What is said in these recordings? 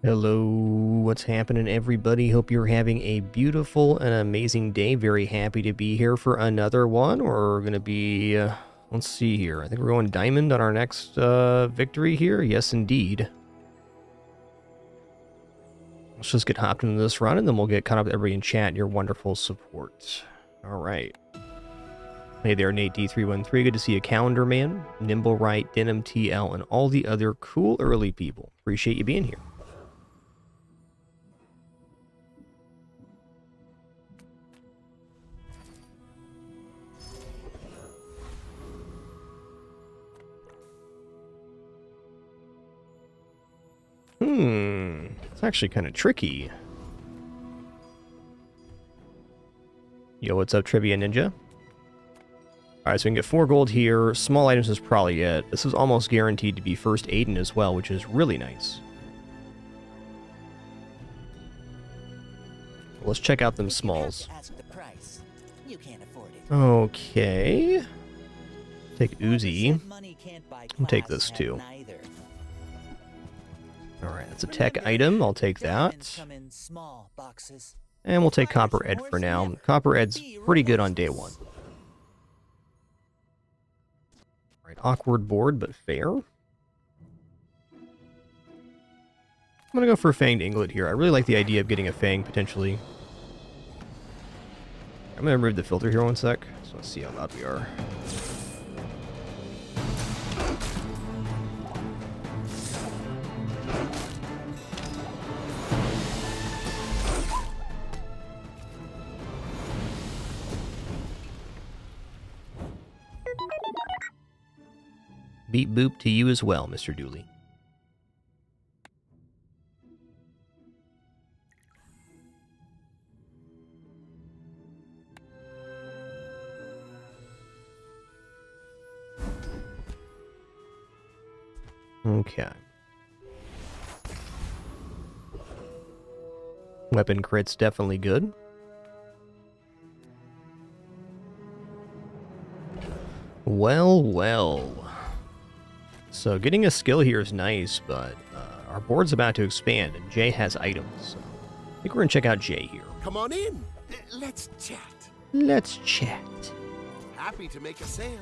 Hello, what's happening, everybody? Hope you're having a beautiful and amazing day. Very happy to be here for another one. We're going to be, let's see here. I think we're going diamond on our next victory here. Yes, indeed. Let's just get hopped into this run, and then we'll get caught up with everybody in chat and your wonderful support. All right. Hey there, Nate D313. Good to see you, Calendar Man, Nimble Right, Denim TL, and all the other cool early people. Appreciate you being here. It's actually kind of tricky. Yo, what's up, Trivia Ninja? Alright, so we can get 4 gold here. Small items is probably it. This is almost guaranteed to be first Aiden as well, which is really nice. Let's check out them smalls. Okay. Take Uzi. I'll take this too. Alright, that's a tech item. I'll take that. And we'll take Copper Ed for now. Copper Ed's pretty good on day 1. Alright, awkward board, but fair. I'm gonna go for a Fanged Inglet here. I really like the idea of getting a Fang, potentially. I'm gonna remove the filter here one sec, so let's see how loud we are. Beep boop to you as well, Mr. Dooley. Okay. Weapon crit's definitely good. Well, well. So getting a skill here is nice, but our board's about to expand, and Jay has items. So I think we're going to check out Jay here. Come on in. Let's chat. Let's chat. Happy to make a sale.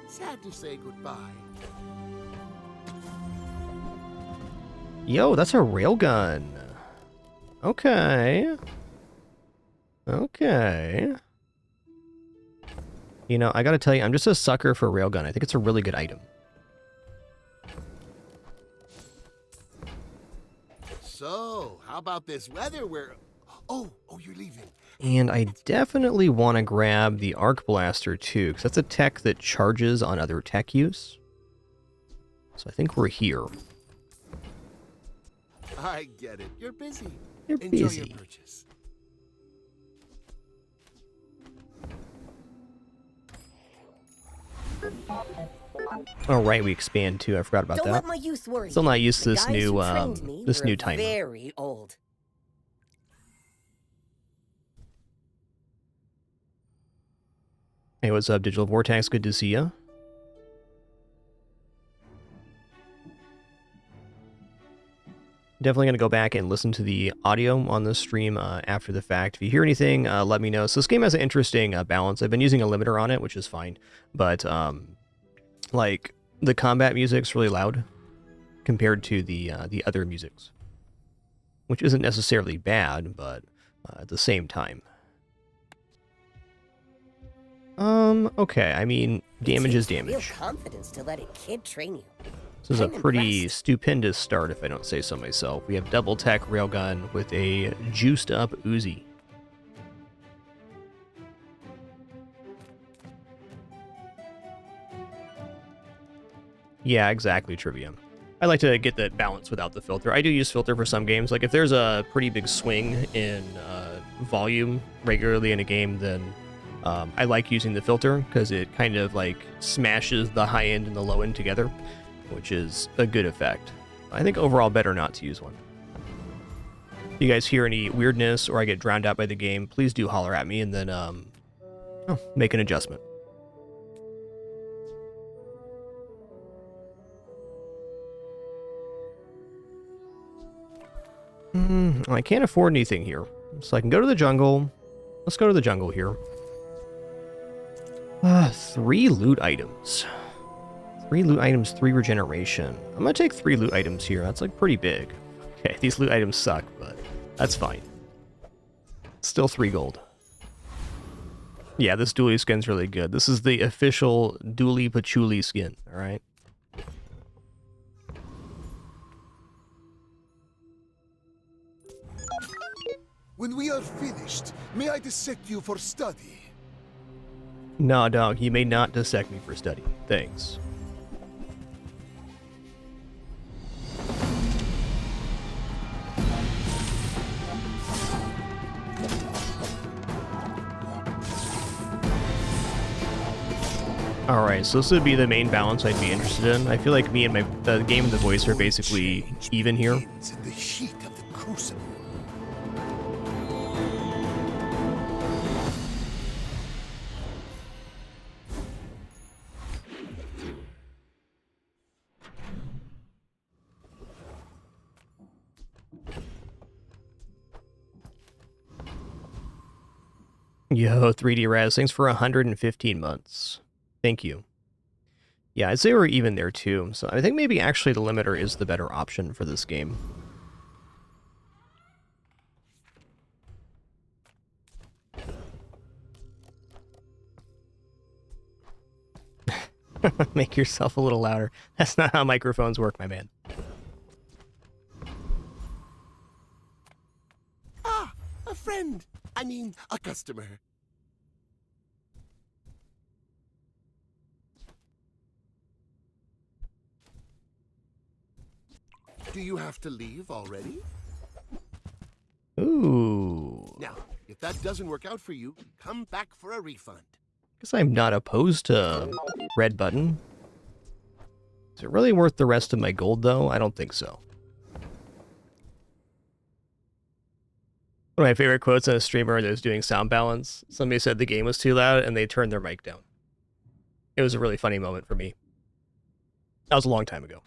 Sad to say goodbye. Yo, that's a railgun. Okay. Okay. You know, I gotta tell you, I'm just a sucker for railgun. I think it's a really good item. So, how about this weather where... Oh, you're leaving. And I definitely want to grab the Arc Blaster too, because that's a tech that charges on other tech use. So I think we're here. I get it. You're busy. You're Enjoy busy. your purchase. All right, we expand too. I forgot about Don't that. let my youth worry. Still not used to this The guys new who trained me were timer. Very old. Hey, what's up, Digital Vortex? Good to see ya. Definitely going to go back and listen to the audio on this stream after the fact. If you hear anything, let me know. So this game has an interesting balance. I've been using a limiter on it, which is fine. But, like, the combat music's really loud compared to the other musics. Which isn't necessarily bad, but at the same time. Okay, I mean, damage is damage. Real confidence to let a kid train you. This is a I'm pretty impressed. stupendous start, if I don't say so myself. We have double tech railgun with a juiced up Uzi. Yeah, exactly, Trivium. I like to get that balance without the filter. I do use filter for some games. Like, if there's a pretty big swing in volume regularly in a game, then I like using the filter, because it kind of, like, smashes the high end and the low end together, which is a good effect. I think overall better not to use one. If you guys hear any weirdness or I get drowned out by the game, please do holler at me and then make an adjustment. I can't afford anything here. So I can go to the jungle. Let's go to the jungle here. 3 loot items. 3 loot items, 3 regeneration. I'm gonna take 3 loot items here. That's like pretty big. Okay, these loot items suck, but that's fine. Still 3 gold. Yeah, this Dooley skin's really good. This is the official Dooley Patchouli skin, alright? When we are finished, may I dissect you for study? Nah, dog, you may not dissect me for study. Thanks. Alright, so this would be the main balance I'd be interested in. I feel like me and the game and the voice are basically even here. In the heat of the crucible. Yo, 3D Raz, thanks for 115 months. Thank you. Yeah, I'd say we're even there too, so I think maybe actually the limiter is the better option for this game. Make yourself a little louder. That's not how microphones work, my man. Ah, a friend. I mean, a customer. Do you have to leave already? Ooh. Now, if that doesn't work out for you, come back for a refund. Guess I'm not opposed to red button. Is it really worth the rest of my gold, though? I don't think so. One of my favorite quotes on a streamer that was doing sound balance, somebody said the game was too loud, and they turned their mic down. It was a really funny moment for me. That was a long time ago.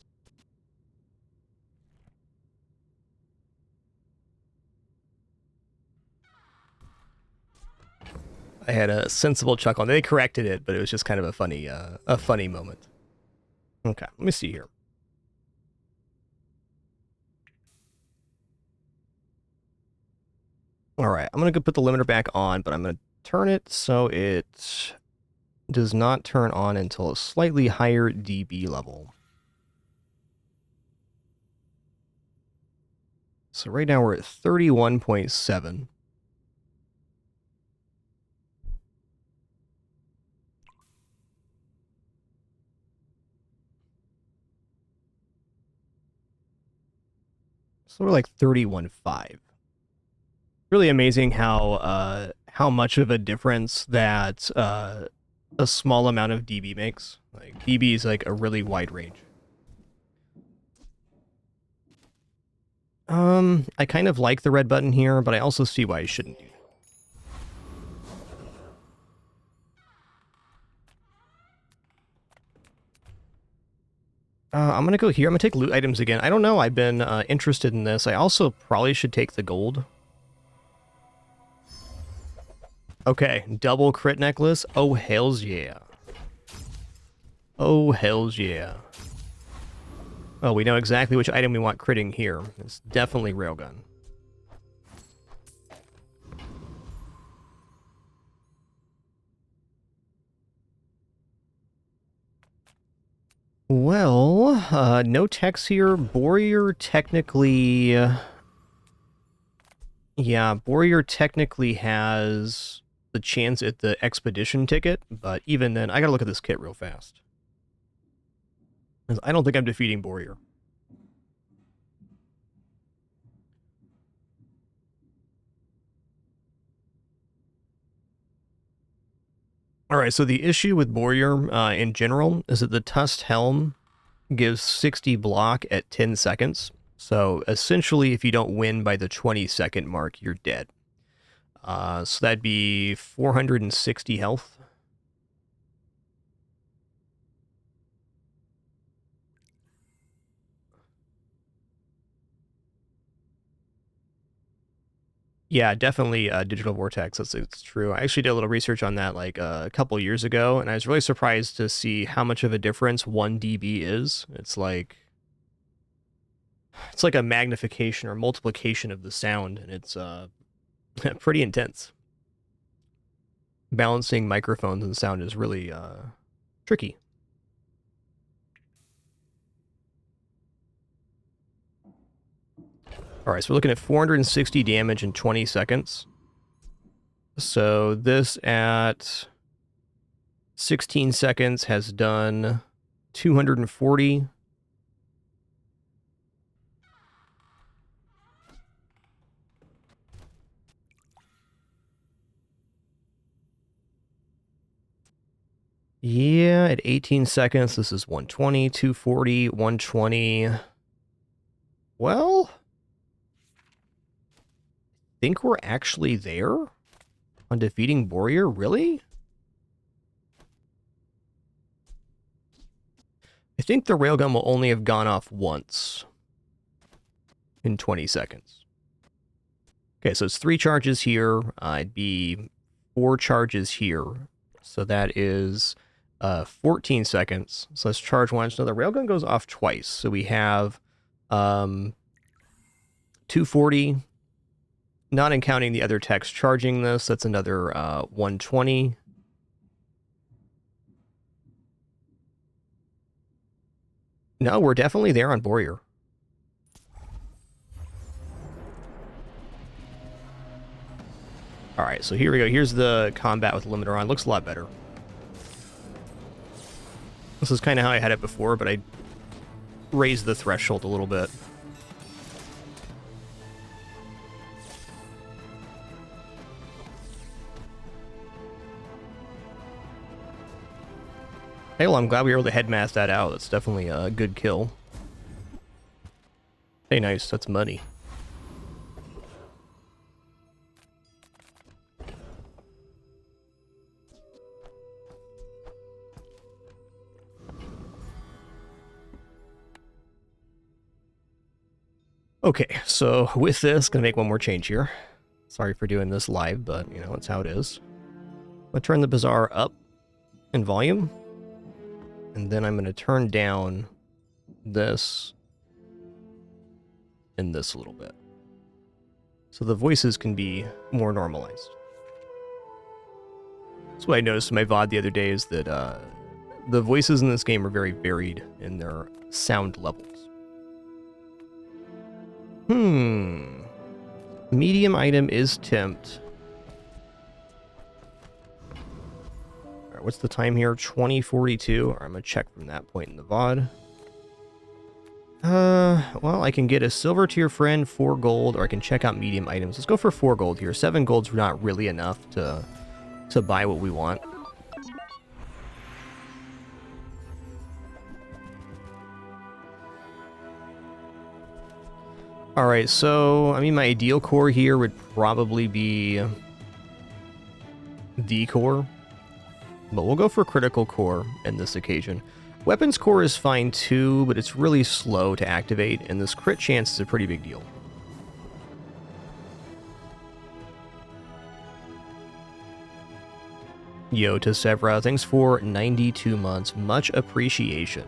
I had a sensible chuckle, and they corrected it, but it was just kind of a funny moment. Okay, let me see here. Alright, I'm going to go put the limiter back on, but I'm going to turn it so it does not turn on until a slightly higher dB level. So right now we're at 31.7. So we're like 31.5. Really amazing how much of a difference that a small amount of dB makes. Like dB is like a really wide range. I kind of like the red button here, but I also see why I shouldn't do that. I'm gonna go here. I'm gonna take loot items again. I don't know. I've been interested in this. I also probably should take the gold. Okay, double crit necklace. Oh, hells yeah. Oh, hells yeah. Oh, we know exactly which item we want critting here. It's definitely railgun. Well, no text here. Warrior technically... yeah, Warrior technically has the chance at the expedition ticket, but even then, I gotta look at this kit real fast. Because I don't think I'm defeating Warrior. Alright, so the issue with Warrior in general is that the Tusked Helm gives 60 block at 10 seconds. So essentially, if you don't win by the 20-second mark, you're dead. So that'd be 460 health. Yeah, definitely Digital Vortex. It's true. I actually did a little research on that like a couple years ago, and I was really surprised to see how much of a difference 1 dB is. It's like a magnification or multiplication of the sound, and it's pretty intense. Balancing microphones and sound is really tricky. All right, so we're looking at 460 damage in 20 seconds. So this at 16 seconds has done 240. Yeah, at 18 seconds, this is 120, 240, 120. Well, I think we're actually there on defeating Warrior, really? I think the railgun will only have gone off once in 20 seconds. Okay, so it's 3 charges here. It'd be 4 charges here. So that is 14 seconds. So let's charge once. No, the railgun goes off twice. So we have 240, not counting the other techs charging this. That's another 120. No, we're definitely there on Warrior. All right, so here we go. Here's the combat with limiter on. Looks a lot better. This is kind of how I had it before, but I raised the threshold a little bit. Hey, well, I'm glad we were able to headmass that out. That's definitely a good kill. Hey, nice. That's money. Okay, so with this, gonna make one more change here. Sorry for doing this live, but, you know, that's how it is. I'm gonna turn the Bazaar up in volume. And then I'm gonna turn down this and this a little bit, so the voices can be more normalized. That's what I noticed in my VOD the other day, is that the voices in this game are very varied in their sound levels. Medium item is tempt. Alright, what's the time here? 20:42. Alright, I'm gonna check from that point in the VOD. Well, I can get a silver to your friend, 4 gold, or I can check out medium items. Let's go for 4 gold here. 7 gold's not really enough to buy what we want. Alright, so, I mean, my ideal core here would probably be the core, but we'll go for critical core in this occasion. Weapons core is fine too, but it's really slow to activate, and this crit chance is a pretty big deal. Yo to Sevra, thanks for 92 months. Much appreciation.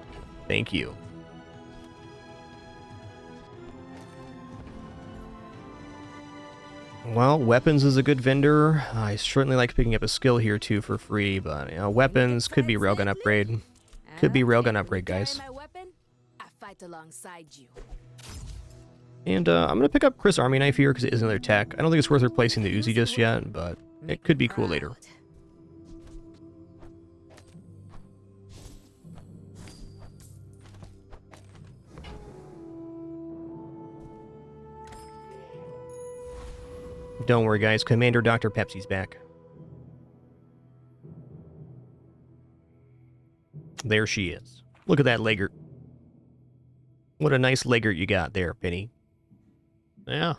Thank you. Well, weapons is a good vendor. I certainly like picking up a skill here too for free, but you know, weapons could be railgun upgrade. Could be railgun upgrade, guys. And I'm gonna pick up Chris Army Knife here because it is another tech. I don't think it's worth replacing the Uzi just yet, but it could be cool later. Don't worry, guys. Commander Dr. Pepsi's back. There she is. Look at that Laggert. What a nice Laggert you got there, Penny. Yeah.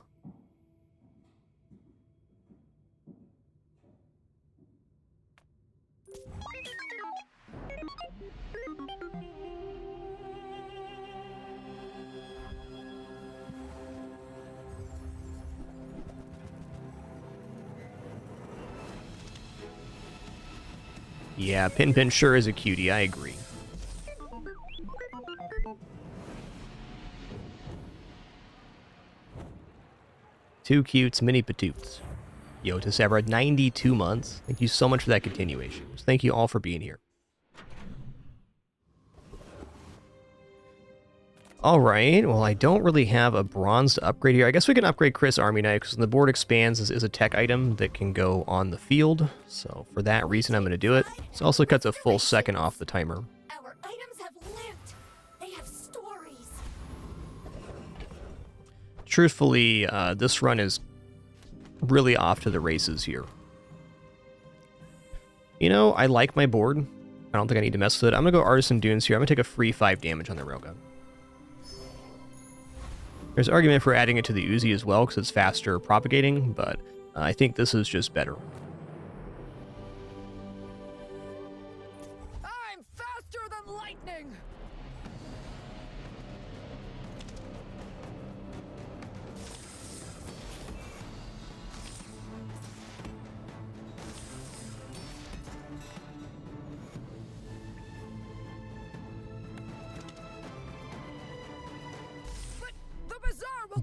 Yeah, Pin sure is a cutie, I agree. Two cutes, mini patoots. Yo, to Severa, 92 months. Thank you so much for that continuation. Thank you all for being here. Alright, well, I don't really have a bronze to upgrade here. I guess we can upgrade Chris Army Knife, because when the board expands, this is a tech item that can go on the field. So for that reason, I'm going to do it. This also cuts a full second off the timer. Our items have lived. They have stories. Truthfully, this run is really off to the races here. You know, I like my board. I don't think I need to mess with it. I'm going to go Artisan Dunes here. I'm going to take a free 5 damage on the Railgun. There's argument for adding it to the Uzi as well, because it's faster propagating, but I think this is just better. I'm faster than lightning.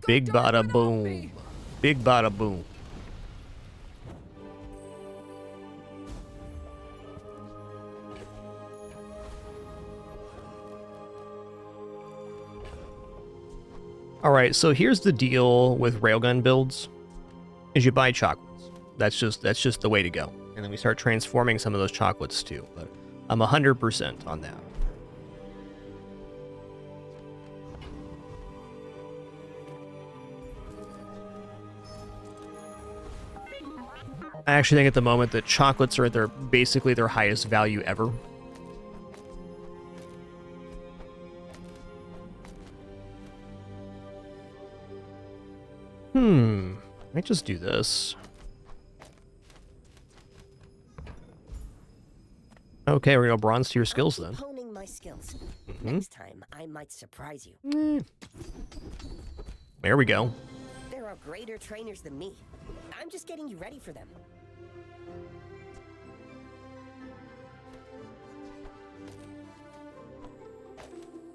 Big bada boom. Big bada boom. Alright, so here's the deal with railgun builds, is you buy chocolates. That's just the way to go. And then we start transforming some of those chocolates too, but I'm 100% on that. I actually think at the moment that chocolates are at basically their highest value ever. Might just do this. Okay, we're gonna go bronze to your skills then. Honing my skills. Next time, I might surprise you. There we go. There are greater trainers than me. I'm just getting you ready for them.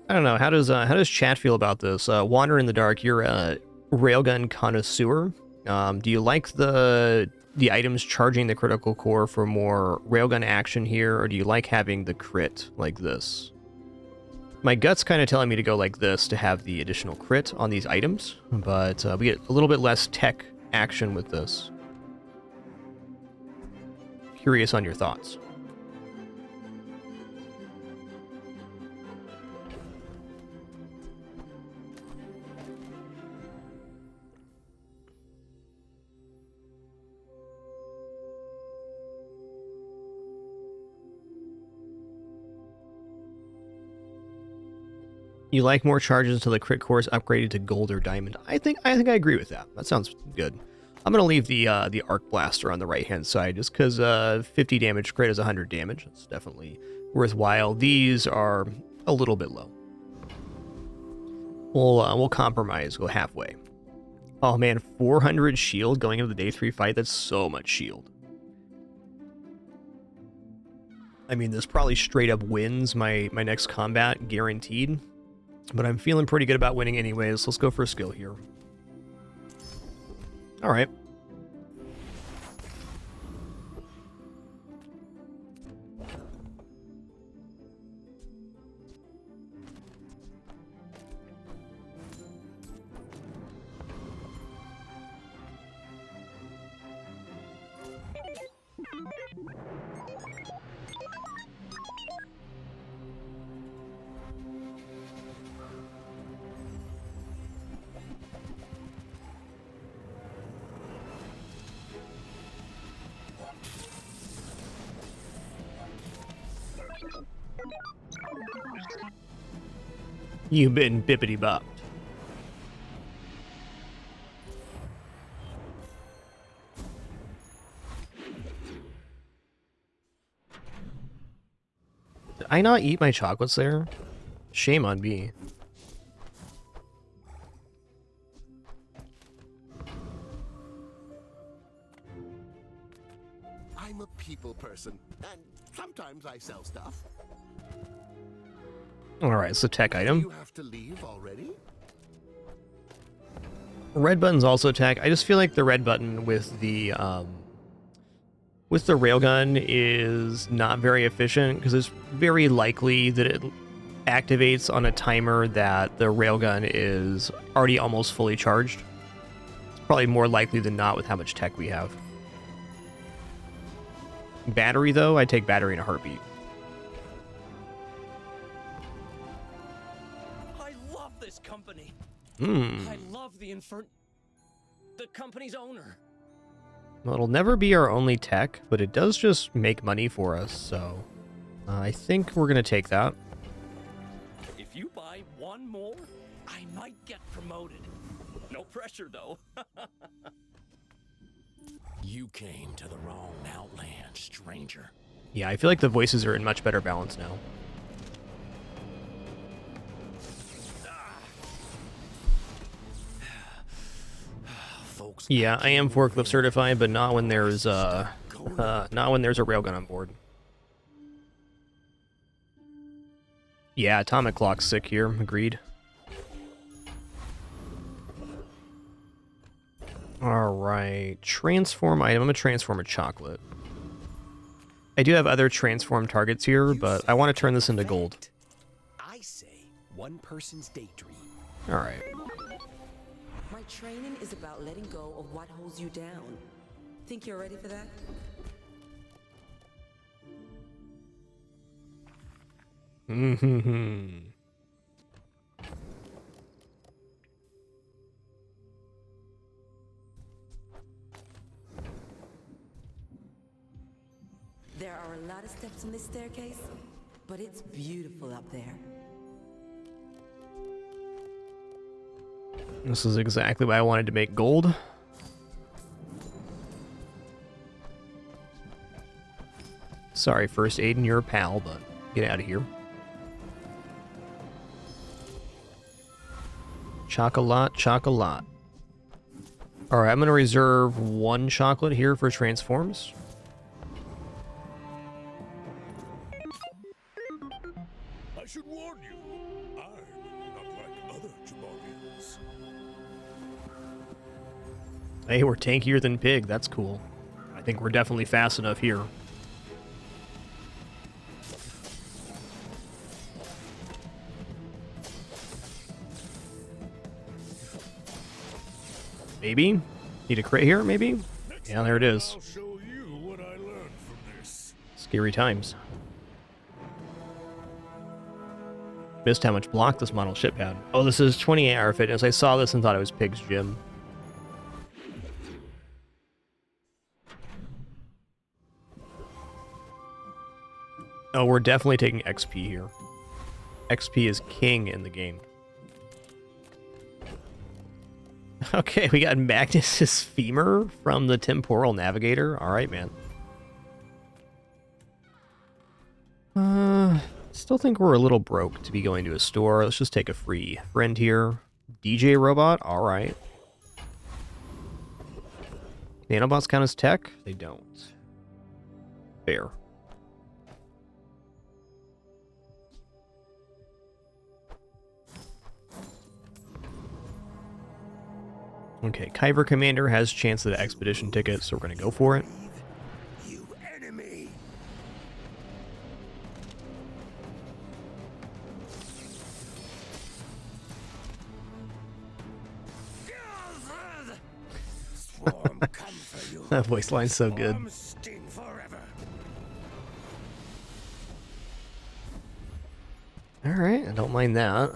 I don't know. How does chat feel about this? Wander in the Dark, you're a railgun connoisseur. Do you like the items charging the critical core for more railgun action here, or do you like having the crit like this? My gut's kind of telling me to go like this to have the additional crit on these items, but we get a little bit less tech action with this. Curious on your thoughts. You like more charges until the crit core is upgraded to gold or diamond. I think I agree with that. That sounds good. I'm gonna leave the arc blaster on the right hand side just because 50 damage crit is 100 damage. It's definitely worthwhile. These are a little bit low. We'll compromise. Go halfway. Oh man, 400 shield going into the day 3 fight. That's so much shield. I mean, this probably straight up wins my next combat, guaranteed. But I'm feeling pretty good about winning anyways. Let's go for a skill here. All right. You've been bippity-bopped. Did I not eat my chocolates there? Shame on me. I'm a people person, and Sometimes I sell stuff. Alright, so tech item. You have to leave already? Red button's also tech. I just feel like the red button with the railgun is not very efficient because it's very likely that it activates on a timer that the railgun is already almost fully charged. It's probably more likely than not with how much tech we have. Battery, though, I take battery in a heartbeat. I love this company. Hmm. I love the company's owner. Well, it'll never be our only tech, but it does just make money for us, so I think we're going to take that. If you buy one more, I might get promoted. No pressure, though. You came to the wrong outland, stranger. Yeah, I feel like the voices are in much better balance now. Folks, Yeah, I am forklift certified, but not when there's not when there's a railgun on board. Yeah, atomic clock's sick here. Agreed. Alright, transform item. I'm gonna transform a chocolate. I do have other transform targets here, but I want to turn this into gold. I say one person's daydream. Alright. My training is about letting go of what holds you down. Think you're ready for that? Mm-hmm. There are a lot of steps on this staircase, but it's beautiful up there. This is exactly why I wanted to make gold. Sorry, First Aiden, you're a pal, but get out of here. Chocolat, chocolat. Alright, I'm going to reserve one chocolate here for transforms. I should warn you, I'm not like other Chibogans. Hey, we're tankier than Pig. That's cool. I think we're definitely fast enough here. Maybe? Need a crit here, maybe? Yeah, there it is. I'll show you what I learned from this. Scary times. Missed how much block this model ship had. Oh, this is 28-hour fitness. I saw this and thought it was Pig's gym. Oh, we're definitely taking XP here. XP is king in the game. Okay, we got Magnus's femur from the temporal navigator. All right, man. Still think we're a little broke to be going to a store. Let's just take a free friend here. DJ robot. All right. Nanobots count as tech? They don't. Fair. Okay, Kyber Commander has chance at an expedition ticket, so we're gonna go for it. You enemy! Swarm come for you. That voice line's so good. Swarm sting forever. Alright, I don't mind that.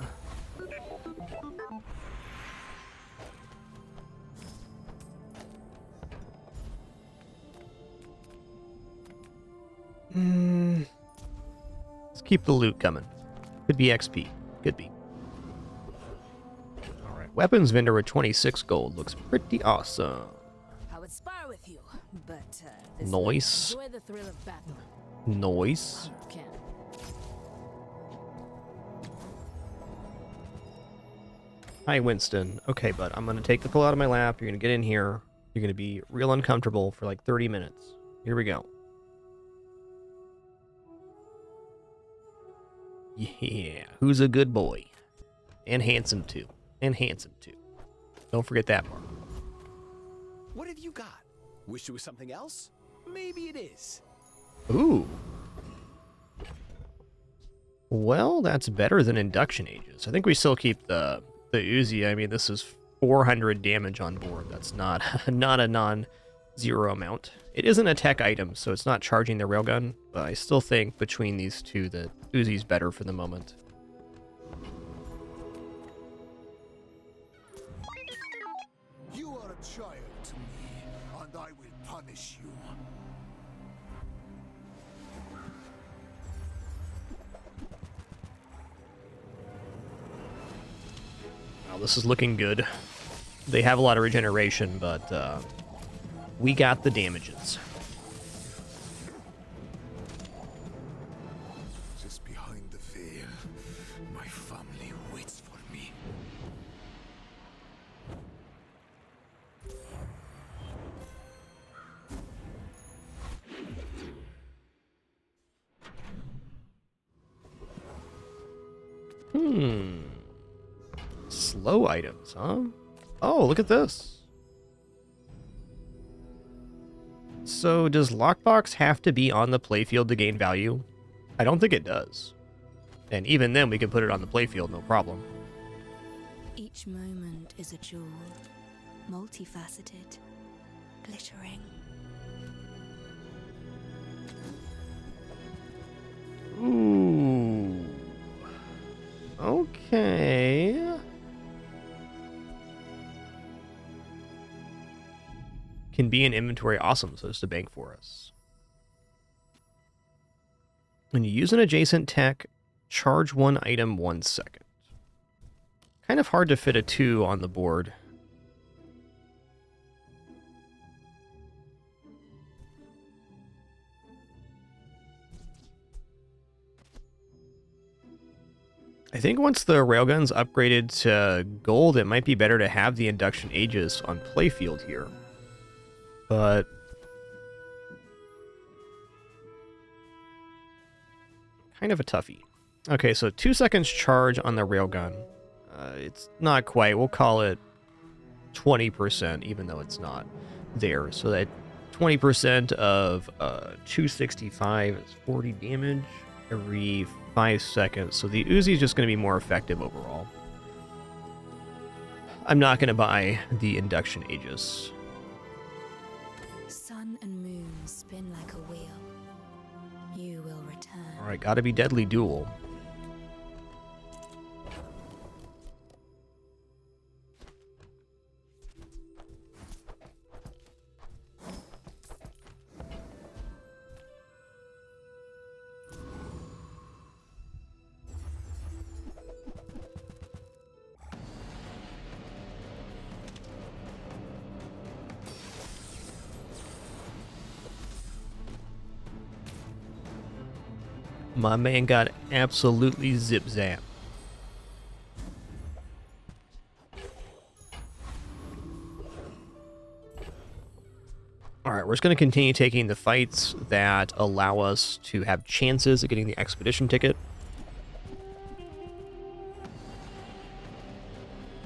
Let's keep the loot coming. Could be XP. Could be. Alright, weapons vendor with 26 gold. Looks pretty awesome. I would spar with you, but this Nice. enjoy the thrill of battle. Noise. You can. Hi, Winston. Okay, bud, I'm gonna take the pill out of my lap. You're gonna get in here. You're gonna be real uncomfortable for like 30 minutes. Here we go. Yeah, who's a good boy? And handsome too. And handsome too. Don't forget that part. What have you got? Wish it was something else? Maybe it is. Ooh. Well, that's better than induction ages. I think we still keep the Uzi. I mean, this is 400 damage on board. That's not not a non-zero amount. It isn't a tech item, so it's not charging the railgun, but I still think between these two that Uzi's better for the moment. You are a child to me, and I will punish you. Wow, this is looking good. They have a lot of regeneration, but we got the damages. Just behind the veil, my family waits for me. Slow items, huh? Oh, look at this. So does Lockbox have to be on the playfield to gain value? I don't think it does. And even then we can put it on the playfield, no problem. Each moment is a jewel, multifaceted, glittering. Ooh. Okay. Can be in inventory. Awesome, so it's a bank for us. When you use an adjacent tech, charge one item 1 second. Kind of hard to fit a 2 on the board. I think once the railgun's upgraded to gold, it might be better to have the induction aegis on playfield here. But kind of a toughie. Okay, so 2 seconds charge on the railgun. It's not quite. We'll call it 20%, even though it's not there. So that 20% of 265 is 40 damage every 5 seconds. So the Uzi is just going to be more effective overall. I'm not going to buy the induction aegis. Sun and moon spin like a wheel. You will return. Alright, gotta be deadly duel. My man got absolutely zip-zap. Alright, we're just going to continue taking the fights that allow us to have chances of getting the expedition ticket.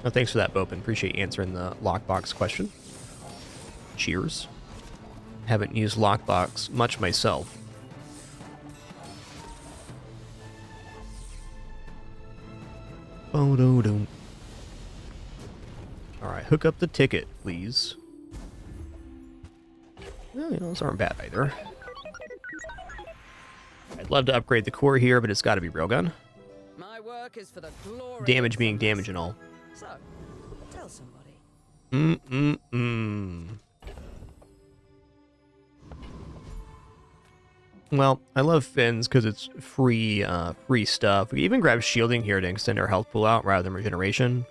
Oh, thanks for that, Bopin. Appreciate you answering the lockbox question. Cheers. Haven't used lockbox much myself. Alright, hook up the ticket, please. Well, you know, those aren't bad either. I'd love to upgrade the core here, but it's got to be railgun. My work is for the glory Damage of being the damage and all. So, tell somebody. Well, I love fins because it's free stuff. We even grab shielding here to extend our health pool out rather than regeneration.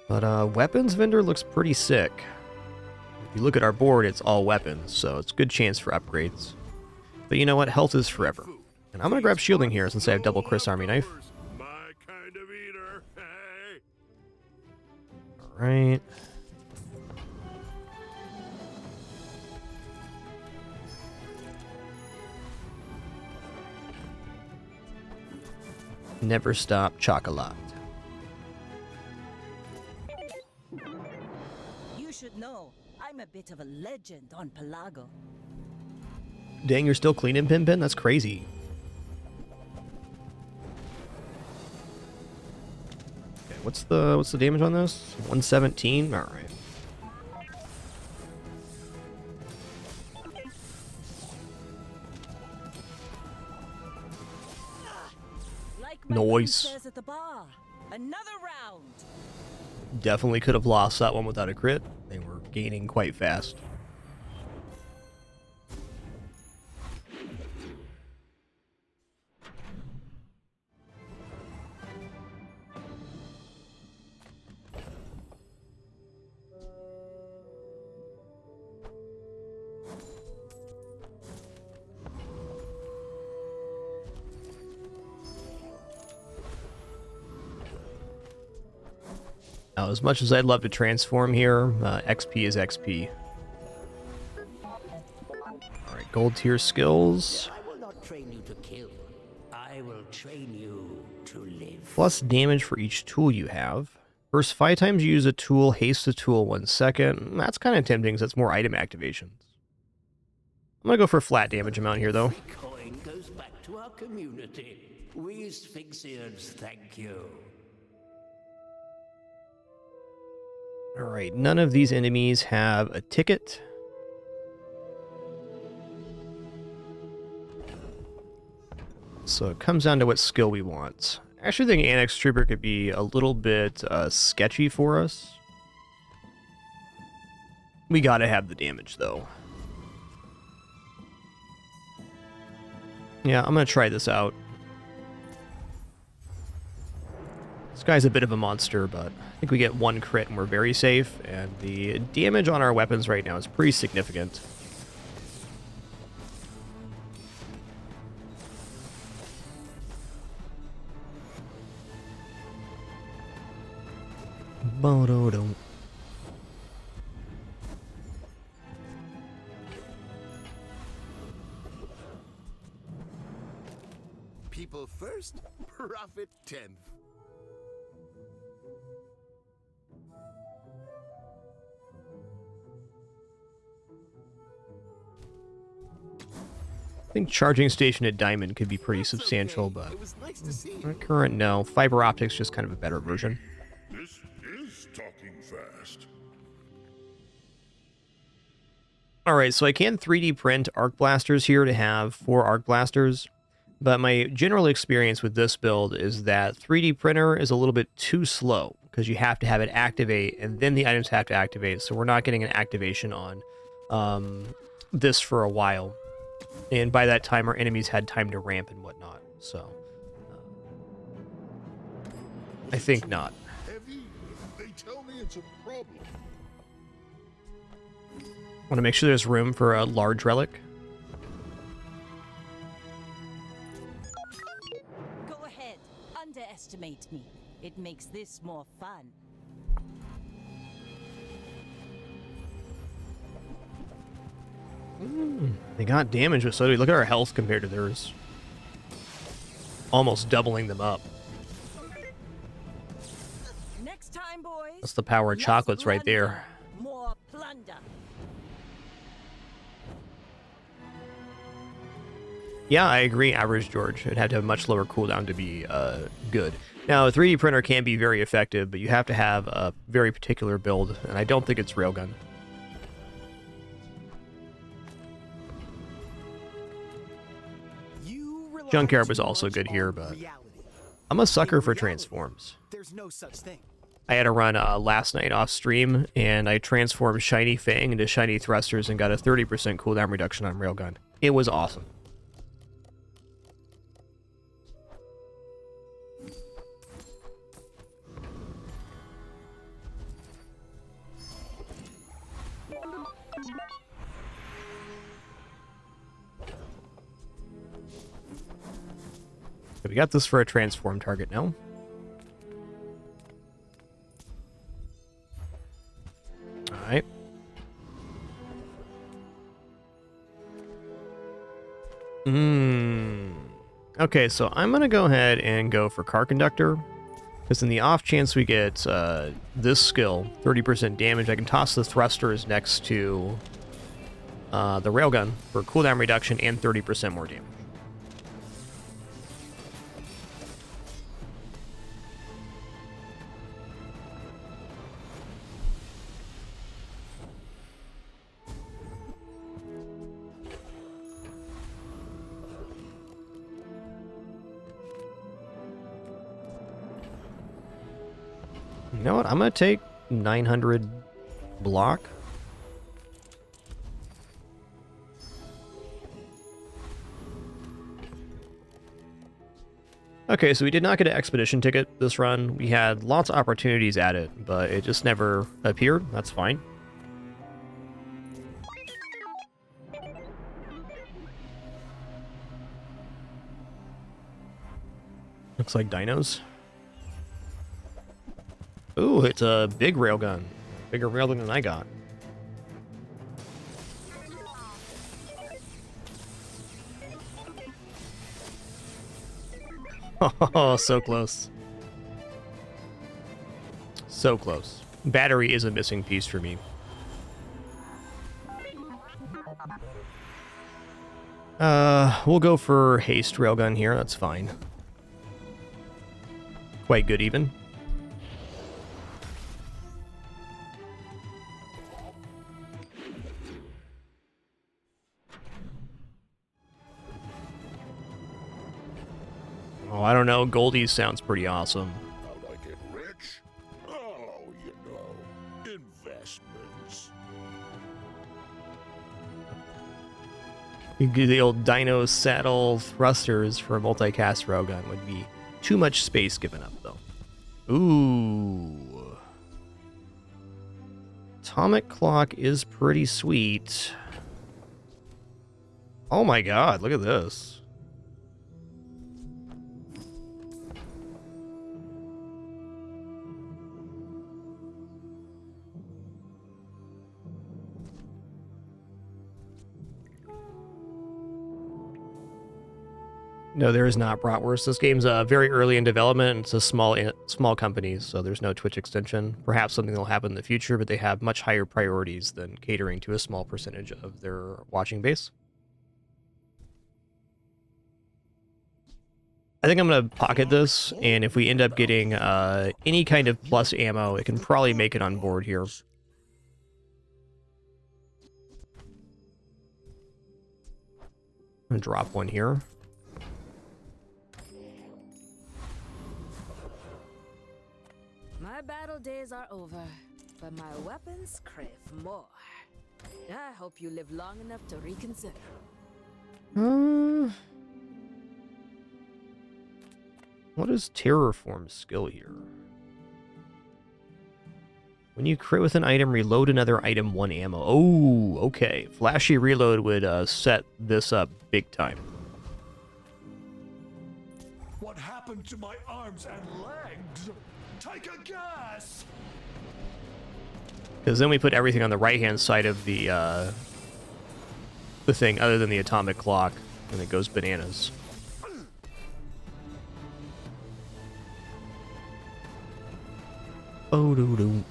But weapons vendor looks pretty sick. If you look at our board, it's all weapons, so it's a good chance for upgrades. But you know what? Health is forever. And I'm going to grab shielding here since I have double Chris Army Knife. My kind of eater, hey? Alright. Never stop chocolate. You should know, I'm a bit of a legend on Pelago. Dang, you're still cleaning, Pin? That's crazy. Okay, what's the damage on this? 117? Alright. Like my Noise. princess at the bar. Another round. Definitely could have lost that one without a crit. They were gaining quite fast. Now, as much as I'd love to transform here, XP is XP. Alright, gold tier skills. I will not train you to kill. I will train you to live. Plus damage for each tool you have. First 5 times you use a tool, haste the tool 1 second. That's kind of tempting because that's more item activations. I'm going to go for flat damage amount here, though. Every coin goes back to our community. We Sphinxians thank you. Alright, none of these enemies have a ticket. So it comes down to what skill we want. I actually think Annex Trooper could be a little bit sketchy for us. We gotta have the damage, though. Yeah, I'm gonna try this out. This guy's a bit of a monster, but I think we get 1 crit and we're very safe, and the damage on our weapons right now is pretty significant. Bo-do-do. People first, profit 10th. I think charging station at Diamond could be pretty substantial, but It was nice to see. our current, no. Fiber optics just kind of a better version. This is talking fast. Alright, so I can 3D print arc blasters here to have 4 arc blasters, but my general experience with this build is that 3D printer is a little bit too slow, because you have to have it activate, and then the items have to activate, so we're not getting an activation on this for a while. And by that time, our enemies had time to ramp and whatnot, so I think not. Heavy? They tell me it's a problem. Want to make sure there's room for a large relic. Go ahead. Underestimate me. It makes this more fun. They got damage with Soda. Look at our health compared to theirs. Almost doubling them up. Next time, boys. That's the power of less chocolates right blunder, there. More plunder. Yeah, I agree, Average George. It'd have to have a much lower cooldown to be good. Now, a 3D printer can be very effective, but you have to have a very particular build, and I don't think it's Railgun. Junkyard was also good here, but I'm a sucker for transforms. There's no such thing. I had a run last night off stream, and I transformed Shiny Fang into Shiny Thrusters and got a 30% cooldown reduction on Railgun. It was awesome. We got this for a transform target now. Alright. Okay, so I'm going to go ahead and go for Car Conductor. Because in the off chance we get this skill, 30% damage, I can toss the thrusters next to the railgun for cooldown reduction and 30% more damage. You know what? I'm going to take 900 block. Okay, so we did not get an expedition ticket this run. We had lots of opportunities at it, but it just never appeared. That's fine. Looks like dinos. Ooh, it's a big railgun. Bigger railgun than I got. Oh, so close. So close. Battery is a missing piece for me. We'll go for haste railgun here. That's fine. Quite good even. Oh, I don't know. Goldie's sounds pretty awesome. How'd I get rich? Oh, you know, investments. The old Dino saddle thrusters for a multicast railgun would be too much space given up, though. Ooh. Atomic clock is pretty sweet. Oh my god, look at this. No, there is not Bratwurst. This game's very early in development. It's a small company, so there's no Twitch extension. Perhaps something will happen in the future, but they have much higher priorities than catering to a small percentage of their watching base. I think I'm going to pocket this, and if we end up getting any kind of plus ammo, it can probably make it on board here. I'm going to drop one here. My battle days are over, but my weapons crave more. I hope you live long enough to reconsider. What is Terrorform's skill here? When you crit with an item, reload another item 1 ammo. Oh, okay. Flashy reload would set this up big time. What happened to my arms and legs? Take a guess! Because then we put everything on the right-hand side of the thing, other than the atomic clock, and it goes bananas. Oh, doo doo.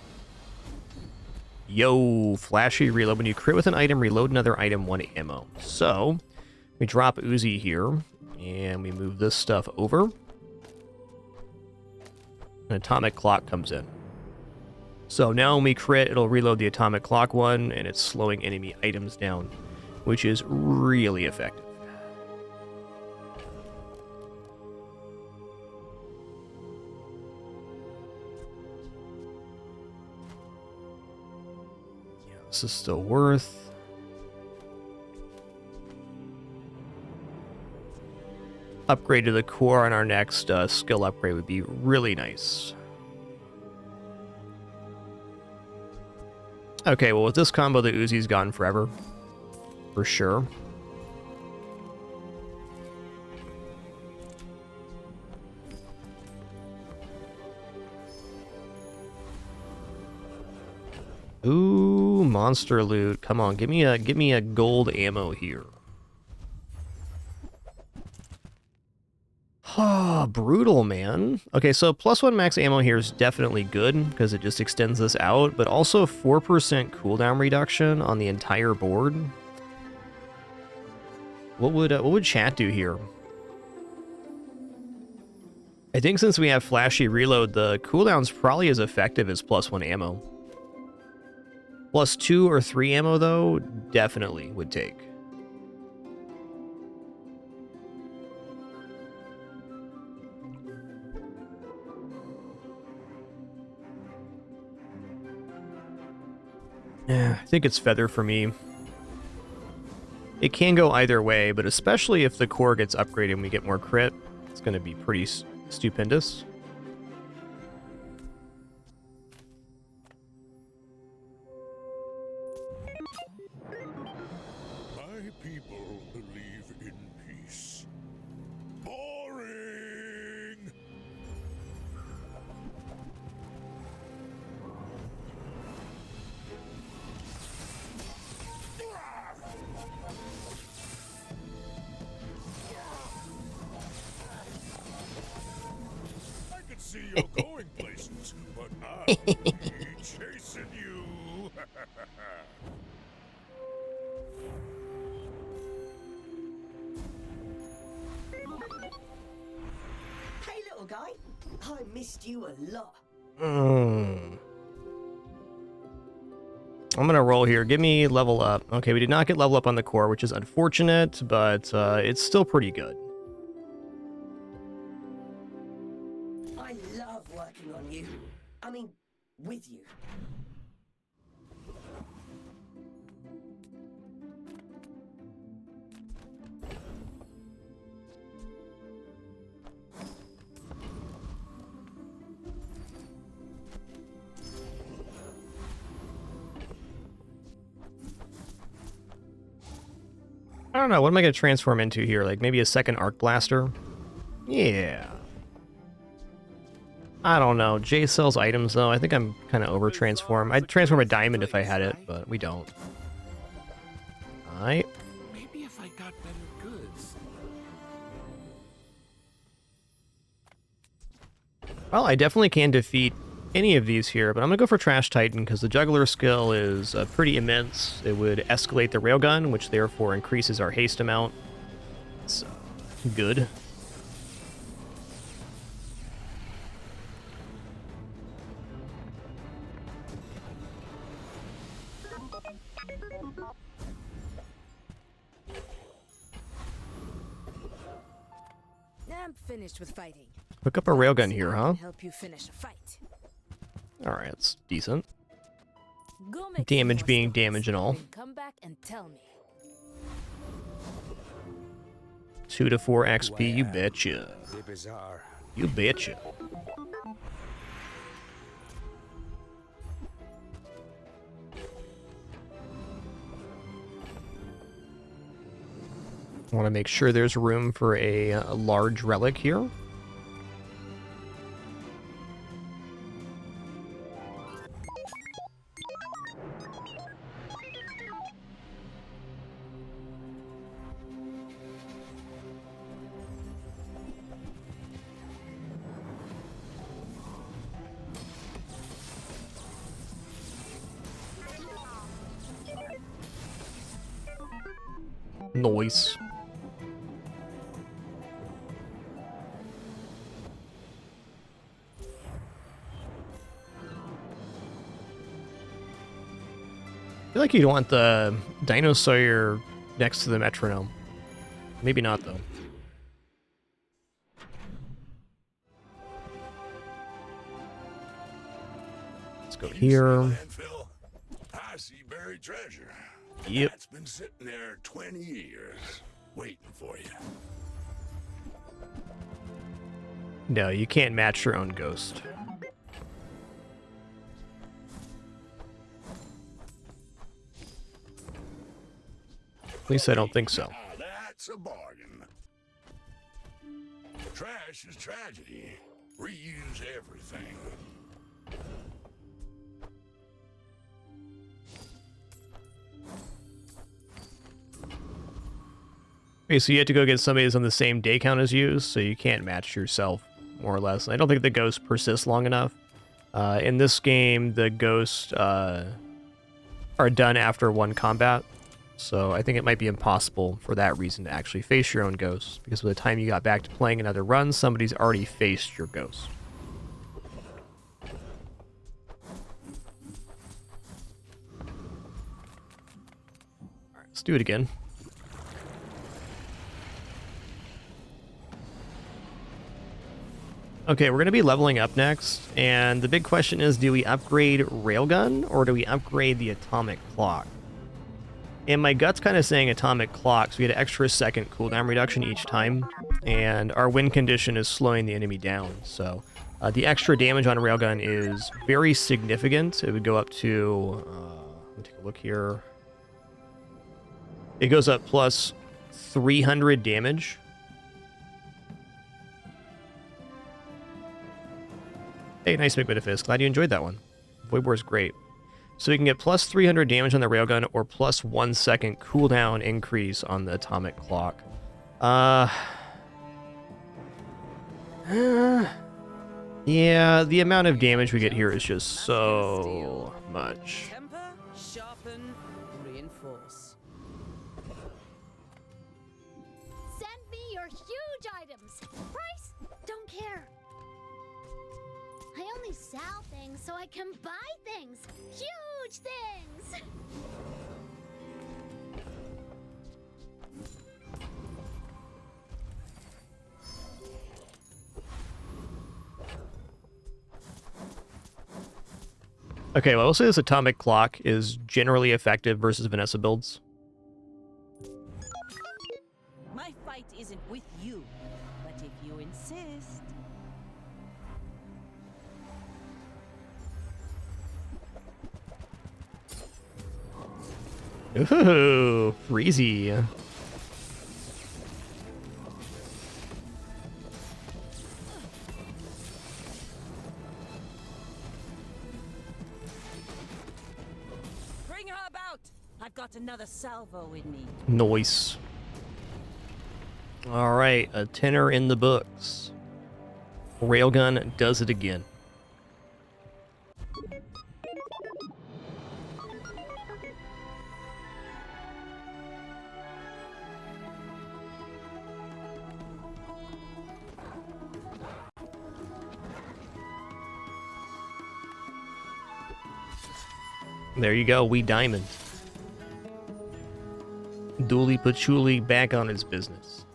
Yo, flashy reload. When you crit with an item, reload another item 1 ammo. So, we drop Uzi here, and we move this stuff over. An atomic clock comes in. So now when we crit, it'll reload the atomic clock one, and it's slowing enemy items down, which is really effective. Yeah, this is still worth. Upgrade to the core on our next skill upgrade would be really nice. Okay, well with this combo, the Uzi's gone forever. For sure. Ooh, monster loot. Come on, give me a gold ammo here. brutal, man. Okay, so +1 max ammo here is definitely good because it just extends this out, but also 4% cooldown reduction on the entire board. What would chat do here? I think since we have flashy reload, the cooldown's probably as effective as +1 ammo. +2 or 3 ammo, though, definitely would take. Yeah, I think it's feather for me. It can go either way, but especially if the core gets upgraded and we get more crit, it's going to be pretty stupendous. My people believe in peace. Boring! I can see you're going places, but I'll be chasing you. Hey, little guy. I missed you a lot. I'm gonna roll here. Give me level up. Okay, we did not get level up on the core, which is unfortunate, but it's still pretty good. I love working on you. I mean, with you. I don't know. What am I going to transform into here? Like maybe a second arc blaster? Yeah. I don't know. Jay sells items, though. I think I'm kind of over-transform. I'd transform a diamond if I had it, but we don't. Alright. Maybe if I got better goods. Well, I definitely can defeat any of these here, but I'm going to go for Trash Titan because the Juggler skill is pretty immense. It would escalate the Railgun, which therefore increases our haste amount. It's good. I'm finished with fighting. Hook up a Railgun here, huh? Help you finish a fight. Alright, that's decent. Go make Damage some more being stones, damage and all. then come back and tell me. 2 to 4 XP, you betcha. You betcha. Want to make sure there's room for a large relic here. Noise. I feel like you'd want the Dino Sawyer next to the metronome. Maybe not, though. Let's go here. Landfill. I see buried treasure. Yep. That's been sitting there 20 years, waiting for you. No, you can't match your own ghost. At least I don't think so. Ah, that's a bargain. Trash is tragedy. Reuse everything. Okay, so you have to go get somebody that's on the same day count as you, so you can't match yourself. more or less. I don't think the ghosts persist long enough. In this game, the ghosts are done after one combat, so I think it might be impossible for that reason to actually face your own ghosts, because by the time you got back to playing another run, somebody's already faced your ghost. Alright, let's do it again. Okay, we're going to be leveling up next, and the big question is, do we upgrade Railgun, or do we upgrade the Atomic Clock? And my gut's kind of saying Atomic Clock, so we get an extra second cooldown reduction each time, and our win condition is slowing the enemy down, so the extra damage on Railgun is very significant. It would go up to, let me take a look here. It goes up plus 300 damage. Hey, nice Magnificus. Glad you enjoyed that one. Void War is great. So we can get plus 300 damage on the Railgun or plus 1 second cooldown increase on the Atomic Clock. Yeah, the amount of damage we get here is just so much. Temper, sharpen, reinforce. Send me your huge items. Price? Don't care. I only sell things so I can buy things. Huge things. Okay, well, I'll say this Atomic Clock is generally effective versus Vanessa builds. My fight isn't with you, but if you insist. Ooh, Freezy. Bring her about! I've got another salvo in me. Nice. Alright, a tenner in the books. Railgun does it again. There you go, we diamond. Dooley Patchouli back on his business.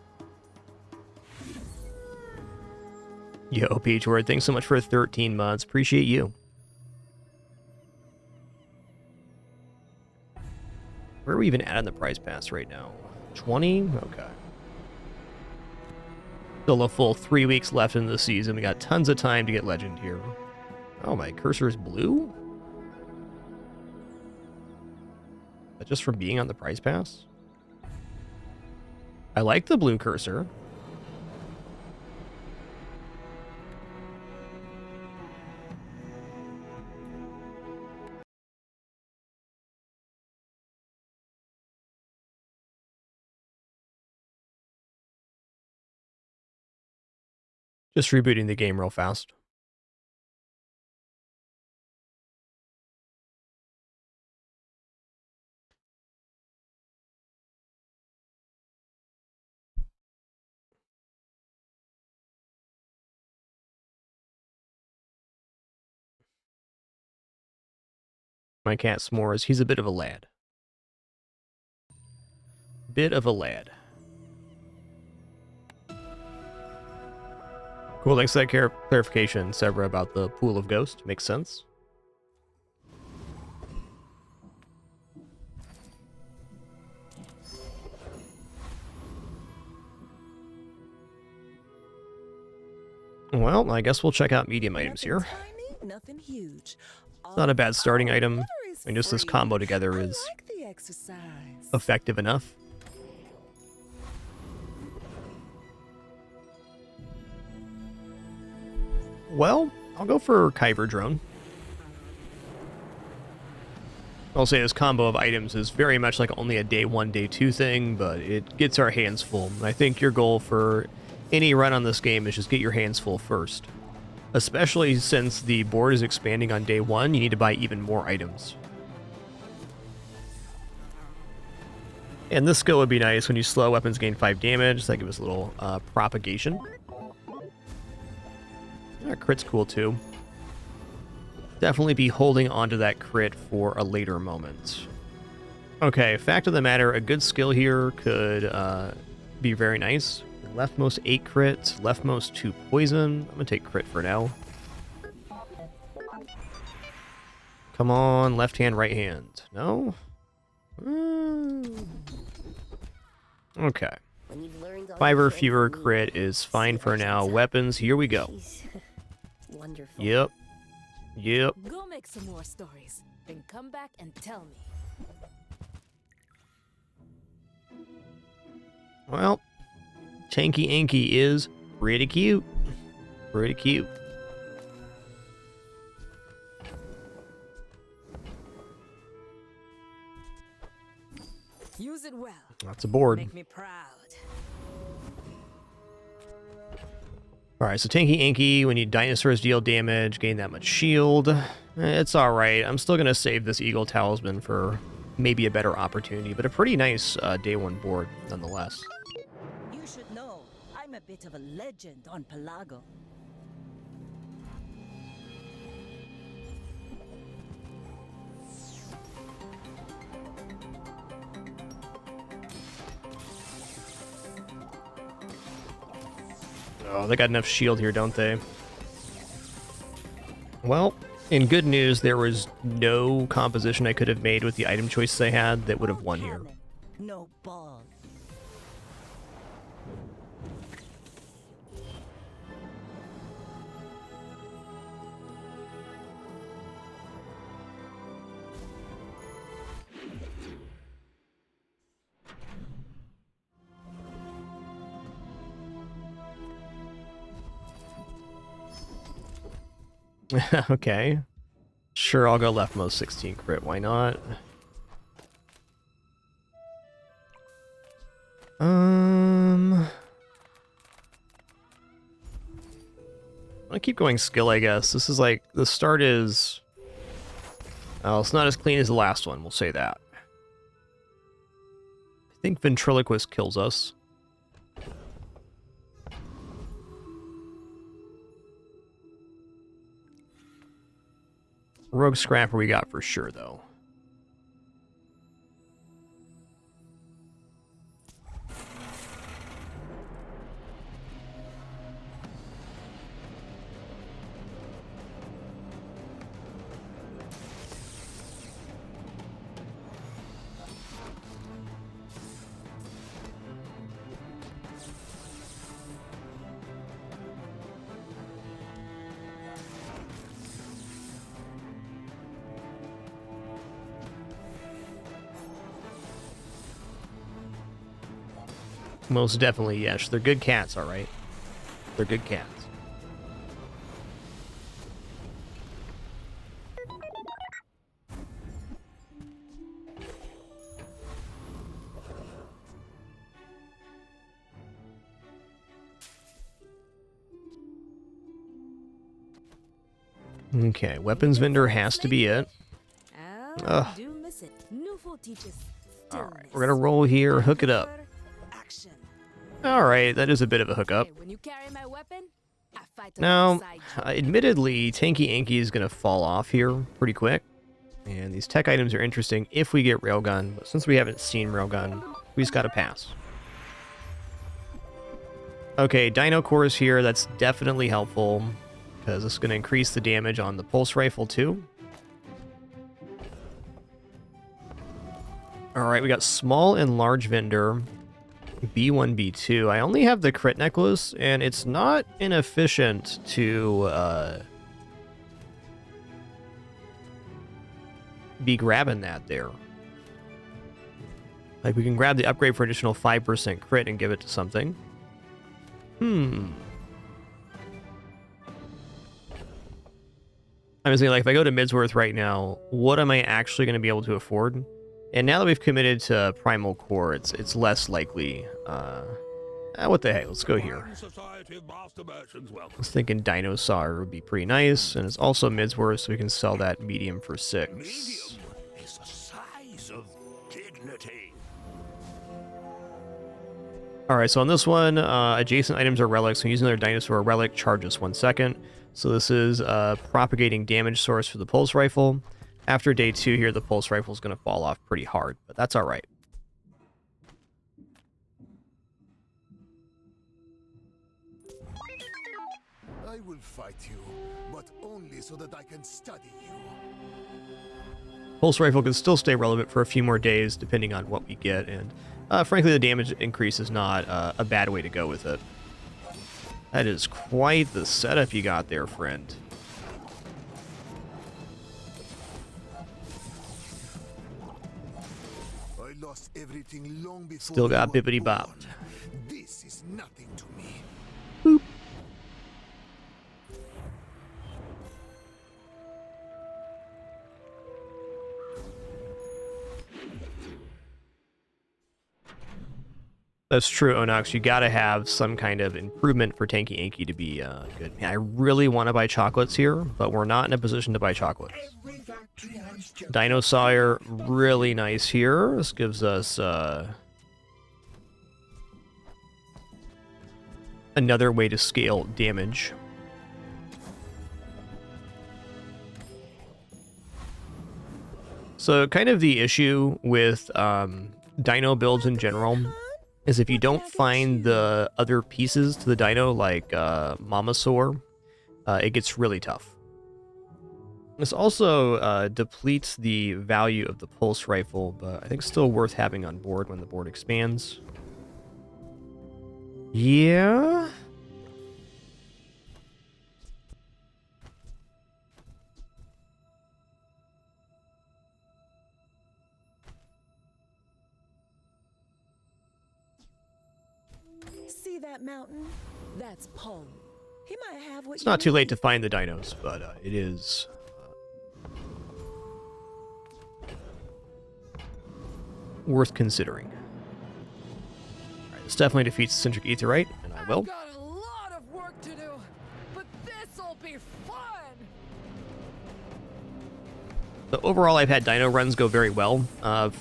Yo, Peachword, thanks so much for 13 months. Appreciate you. Where are we even at on the prize pass right now? 20? Okay. Still a full 3 weeks left in the season. We got tons of time to get legend here. Oh, my cursor is blue? That just from being on the prize pass? I like the blue cursor. Just rebooting the game real fast. My cat S'mores, he's a bit of a lad. Bit of a lad. Cool, thanks for that clarification, Sebra, about the pool of ghost. Makes sense. Well, I guess we'll check out medium items here. Nothing huge. It's not a bad starting item. I mean, just this combo together is effective enough. Well, I'll go for Kyber Drone. I'll say this combo of items is very much like only a day 1, day 2 thing, but it gets our hands full. And I think your goal for any run on this game is just get your hands full first. Especially since the board is expanding on day 1, you need to buy even more items. And this skill would be nice. When you slow, weapons gain 5 damage, so that gives us a little propagation. Crit's cool too. Definitely be holding onto that crit for a later moment. Okay, fact of the matter, a good skill here could be very nice. Leftmost 8 crit, leftmost 2 poison. I'm gonna take crit for now. Come on, left hand, right hand. No? Okay. 5 or fewer crit is fine for now. Weapons, here we go. Wonderful. Yep. Yep. Go make some more stories, then come back and tell me. Well, Tanky Inky is pretty cute. Pretty cute. Use it well. That's a board. Make me proud. Alright, so Tanky Inky, when you dinosaurs deal damage, gain that much shield. It's alright. I'm still going to save this Eagle Talisman for maybe a better opportunity, but a pretty nice day 1 board nonetheless. You should know, I'm a bit of a legend on Pelago. Oh, they got enough shield here, don't they? Well, in good news, there was no composition I could have made with the item choices I had that would have won here. No ball. Okay. Sure, I'll go leftmost 16 crit. Why not? I'm gonna keep going skill, I guess. This is like, the start is... Oh, it's not as clean as the last one, we'll say that. I think Ventriloquist kills us. Rogue Scrapper we got for sure, though. Most definitely, yes. They're good cats, all right. They're good cats. Okay, weapons vendor has to be it. Ugh. All right, we're gonna roll here, hook it up. Alright, that is a bit of a hookup. Now, admittedly, Tanky Inky is going to fall off here pretty quick. And these tech items are interesting if we get Railgun, but since we haven't seen Railgun, we just got to pass. Okay, Dino Core is here. That's definitely helpful, because this is going to increase the damage on the Pulse Rifle too. Alright, we got Small and Large Vendor. B1, B2. I only have the crit necklace, and it's not inefficient to be grabbing that there. Like, we can grab the upgrade for additional 5% crit and give it to something. I'm just thinking, like, if I go to Midsworth right now, what am I actually going to be able to afford? And now that we've committed to Primal Core, it's less likely What the heck? Let's go here. Society of Master Merchants I welcome. was thinking Dinosaur would be pretty nice, and it's also Midsworth, so we can sell that medium for 6. Medium is the size of dignity. Alright, so on this one, adjacent items are relics. When using their dinosaur relic, charge us 1 second. So this is a propagating damage source for the pulse rifle. After day 2 here, the pulse rifle is going to fall off pretty hard, but that's alright. I will fight you, but only so that I can study you. Pulse rifle can still stay relevant for a few more days, depending on what we get, and frankly, the damage increase is not a bad way to go with it. That is quite the setup you got there, friend. I lost everything long before. Still got you were bippity bop. born. This is nothing to me. Boop. That's true, Onox. You gotta have some kind of improvement for Tanky Anky to be good. Man, I really want to buy chocolates here, but we're not in a position to buy chocolates. Dinosaur, really nice here. This gives us another way to scale damage. So kind of the issue with dino builds in general is if you don't find the other pieces to the dino, like Mamasaur, it gets really tough. This also depletes the value of the pulse rifle, but I think still worth having on board when the board expands. Yeah. See that mountain? That's Paul. He might have what It's not too late to find the dinos, but it is worth considering. Alright, this definitely defeats the Centric Aetheryte, and I will. Got a lot of work to do, but this'll be fun. So overall, I've had dino runs go very well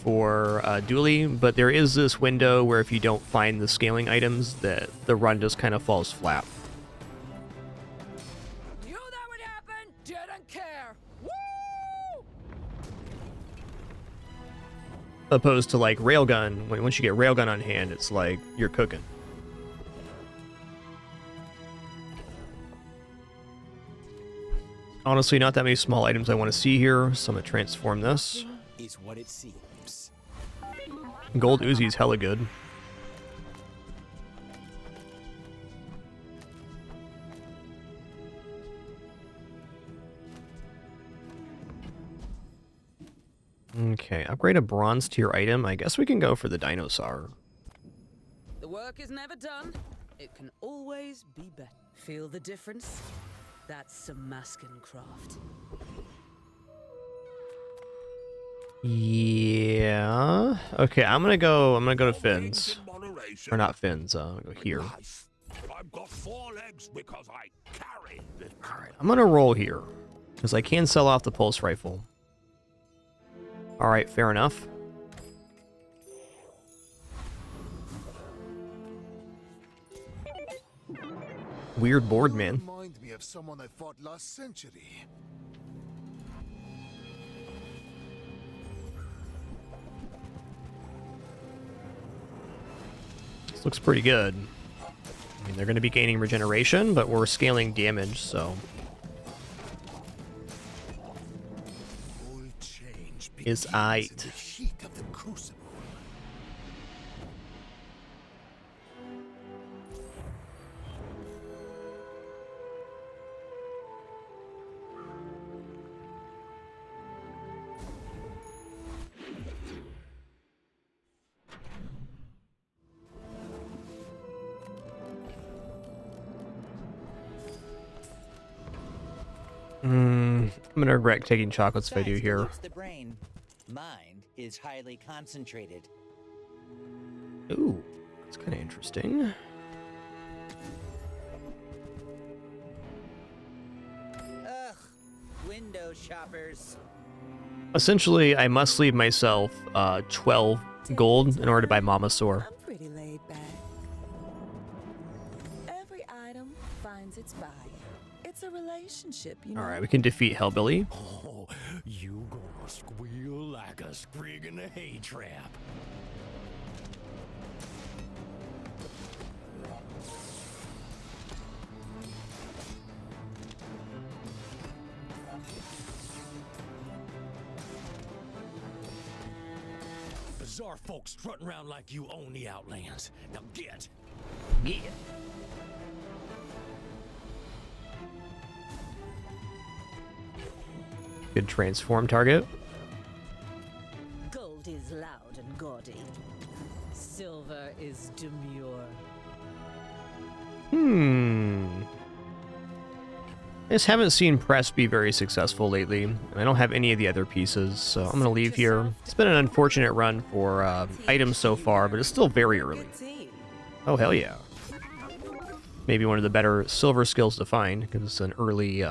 for Dooley, but there is this window where if you don't find the scaling items, that the run just kind of falls flat. Knew that would happen. Didn't care. Woo! Opposed to like Railgun, once you get Railgun on hand, it's like you're cooking. Honestly, not that many small items I want to see here, so I'm going to transform this. Is what it seems. Gold Uzi is hella good. Okay, upgrade a bronze tier item. I guess we can go for the Dinosaur. The work is never done. It can always be better. Feel the difference? That's some masking craft. Yeah. Okay, I'm gonna go to fins. Or not fins, I'm gonna go here. I've got 4 legs because I carry this. Alright, I'm gonna roll here. Because I can sell off the pulse rifle. Alright, fair enough. Weird board, man. Remind me of someone I fought last century. This looks pretty good. I mean, they're going to be gaining regeneration, but we're scaling damage, so... All change Is begins aight. in the heat of the crucible. I'm gonna regret taking chocolates if I do Besides, here. pollutes the brain. Mind is highly concentrated. Ooh, that's kind of interesting. window shoppers. Essentially, I must leave myself 12 gold in order to buy Mama Sore. I'm pretty laid back. Every item finds its buyer. It's a relationship, you know. All right, we can defeat Hellbilly. Oh, you gonna squeal like a sprig in a hay trap. Bizarre folks strutting around like you own the Outlands. Now get. Get. Good transform target. Gold is loud and gaudy. Silver is demure. I just haven't seen Press be very successful lately, and I don't have any of the other pieces, so I'm gonna leave here. It's been an unfortunate run for items so far, but it's still very early. Oh, hell yeah. Maybe one of the better silver skills to find, because it's an early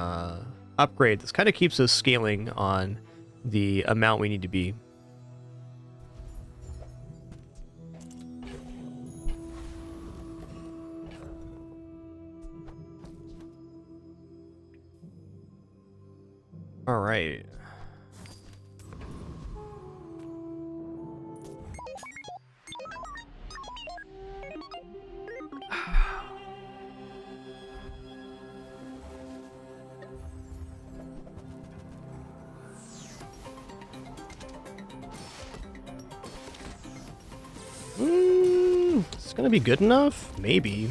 upgrade. This kind of keeps us scaling on the amount we need to be. All right. It's gonna be good enough? Maybe.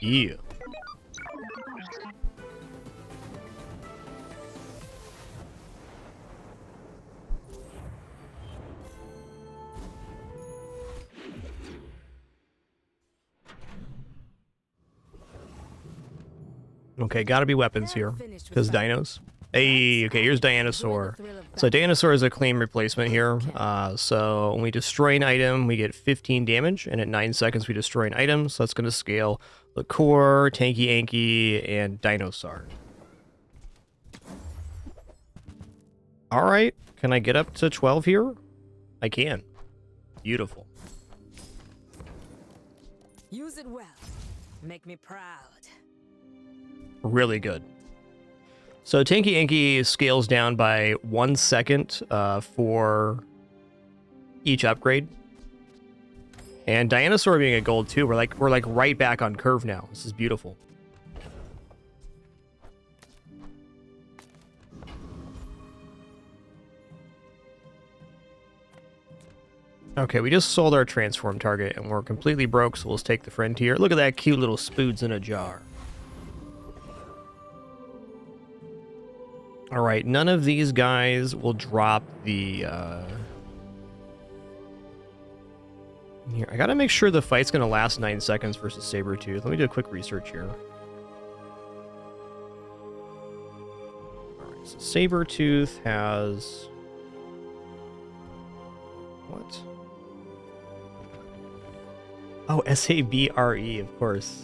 Yeah. Okay, gotta be weapons here, because dinos. Hey, okay, here's Dinosaur. So Dinosaur is a clean replacement here. So when we destroy an item, we get 15 damage, and at 9 seconds we destroy an item, so that's going to scale the Core, Tanky Anky, and Dinosaur. Alright, can I get up to 12 here? I can. Beautiful. Use it well. Make me proud. Really good. So Tanky Anky scales down by 1 second for each upgrade. And Dinosaur being a gold too, we're like right back on curve now. This is beautiful. Okay, we just sold our transform target and we're completely broke, so let's take the Frontier. Look at that cute little spoods in a jar. Alright, none of these guys will drop the, Here, I gotta make sure the fight's gonna last 9 seconds versus Sabretooth. Let me do a quick research here. Alright, so Sabretooth has... What? Oh, S-A-B-R-E, of course.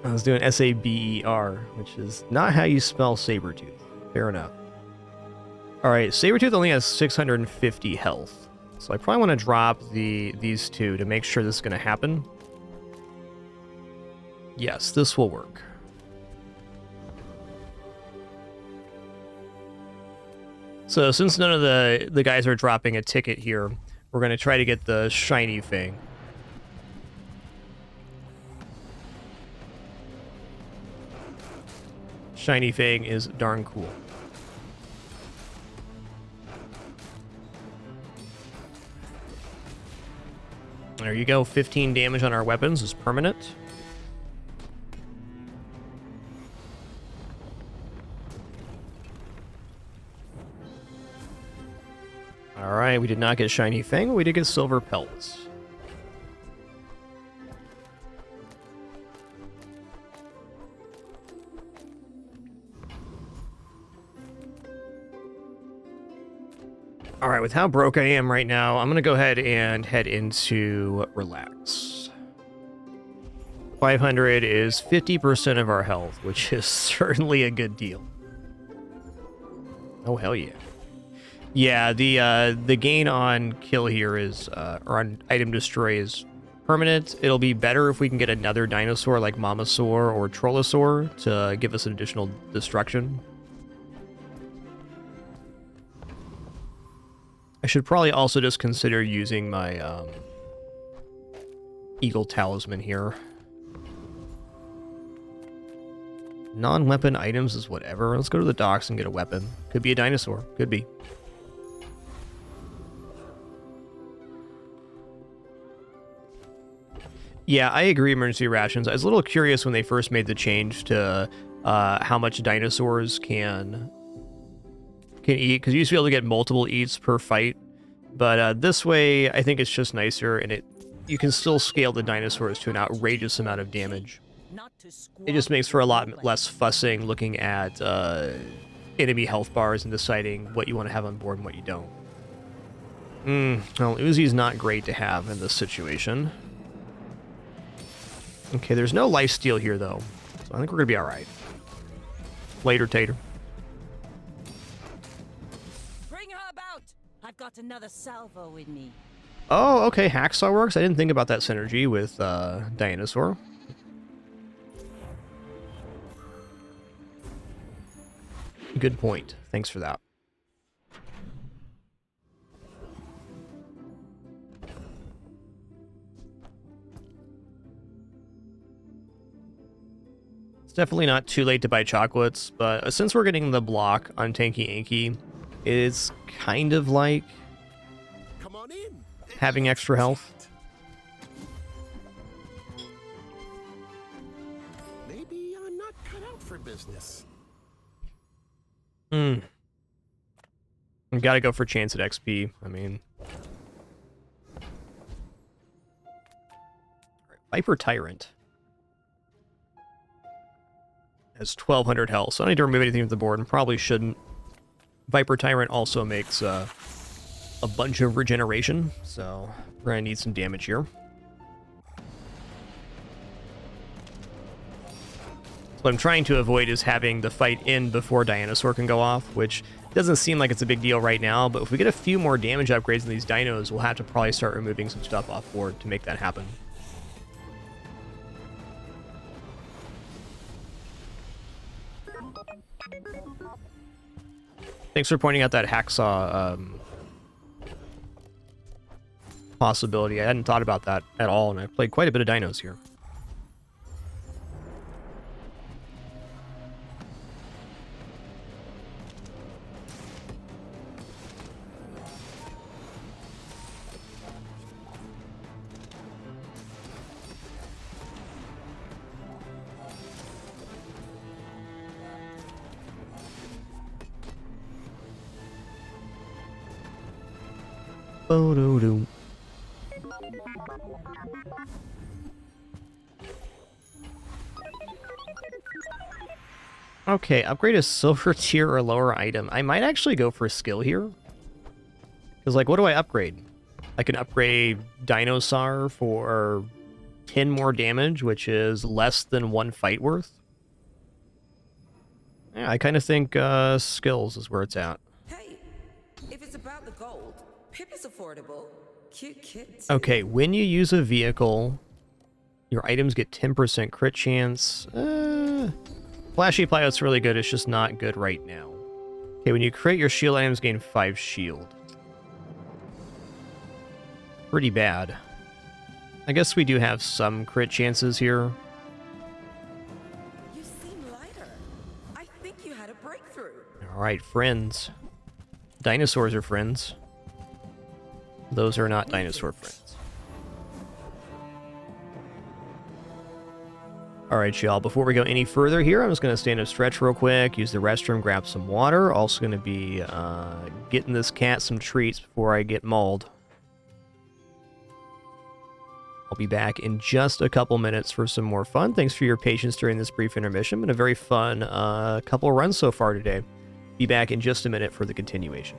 I was doing S-A-B-E-R, which is not how you spell Sabretooth. Fair enough. Alright, Sabretooth only has 650 health. So I probably want to drop these two to make sure this is going to happen. Yes, this will work. So since none of the guys are dropping a ticket here, we're going to try to get the shiny thing. Shiny Fang is darn cool. There you go, 15 damage on our weapons is permanent. Alright, we did not get Shiny Fang, we did get Silver Pelts. Alright, with how broke I am right now, I'm going to go ahead and head into Relax. 500 is 50% of our health, which is certainly a good deal. Oh, hell yeah. Yeah, the gain on kill here is, or on item destroy is permanent. It'll be better if we can get another dinosaur like Mamasaur or Trollosaur to give us an additional destruction. I should probably also just consider using my Eagle Talisman here. Non-weapon items is whatever. Let's go to the docks and get a weapon. Could be a dinosaur. Could be. Yeah, I agree, emergency rations. I was a little curious when they first made the change to how much dinosaurs can eat, because you used to be able to get multiple eats per fight. But this way, I think it's just nicer, and you can still scale the dinosaurs to an outrageous amount of damage. It just makes for a lot less fussing looking at enemy health bars and deciding what you want to have on board and what you don't. Well, Uzi's not great to have in this situation. Okay, there's no lifesteal here, though. So I think we're going to be alright. Later, Tater. Bring her about! I've got another salvo in me. Oh, okay, Hacksaw works. I didn't think about that synergy with Dinosaur. Good point. Thanks for that. It's definitely not too late to buy chocolates, but since we're getting the block on Tanky Inky, it's kind of like having extra health. Maybe I'm not cut out for business. I gotta go for chance at XP. I mean, Viper Tyrant has 1200 health, so I don't need to remove anything from the board, and probably shouldn't. Viper Tyrant also makes a bunch of regeneration, so we're gonna need some damage here. What I'm trying to avoid is having the fight end before Dinosaur can go off, which doesn't seem like it's a big deal right now, but if we get a few more damage upgrades in these dinos, we'll have to probably start removing some stuff off board to make that happen. Thanks for pointing out that Hacksaw possibility. I hadn't thought about that at all, and I've played quite a bit of dinos here. Bo-do-do. Okay, upgrade a silver tier or lower item. I might actually go for a skill here. Because, like, what do I upgrade? I can upgrade Dinosaur for 10 more damage, which is less than 1 fight worth. Yeah, I kind of think skills is where it's at. Hey, if it's about the gold, Pip is affordable. Cute kids. Okay, when you use a vehicle, your items get 10% crit chance. Flashy Pilot's really good, it's just not good right now. Okay, when you crit, your shield items gain 5 shield. Pretty bad. I guess we do have some crit chances here. You seem lighter. I think you had a breakthrough. Alright, friends. Dinosaurs are friends. Those are not dinosaur friends. Alright, y'all, before we go any further here, I'm just going to stand up, stretch real quick, use the restroom, grab some water. Also going to be getting this cat some treats before I get mauled. I'll be back in just a couple minutes for some more fun. Thanks for your patience during this brief intermission. Been a very fun couple of runs so far today. Be back in just a minute for the continuation.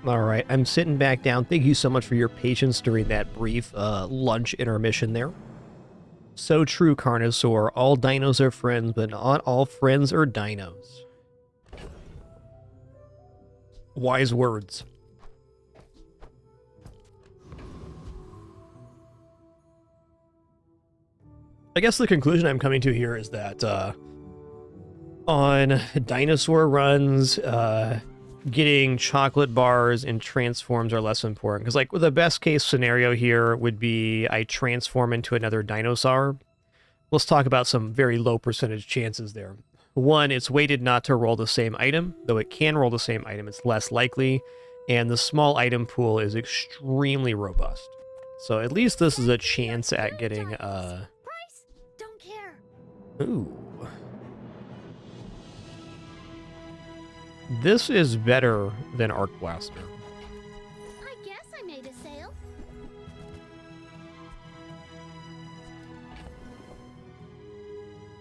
All right, I'm sitting back down. Thank you so much for your patience during that brief lunch intermission there. So true, Carnosaur. All dinos are friends, but not all friends are dinos. Wise words. I guess the conclusion I'm coming to here is that on dinosaur runs, getting chocolate bars and transforms are less important. Because, like, the best case scenario here would be I transform into another dinosaur. Let's talk about some very low percentage chances there. One, it's weighted not to roll the same item. Though it can roll the same item, it's less likely. And the small item pool is extremely robust. So at least this is a chance at getting... Price? Don't care. Ooh. This is better than Arc Blaster. I guess I made a sale.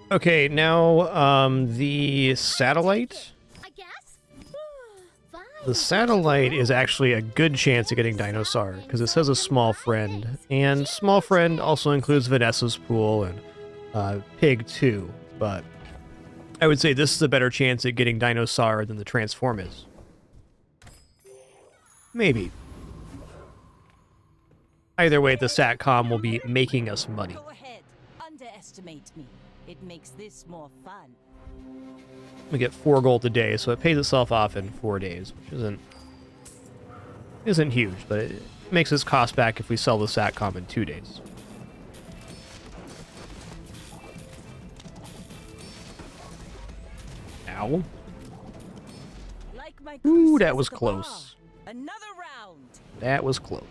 Okay, now the satellite. I guess. The satellite is actually a good chance of getting Dinosaur, because it says a small friend. And small friend also includes Vanessa's pool and Pig too, but I would say this is a better chance at getting Dinosaur than the Transform is. Maybe. Either way, the SATCOM will be making us money. Go ahead. Underestimate me. It makes this more fun. We get 4 gold a day, so it pays itself off in 4 days, which isn't huge, but it makes its cost back if we sell the SATCOM in 2 days. Ow. Like my Ooh, that was at the close. bar. Another round. That was close.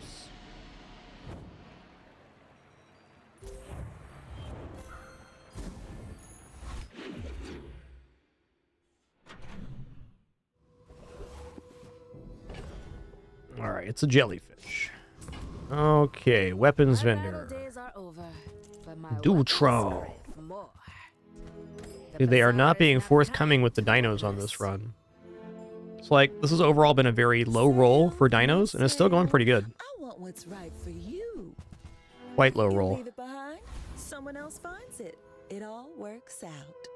Alright, it's a jellyfish. Okay, weapons vendor. Dutro. Dude, they are not being forthcoming with the dinos on this run. It's like, this has overall been a very low roll for dinos, and it's still going pretty good. I want what's right for you. Quite low You roll. leave it behind, someone else finds it. It all works out.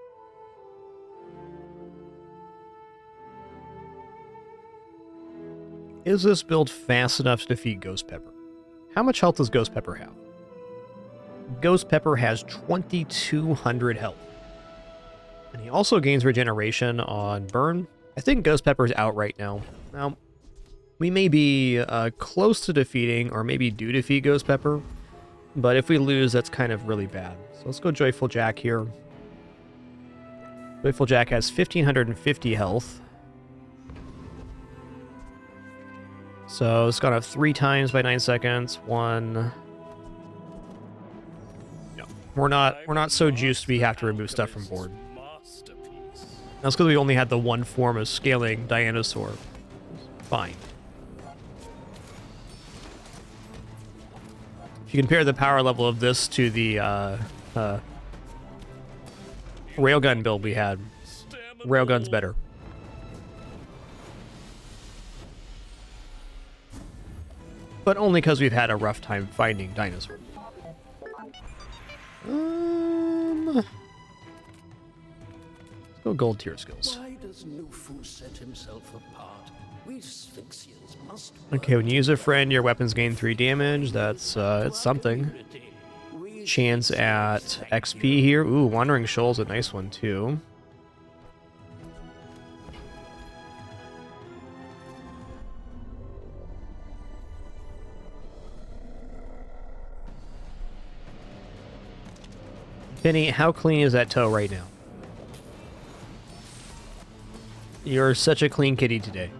Is this build fast enough to defeat Ghost Pepper? How much health does Ghost Pepper have? Ghost Pepper has 2,200 health. And he also gains regeneration on burn. I think Ghost Pepper's out right now. Now, we may be close to defeating, or maybe do defeat Ghost Pepper. But if we lose, that's kind of really bad. So let's go Joyful Jack here. Joyful Jack has 1,550 health. So it's gone up 3 times by 9 seconds. 1. No, we're not so juiced we have to remove stuff from board. That's because we only had the one form of scaling Dinosaur. Fine. If you compare the power level of this to the railgun build we had, railgun's better. But only because we've had a rough time finding dinosaurs. Let's go gold tier skills. Why does Nufu set himself apart? We Sphyxians must. Okay, when you use a friend, your weapons gain 3 damage. That's it's something. Chance at XP here. Ooh, Wandering Shoal's a nice one too. Penny, how clean is that toe right now? You're such a clean kitty today.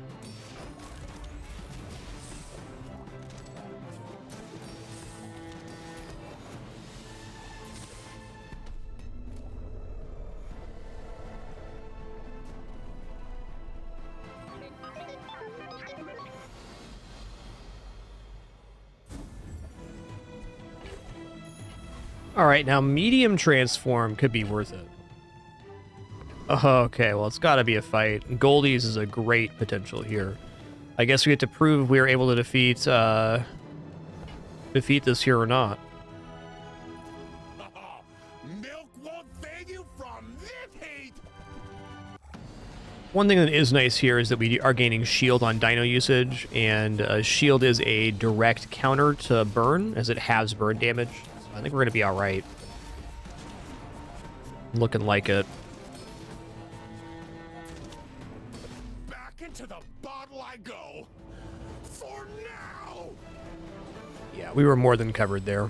Alright, now medium transform could be worth it. Okay, well, it's gotta be a fight. Goldie's is a great potential here. I guess we get to prove we were able to defeat this here or not. Milk won't save you from this heat. One thing that is nice here is that we are gaining shield on Dino usage, and shield is a direct counter to burn, as it halves burn damage. So I think we're going to be all right. Looking like it. Back into the bottle I go. For now. Yeah, we were more than covered there.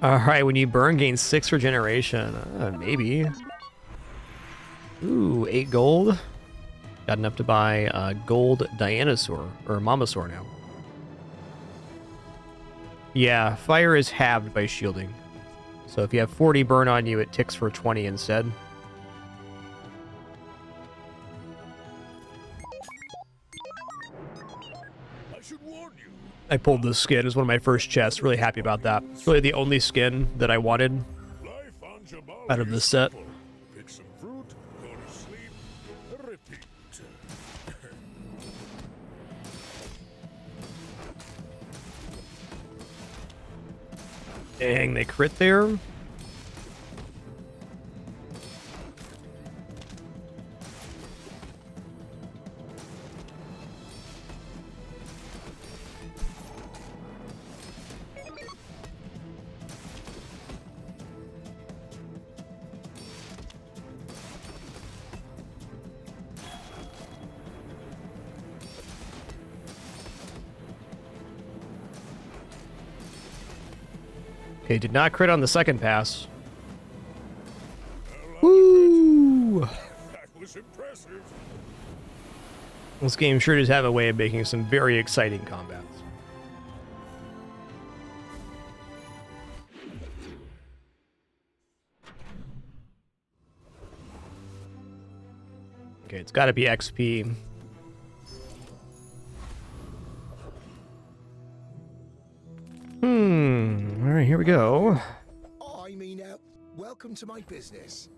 All right, when you burn, gain 6 regeneration. Maybe. Ooh, 8 gold. Got enough to buy a gold Dinosaur, or Mamasaur now. Yeah, fire is halved by shielding. So if you have 40 burn on you, it ticks for 20 instead. I should warn you. I pulled this skin as one of my first chests. Really happy about that. It's really the only skin that I wanted out of this set. Pick some fruit, go to sleep, repeat. Dang, they crit there. Okay, did not crit on the second pass. Woo! That was impressive. This game sure does have a way of making some very exciting combats. Okay, it's got to be XP. All right, here we go. I mean, welcome to my business.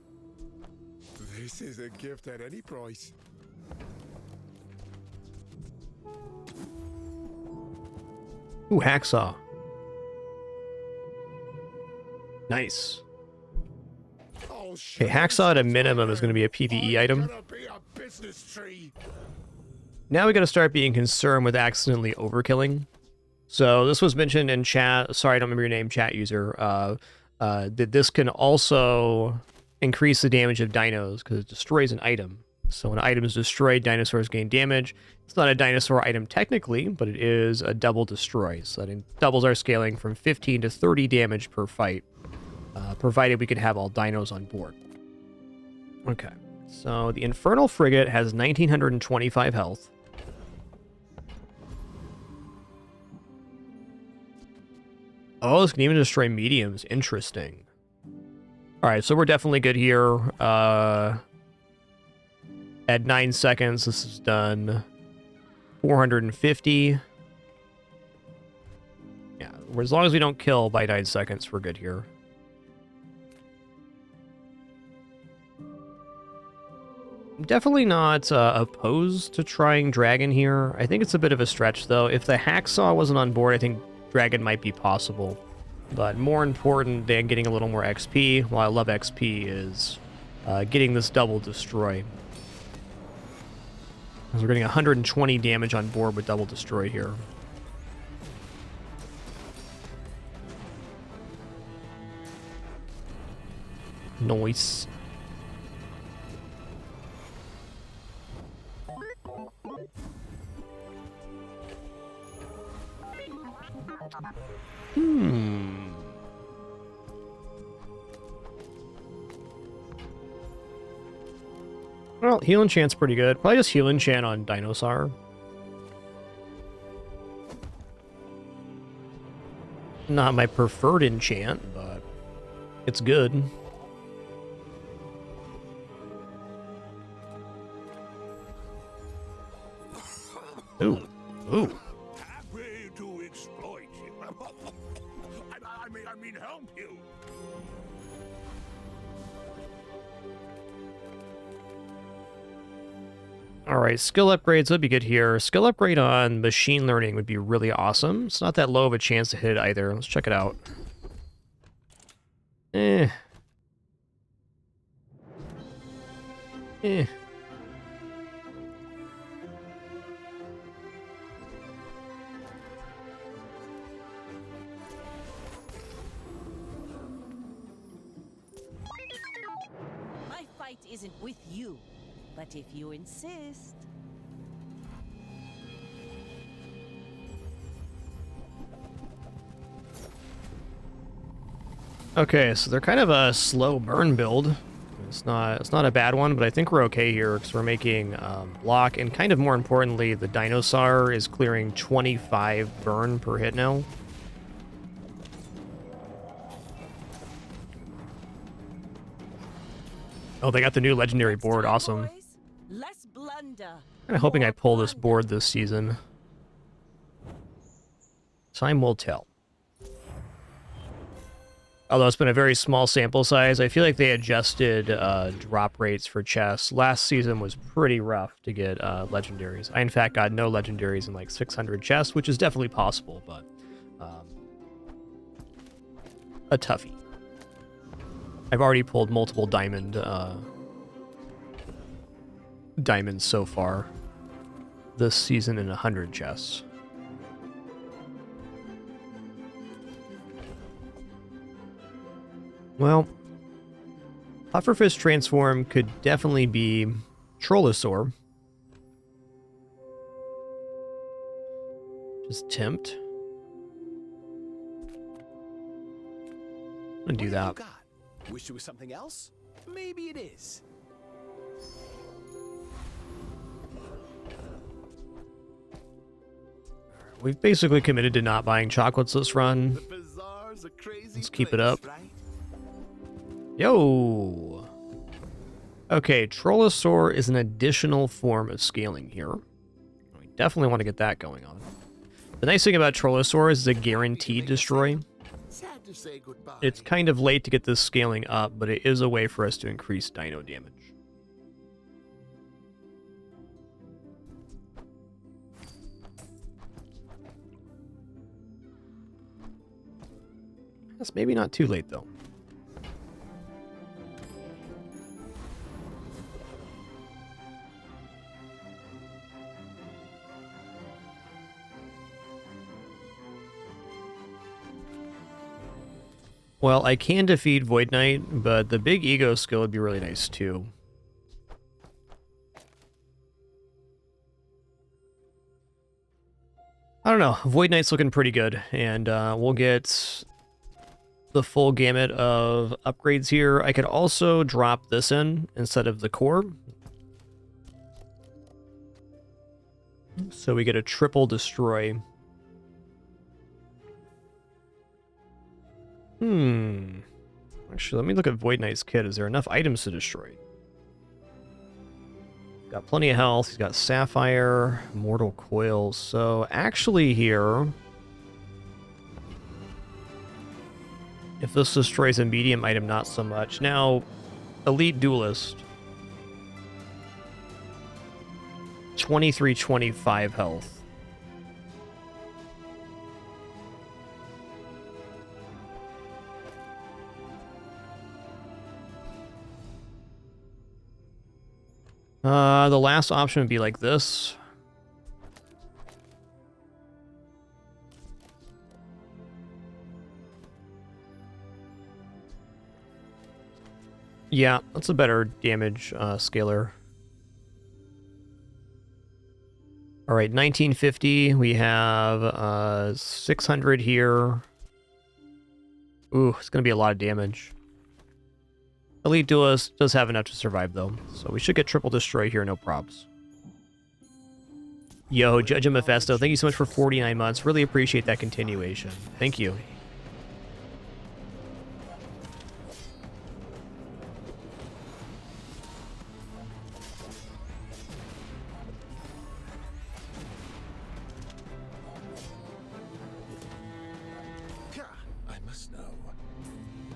This is a gift at any price. Ooh, hacksaw. Nice. Okay, hacksaw at a minimum is going to be a PvE item. Now we got to start being concerned with accidentally overkilling. So this was mentioned in chat. Sorry, I don't remember your name, chat user. That this can also increase the damage of dinos because it destroys an item. So when an item is destroyed, dinosaurs gain damage. It's not a dinosaur item technically, but it is a double destroy. So that doubles our scaling from 15 to 30 damage per fight, provided we can have all dinos on board. Okay, so the Infernal Frigate has 1925 health. Oh, this can even destroy mediums. Interesting. All right, so we're definitely good here. At 9 seconds, this is done. 450. Yeah, as long as we don't kill by 9 seconds, we're good here. I'm definitely not opposed to trying Dragon here. I think it's a bit of a stretch, though. If the Hacksaw wasn't on board, I think Dragon might be possible. But more important than getting a little more XP, while I love XP, is getting this double destroy. Because we're getting 120 damage on board with double destroy here. Nice. Well, heal enchant's pretty good. Probably just heal enchant on Dinosaur. Not my preferred enchant, but it's good. Ooh. Ooh. Happy to exploit you. I mean help you. All right, skill upgrades would be good here. Skill upgrade on machine learning would be really awesome. It's not that low of a chance to hit it either. Let's check it out. Eh. Eh. My fight isn't with you, but if you insist. Okay, so they're kind of a slow burn build. It's not a bad one, but I think we're okay here because we're making block, and kind of more importantly, the Dinosaur is clearing 25 burn per hit now. Oh, they got the new legendary board. Awesome. Less blunder. Kind of hoping I pull this board this season. Time will tell. Although it's been a very small sample size, I feel like they adjusted drop rates for chests. Last season was pretty rough to get legendaries. I, in fact, got no legendaries in like 600 chests, which is definitely possible, but a toughie. I've already pulled multiple diamonds so far this season in 100 chests. Well, Pufferfish transform could definitely be Trollosaur. Just tempt. I'm gonna do that. Wish it was something else? Maybe it is. We've basically committed to not buying chocolates this run. Let's keep it up. Yo! Okay, Trollosaur is an additional form of scaling here. We definitely want to get that going on. The nice thing about Trollosaur is it's a guaranteed destroy. It's kind of late to get this scaling up, but it is a way for us to increase dino damage. That's maybe not too late, though. Well, I can defeat Void Knight, but the big ego skill would be really nice too. I don't know. Void Knight's looking pretty good, and we'll get the full gamut of upgrades here. I could also drop this in instead of the core. So we get a triple destroy. Actually, let me look at Void Knight's kit. Is there enough items to destroy? Got plenty of health. He's got Sapphire, Mortal Coil. So actually here, if this destroys a medium item, not so much. Now, Elite Duelist. 2325 health. The last option would be like this. Yeah, that's a better damage scaler. All right, 1950. We have 600 here. Ooh, it's going to be a lot of damage. Elite Duelist does have enough to survive, though, so we should get triple destroy here, no props. Yo, Judge Mephisto, thank you so much for 49 months. Really appreciate that continuation. Thank you. I must know.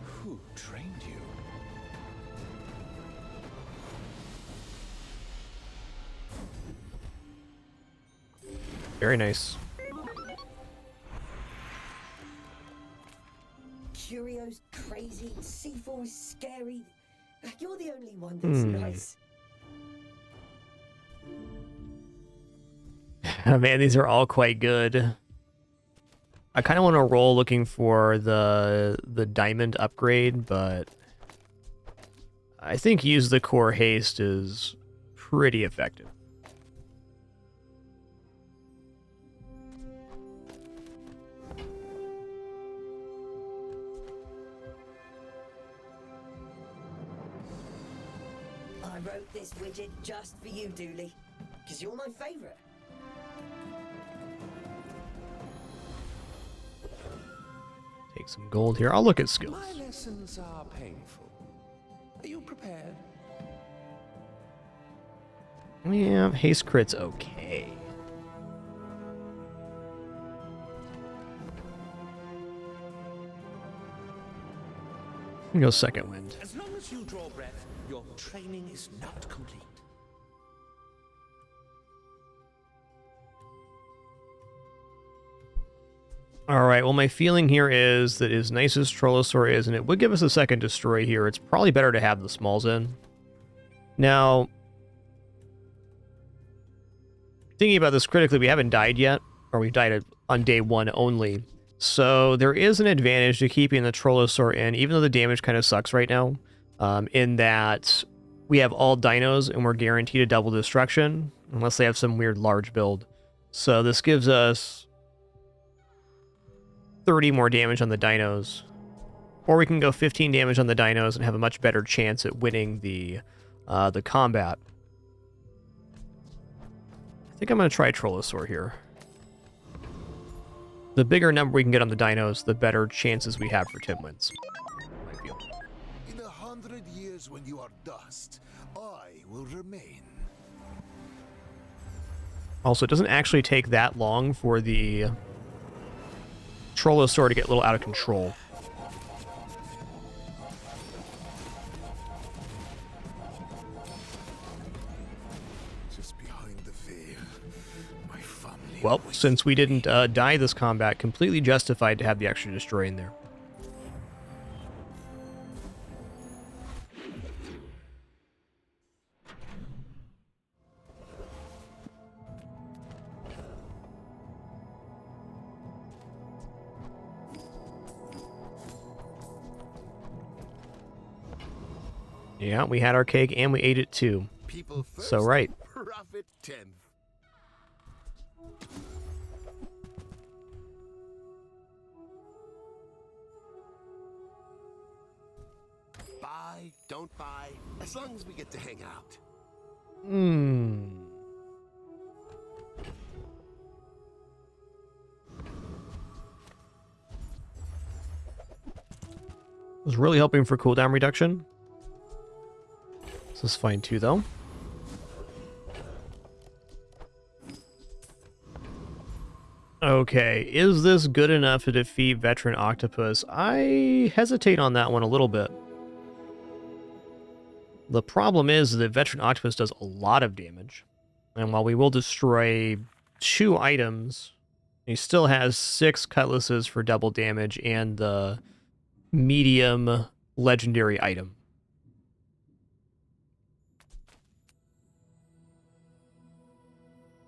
Who trained you? Very nice. Curio's crazy, C4 is scary. You're the only one that's nice. Man, these are all quite good. I kind of want to roll looking for the diamond upgrade, but I think use the core haste is pretty effective. I wrote this widget just for you, Dooley, because you're my favorite. Take some gold here. I'll look at skills. My lessons are painful. Are you prepared? Yeah, haste crit's okay. Go second wind. As long as you draw breath, your training is not complete. Alright, well my feeling here is that as nice as Trollosaur is, and it would give us a second destroy here, it's probably better to have the smalls in. Now, thinking about this critically, we haven't died yet, or we've died on day 1 only. So there is an advantage to keeping the Trollosaur in, even though the damage kind of sucks right now, in that we have all dinos and we're guaranteed a double destruction, unless they have some weird large build. So this gives us 30 more damage on the dinos, or we can go 15 damage on the dinos and have a much better chance at winning the combat. I think I'm going to try Trollosaur here. The bigger number we can get on the dinos, the better chances we have for Tim wins. In 100 years when you are dust, I will remain. Also, it doesn't actually take that long for the Trollosaur to get a little out of control. Just behind the veil, my family. Well, since we didn't die this combat, completely justified to have the extra destroy in there. Yeah, we had our cake and we ate it too. People first, so right. Profit 10th. Buy, don't buy, as long as we get to hang out. Was really hoping for cooldown reduction. This is fine too, though. Okay, is this good enough to defeat Veteran Octopus? I hesitate on that one a little bit. The problem is that Veteran Octopus does a lot of damage. And while we will destroy 2 items, he still has 6 cutlasses for double damage and the medium legendary item.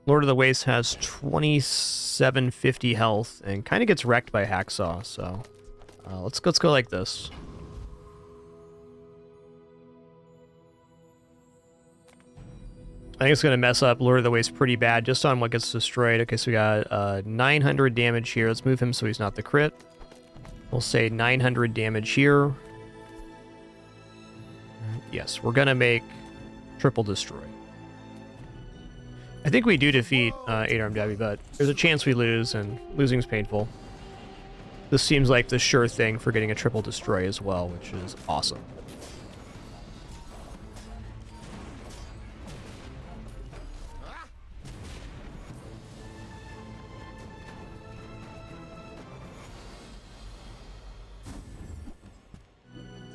Lord of the Waste has 2750 health and kind of gets wrecked by Hacksaw, so let's go like this. I think it's going to mess up Lord of the Waste pretty bad just on what gets destroyed. Okay, so we got 900 damage here. Let's move him so he's not the crit. We'll say 900 damage here. Yes, we're going to make triple destroy. I think we do defeat 8-Armed Debbie, but there's a chance we lose, and losing's painful. This seems like the sure thing for getting a triple destroy as well, which is awesome.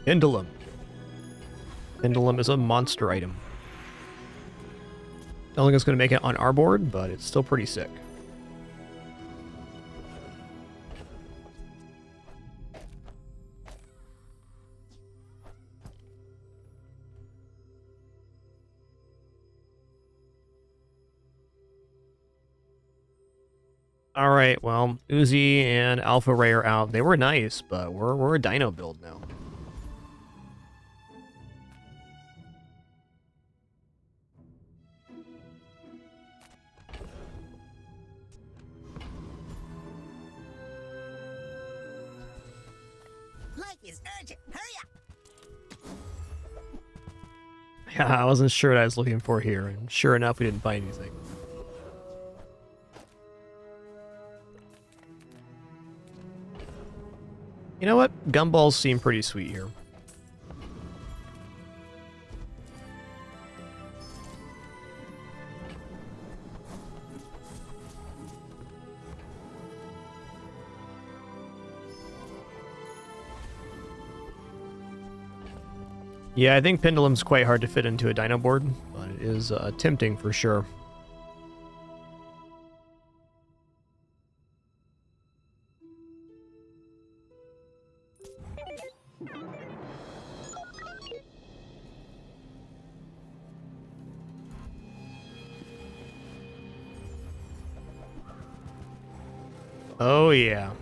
Pendulum. Pendulum is a monster item. I don't think it's going to make it on our board, but it's still pretty sick. All right, well, Uzi and Alpha Ray are out. They were nice, but we're a Dino build now. Life is urgent. Hurry up. Yeah, I wasn't sure what I was looking for here, and sure enough, we didn't find anything. You know what? Gumballs seem pretty sweet here. Yeah, I think Pendulum's quite hard to fit into a Dino board, but it is tempting for sure. Oh yeah.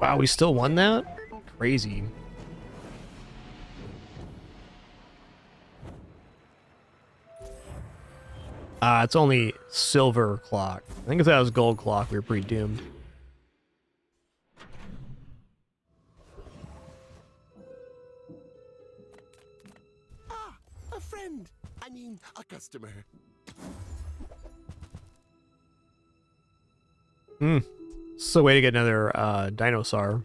Wow, we still won that? Crazy. It's only silver clock. I think if that was gold clock, we were pretty doomed. Ah, a friend. I mean, a customer. Hmm. It's a way to get another dinosaur.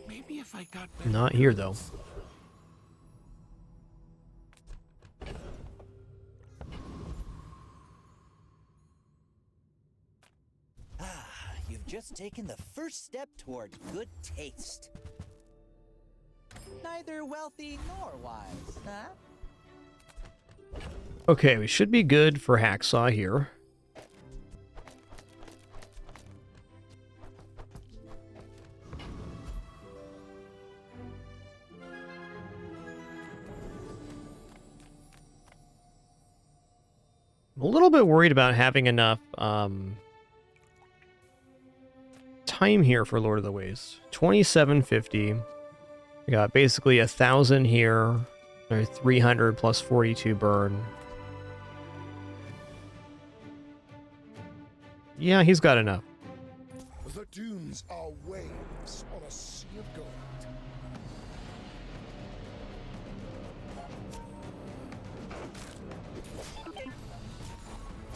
Maybe if I got Not here though. You've just taken the first step toward good taste. Neither wealthy nor wise, huh? Okay, we should be good for Hacksaw here. I'm a little bit worried about having enough time here for Lord of the Waste. 2750. We got basically 1,000 here. Or 300 plus 42 burn. Yeah, he's got enough. The dunes are waves on a sea of gold.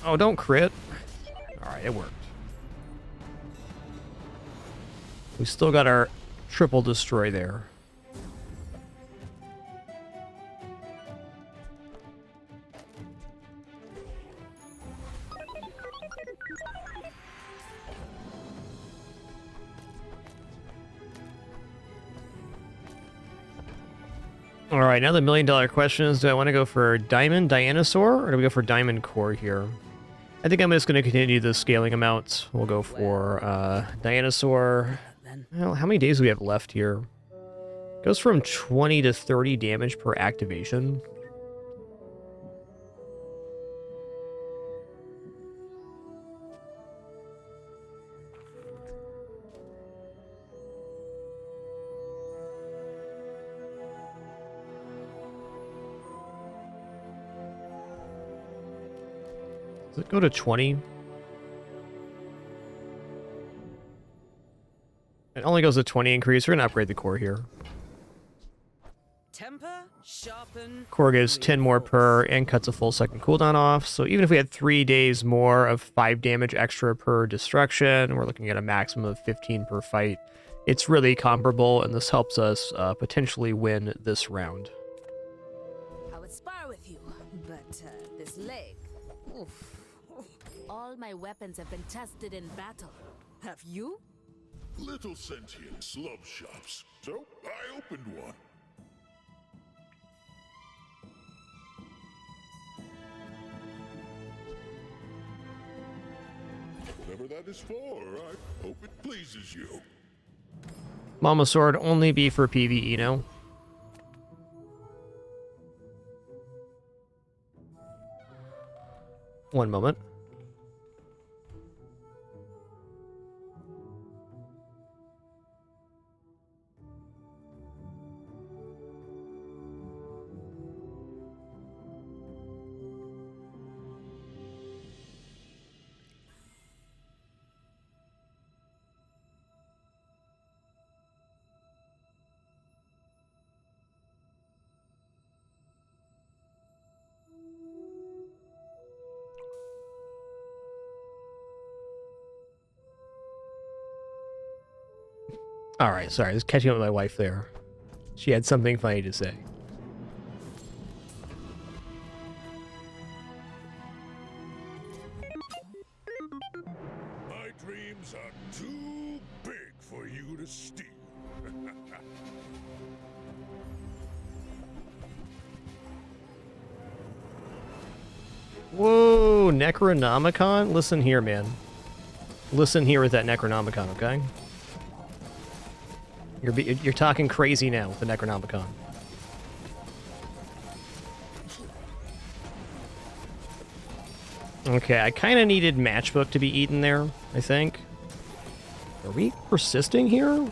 Oh, don't crit. Alright, it worked. We still got our triple destroy there. All right, now the million-dollar question is, do I want to go for Diamond Dinosaur, or do we go for Diamond Core here? I think I'm just going to continue the scaling amounts. We'll go for Dinosaur. Well, how many days do we have left here? Goes from 20 to 30 damage per activation. Does it go to 20? It only goes to 20 increase. We're going to upgrade the core here. Temper, sharpen. Core gives 10 more per and cuts a full second cooldown off. So even if we had 3 days more of 5 damage extra per destruction, we're looking at a maximum of 15 per fight. It's really comparable, and this helps us potentially win this round. I would spar with you, but this leg. Oof. All my weapons have been tested in battle. Have you? Little sentience love shops, so I opened one. that is for. I hope it pleases you. Mama Sword only be for PvE, no? One moment. All right, sorry, I was catching up with my wife there. She had something funny to say. My dreams are too big for you to steal. Whoa, Necronomicon? Listen here, man. Listen here with that Necronomicon, okay? You're talking crazy now with the Necronomicon. Okay, I kind of needed Matchbook to be eaten there, I think. Are we persisting here?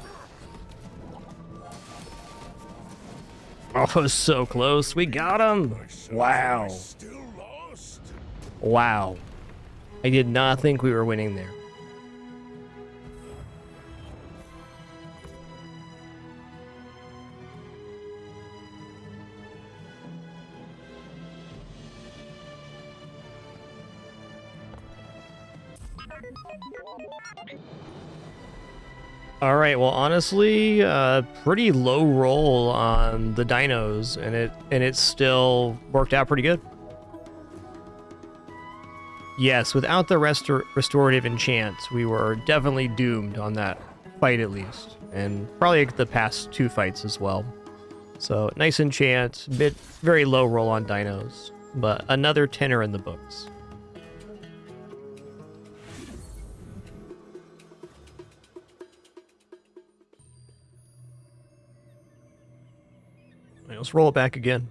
Oh, so close. We got him. Wow. Wow. I did not think we were winning there. All right, well, honestly, pretty low roll on the dinos, and it still worked out pretty good. Yes, without the restorative enchant, we were definitely doomed on that fight at least, and probably the past two fights as well. So nice enchant, very low roll on dinos, but another tenner in the books. Let's roll it back again.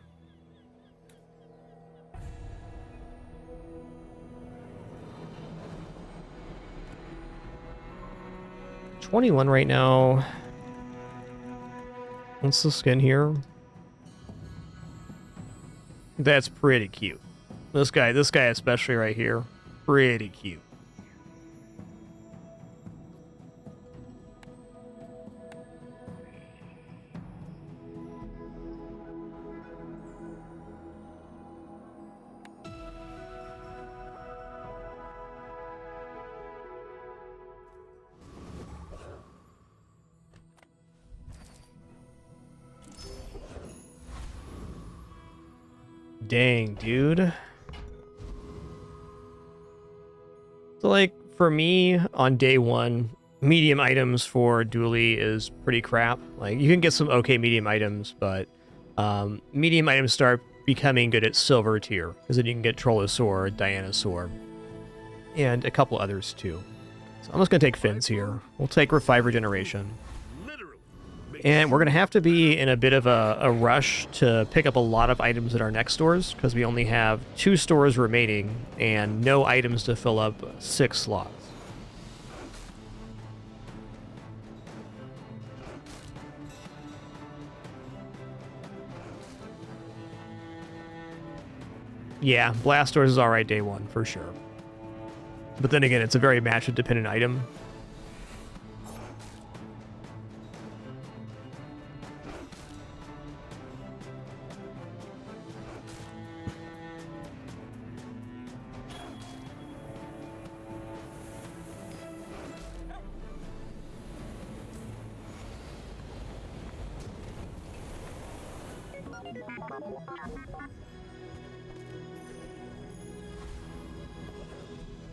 $21 right now. What's the skin here? That's pretty cute. This guy especially right here, pretty cute. Dang, dude. So, like, for me, on day one, medium items for Dooley is pretty crap. Like, you can get some okay medium items, but medium items start becoming good at silver tier, because then you can get Trolla's Sword, Diana's Sword, and a couple others, too. So I'm just going to take Fins here. We'll take Revive Regeneration. And we're going to have to be in a bit of a rush to pick up a lot of items at our next stores, because we only have 2 stores remaining and no items to fill up 6 slots. Yeah, Blast Doors is alright day one, for sure. But then again, it's a very matchup-dependent item.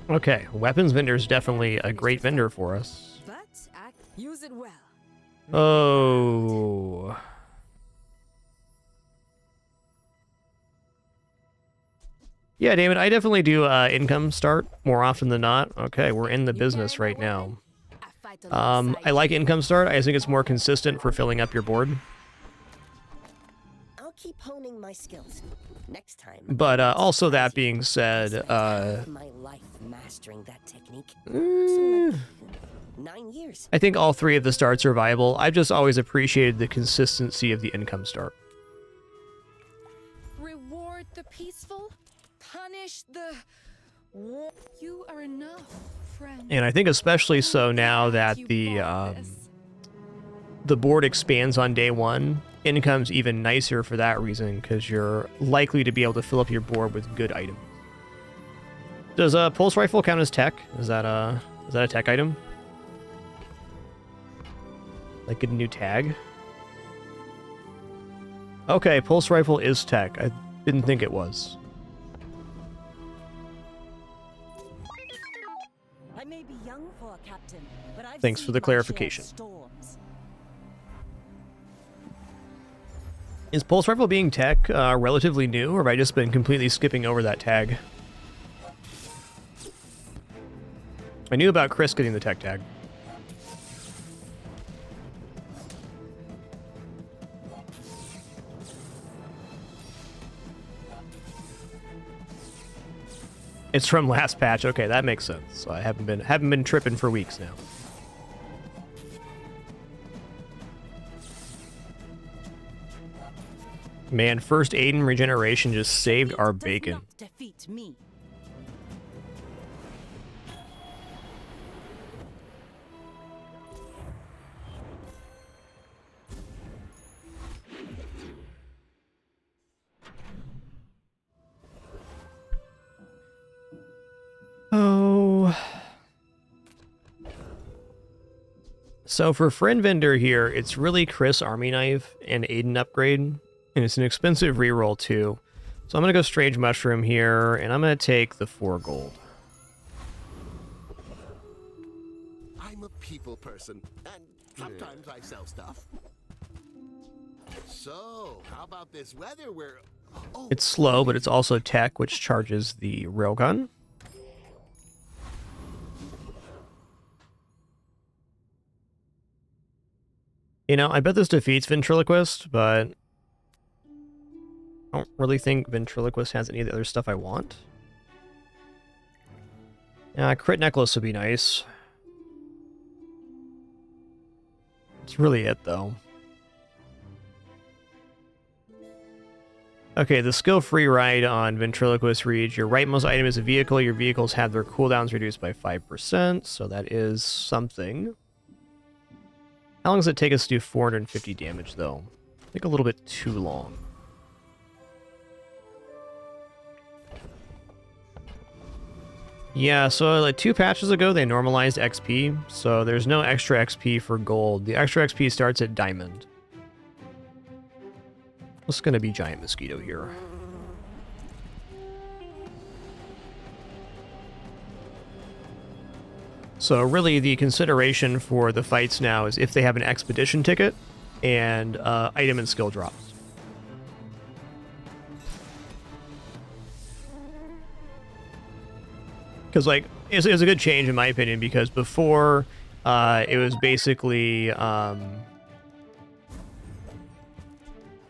Okay, weapons vendor is definitely a great vendor for us. But use it well. Oh. Yeah, David, I definitely do income start more often than not. Okay, we're in the business right now. I like income start. I think it's more consistent for filling up your board. I'll keep honing my skills. Next time. But also that being said, my life mastering that technique. So, 9 years. I think all 3 of the starts are viable. I've just always appreciated the consistency of the income start. Reward the peaceful, punish the... You are enough, friend. And I think especially so now that the board expands on day 1, income's even nicer for that reason, because you're likely to be able to fill up your board with good items. Does a pulse rifle count as tech? Is that a tech item? Like get a new tag? Okay, pulse rifle is tech. I didn't think it was. I may be young for a captain, but I've Thanks for the clarification. Is pulse rifle being tech relatively new, or have I just been completely skipping over that tag? I knew about Chris getting the tech tag. It's from last patch. Okay, that makes sense. So I haven't been tripping for weeks now. Man, first Aiden regeneration just saved our bacon. Defeat me. Oh. So for friend vendor here, it's really Chris Army Knife and Aiden upgrade, and it's an expensive reroll too. So I'm gonna go Strange Mushroom here, and I'm gonna take the 4 gold. I'm a people person, and sometimes I sell stuff. So, how about this weather where... Oh, It's slow, but it's also tech, which charges the railgun. You know, I bet this defeats Ventriloquist, but I don't really think Ventriloquist has any of the other stuff I want. Yeah, Crit Necklace would be nice. That's really it, though. Okay, the skill-free ride on Ventriloquist reads, your rightmost item is a vehicle. Your vehicles have their cooldowns reduced by 5%, so that is something. How long does it take us to do 450 damage, though? I think a little bit too long. Yeah, so like 2 patches ago, they normalized XP, so there's no extra XP for gold. The extra XP starts at diamond. What's going to be Giant Mosquito here? So really the consideration for the fights now is if they have an expedition ticket and item and skill drops. Because like it's a good change in my opinion, because before it was basically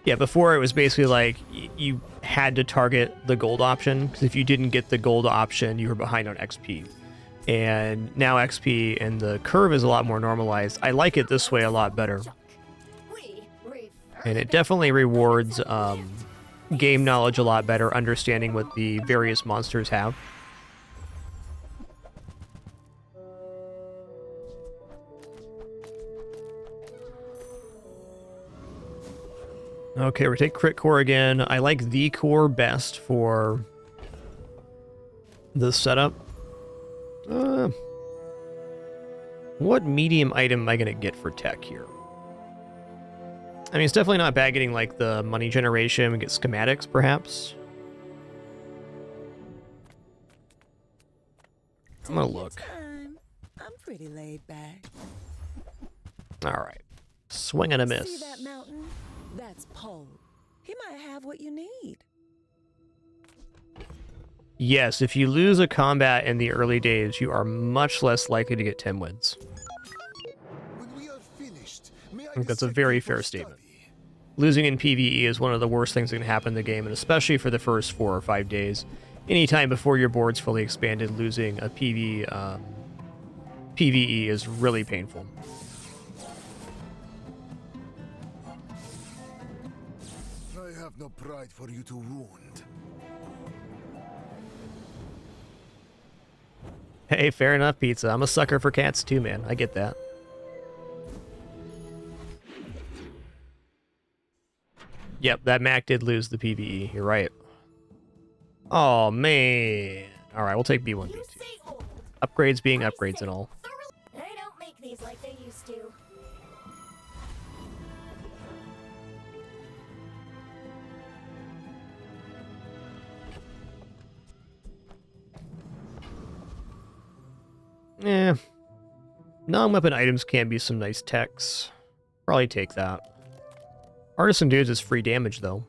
before it was basically like you had to target the gold option, because if you didn't get the gold option you were behind on XP. And now XP and the curve is a lot more normalized. I like it this way a lot better. And it definitely rewards game knowledge a lot better, understanding what the various monsters have. Okay, we take Crit Core again. I like the core best for this setup. What medium item am I going to get for tech here? I mean, it's definitely not bad getting, like, the money generation. We get schematics, perhaps. I'm going to look. I'm pretty laid back. All right. Swing and a miss. See that mountain? That's Pole. He might have what you need. Yes, if you lose a combat in the early days, you are much less likely to get 10 wins. I think that's a very fair statement. Losing in PvE is one of the worst things that can happen in the game, and especially for the first 4 or 5 days. Anytime before your board's fully expanded, losing a PvE is really painful. I have no pride for you to wound. Hey, fair enough, Pizza. I'm a sucker for cats too, man. I get that. Yep, that Mac did lose the PvE. You're right. Oh, man. All right, we'll take B1, B2. Upgrades being upgrades and all. They don't make these like they used to. Eh. Non-weapon items can be some nice techs. Probably take that. Artisan Dudes is free damage, though.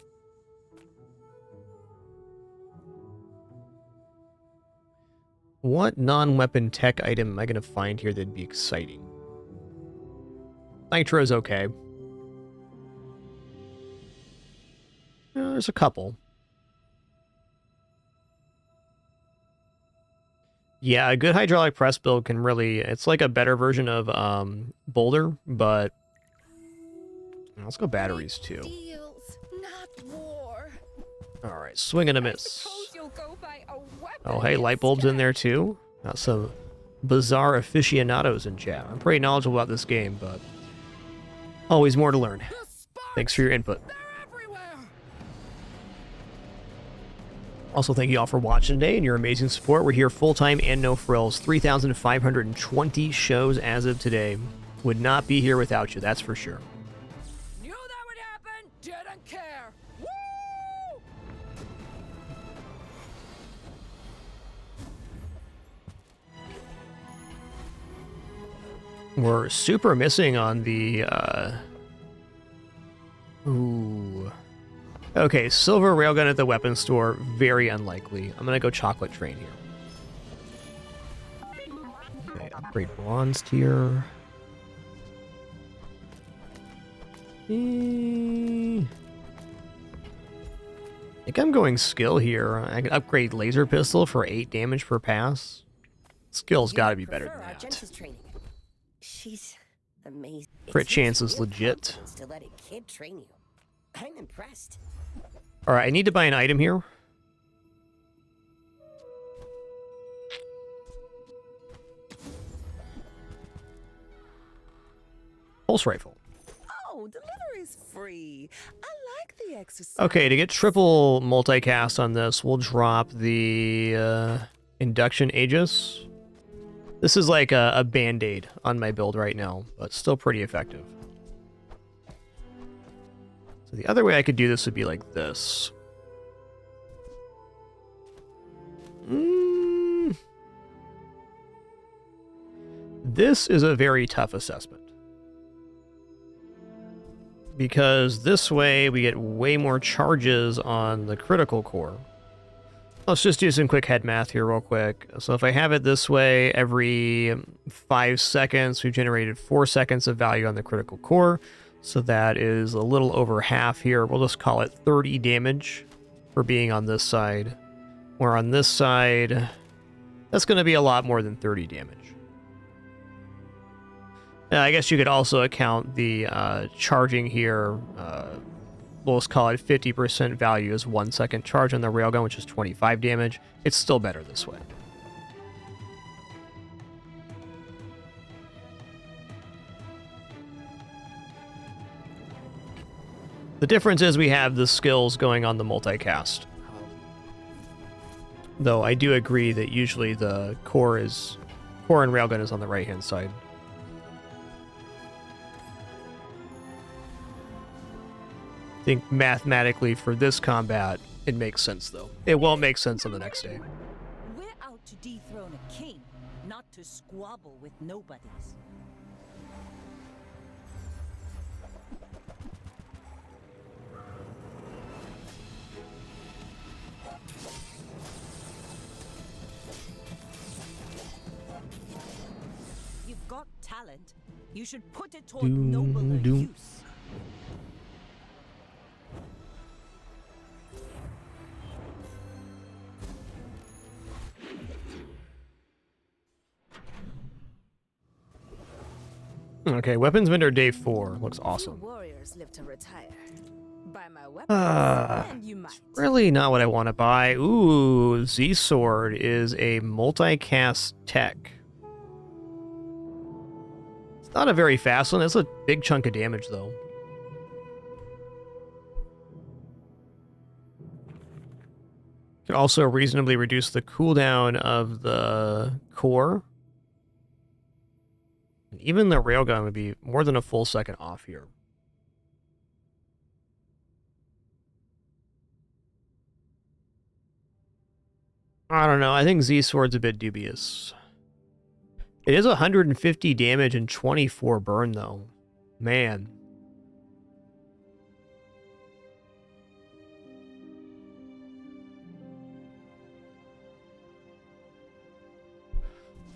What non-weapon tech item am I going to find here that'd be exciting? Nitro's okay. There's a couple. Yeah, a good hydraulic press build can really... It's like a better version of Boulder, but... Let's go batteries, too. Alright, swing and a miss. Oh, hey, light bulbs in there, too. Got some bizarre aficionados in chat. I'm pretty knowledgeable about this game, but... always more to learn. Thanks for your input. Also, thank you all for watching today and your amazing support. We're here full-time and no frills. 3,520 shows as of today. Would not be here without you, that's for sure. Knew that would happen, didn't care. Woo! We're super missing on the, Ooh. Okay, silver railgun at the weapons store, very unlikely. I'm gonna go chocolate train here. Okay, upgrade bronze tier. I think I'm going skill here. I can upgrade laser pistol for 8 damage per pass. Skill's gotta be better than that. She's amazing. Crit chance is legit. To let a kid train you. I'm impressed. Alright, I need to buy an item here. Pulse rifle. Oh, delivery's free. I like the exercise. Okay, to get triple multicast on this, we'll drop the induction Aegis. This is like a band-aid on my build right now, but still pretty effective. So the other way I could do this would be like this. This is a very tough assessment. Because this way we get way more charges on the critical core. Let's just do some quick head math here real quick. So if I have it this way, every 5 seconds, we've generated 4 seconds of value on the critical core. So that is a little over half here. We'll just call it 30 damage for being on this side. Where on this side, that's going to be a lot more than 30 damage. I guess you could also account the charging here. We'll just call it 50% value as 1 second charge on the railgun, which is 25 damage. It's still better this way. The difference is we have the skills going on the multicast. Though I do agree that usually the core and railgun is on the right-hand side. I think mathematically for this combat, it makes sense, though. It won't make sense on the next day. We're out to dethrone a king, not to squabble with nobodies. You should put it toward nobler use. Okay, weapons vendor day 4 looks awesome. Warriors live to retire. Buy my weapons, and you might. Really not what I want to buy. Ooh, Z Sword is a multicast tech. It's not a very fast one. It's a big chunk of damage, though. Could also reasonably reduce the cooldown of the core. And even the railgun would be more than a full second off here. I don't know. I think Z Sword's a bit dubious. It is 150 damage and 24 burn, though. Man.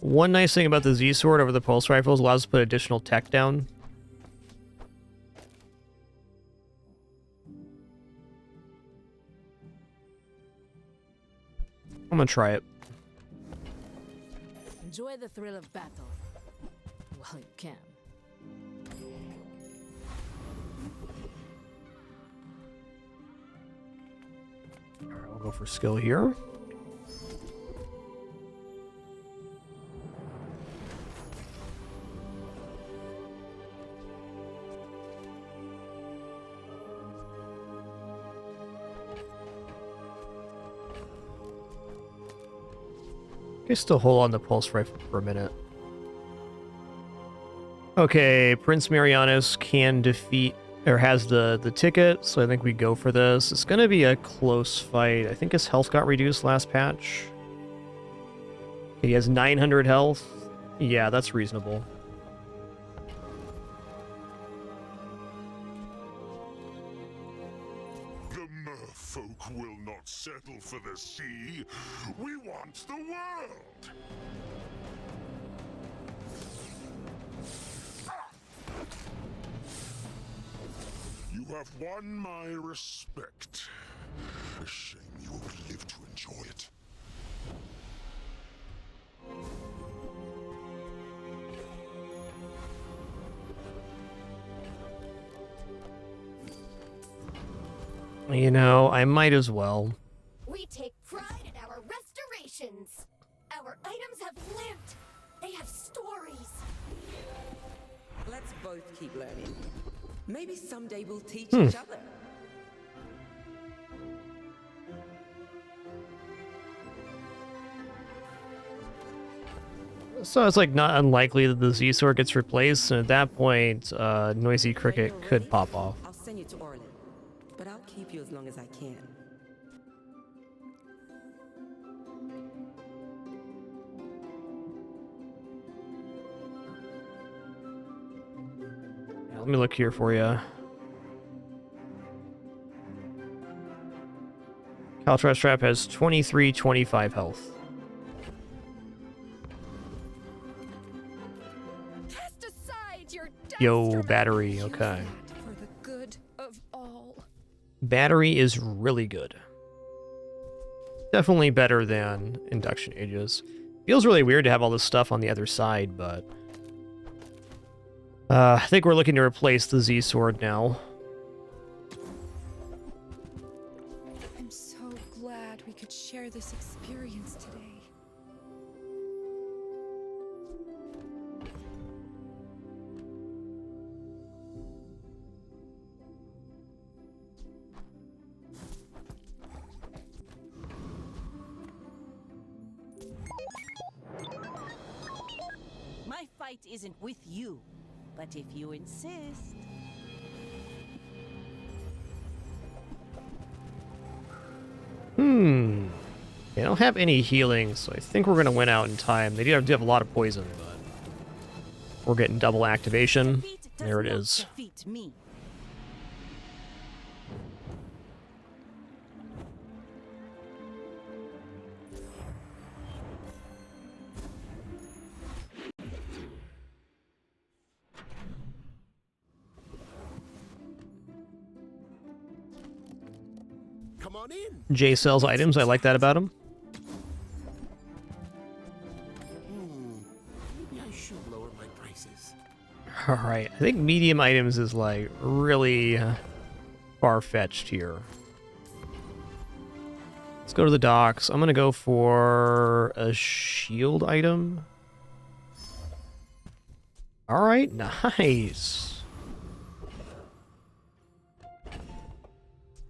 One nice thing about the Z Sword over the pulse rifles allows us to put additional tech down. I'm gonna try it. Enjoy the thrill of battle while you can. Alright, we'll go for skill here. Okay, still hold on the pulse rifle for a minute. Okay, Prince Marianus can defeat, or has the ticket, so I think we go for this. It's gonna be a close fight. I think his health got reduced last patch. He has 900 health. Yeah, that's reasonable. The merfolk will not settle for the sea. We want the world. You have won my respect. A shame you won't live to enjoy it. You know, I might as well. We take pride in our restorations. Our items have lived. They have stories. Let's both keep learning. Maybe someday we'll teach each other. So it's like not unlikely that the Z Sword gets replaced, and at that point, Noisy Cricket could pop off. I'll send you to Orlin, but I'll keep you as long as I can. Yeah, let me look here for you. Caltras Trap has 2325 health. Cast aside your Yo, battery, okay. for the good of all. Battery is really good. Definitely better than Induction Aegis. Feels really weird to have all this stuff on the other side, but... I think we're looking to replace the Z Sword now. I'm so glad we could share this experience today. My fight isn't with you, but if you insist. They don't have any healing, so I think we're going to win out in time. They do have a lot of poison, but we're getting double activation. There it is. Defeat me. Come on in. Jay sells items. I like that about him. Maybe I should lower my prices. All right. I think medium items is like really far-fetched here. Let's go to the docks. I'm going to go for a shield item. All right. Nice.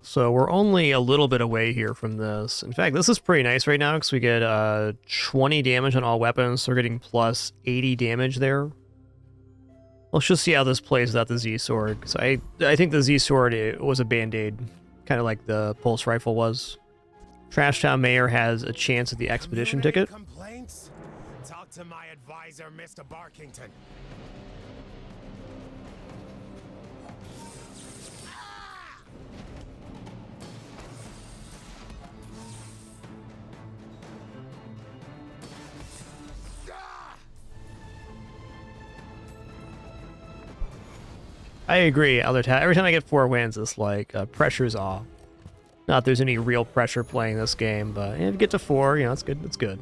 So we're only a little bit away here from this. In fact, this is pretty nice right now because we get 20 damage on all weapons. So we're getting plus 80 damage there. Let's just see how this plays without the Z-Sword. Because I think the Z-Sword was a band-aid, kind of like the Pulse Rifle was. Trash Town Mayor has a chance at the expedition ticket. Complaints? Talk to my advisor, Mr. Barkington. I agree, Eldertat. Every time I get 4 wins, it's like pressure's off. Not there's any real pressure playing this game, but if you get to 4, you know, it's good. It's good.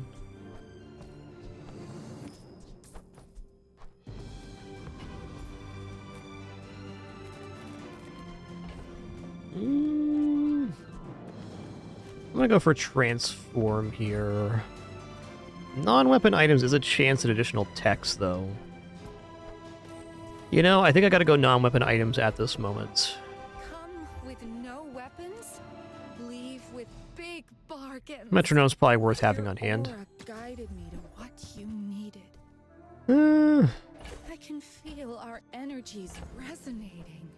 I'm gonna go for transform here. Non-weapon items is a chance at additional text, though. You know, I think I gotta go non-weapon items at this moment. Come with no weapons, leave with big bargains. Metronome's probably worth having on hand. Aura guided me to what you needed. I can feel our energies resonating.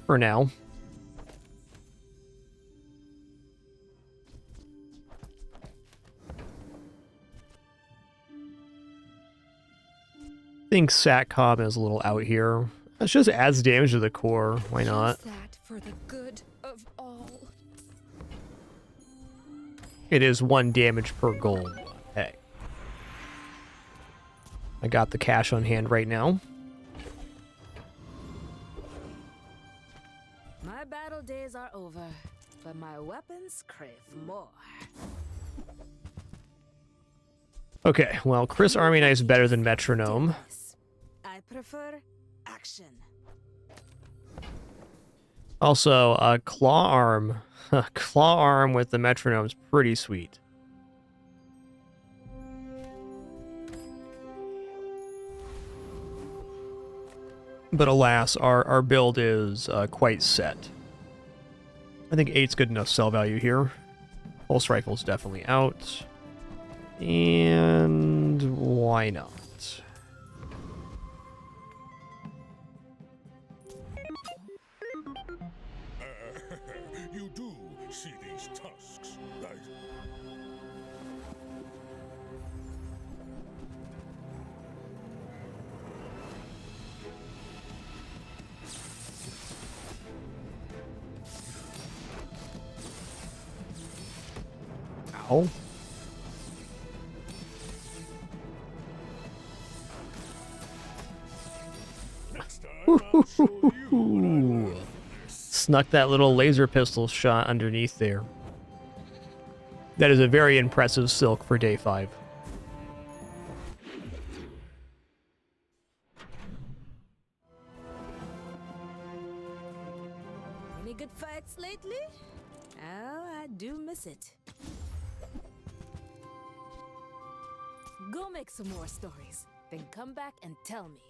For now. I think Satcom is a little out here. It just adds damage to the core. Why not? That for the good of all. It is 1 damage per gold. Hey. I got the cash on hand right now. My battle days are over, but my weapons crave more. Okay, well, Chris Army Knife is better than Metronome. I prefer action. Also, Claw Arm. Claw Arm with the Metronome is pretty sweet. But alas, our build is quite set. I think 8's good enough sell value here. Pulse Rifle's definitely out. And why not? You do see these tusks, right? Ow. Snuck that little laser pistol shot underneath there. That is a very impressive silk for day 5. Any good fights lately? Oh, I do miss it. Go make some more stories, then come back and tell me.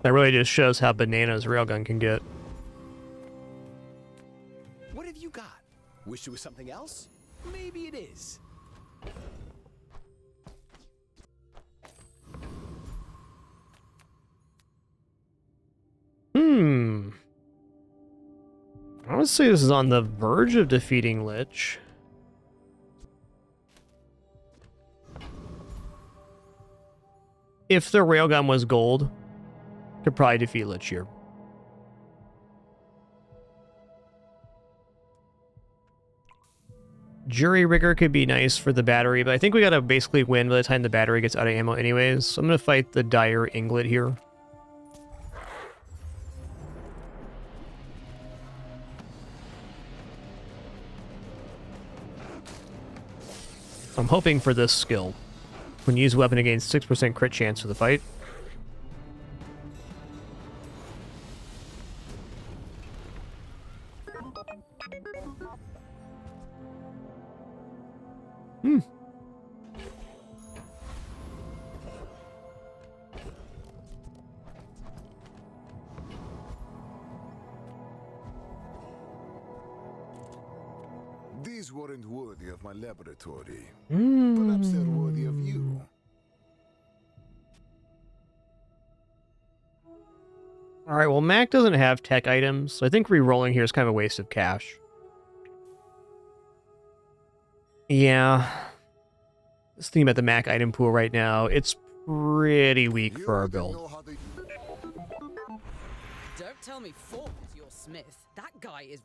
That really just shows how bananas Railgun can get. What have you got? Wish it was something else? Maybe it is. I would say this is on the verge of defeating Lich. If the Railgun was gold, could probably defeat Lich here. Jury Rigger could be nice for the battery, but I think we gotta basically win by the time the battery gets out of ammo anyways. So I'm gonna fight the Dire Inglet here. I'm hoping for this skill. When you use a weapon, it gains 6% crit chance for the fight. These weren't worthy of my laboratory. Perhaps they're worthy of you. Alright, well, Mac doesn't have tech items, so I think re-rolling here is kind of a waste of cash. Yeah. Just thinking about the Mac item pool right now, it's pretty weak for our build. Don't tell me Ford is your smith. That guy is...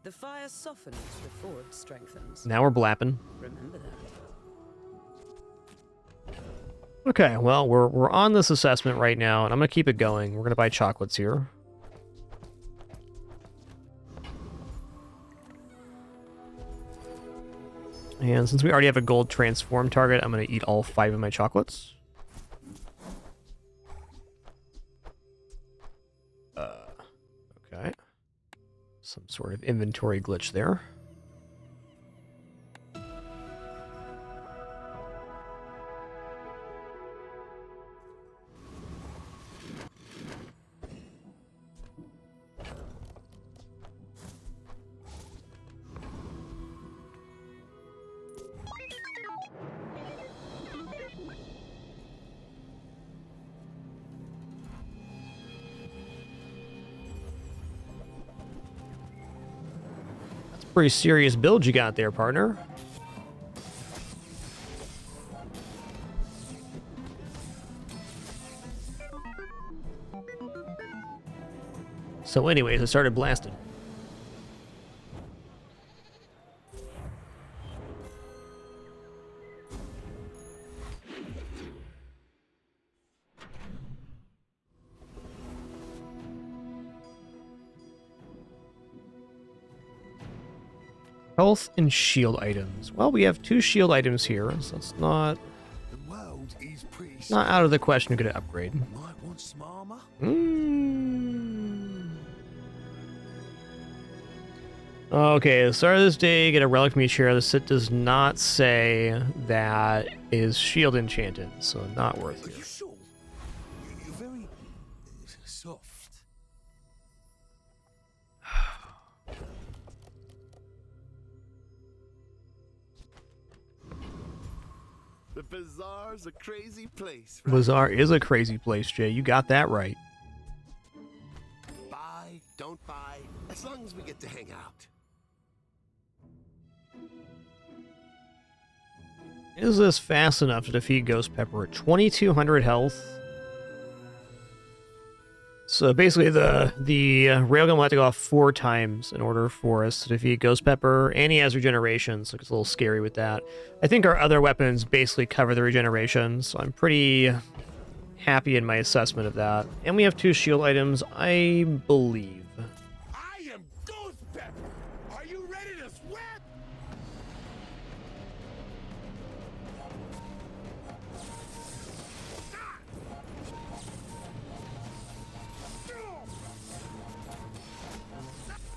The fire softens before it strengthens. Now we're blapping. Remember that. Okay, well, we're on this assessment right now, and I'm gonna keep it going. We're gonna buy chocolates here. And since we already have a gold transform target, I'm gonna eat all 5 of my chocolates. Okay. Some sort of inventory glitch there. Pretty serious build you got there, partner. So anyways, I started blasting. Health and shield items. Well, we have 2 shield items here, so it's not out of the question to get an upgrade. Okay, at the start of this day, get a relic from each hero. The sit does not say that is shield enchanted, so not worth it. You're very soft. The bazaar's a crazy place. Right? Bazaar is a crazy place, Jay. You got that right. Buy, don't buy, as long as we get to hang out. Is this fast enough to defeat Ghost Pepper at 2200 health? So basically the railgun will have to go off 4 times in order for us to defeat Ghost Pepper, and he has regeneration, so it's a little scary with that. I think our other weapons basically cover the regeneration, so I'm pretty happy in my assessment of that. And we have 2 shield items, I believe. I am Ghost Pepper. Are you ready to sweat?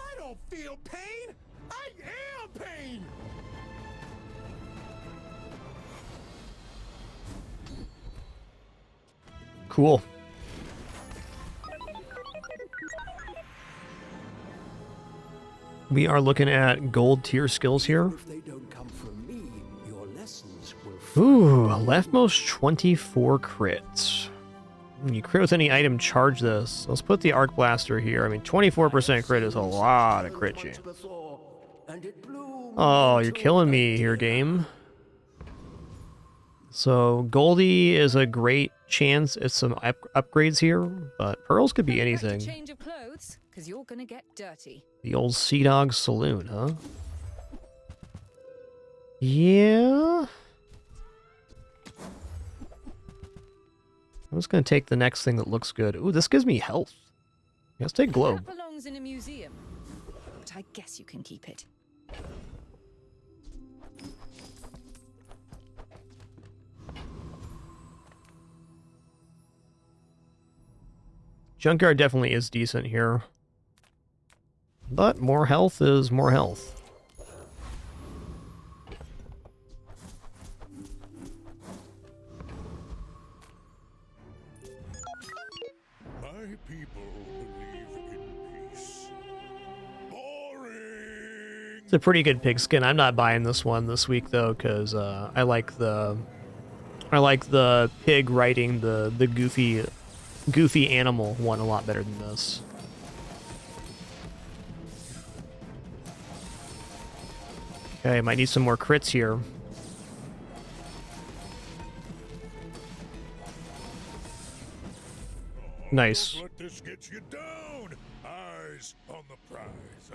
I don't feel pain. I am pain. Cool. We are looking at gold tier skills here. If they don't come from me, your lessons will Ooh, leftmost 24 crits. When you crit with any item, charge this. Let's put the Arc Blaster here. I mean, 24% crit is a lot of crit chance. Oh, you're killing me here, game. So, Goldie is a great chance at some upgrades here, but Pearls could be anything. Change of clothes, because you're gonna get dirty. The old Sea Dog Saloon, huh? Yeah. I'm just gonna take the next thing that looks good. Ooh, this gives me health. Yeah, let's take globe. That belongs in a museum, but I guess you can keep it. Junkyard definitely is decent here. But more health is more health. My people believe in peace. Boring! It's a pretty good pigskin. I'm not buying this one this week though, because I like the pig riding the goofy animal one a lot better than this. Okay, might need some more crits here. Nice. Don't let this get you down. Eyes on the prize,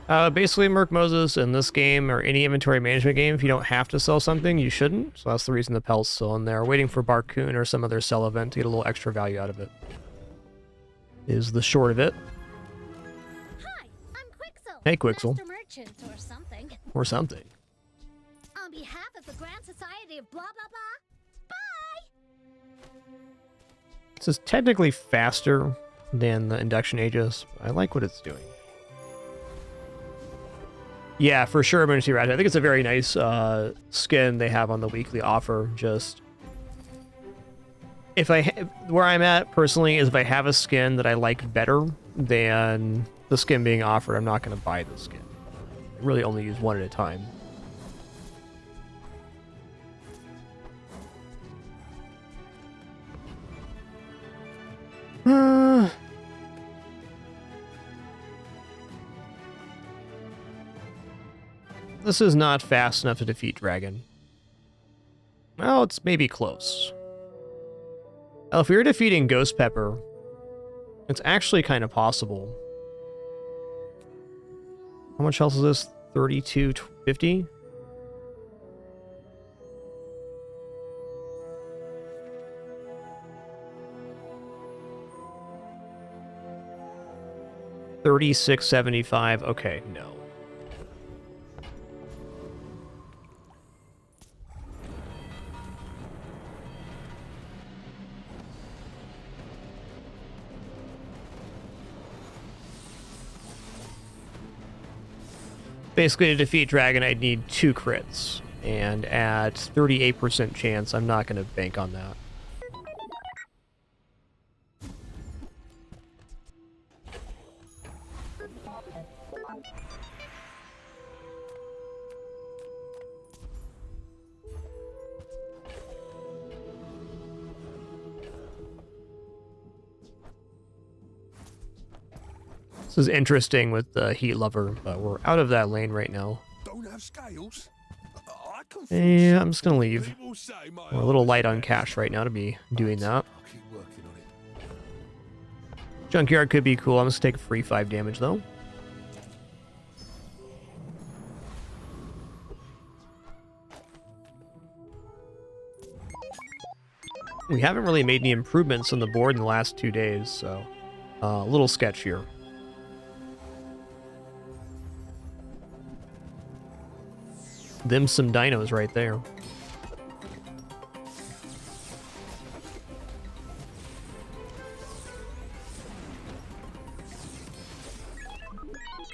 huh? Basically, Merc Moses, in this game or any inventory management game, if you don't have to sell something, you shouldn't. So that's the reason the pelt's still in there. Waiting for Barcoon or some other sell event to get a little extra value out of it. Is the short of it. Hi, I'm Quixel. Hey, Quixel. Master Merchant or something. Or something. On behalf of the Grand Society of blah blah blah, bye! This is technically faster than the Induction Aegis. I like what it's doing. Yeah, for sure, Emergency Ratchet. I think it's a very nice skin they have on the weekly offer. Just if where I'm at personally is if I have a skin that I like better than the skin being offered, I'm not going to buy the skin. I really only use one at a time. This is not fast enough to defeat Dragon. Well, it's maybe close. Well, if we were defeating Ghost Pepper, it's actually kind of possible. How much health is this? 3250? $36.75. Okay, no. Basically, to defeat Dragon, I'd need 2 crits. And at 38% chance, I'm not going to bank on that. This is interesting with the Heat Lover, but we're out of that lane right now. Don't have scales. Yeah, I'm just gonna leave. We're a little light on cash right now to be doing that. Junkyard could be cool. I'm just gonna take free 5 damage though. We haven't really made any improvements on the board in the last 2 days, so a little sketch here. Them some dinos right there.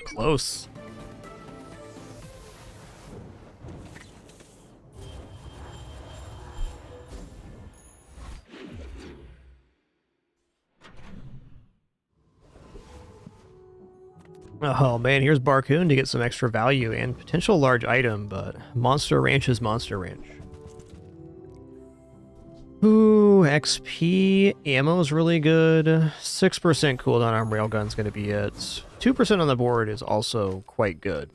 Close. Oh man, here's Barcoon to get some extra value and potential large item, but Monster Ranch is Monster Ranch. Ooh, XP, ammo is really good. 6% cooldown on Railgun's going to be it. 2% on the board is also quite good.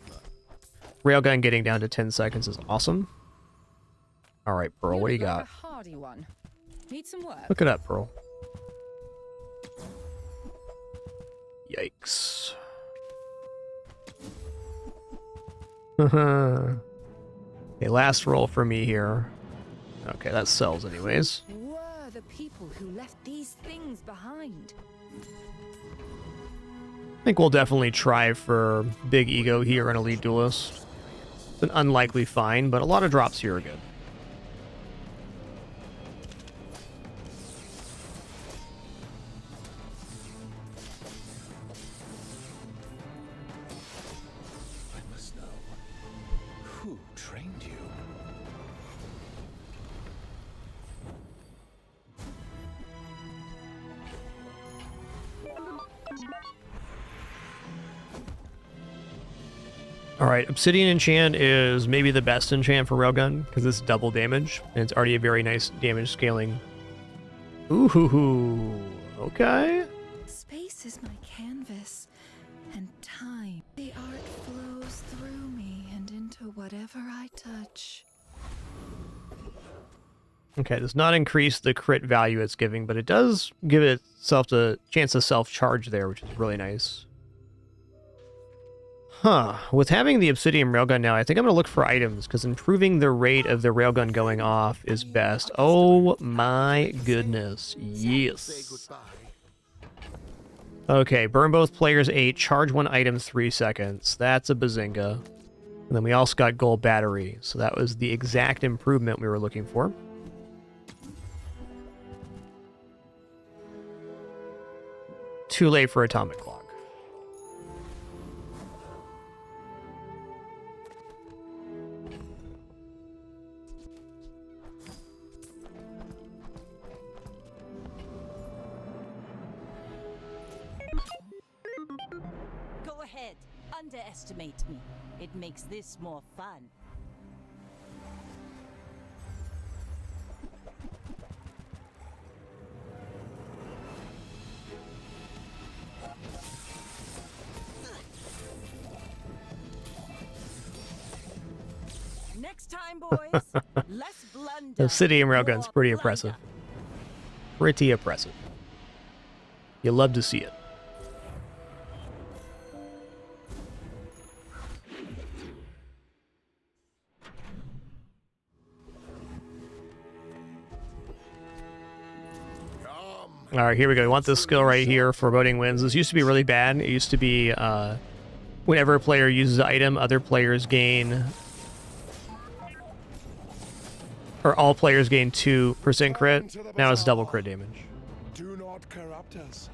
Railgun getting down to 10 seconds is awesome. All right, Pearl, what do you got? A hardy one. Need some work. Look it up, Pearl. Yikes. Okay, last roll for me here. Okay, that sells anyways. Were the people who left these things behind? I think we'll definitely try for big ego here in Elite Duelist. It's an unlikely find, but a lot of drops here are good. I must know. Who trained you? Alright, Obsidian Enchant is maybe the best enchant for Railgun, because it's double damage, and it's already a very nice damage scaling. Ooh, hoo, hoo. Okay. Space is my canvas, and time. The art flows through me and into whatever I touch. Okay, it does not increase the crit value it's giving, but it does give itself the chance to self-charge there, which is really nice. Huh. With having the Obsidian Railgun now, I think I'm going to look for items, because improving the rate of the Railgun going off is best. Oh my goodness. Yes. Okay, burn both players 8, charge one item 3 seconds. That's a bazinga. And then we also got gold battery, so that was the exact improvement we were looking for. Too late for atomic clock. Go ahead, underestimate me. It makes this more fun. Next time, boys, less blunder. The Obsidian Railgun's pretty impressive. Pretty impressive. You love to see it. Alright, here we go. We want this skill right here for voting wins. This used to be really bad. It used to be whenever a player uses an item, other players gain... or all players gain 2% crit. Now it's double crit damage. Do not corrupt us.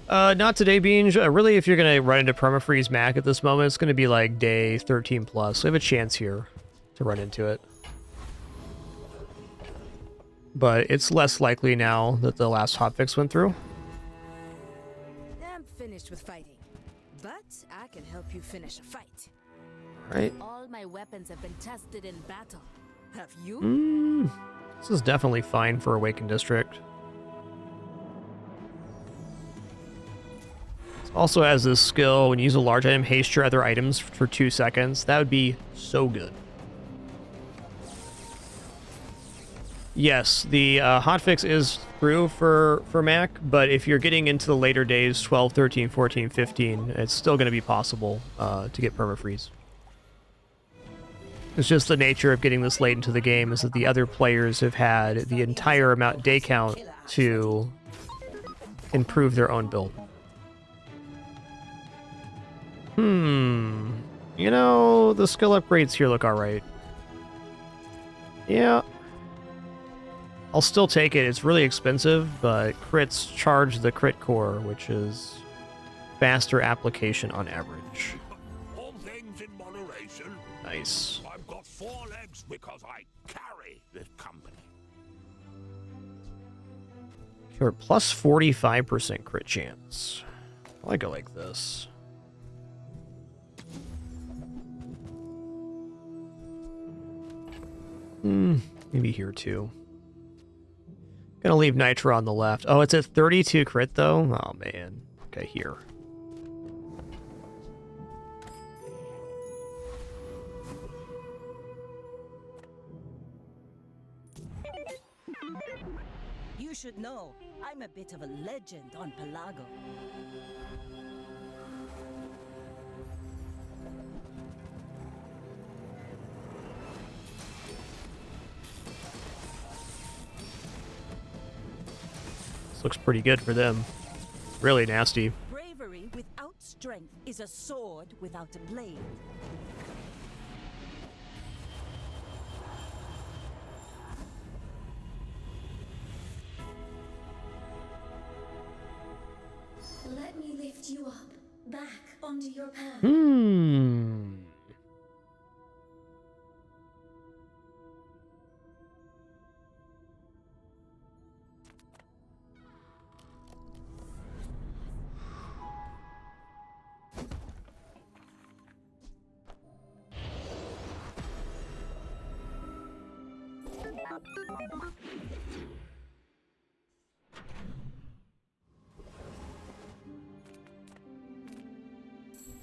Not today, Beange. Really, if you're going to run into permafreeze Mac at this moment, it's going to be like day 13 plus. So we have a chance here to run into it. But it's less likely now that the last hotfix went through. I'm finished with fighting, but I can help you finish a fight. Right. All my weapons have been tested in battle. Have you? This is definitely fine for Awakened District. It also has this skill, when you use a large item, haste your other items for 2 seconds. That would be so good. Yes, the hotfix is through for Mac, but if you're getting into the later days, 12, 13, 14, 15, it's still going to be possible to get permafreeze. It's just the nature of getting this late into the game is that the other players have had the entire amount day count to improve their own build. You know, the skill upgrades here look alright. Yeah. I'll still take it. It's really expensive, but crits charge the crit core, which is faster application on average. All things in moderation. Nice. I've got 4 legs because I carry this company. Here, plus 45% crit chance. I like it like this. Maybe here too. Gonna leave Nitro on the left. Oh, it's at 32 crit though? Oh man. Okay, here. You should know, I'm a bit of a legend on Pelago. This looks pretty good for them. Really nasty. Bravery without strength is a sword without a blade. Let me lift you up, back onto your path.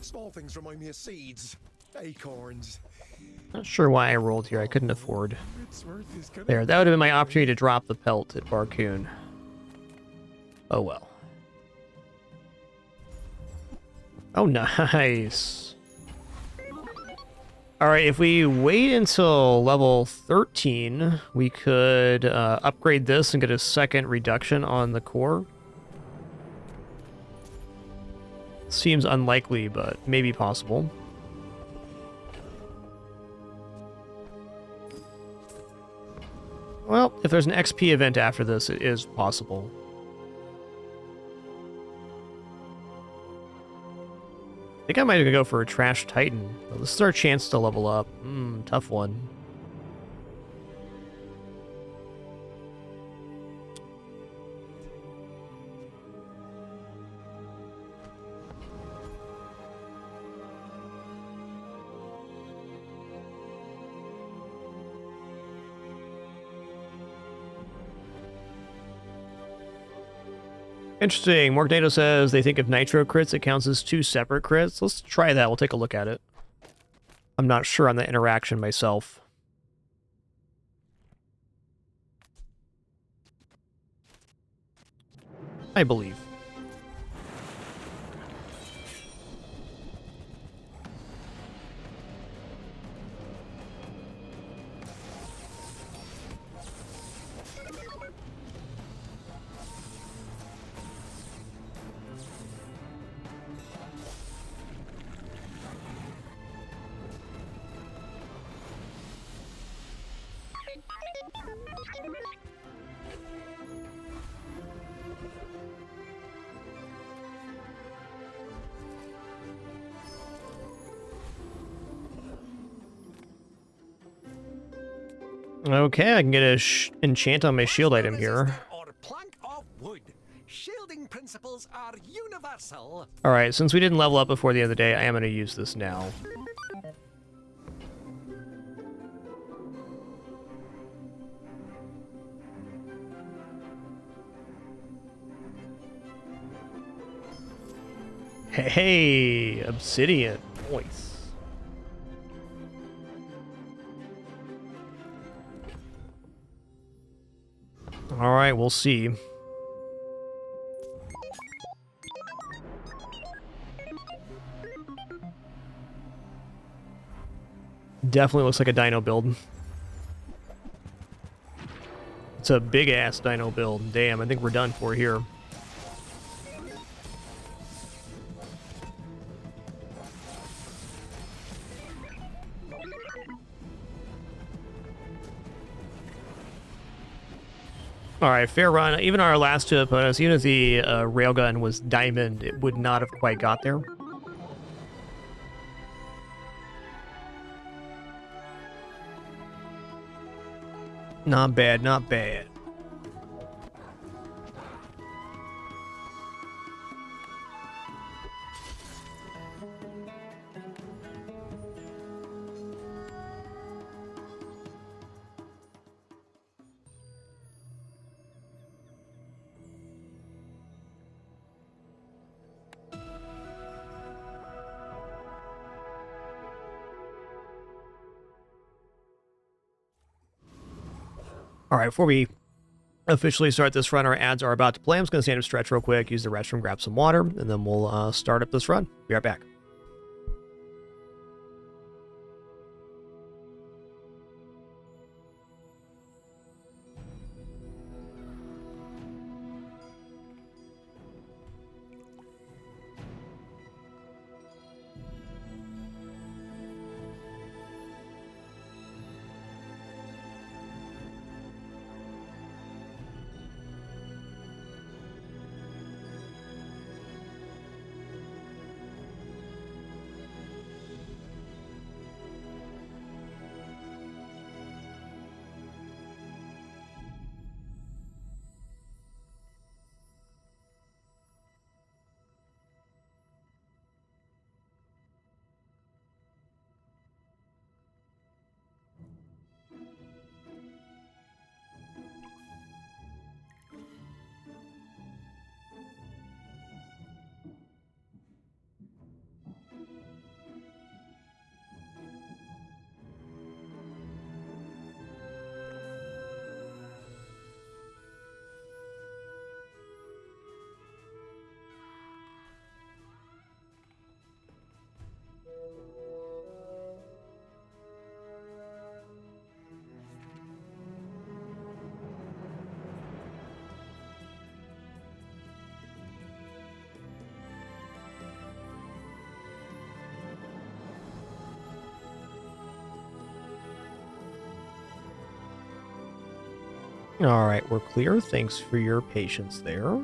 Small things remind me of seeds, acorns. Not sure why I rolled here. I couldn't afford. It's worth his good. There, that would have been my opportunity to drop the pelt at Barcoon. Oh well. Oh, nice. Alright, if we wait until level 13, we could upgrade this and get a second reduction on the core. Seems unlikely, but maybe possible. Well, if there's an XP event after this, it is possible. I think I might even go for a Trash Titan. Well, this is our chance to level up. Tough one. Interesting. Morgnato says they think if Nitro crits, it counts as 2 separate crits. Let's try that. We'll take a look at it. I'm not sure on the interaction myself. I believe. Okay, I can get a enchant on my shield item here. Shielding principles are universal. Alright, since we didn't level up before the end of the day, I am going to use this now. Hey, obsidian. Nice. Alright, we'll see. Definitely looks like a Dino build. It's a big-ass Dino build. Damn, I think we're done for here. Alright, fair run. Even our last 2 opponents, even if the railgun was diamond, it would not have quite got there. Not bad, not bad. All right, before we officially start this run, our ads are about to play. I'm just going to stand up, stretch real quick, use the restroom, grab some water, and then we'll start up this run. Be right back. Alright, we're clear. Thanks for your patience there.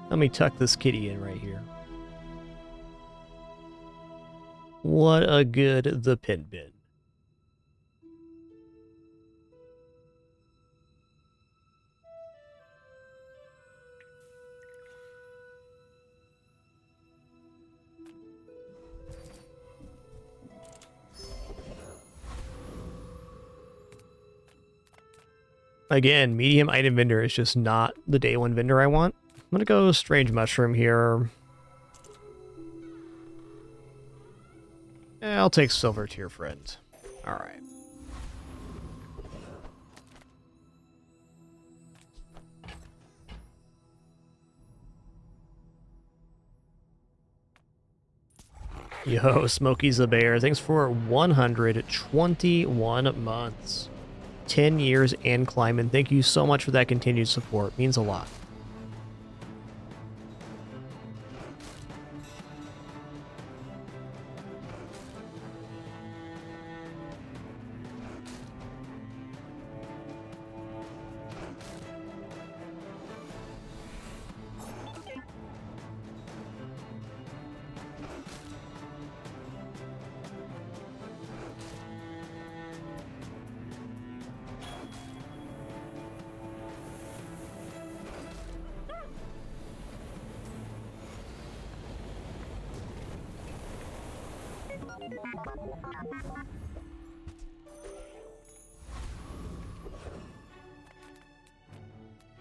Let me tuck this kitty in right here. What a good the pin bin. Again, medium item vendor is just not the day one vendor I want. I'm gonna go strange mushroom here. I'll take silver tier friend. Alright. Yo, Smokey's the Bear. Thanks for 121 months. 10 years and climbing. Thank you so much for that continued support. Means a lot.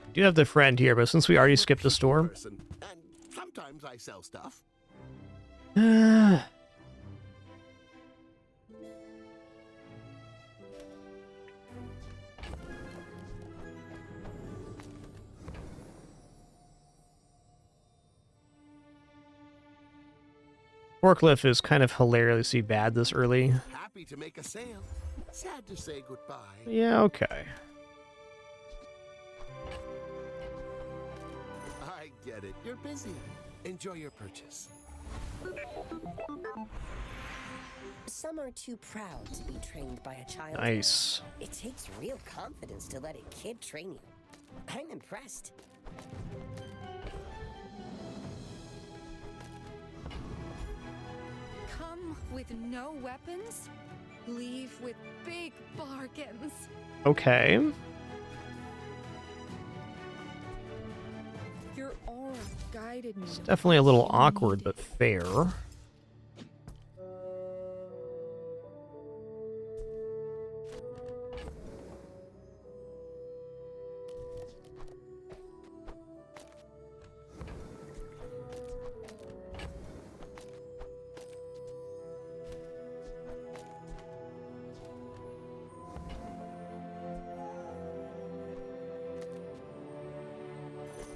I do have the friend here, but since we already skipped the store... And sometimes I sell stuff. Forklift is kind of hilariously bad this early. Happy to make a sale. Sad to say goodbye. Yeah, okay. I get it. You're busy. Enjoy your purchase. Some are too proud to be trained by a child. Nice. It takes real confidence to let a kid train you. I'm impressed. Come with no weapons, leave with big bargains. Okay. Your aura guided me. It's definitely a little awkward, but fair.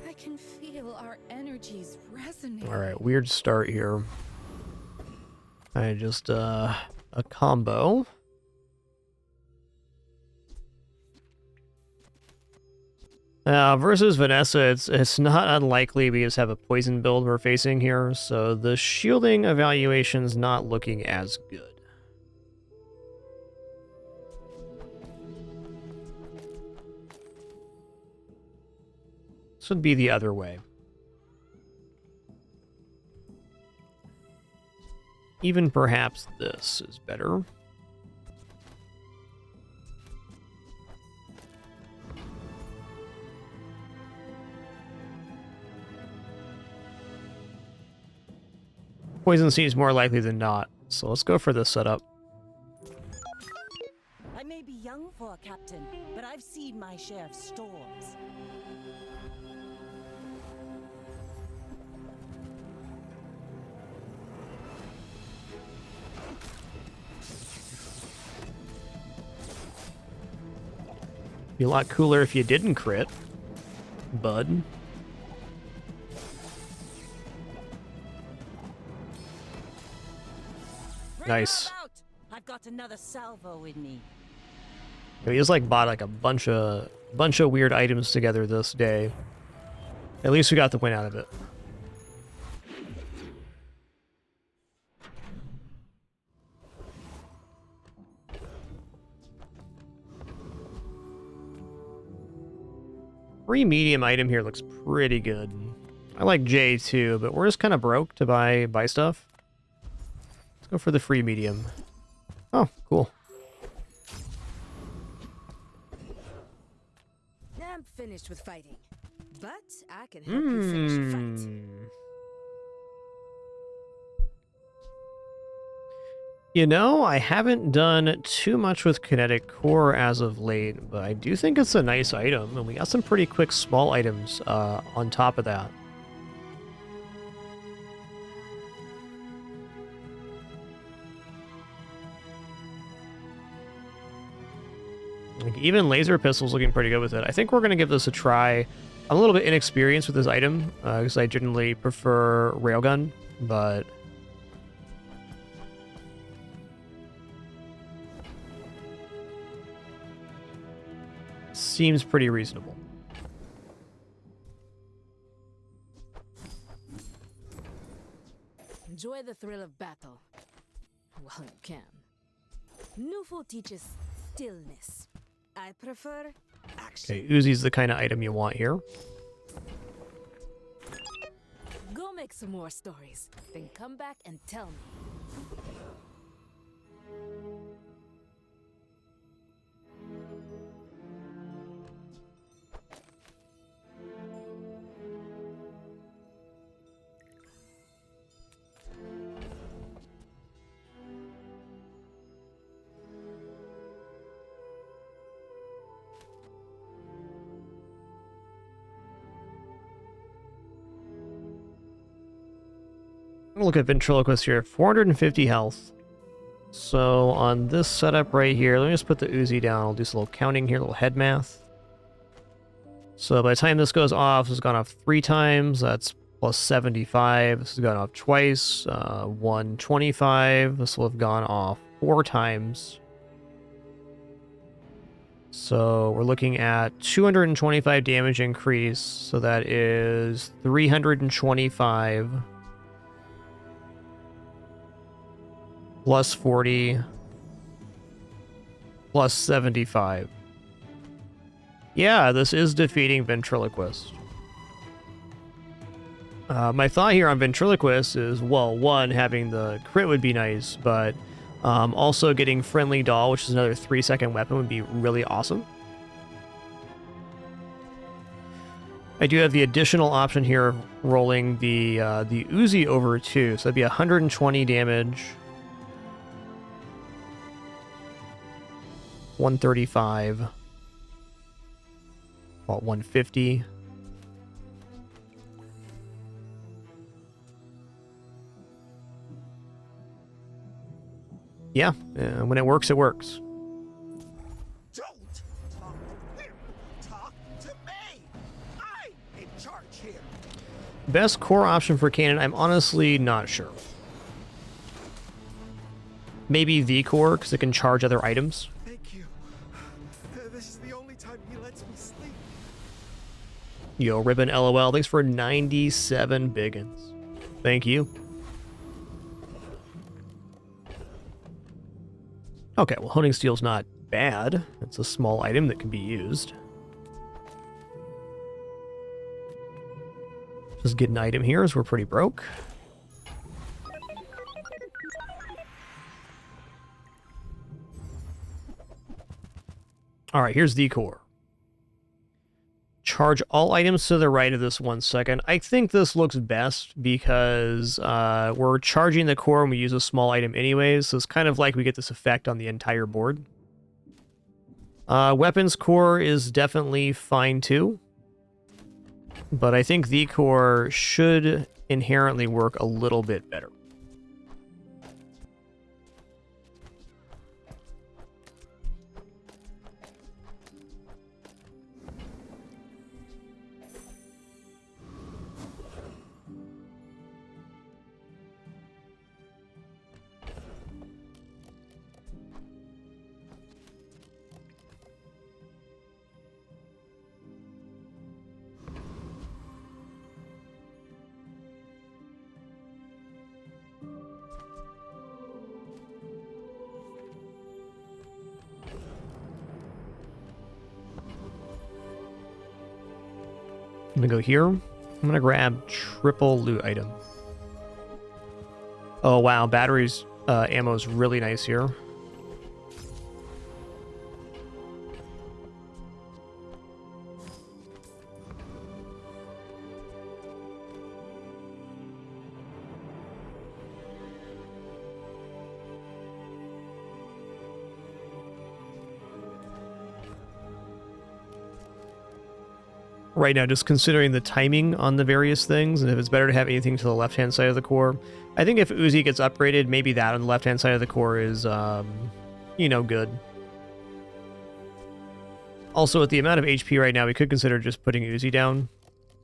I can feel our energies resonate. Alright, weird start here. I just, a combo. Versus Vanessa, it's not unlikely we just have a poison build we're facing here, so the shielding evaluation's not looking as good. This would be the other way. Even perhaps this is better. Poison seems more likely than not, so let's go for this setup. I may be young for a captain, but I've seen my share of storms. Be a lot cooler if you didn't crit, bud. Nice. I've got another salvo in me. We just like bought like a bunch of weird items together this day. At least we got the win out of it. free medium item here looks pretty good. I like J too, but we're just kind of broke to buy stuff. Let's go for the free medium. Oh, cool. I'm finished with fighting, but I can help you finish a fight. You know, I haven't done too much with Kinetic Core as of late, but I do think it's a nice item, and we got some pretty quick small items on top of that. Like, even laser pistol's looking pretty good with it. I think we're going to give this a try. I'm a little bit inexperienced with this item, because I generally prefer railgun, but... seems pretty reasonable. Enjoy the thrill of battle. While you can. Nufo teaches stillness. I prefer action. Okay, Uzi's the kind of item you want here. Go make some more stories, then come back and tell me. Look at Ventriloquist here, 450 health. So on this setup right here, let me just put the Uzi down. I'll do some little counting here, a little head math. So by the time this goes off, this has gone off 3 times. That's plus 75. This has gone off twice, 125. This will have gone off 4 times. So we're looking at 225 damage increase. So that is 325. Plus 40, plus 75. Yeah, this is defeating Ventriloquist. My thought here on Ventriloquist is, well, one, having the crit would be nice, but also getting Friendly Doll, which is another 3-second weapon, would be really awesome. I do have the additional option here of rolling the Uzi over 2, so that'd be 120 damage. 135. About 150. Yeah, when it works, it works. Don't talk to him. Talk to me. I'm in charge here. Best core option for Cannon, I'm honestly not sure. Maybe the core, because it can charge other items. Thank you. This is the only time he lets me sleep. Yo, Ribbon LOL, thanks for 97 biggins. Thank you. Okay, well, Honing Steel's not bad. It's a small item that can be used. Just get an item here as we're pretty broke. All right, here's the core. Charge all items to the right of this 1 second. I think this looks best because we're charging the core when we use a small item anyways, so it's kind of like we get this effect on the entire board. Weapons core is definitely fine too, but I think the core should inherently work a little bit better. I'm gonna go here. I'm gonna grab triple loot item. Oh wow, batteries ammo is really nice here. Right now, just considering the timing on the various things, and if it's better to have anything to the left-hand side of the core. I think if Uzi gets upgraded, maybe that on the left-hand side of the core is, you know, good. Also, with the amount of HP right now, we could consider just putting Uzi down,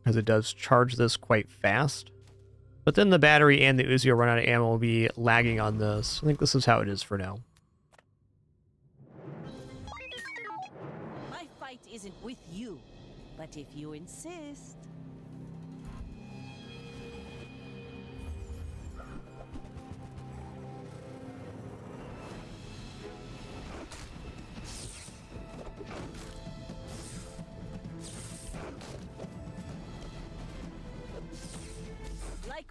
because it does charge this quite fast. But then the battery and the Uzi will run out of ammo, will be lagging on this. I think this is how it is for now. My fight isn't with you. But if you insist...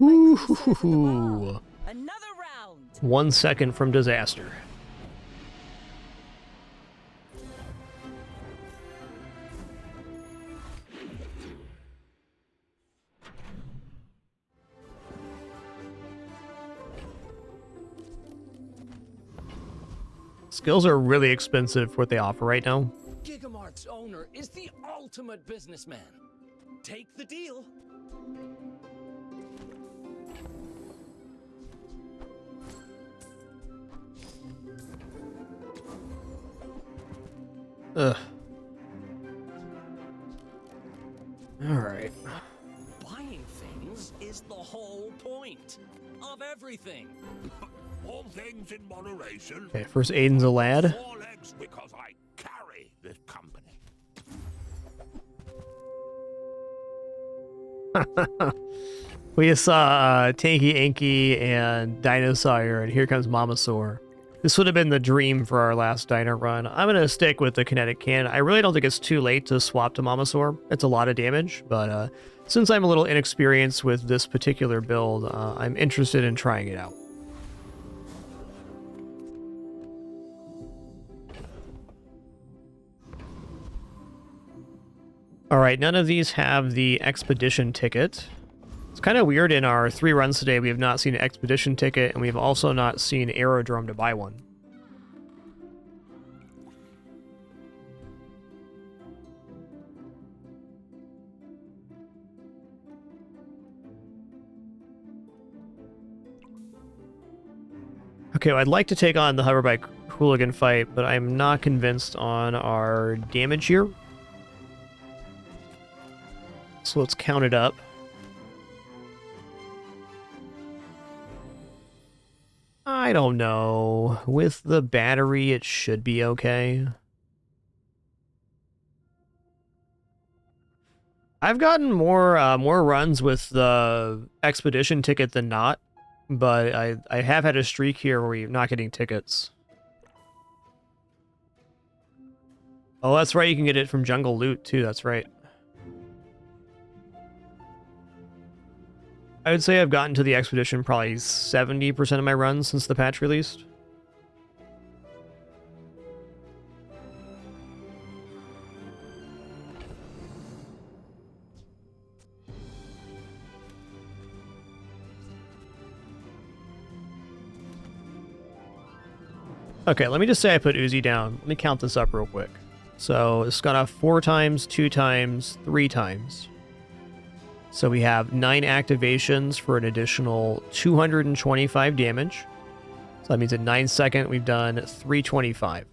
Ooh. Another round. 1 second from disaster. Skills are really expensive for what they offer right now. Gigamart's owner is the ultimate businessman. Take the deal. Ugh. Alright. Buying things is the whole point of everything. All things in moderation. Okay, first Aiden's a lad. 4 legs because I carry this company. We just saw Tanky Inky and Dino Sire, and here comes Mamasaur. This would have been the dream for our last Dino run. I'm going to stick with the kinetic cannon. I really don't think it's too late to swap to Mamasaur. It's a lot of damage, but since I'm a little inexperienced with this particular build, I'm interested in trying it out. Alright, none of these have the expedition ticket. It's kind of weird, in our 3 runs today, we have not seen an expedition ticket, and we've also not seen Aerodrome to buy one. Okay, well, I'd like to take on the hoverbike hooligan fight, but I'm not convinced on our damage here. So let's count it up. I don't know. With the battery, it should be okay. I've gotten more runs with the expedition ticket than not, but I have had a streak here where we're not getting tickets. Oh, that's right. You can get it from Jungle Loot too. That's right. I would say I've gotten to the expedition probably 70% of my runs since the patch released. Okay, let me just say I put Uzi down. Let me count this up real quick. So it's gone off 4 times, 2 times, 3 times. So we have 9 activations for an additional 225 damage. So that means in 9 seconds we've done 325.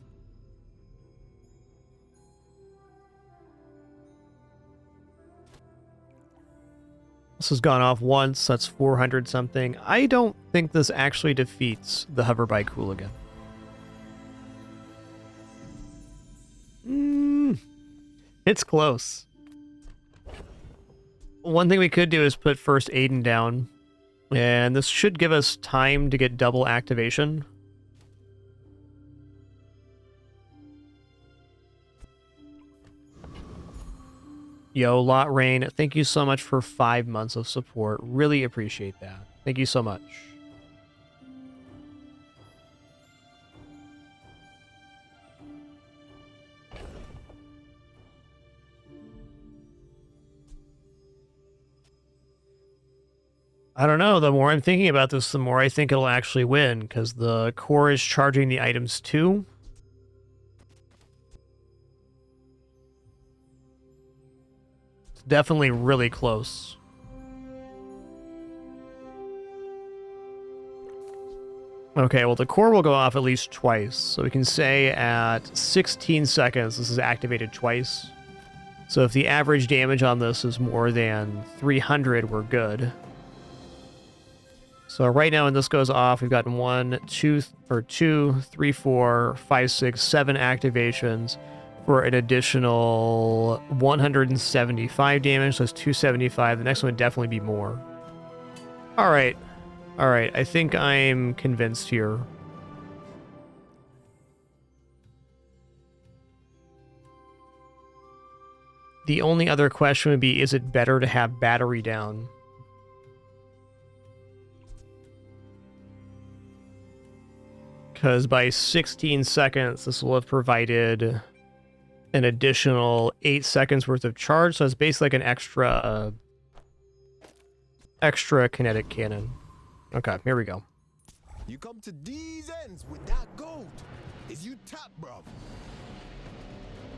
This has gone off once, that's 400 something. I don't think this actually defeats the hoverbike hooligan. It's close. One thing we could do is put first Aiden down, and this should give us time to get double activation. Yo, Lot Rain, thank you so much for 5 months of support. Really appreciate that. Thank you so much. I don't know. The more I'm thinking about this, the more I think it'll actually win, because the core is charging the items too. It's definitely really close. Okay, well, the core will go off at least twice. So we can say at 16 seconds, this is activated twice. So if the average damage on this is more than 300, we're good. So right now when this goes off, we've gotten 1, 2, 3, 4, 5, 6, 7 activations for an additional 175 damage. So it's 275. The next one would definitely be more. All right. All right. I think I'm convinced here. The only other question would be, is it better to have battery down? Because by 16 seconds, this will have provided an additional 8 seconds worth of charge. So it's basically like an extra kinetic cannon. Okay, here we go. You come to these ends with that gold. Is you tap, bro?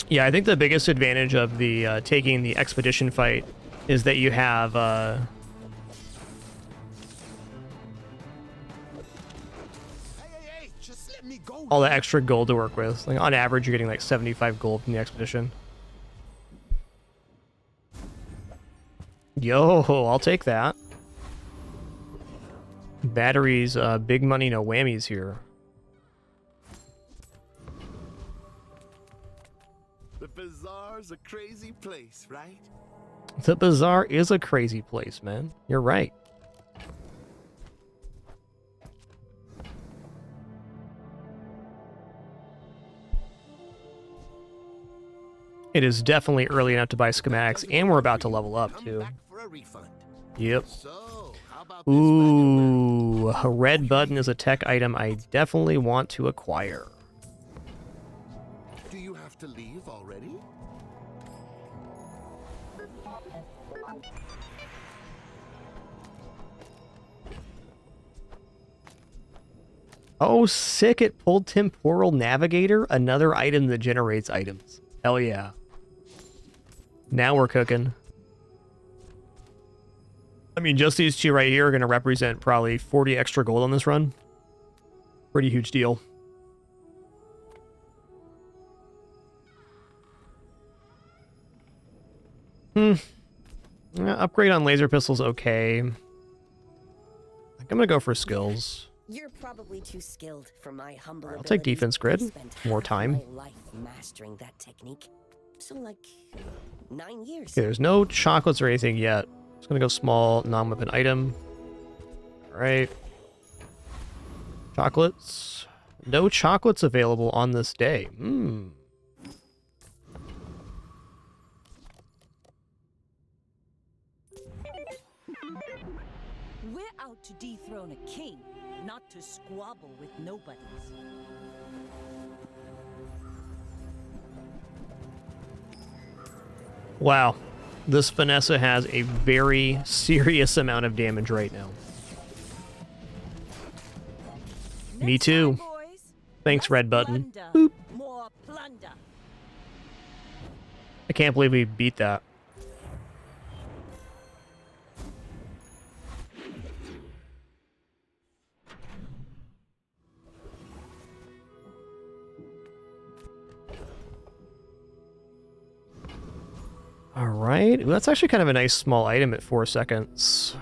Yeah, I think the biggest advantage of the taking the expedition fight is that you have all the extra gold to work with. Like on average, you're getting like 75 gold from the expedition. Yo, I'll take that. Batteries, big money, no whammies here. The bazaar's a crazy place, right? The bazaar is a crazy place, man. You're right. It is definitely early enough to buy schematics, and we're about to level up, too. Yep. Ooh, a red button is a tech item I definitely want to acquire. Do you have to leave already? Oh, sick, it pulled Temporal Navigator, another item that generates items. Hell yeah. Now we're cooking. I mean, just these two right here are going to represent probably 40 extra gold on this run. Pretty huge deal. Upgrade on laser pistols, okay. I think I'm going to go for skills. You're probably too skilled for my humble I'll take defense grid. More time. My life mastering that technique. So like 9 years. Okay, there's no chocolates or anything yet. Just gonna go small non-weapon item. Alright. Chocolates. No chocolates available on this day. We're out to dethrone a king, not to squabble with nobodies. Wow. This Vanessa has a very serious amount of damage right now. Me too. Thanks, red button. Boop. More plunder. I can't believe we beat that. All right. Well, that's actually kind of a nice small item at 4 seconds.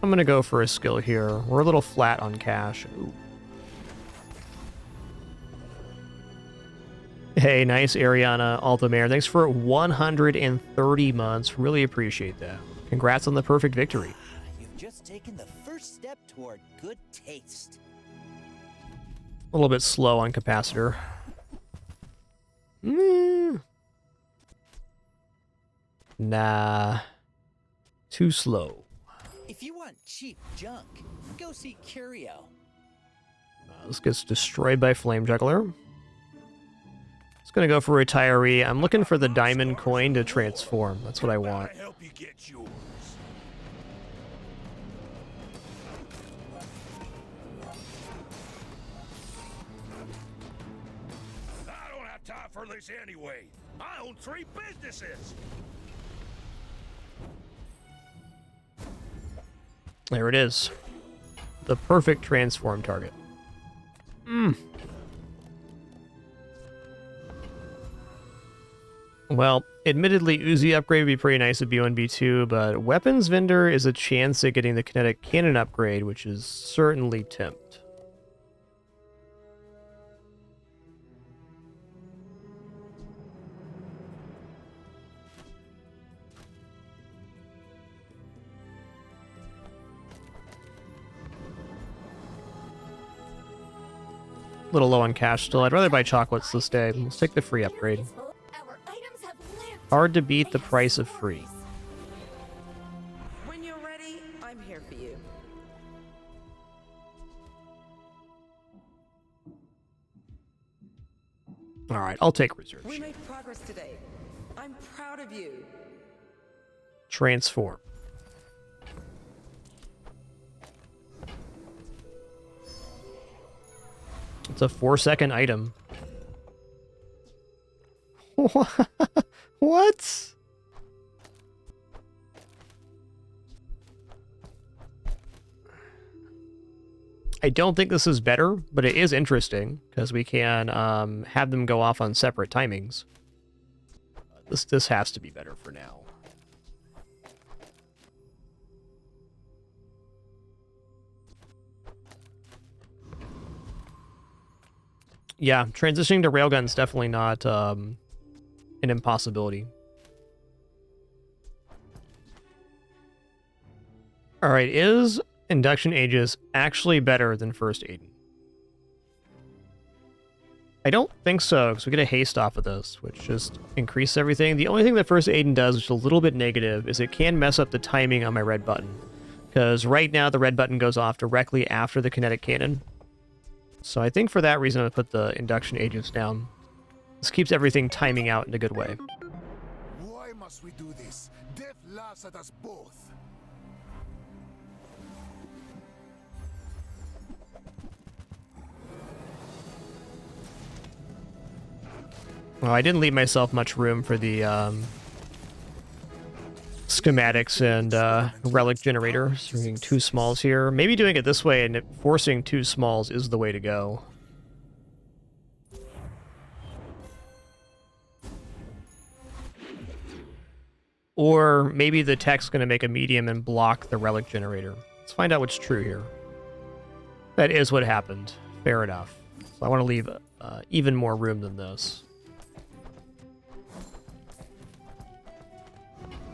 I'm going to go for a skill here. We're a little flat on cash. Ooh. Hey, nice, Ariana Altamare. Thanks for 130 months. Really appreciate that. Congrats on the perfect victory. You've just taken the first step toward good taste. A little bit slow on capacitor. Nah. Too slow. If you want cheap junk, go see Curio. This gets destroyed by Flame Juggler. It's gonna go for Retiree. I'm looking for the diamond coin to transform. That's what I want. Help you get yours. I don't have time for this anyway. I own 3 businesses. There it is. The perfect transform target. Well, admittedly, Uzi upgrade would be pretty nice at B1, B2, but Weapons Vendor is a chance at getting the kinetic cannon upgrade, which is certainly tempt. A little low on cash still. I'd rather buy chocolates this day. Let's take the free upgrade. Hard to beat the price of free. When you're ready, I'm here for you. All right, I'll take research. We made progress today. I'm proud of you. Transform. It's a 4-second item. What? I don't think this is better, but it is interesting because we can have them go off on separate timings. This has to be better for now. Yeah, transitioning to railgun's definitely not an impossibility. Alright, is Induction Aegis actually better than First Aiden? I don't think so, because we get a haste off of this, which just increases everything. The only thing that First Aiden does, which is a little bit negative, is it can mess up the timing on my red button. Because right now the red button goes off directly after the kinetic cannon. So I think for that reason I put the Induction Aegis down. This keeps everything timing out in a good way. Why must we do this? Death laughs at us both. Well, I didn't leave myself much room for the schematics and relic generator. So we're getting 2 smalls here. Maybe doing it this way and forcing 2 smalls is the way to go. Or maybe the tech's going to make a medium and block the relic generator. Let's find out what's true here. That is what happened. Fair enough. So I want to leave even more room than this.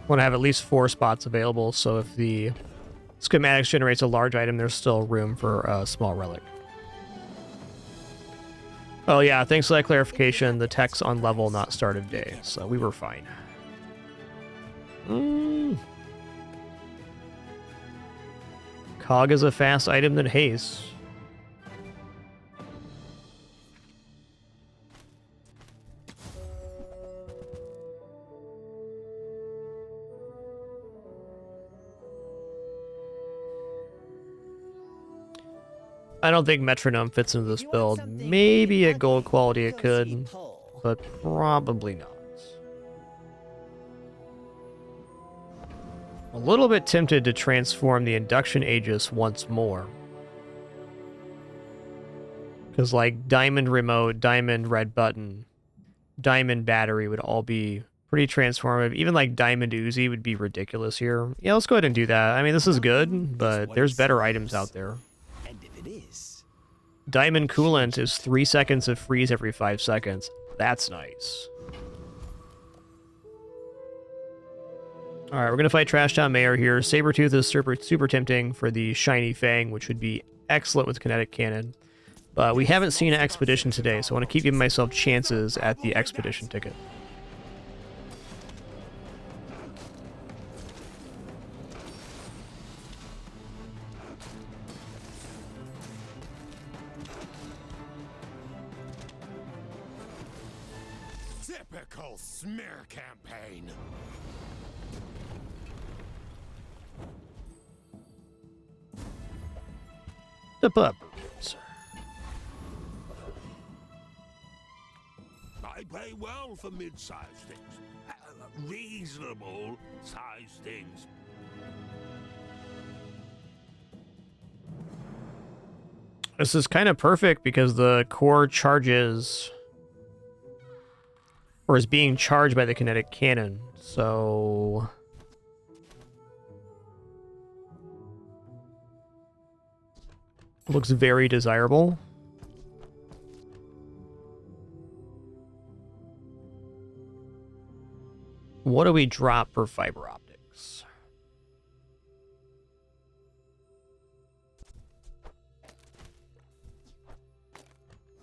Want to have at least 4 spots available, so if the schematics generates a large item, there's still room for a small relic. Oh yeah, thanks for that clarification. The tech's on level, not start of day, so we were fine. Cog is a fast item than haste. I don't think Metronome fits into this build. Maybe at gold quality it could, but probably not. A little bit tempted to transform the Induction Aegis once more. Because like Diamond Remote, Diamond Red Button, Diamond Battery would all be pretty transformative. Even like Diamond Uzi would be ridiculous here. Yeah, let's go ahead and do that. I mean, this is good, but there's better items out there. Diamond Coolant is 3 seconds of freeze every 5 seconds. That's nice. Alright, we're going to fight Trash Town Mayor here. Sabretooth is super tempting for the Shiny Fang, which would be excellent with Kinetic Cannon. But we haven't seen an Expedition today, so I want to keep giving myself chances at the Expedition ticket. Typical smear campaign. The pup. I pay well for mid-sized things. Reasonable sized things. This is kind of perfect because the core charges, or is being charged by the Kinetic Cannon, so... looks very desirable. What do we drop for fiber optics?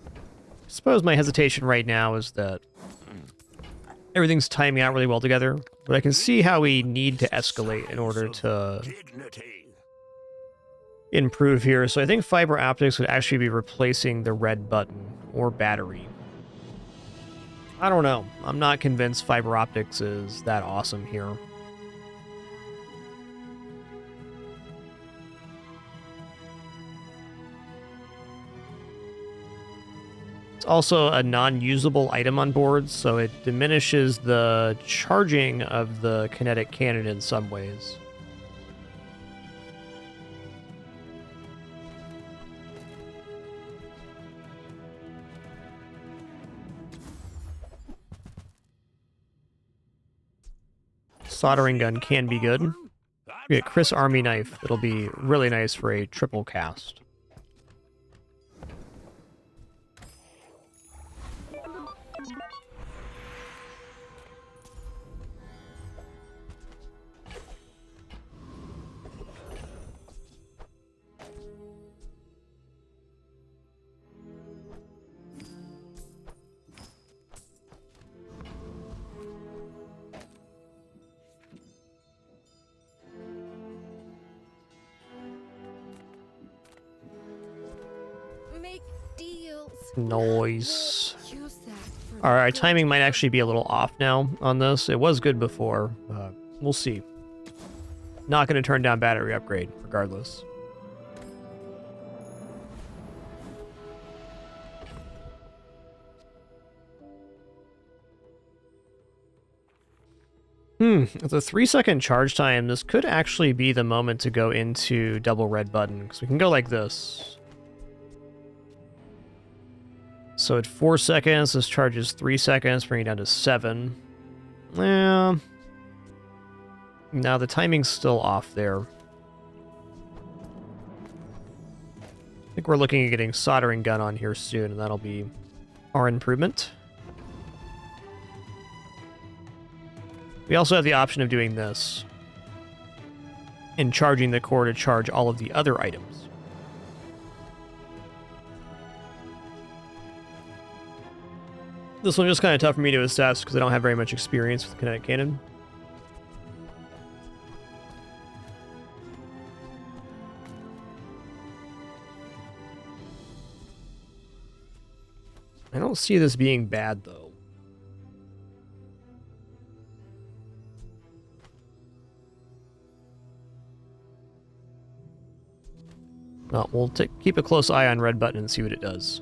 I suppose my hesitation right now is that everything's timing out really well together, but I can see how we need to escalate in order to improve here. So I think fiber optics would actually be replacing the red button or battery. I don't know. I'm not convinced fiber optics is that awesome here. It's also a non-usable item on board, so it diminishes the charging of the kinetic cannon in some ways. Soldering gun can be good. We get Chris Army Knife. It'll be really nice for a triple cast. Noise. Alright, our timing might actually be a little off now on this. It was good before. We'll see. Not going to turn down battery upgrade, regardless. With a 3-second charge time, this could actually be the moment to go into double red button, because we can go like this. So at 4 seconds, this charges 3 seconds, bringing it down to 7. Yeah. Now the timing's still off there. I think we're looking at getting soldering gun on here soon, and that'll be our improvement. We also have the option of doing this and charging the core to charge all of the other items. This one's just kind of tough for me to assess because I don't have very much experience with kinetic cannon. I don't see this being bad, though. Well, we'll keep a close eye on red button and see what it does.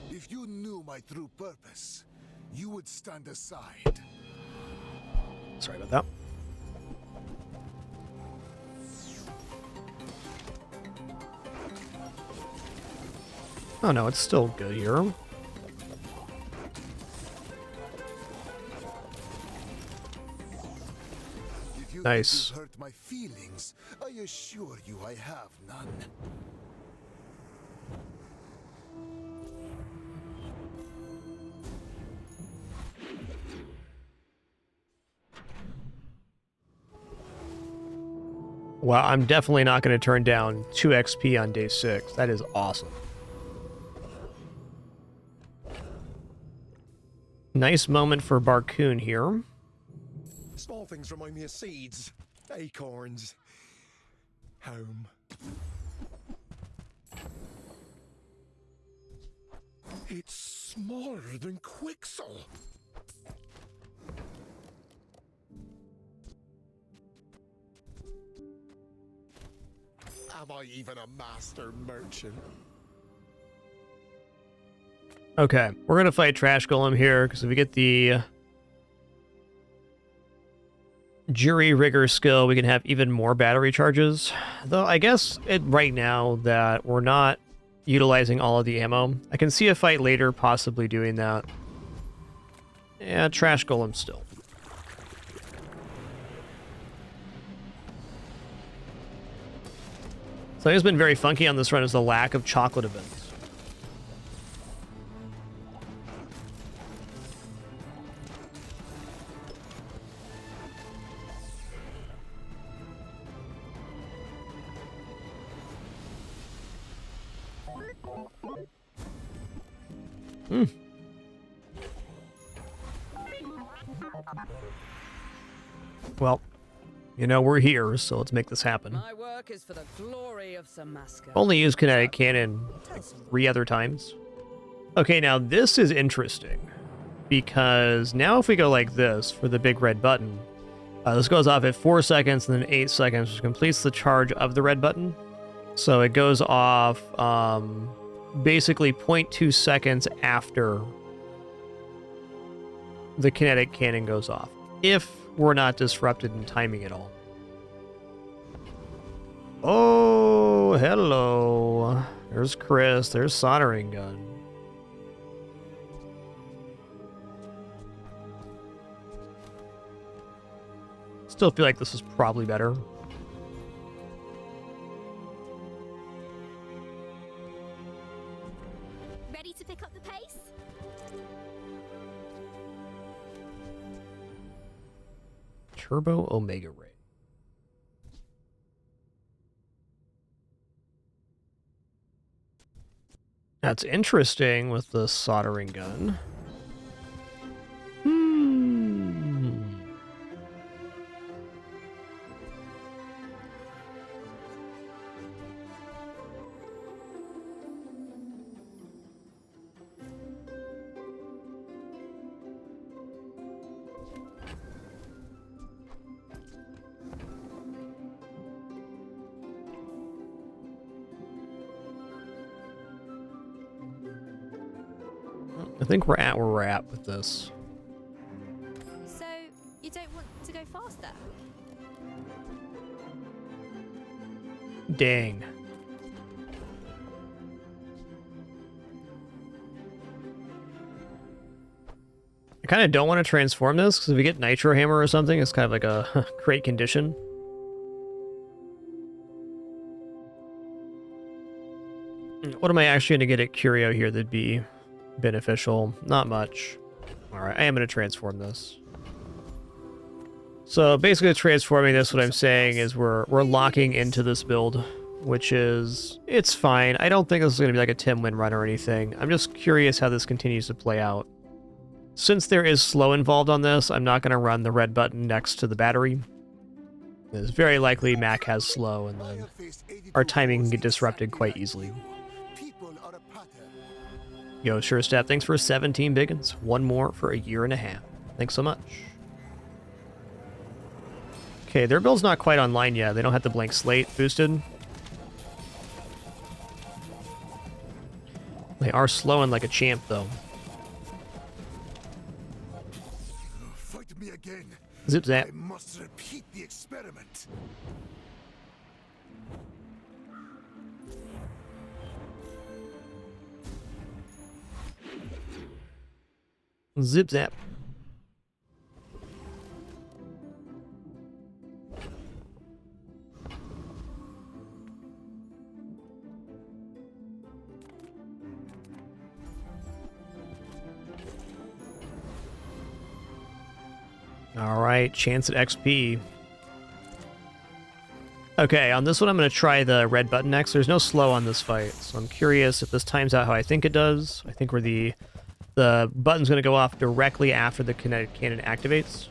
If you knew my true purpose, you would stand aside. Sorry about that. Oh no, it's still good here. Nice. Hurt my feelings. I assure you I have none. Well, I'm definitely not going to turn down 2 XP on day 6. That is awesome. Nice moment for Barcoon here. Small things remind me of seeds, acorns, home. It's smaller than Quixel. Am I even a master merchant? Okay, we're going to fight Trash Golem here, because if we get the Jury Rigger skill, we can have even more battery charges. Though I guess right now that we're not utilizing all of the ammo, I can see a fight later possibly doing that. Yeah, Trash Golem still. Something that's been very funky on this run is the lack of chocolate events. Well, you know, we're here, so let's make this happen. My work is for the glory of Samaska. Only used kinetic cannon 3 other times. Okay, now this is interesting, because now if we go like this for the big red button, this goes off at 4 seconds and then 8 seconds, which completes the charge of the red button. So it goes off basically 0.2 seconds after the kinetic cannon goes off, if we're not disrupted in timing at all. Oh, hello. There's Chris. There's Soldering Gun. Still feel like this is probably better. Ready to pick up the pace? Turbo Omega Ray. That's interesting with the soldering gun. I think we're at where we're at with this. So, you don't want to go faster? Dang. I kind of don't want to transform this, because if we get Nitro Hammer or something, it's kind of like a great condition. What am I actually going to get at Curio here that'd be beneficial? Not much. Alright, I am going to transform this. So basically transforming this, what I'm saying is we're locking into this build, which is, it's fine. I don't think this is going to be like a 10-win run or anything. I'm just curious how this continues to play out. Since there is slow involved on this, I'm not going to run the red button next to the battery. It's very likely Mac has slow, and then our timing can get disrupted quite easily. Yo, Sure Step, thanks for 17 biggins. One more for a year and a half. Thanks so much. Okay, their build's not quite online yet. They don't have the blank slate boosted. They are slowing like a champ, though. Fight me again. Zip zap. I must repeat the experiment. Zip zap. All right, chance at XP. Okay, on this one I'm going to try the red button next. There's no slow on this fight, so I'm curious if this times out how I think it does. I think where the button's going to go off directly after the kinetic cannon activates.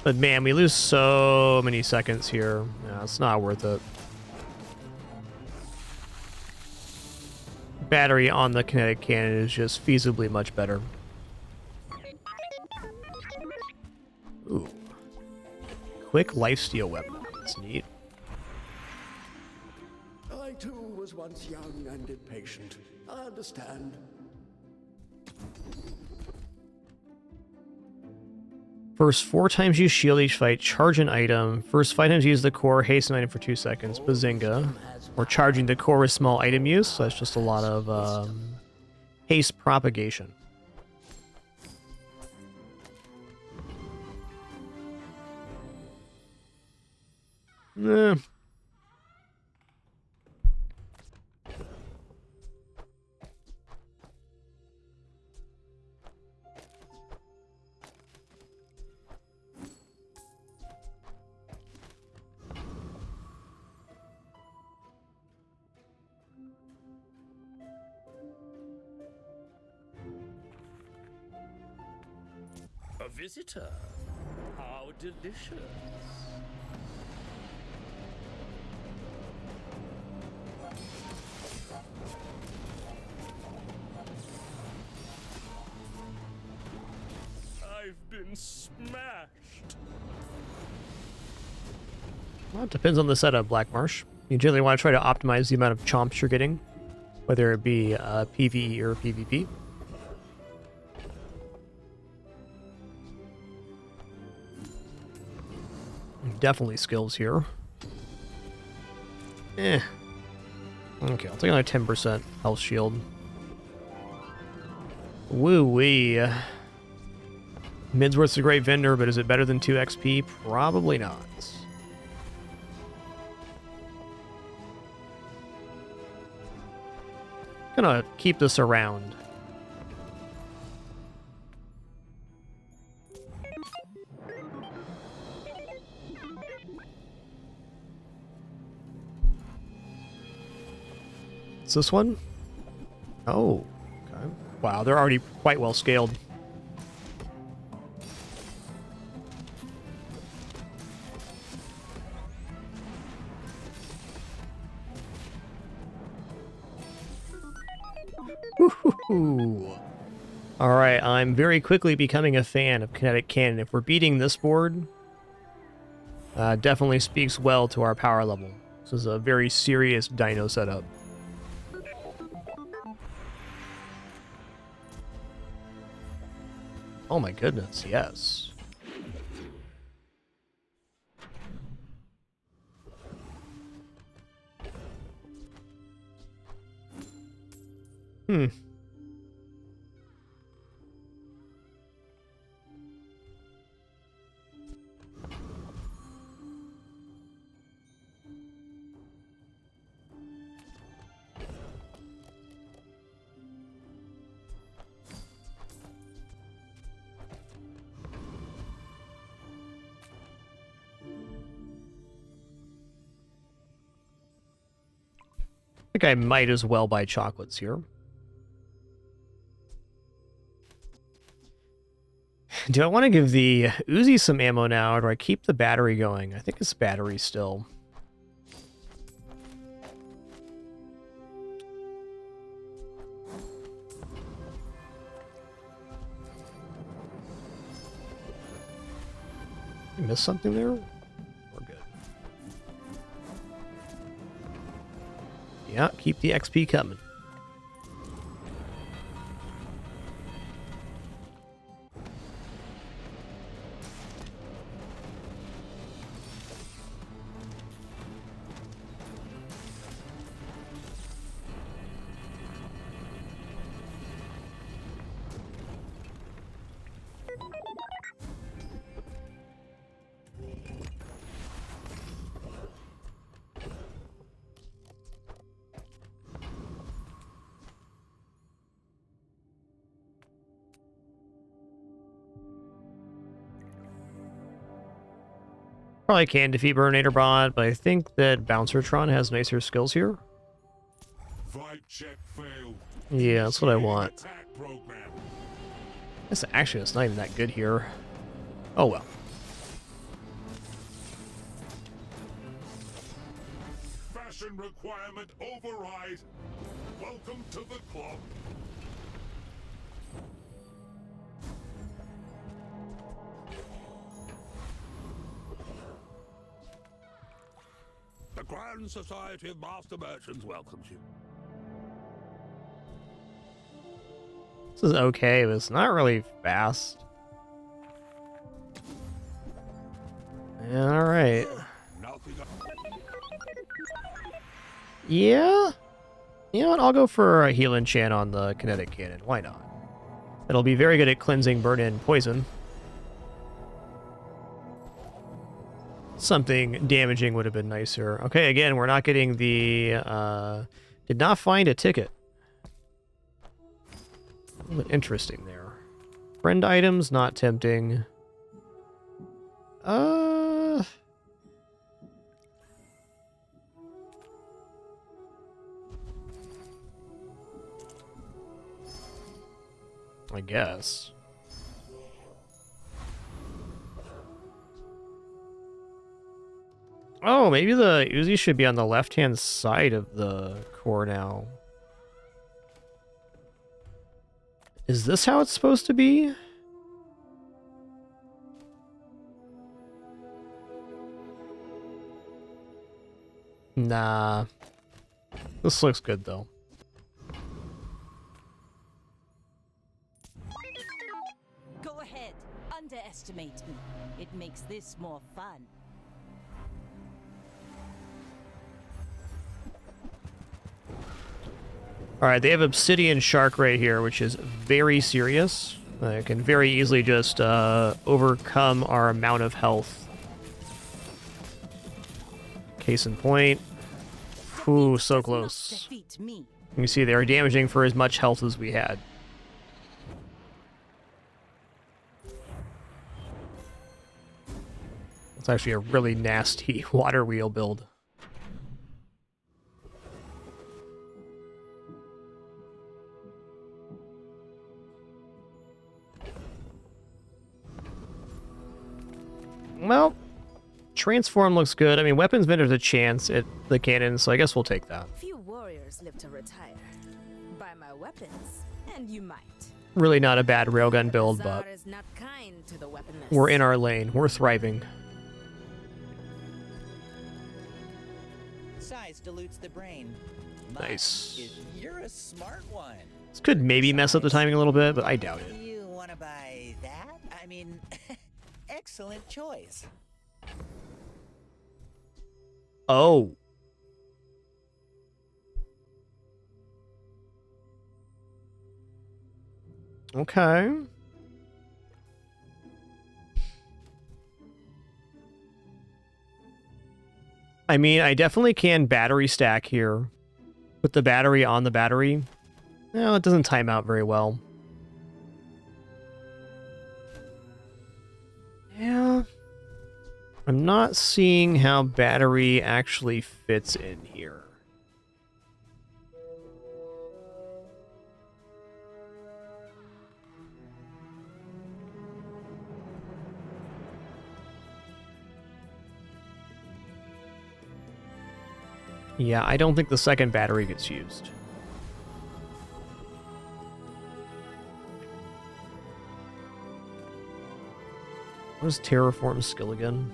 But man, we lose so many seconds here. Yeah, it's not worth it. Battery on the kinetic cannon is just feasibly much better. Ooh. Quick lifesteal weapon. That's neat. I too was once young and impatient. I understand. First 4 times use shield each fight, charge an item. First 5 times use the core, hasten item for 2 seconds. Bazinga. We're charging the core with small item use, so that's just a lot of haste propagation. Eh. A visitor. How delicious. I've been smashed. Well, it depends on the setup, Black Marsh. You generally want to try to optimize the amount of chomps you're getting, whether it be PvE or PvP. Definitely skills here. Eh. Okay, I'll take another 10% health shield. Woo-wee. Midsworth's a great vendor, but is it better than 2 XP? Probably not. Gonna keep this around. What's this one? Oh, okay. Wow, they're already quite well scaled. Alright, I'm very quickly becoming a fan of Kinetic Cannon. If we're beating this board, definitely speaks well to our power level. This is a very serious Dino setup. Oh my goodness, yes. Hmm. I think I might as well buy chocolates here. Do I want to give the Uzi some ammo now, or do I keep the battery going? I think it's battery still. I missed something there? We're good. Yeah, keep the XP coming. Probably can defeat Burninator Bot, but I think that Bouncertron has nicer skills here. Fight check failed. Yeah, that's what I want. Attack program. Actually, it's not even that good here. Oh well. Fashion requirement override. Welcome to the club. The Grand Society of Master Merchants welcomes you. This is okay, but it's not really fast. Yeah, alright. Yeah? You know what? I'll go for a heal enchant on the kinetic cannon. Why not? It'll be very good at cleansing burn-in poison. Something damaging would have been nicer. Okay, again, we're not getting the... did not find a ticket. A little bit interesting there. Friend items, not tempting. I guess. Oh, maybe the Uzi should be on the left-hand side of the core now. Is this how it's supposed to be? Nah. This looks good, though. Go ahead. Underestimate me. It makes this more fun. Alright, they have Obsidian Shark right here, which is very serious. It can very easily just overcome our amount of health. Case in point. Ooh, so close. You can see they are damaging for as much health as we had. It's actually a really nasty water wheel build. Well, transform looks good. I mean, weapons vendor's a chance at the cannon, so I guess we'll take that. Few warriors live to retire. Buy my weapons, and you might. Really not a bad railgun build, but Is not kind to the weaponless. we're in our lane. We're thriving. Size dilutes the brain. Nice. You're a smart one. This could maybe mess up the timing a little bit, but I doubt it. You want to buy that? I mean, excellent choice. Oh. Okay. I mean, I definitely can battery stack here. Put the battery on the battery. No, it doesn't time out very well. Yeah. I'm not seeing how battery actually fits in here. Yeah, I don't think the second battery gets used. What is Terraform's skill again?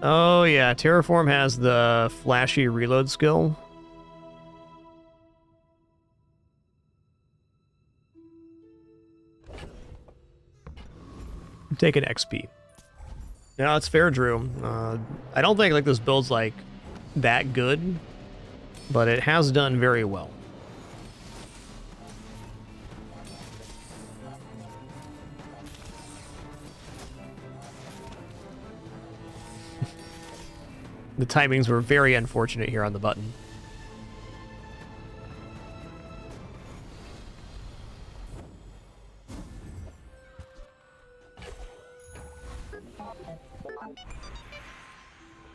Oh yeah, Terraform has the flashy reload skill. Take an XP. No, it's fair, Drew. I don't think like this build's like that good, but it has done very well. The timings were very unfortunate here on the button.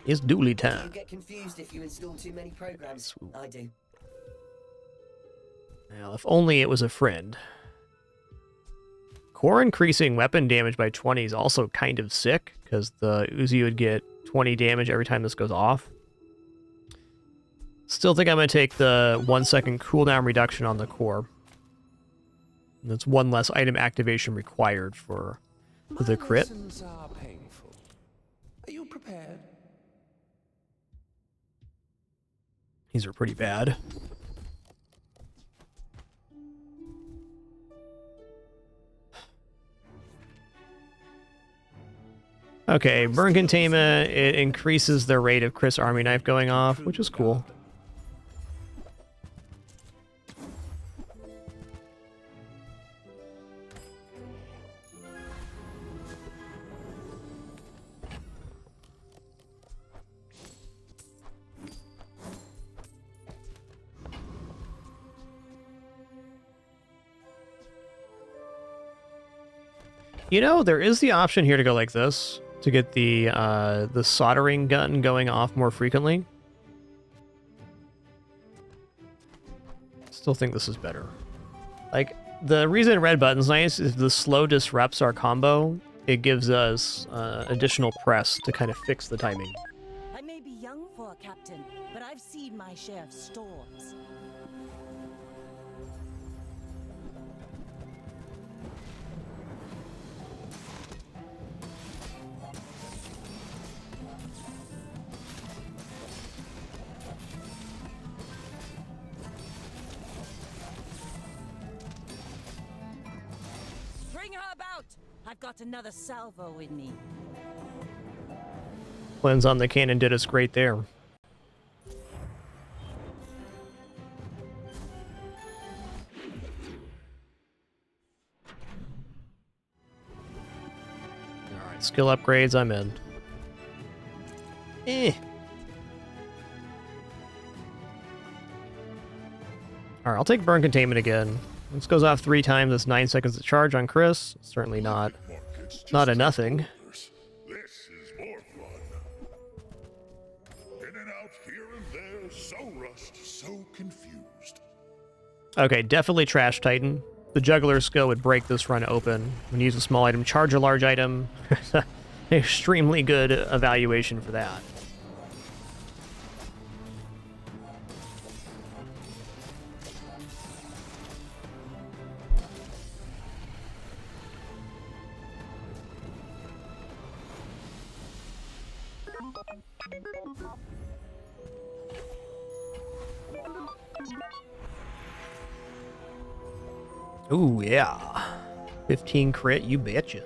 It's Dooley You time. get confused if you install too many programs. I do. Well, if only it was a friend. Core increasing weapon damage by 20 is also kind of sick, because the Uzi would get 20 damage every time this goes off. Still think I'm going to take the 1 second cooldown reduction on the core. That's one less item activation required for the crit. Lessons are painful. Are you prepared? These are pretty bad. Okay, burn containment, it increases the rate of Chris Army Knife going off, which is cool. You know, there is the option here to go like this, to get the soldering gun going off more frequently. Still think this is better. Like, the reason red button's nice is the slow disrupts our combo. It gives us additional press to kind of fix the timing. I may be young for a captain, but I've seen my share of storms. Bring her about! I've got another salvo in me. Cleanse on the cannon did us great there. Alright, skill upgrades, I'm in. Alright, I'll take burn containment again. This goes off 3 times, that's 9 seconds to charge on Chris. Certainly not a nothing. This is more fun. In and out, here and there, so rushed, so confused. Okay, definitely Trash Titan. The Juggler skill would break this run open. When you use a small item, charge a large item. Extremely good evaluation for that. Ooh, yeah. 15 crit, you betcha.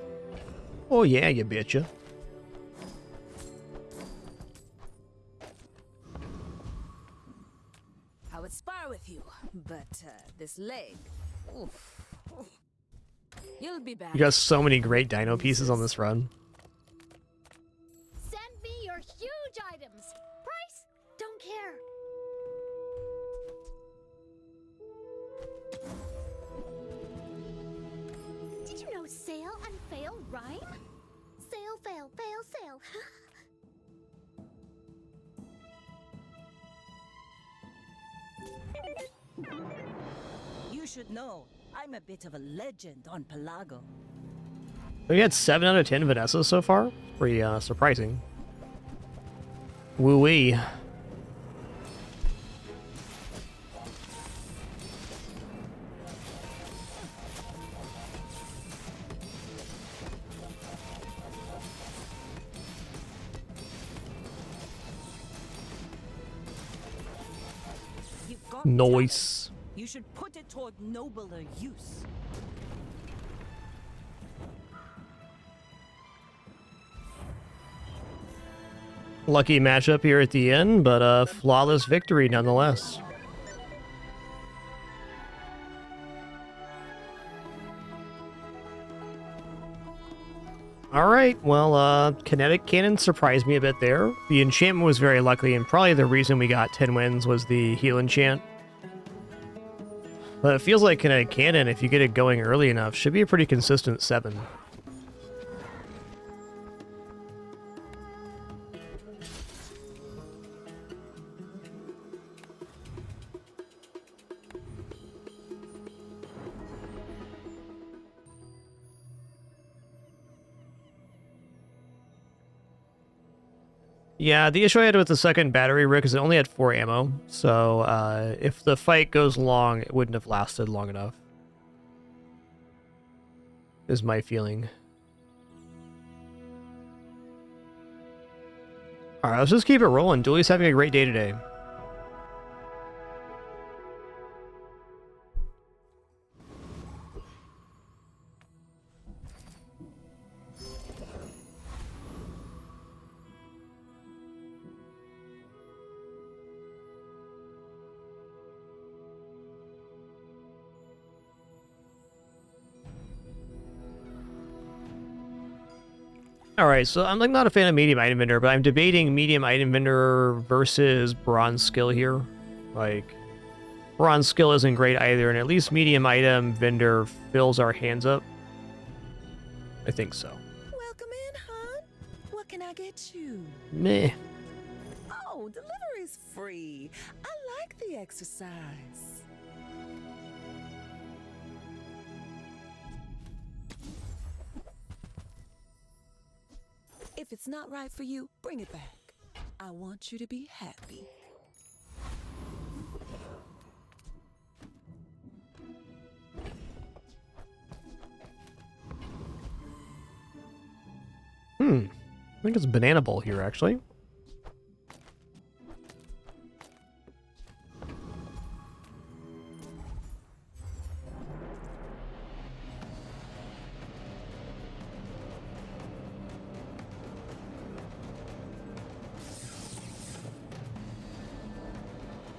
Oh, yeah, you betcha. I would spar with you, but this leg. Oof. You'll be back. You got so many great Dino pieces on this run. Send me your huge items. Price? Don't care. Did you know sail and fail rhyme? Sail, fail, fail, sail. You should know, I'm a bit of a legend on Pelago. We had 7 out of 10 Vanessa so far. Pretty surprising. Woo-wee. You've got Nice. talent. You should put it toward nobler use. Lucky matchup here at the end, but a flawless victory nonetheless. Alright, well, Kinetic Cannon surprised me a bit there. The enchantment was very lucky, and probably the reason we got 10 wins was the heal enchant. But it feels like Kinetic Cannon, if you get it going early enough, should be a pretty consistent 7. Yeah, the issue I had with the second battery rig is it only had 4 ammo, so if the fight goes long, it wouldn't have lasted long enough. Is my feeling. Alright, let's just keep it rolling. Dooley's having a great day today. Alright, so I'm like not a fan of medium item vendor, but I'm debating medium item vendor versus bronze skill here. Like, bronze skill isn't great either, and at least medium item vendor fills our hands up. I think so. Welcome in, hon. What can I get you? Meh. Oh, delivery's free. I like the exercise. If it's not right for you, bring it back. I want you to be happy. I think it's Banana Bowl here, actually.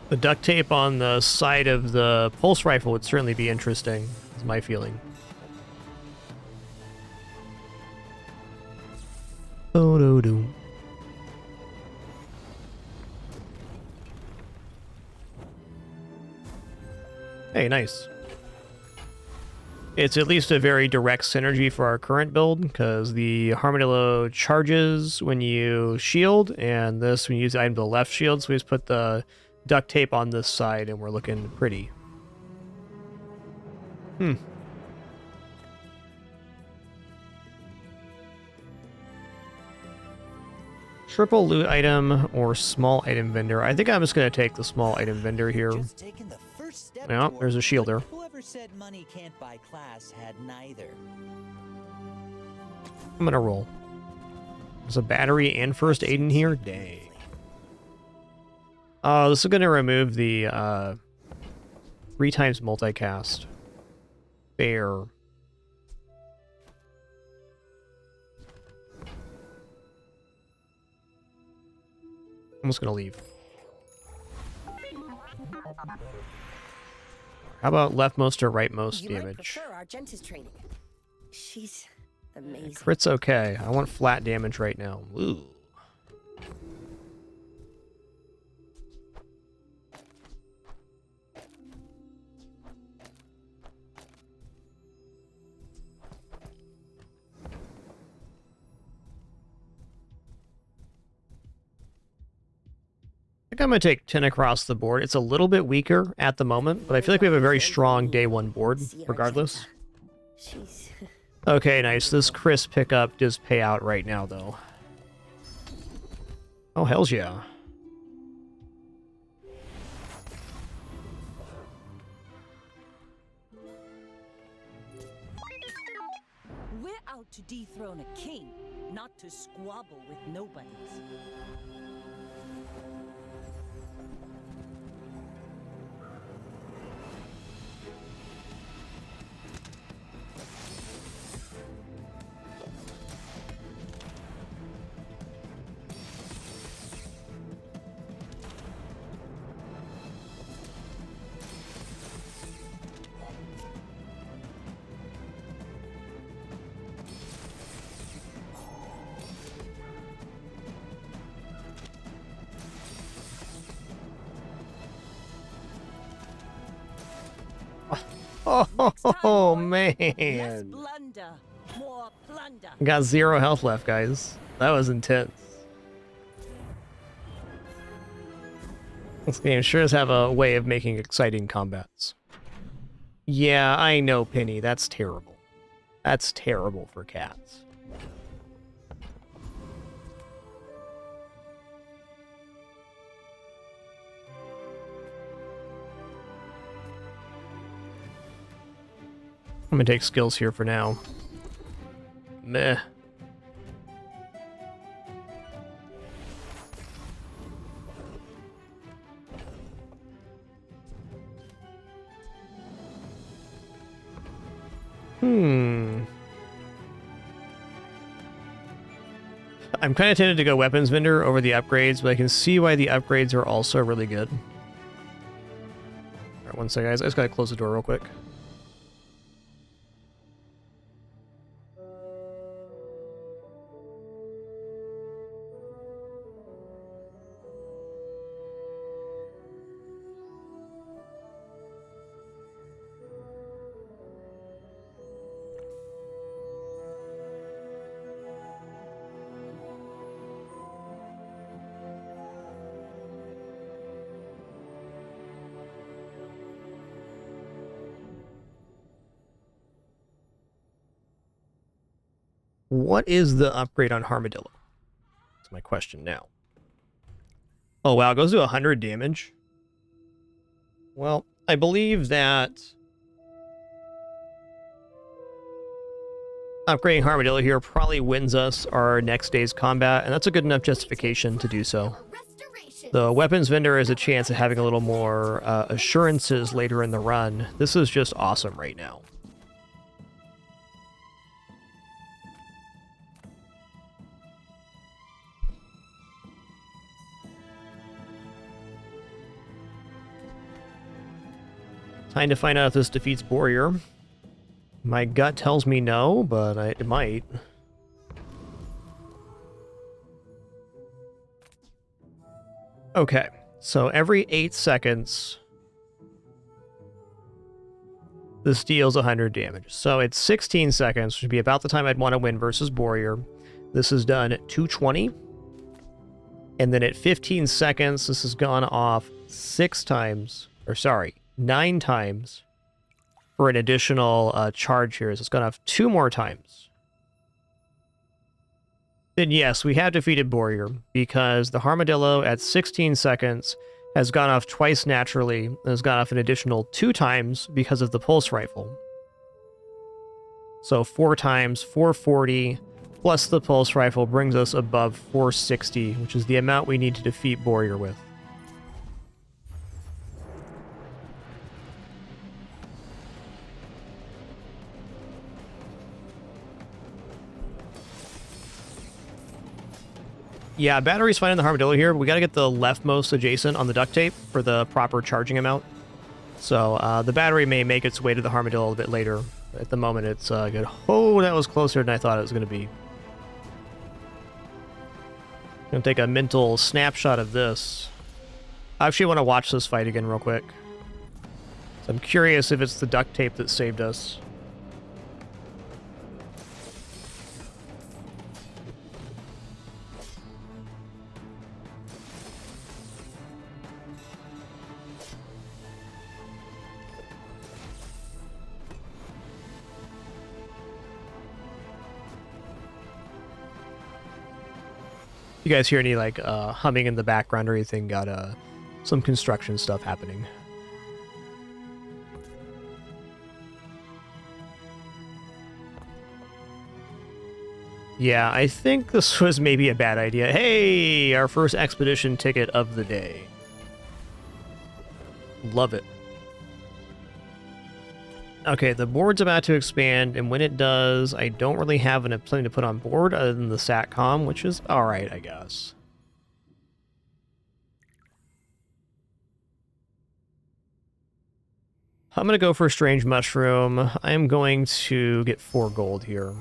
The duct tape on the side of the pulse rifle would certainly be interesting, is my feeling. Oh-do-do. Hey, nice. It's at least a very direct synergy for our current build, because the Armadillo charges when you shield, and this when you use the item to the left shield, so we just put the duct tape on this side, and we're looking pretty. Triple loot item or small item vendor. I think I'm just going to take the small item vendor here. Yeah, there's a shielder. Whoever said money can't buy class had neither. I'm going to roll. There's a battery and first aid in here? Dang. Oh, this is going to remove the 3 times multicast. Fair. I'm just going to leave. How about leftmost or rightmost You might damage? prefer Argenta's training. She's amazing. Crit's okay. I want flat damage right now. Ooh. I think I'm going to take 10 across the board. It's a little bit weaker at the moment, but I feel like we have a very strong day 1 board, regardless. Okay, nice. This Chris pickup does pay out right now, though. Oh, hells yeah. We're out to dethrone a king, not to squabble with nobodies. Oh, man. Less blunder, more plunder. Got 0 health left, guys. That was intense. This game sure does have a way of making exciting combats. Yeah, I know, Penny. That's terrible. That's terrible for cats. I'm gonna take skills here for now. Meh. I'm kind of tempted to go weapons vendor over the upgrades, but I can see why the upgrades are also really good. Alright, one sec, guys. I just gotta close the door real quick. What is the upgrade on Armadillo? That's my question now. Oh, wow. It goes to 100 damage. Well, I believe that upgrading Armadillo here probably wins us our next day's combat, and that's a good enough justification to do so. The weapons vendor is a chance of having a little more assurances later in the run. This is just awesome right now. Time to find out if this defeats Warrior. My gut tells me no, but it might. Okay, so every 8 seconds, this deals 100 damage. So it's 16 seconds, which would be about the time I'd want to win versus Warrior. This is done at 220. And then at 15 seconds, this has gone off 9 times for an additional charge here. So it's gone off 2 more times. Then yes, we have defeated Warrior because the Armadillo at 16 seconds has gone off twice naturally and has gone off an additional 2 times because of the pulse rifle. So 4 times, 440, plus the pulse rifle brings us above 460, which is the amount we need to defeat Warrior with. Yeah, battery's fine in the Armadillo here, but we gotta get the leftmost adjacent on the duct tape for the proper charging amount. So the battery may make its way to the Armadillo a little bit later. At the moment, it's good. Oh, that was closer than I thought it was gonna be. Gonna take a mental snapshot of this. I actually want to watch this fight again real quick. So I'm curious if it's the duct tape that saved us. You guys hear any like humming in the background or anything? Got some construction stuff happening. Yeah, I think this was maybe a bad idea. Hey, our first expedition ticket of the day. Love it. Okay, the board's about to expand, and when it does, I don't really have something to put on board other than the SATCOM, which is alright, I guess. I'm going to go for a Strange Mushroom. I'm going to get 4 gold here.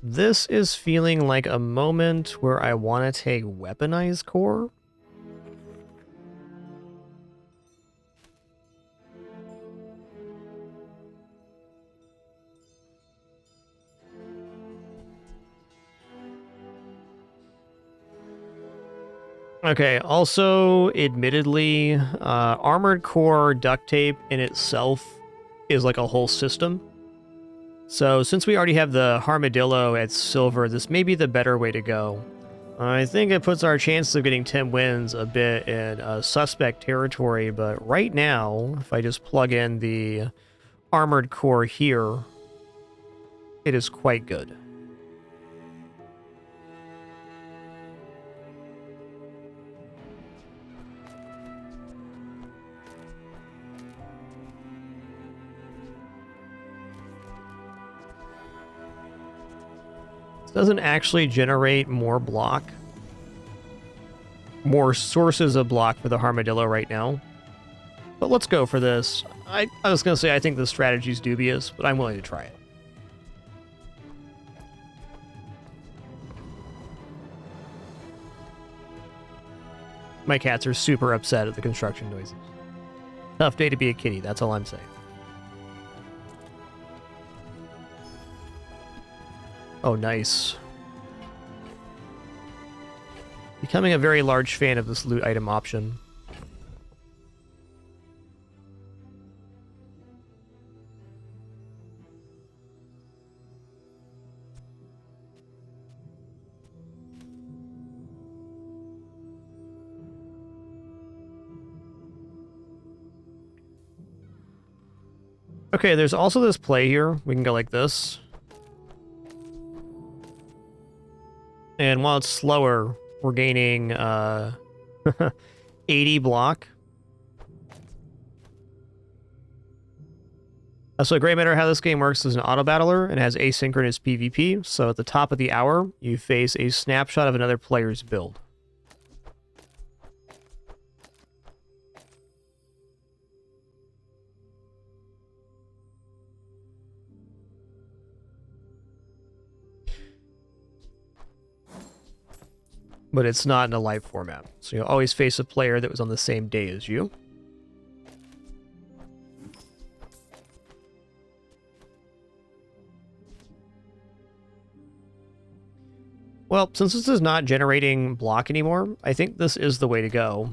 This is feeling like a moment where I want to take Weaponized Core. Okay, also, admittedly, Armored Core duct tape in itself is like a whole system. So since we already have the Armadillo at silver, this may be the better way to go. I think it puts our chances of getting 10 wins a bit in suspect territory, but right now, if I just plug in the armored core here, it is quite good. This doesn't actually generate more block, more sources of block for the Armadillo right now. But let's go for this. I was going to say I think the strategy is dubious, but I'm willing to try it. My cats are super upset at the construction noises. Tough day to be a kitty, that's all I'm saying. Oh, nice. Becoming a very large fan of this loot item option. Okay, there's also this play here. We can go like this. And while it's slower, we're gaining 80 block. So a great matter how this game works is an auto battler and has asynchronous PvP. So at the top of the hour, you face a snapshot of another player's build. But it's not in a live format. So you'll always face a player that was on the same day as you. Well, since this is not generating block anymore, I think this is the way to go.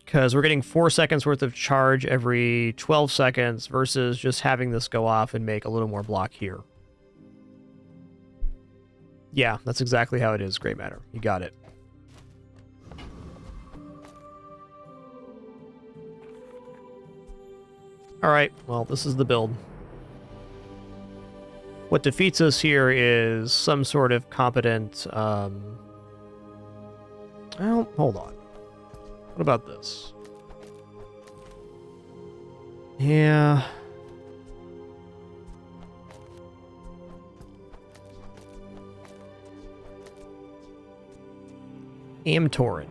Because we're getting 4 seconds worth of charge every 12 seconds versus just having this go off and make a little more block here. Yeah, that's exactly how it is, Grey Matter. You got it. Alright, well, this is the build. What defeats us here is some sort of competent, well, hold on. What about this? Yeah. Amtorin.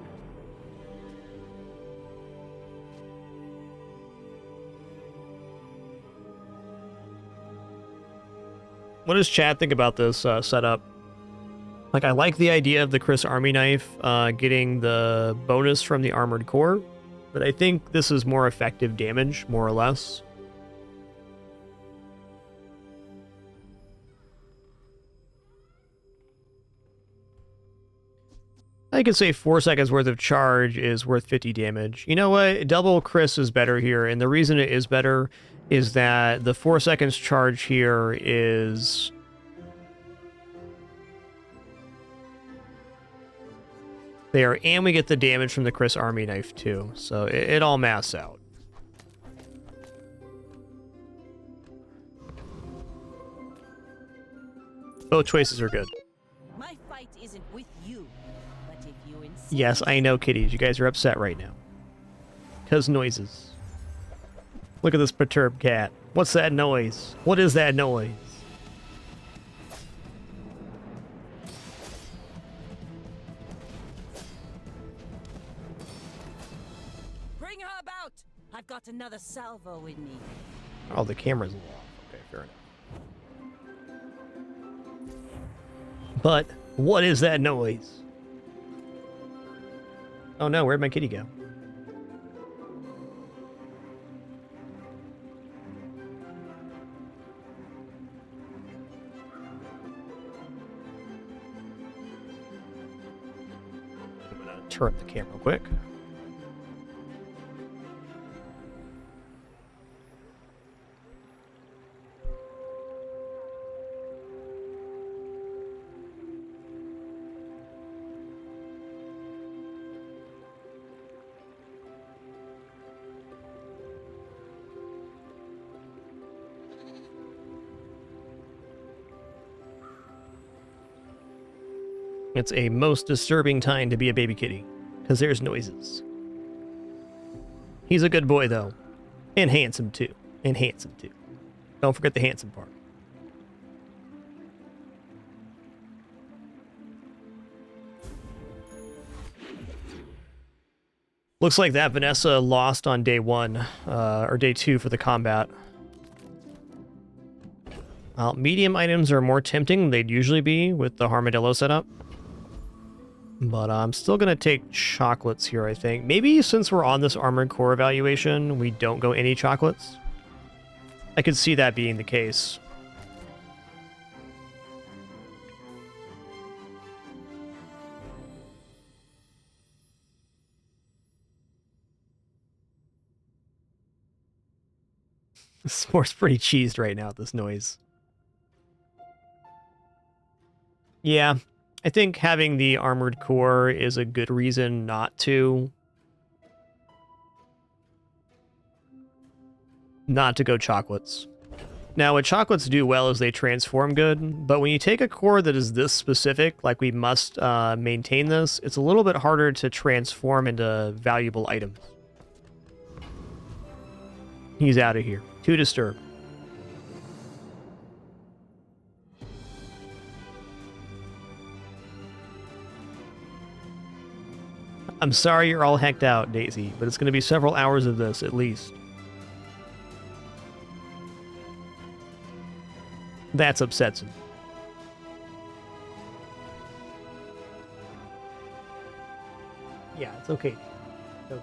What does Chad think about this setup? Like, I like the idea of the Chris Army Knife getting the bonus from the Armored Core, but I think this is more effective damage, more or less. I could say 4 seconds worth of charge is worth 50 damage. You know what? Double Chris is better here, and the reason it is better is that the 4 seconds charge here is... there, and we get the damage from the Chris Army Knife too, so it all masks out. Both choices are good. My fight isn't with you, but if you insist. Yes, I know, kitties. You guys are upset right now. 'Cause noises. Look at this perturbed cat. What's that noise? What is that noise? Bring her about! I've got another salvo in me. Oh, the camera's off. Okay, fair enough. But what is that noise? Oh no, where'd my kitty go? I'm gonna turn the camera quick. It's a most disturbing time to be a baby kitty, because there's noises. He's a good boy, though. And handsome, too. And handsome, too. Don't forget the handsome part. Looks like that Vanessa lost on day 1, or day 2 for the combat. Medium items are more tempting than they'd usually be with the Armadillo setup. But I'm still going to take chocolates here, I think. Maybe since we're on this Armored Core evaluation, we don't go any chocolates. I could see that being the case. This floor's pretty cheesed right now, this noise. Yeah, I think having the Armored Core is a good reason not to go chocolates. Now, what chocolates do well is they transform good, but when you take a core that is this specific, like we must maintain this, it's a little bit harder to transform into valuable items. He's out of here. Too disturbed. I'm sorry you're all hecked out, Daisy, but it's going to be several hours of this, at least. That's upsetting. Yeah, it's okay. It's okay.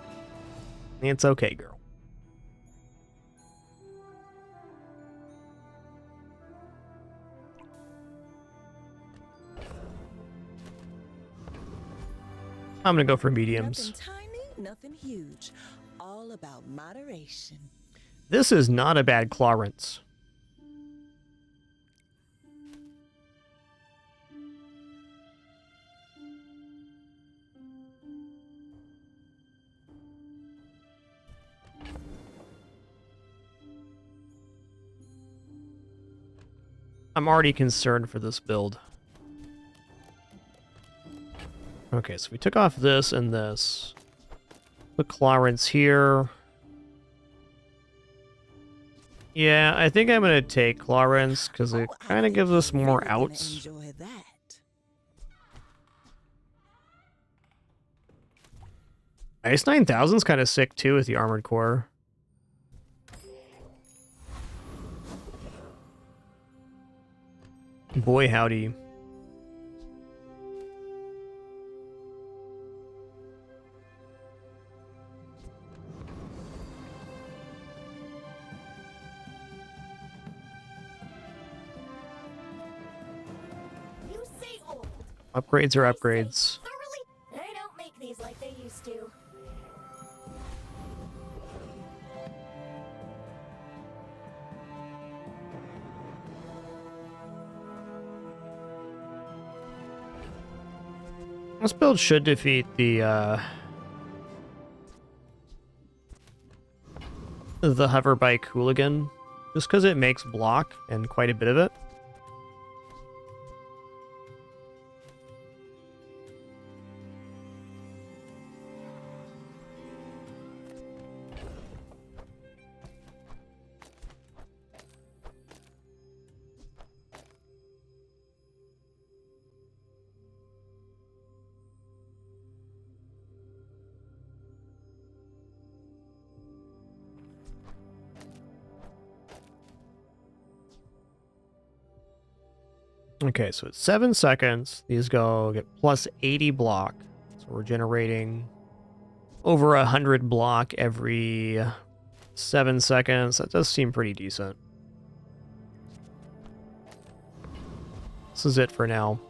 It's okay, girl. I'm gonna go for mediums. Nothing tiny, nothing huge. All about moderation. This is not a bad Clarence. I'm already concerned for this build. Okay, so we took off this and this. Put Clarence here. Yeah, I think I'm going to take Clarence because it kind of gives us more outs. Ice 9000's kind of sick too with the Armored Core. Boy, howdy. Upgrades are upgrades. They don't make these like they used to. This build should defeat the hover bike hooligan, just because it makes block and quite a bit of it. Okay, so it's 7 seconds. These get plus 80 block. So we're generating over 100 block every 7 seconds. That does seem pretty decent. This is it for now.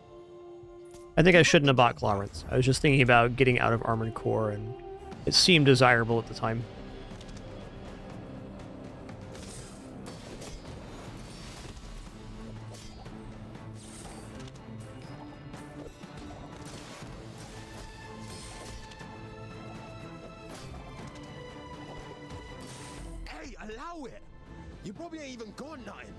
I think I shouldn't have bought Clarence. I was just thinking about getting out of Armored Core, and it seemed desirable at the time. Allow it! You probably ain't even got nothing.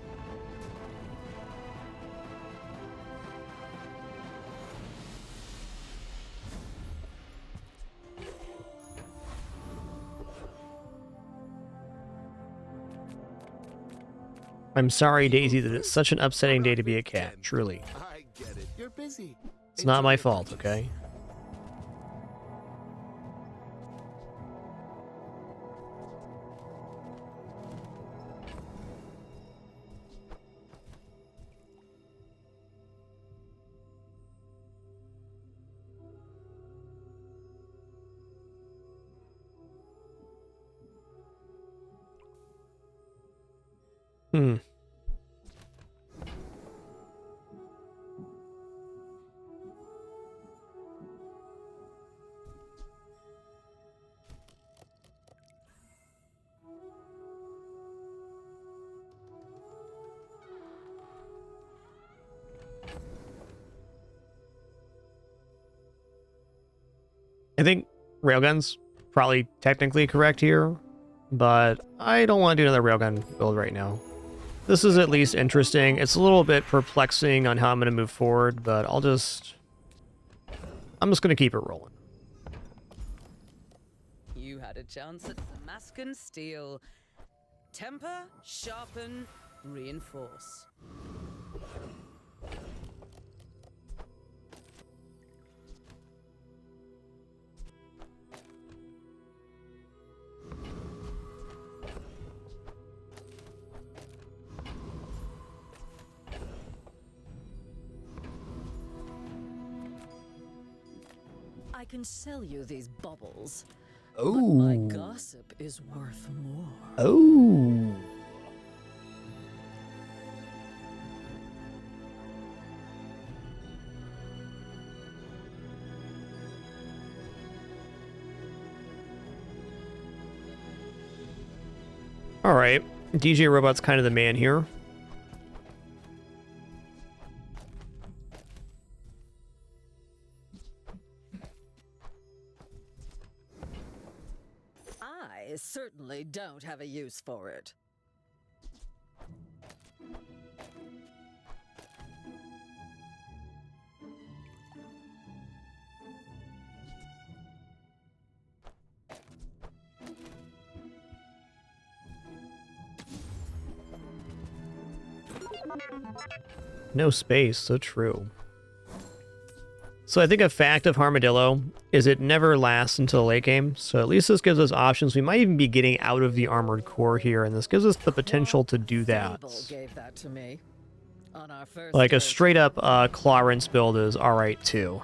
I'm sorry, Daisy, that it's such an upsetting day to be a cat, truly. I get it. You're busy. It's not my fault, okay? Hmm. I think railgun's probably technically correct here, but I don't want to do another railgun build right now. This is at least interesting. It's a little bit perplexing on how I'm going to move forward, but I'm just going to keep it rolling. You had a chance at Damascus steel. Temper, sharpen, reinforce. I can sell you these bubbles. Oh. But my gossip is worth more. Oh. All right. DJ Robot's kind of the man here. I certainly don't have a use for it. No space, so true. So I think a fact of Armadillo is it never lasts until the late game, so at least this gives us options. We might even be getting out of the armored core here, and this gives us the potential to do that. Gave that to me on our first Like a straight up Clarence build is alright too.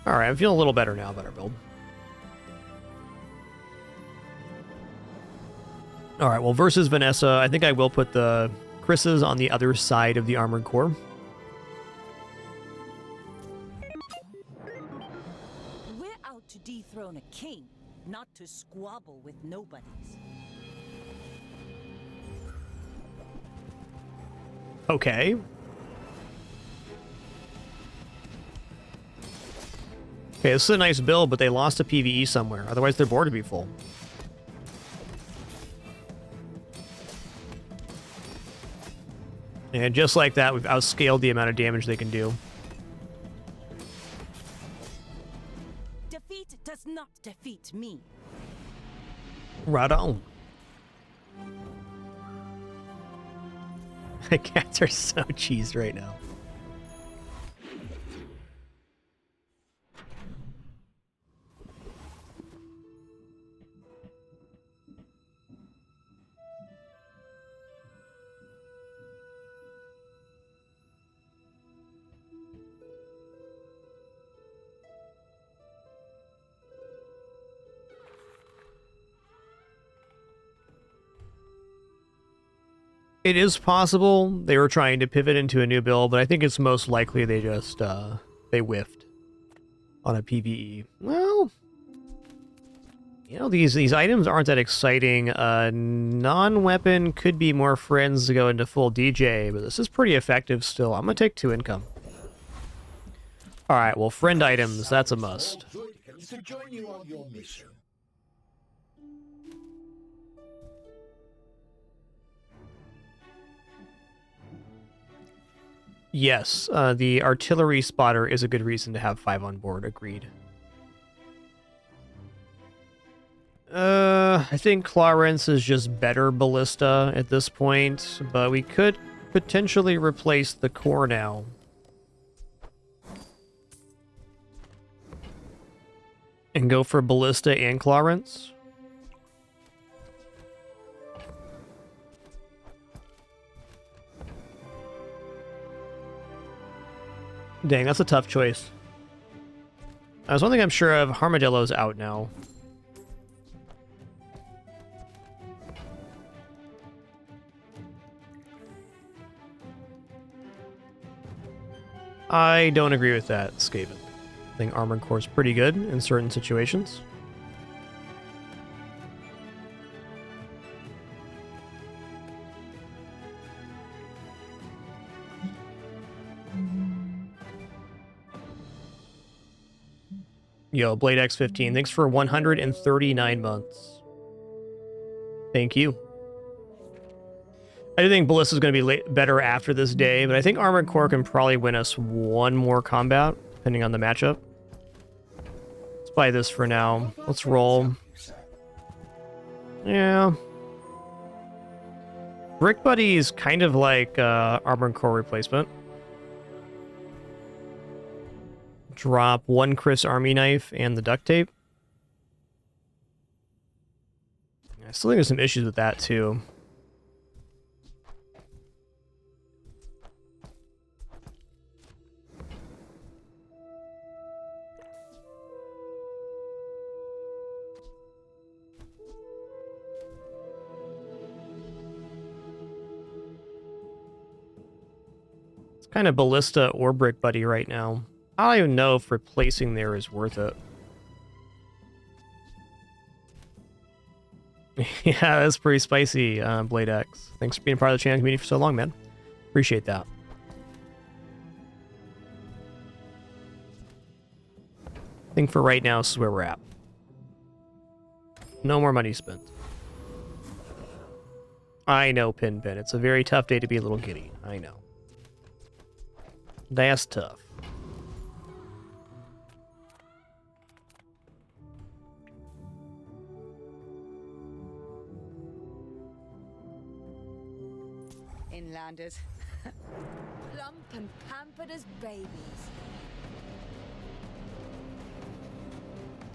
Alright, I'm feeling a little better now about our build. Alright, well versus Vanessa, I think I will put the Chris's on the other side of the armored core. We're out to dethrone a king, not to squabble with nobodies. Okay. Okay, this is a nice build, but they lost a PvE somewhere. Otherwise, their board would be full. And just like that, we've outscaled the amount of damage they can do. Defeat does not defeat me. Right on. The cats are so cheesed right now. It is possible they were trying to pivot into a new build, but I think it's most likely they just, they whiffed on a PvE. Well, you know, these items aren't that exciting. Non-weapon could be more friends to go into full DJ, but this is pretty effective still. I'm gonna take 2 income. Alright, well, friend items, that's a must. To join you on your mission. Yes, the artillery spotter is a good reason to have 5 on board, agreed. I think Clarence is just better ballista at this point, but we could potentially replace the core now. And go for ballista and Clarence. Dang, that's a tough choice. There's one thing I'm sure of, Armadillo's out now. I don't agree with that, Skaven. I think Armored Core is pretty good in certain situations. Yo, Blade X15, thanks for 139 months. Thank you. I do think Ballista's going to be better after this day, but I think Armored Core can probably win us one more combat, depending on the matchup. Let's buy this for now. Let's roll. Yeah. Brick Buddy is kind of like Armored Core replacement. Drop 1 Chris Army Knife and the duct tape. I still think there's some issues with that too. It's kind of Ballista or Brick Buddy right now. I don't even know if replacing there is worth it. Yeah, that's pretty spicy, Blade X. Thanks for being part of the channel community for so long, man. Appreciate that. I think for right now, this is where we're at. No more money spent. I know, Pin. It's a very tough day to be a little giddy. I know. That's tough. Inlanders. Plump and pampered as babies.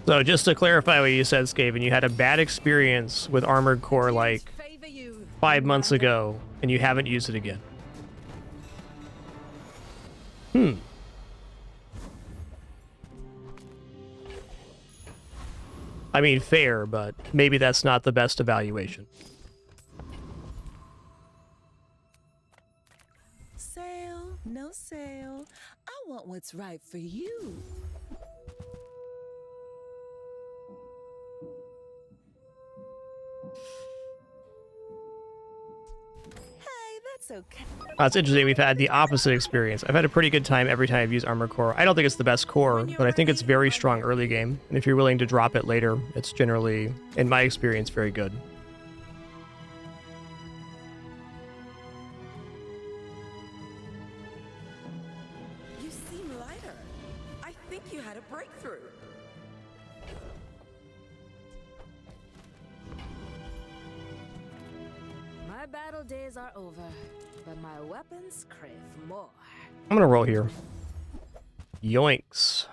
So just to clarify what you said, Skaven, you had a bad experience with Armored Core like 5 months ago, and you haven't used it again. I mean, fair, but maybe that's not the best evaluation. Sale, no sale. I want what's right for you. Okay. It's interesting. We've had the opposite experience. I've had a pretty good time every time I've used Armored Core. I don't think it's the best core, but I think it's very strong early game. And if you're willing to drop it later, it's generally, in my experience, very good. You seem lighter. I think you had a breakthrough. My battle days are over, but my weapons crave more. I'm gonna roll here. Yoinks.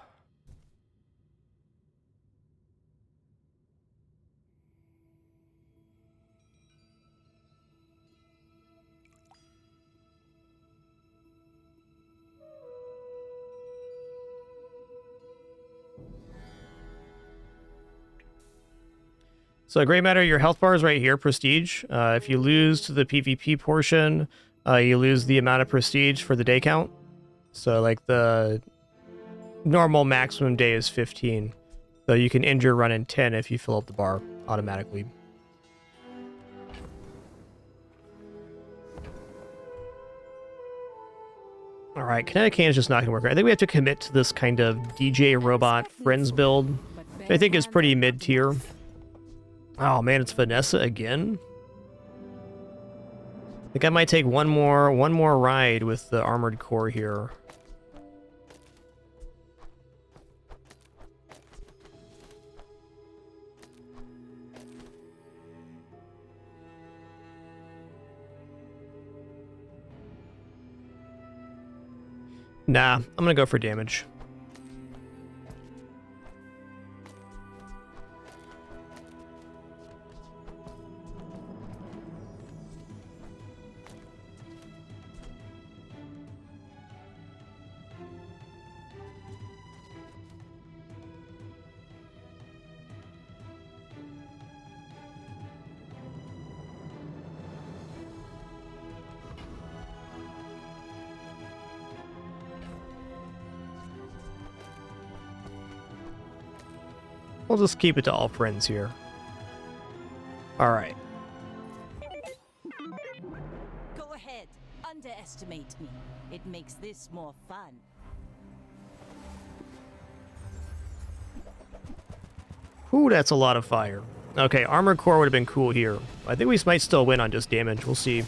So Grey Matter, your health bar is right here, Prestige. If you lose to the PvP portion, you lose the amount of Prestige for the day count. So like the normal maximum day is 15. So you can end your run in 10 if you fill up the bar automatically. Alright, Kinetic Cannon is just not going to work. I think we have to commit to this kind of DJ Robot Friends build, which I think is pretty mid-tier. Oh man, it's Vanessa again? I think I might take one more ride with the Armored Core here. Nah, I'm gonna go for damage. We'll just keep it to all friends here. Alright. Go ahead. Underestimate me. It makes this more fun. Ooh, that's a lot of fire. Okay, Armor Core would have been cool here. I think we might still win on just damage. We'll see.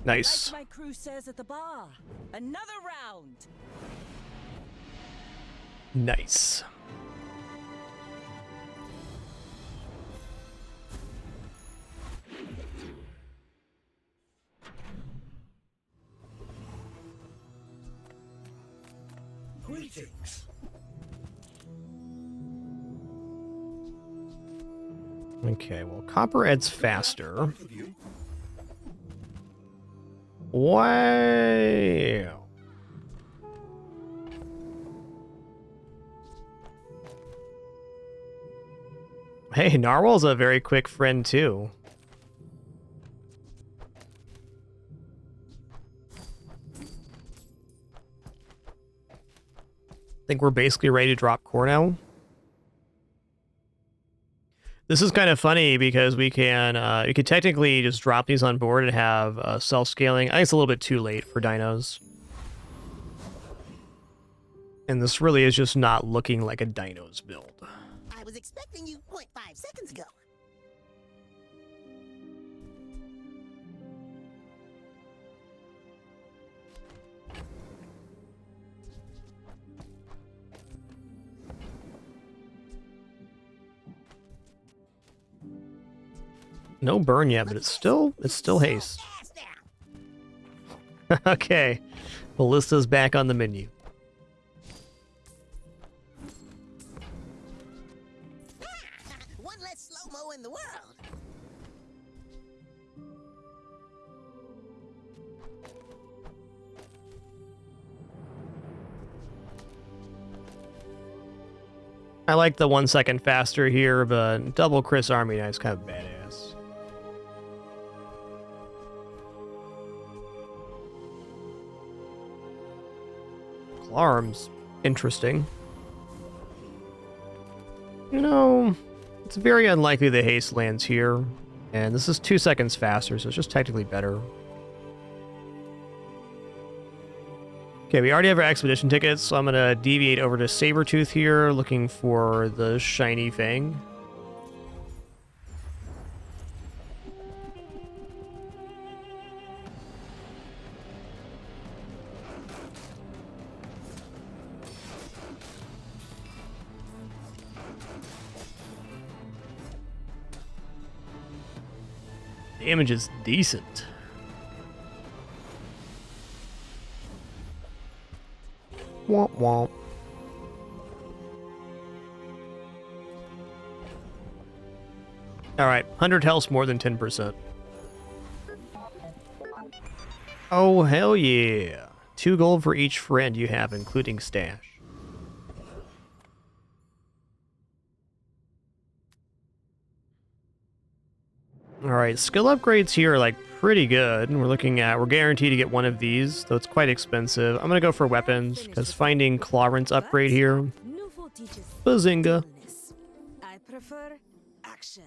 Nice. Like my crew says at the bar. Another round. Nice. Greetings. Okay, well, copper adds faster. Wow. Hey, Narwhal's a very quick friend, too. Think we're basically ready to drop core now. This is kind of funny because we could technically just drop these on board and have self-scaling. I think it's a little bit too late for dinos. And this really is just not looking like a dinos build. I was expecting you 0.5 seconds ago. No burn yet, but it's still haste. Okay. Ballista's back on the menu. One less slow-mo in the world. I like the 1 second faster here, but double Chris Army Knight's kind of badass. Arms, interesting. You know, it's very unlikely the haste lands here, and this is 2 seconds faster, so it's just technically better. Okay, we already have our expedition tickets, so I'm gonna deviate over to Sabretooth here, looking for the shiny fang. Damage is decent. Womp womp. Alright, 100 health, more than 10%. Oh, hell yeah. 2 gold for each friend you have, including stash. Alright, skill upgrades here are like pretty good. We're guaranteed to get one of these, though it's quite expensive. I'm gonna go for weapons, because finding Clarence upgrade here. Bazinga. I prefer action.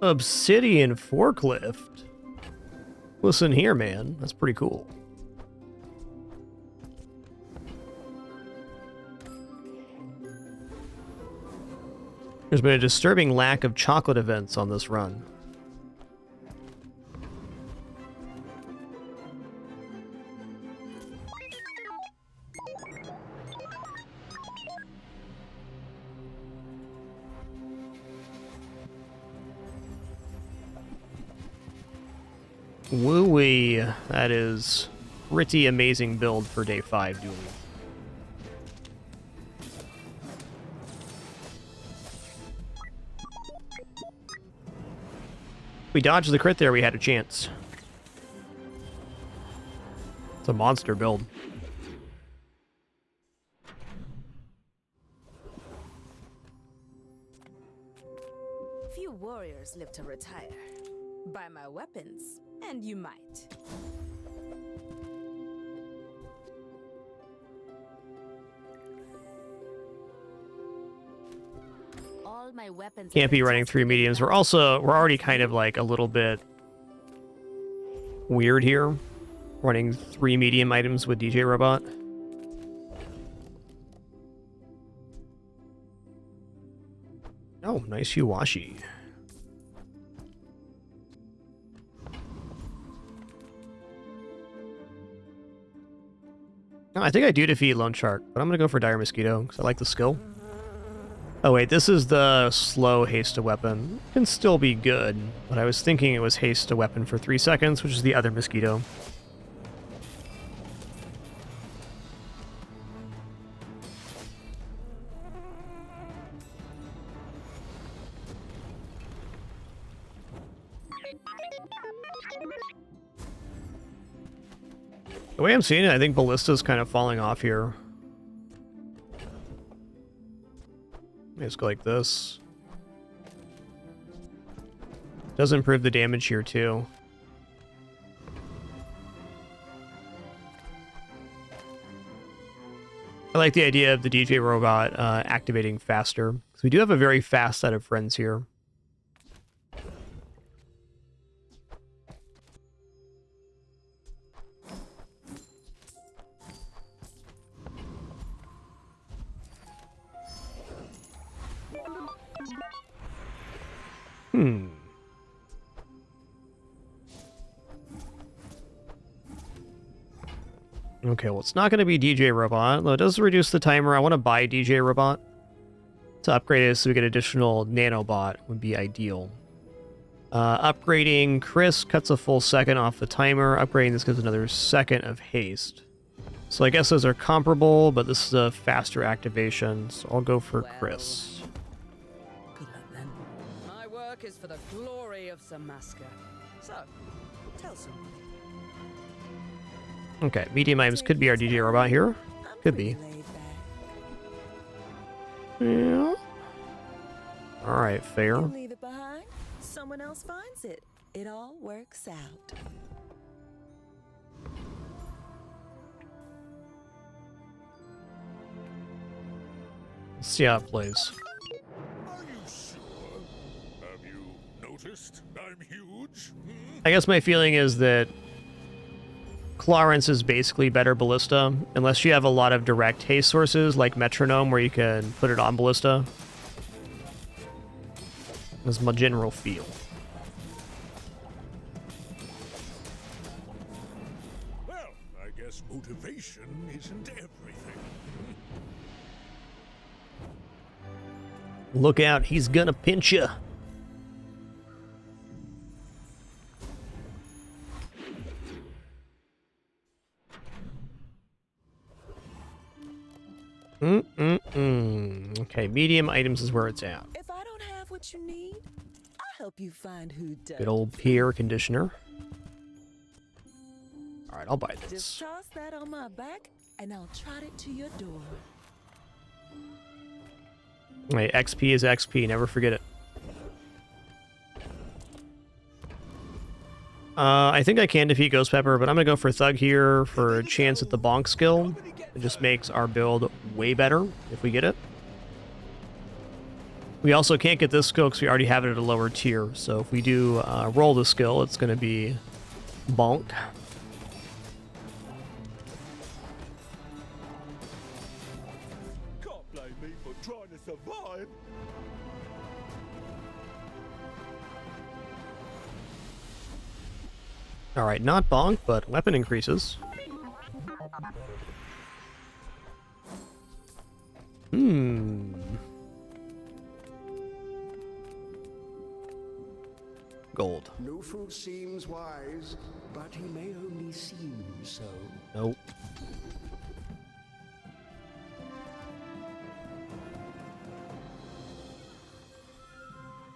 Obsidian forklift. Listen here, man. That's pretty cool. There's been a disturbing lack of chocolate events on this run. Woo-wee. That is pretty amazing build for day 5, Dooley. If we dodged the crit there, we had a chance. It's a monster build. Few warriors live to retire. Buy my weapons, and you might. All my weapons Can't be running 3 mediums. We're already kind of like a little bit weird here. Running 3 medium items with DJ Robot. Oh, nice Yuwashi. No, I think I do defeat Lone Shark, but I'm going to go for Dire Mosquito because I like the skill. Oh wait, this is the slow haste to weapon. Can still be good, but I was thinking it was haste to weapon for 3 seconds, which is the other Mosquito. The way I'm seeing it, I think Ballista's kind of falling off here. Let's go like this. Does improve the damage here too. I like the idea of the DJ robot activating faster. So we do have a very fast set of friends here. Okay, well, it's not going to be DJ Robot. Though it does reduce the timer. I want to buy DJ Robot to upgrade it so we get additional Nanobot would be ideal. Upgrading Chris cuts a full second off the timer. Upgrading this gives another second of haste. So I guess those are comparable, but this is a faster activation, so I'll go for Chris. Good luck then. My work is for the glory of Samaska. So, tell someone. Okay, medium items could be our DJ Robot here. Could be. Yeah. Alright, fair. Leave it behind. Someone else finds it. It all works out. Let's see how it plays. Are you sure? Have you noticed I'm huge? I guess my feeling is that Clarence is basically better Ballista, unless you have a lot of direct haste sources like Metronome where you can put it on Ballista. That's my general feel. Well, I guess motivation isn't everything. Look out, he's gonna pinch you. Okay, medium items is where it's at. If I don't have what you need, I'll help you find who does. Good old Pierre conditioner. Alright, I'll buy this. Just toss that on my back, and I'll trot it to your door. Wait, XP is XP, never forget it. I think I can defeat Ghost Pepper, but I'm gonna go for Thug here for a chance at the bonk skill. It just makes our build way better if we get it. We also can't get this skill because we already have it at a lower tier. So if we do roll the skill, it's going to be bonk. Can't blame me for trying to survive. Alright, not bonk, but weapon increases. gold. No fool seems wise, but he may only seem so. Nope.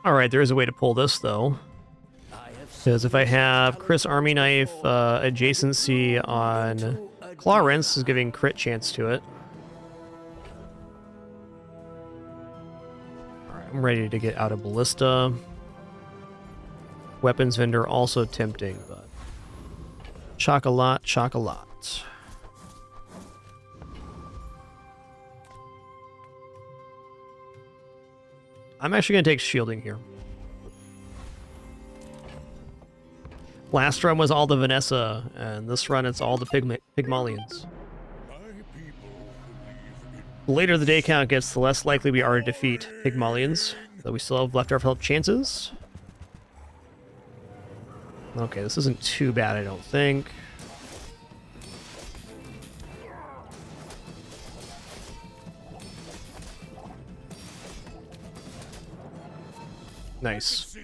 All right, there is a way to pull this though. Because if I have Chris Army Knife adjacency on Clarence is giving crit chance to it. Alright, I'm ready to get out of Ballista. Weapons vendor also tempting, but chocolate, chocolate. I'm actually going to take shielding here. Last run was all the Vanessa, and this run it's all the Pygmalions. The later the day count gets, the less likely we are to defeat Pygmalions, though we still have left our chances. Okay, this isn't too bad, I don't think. Nice.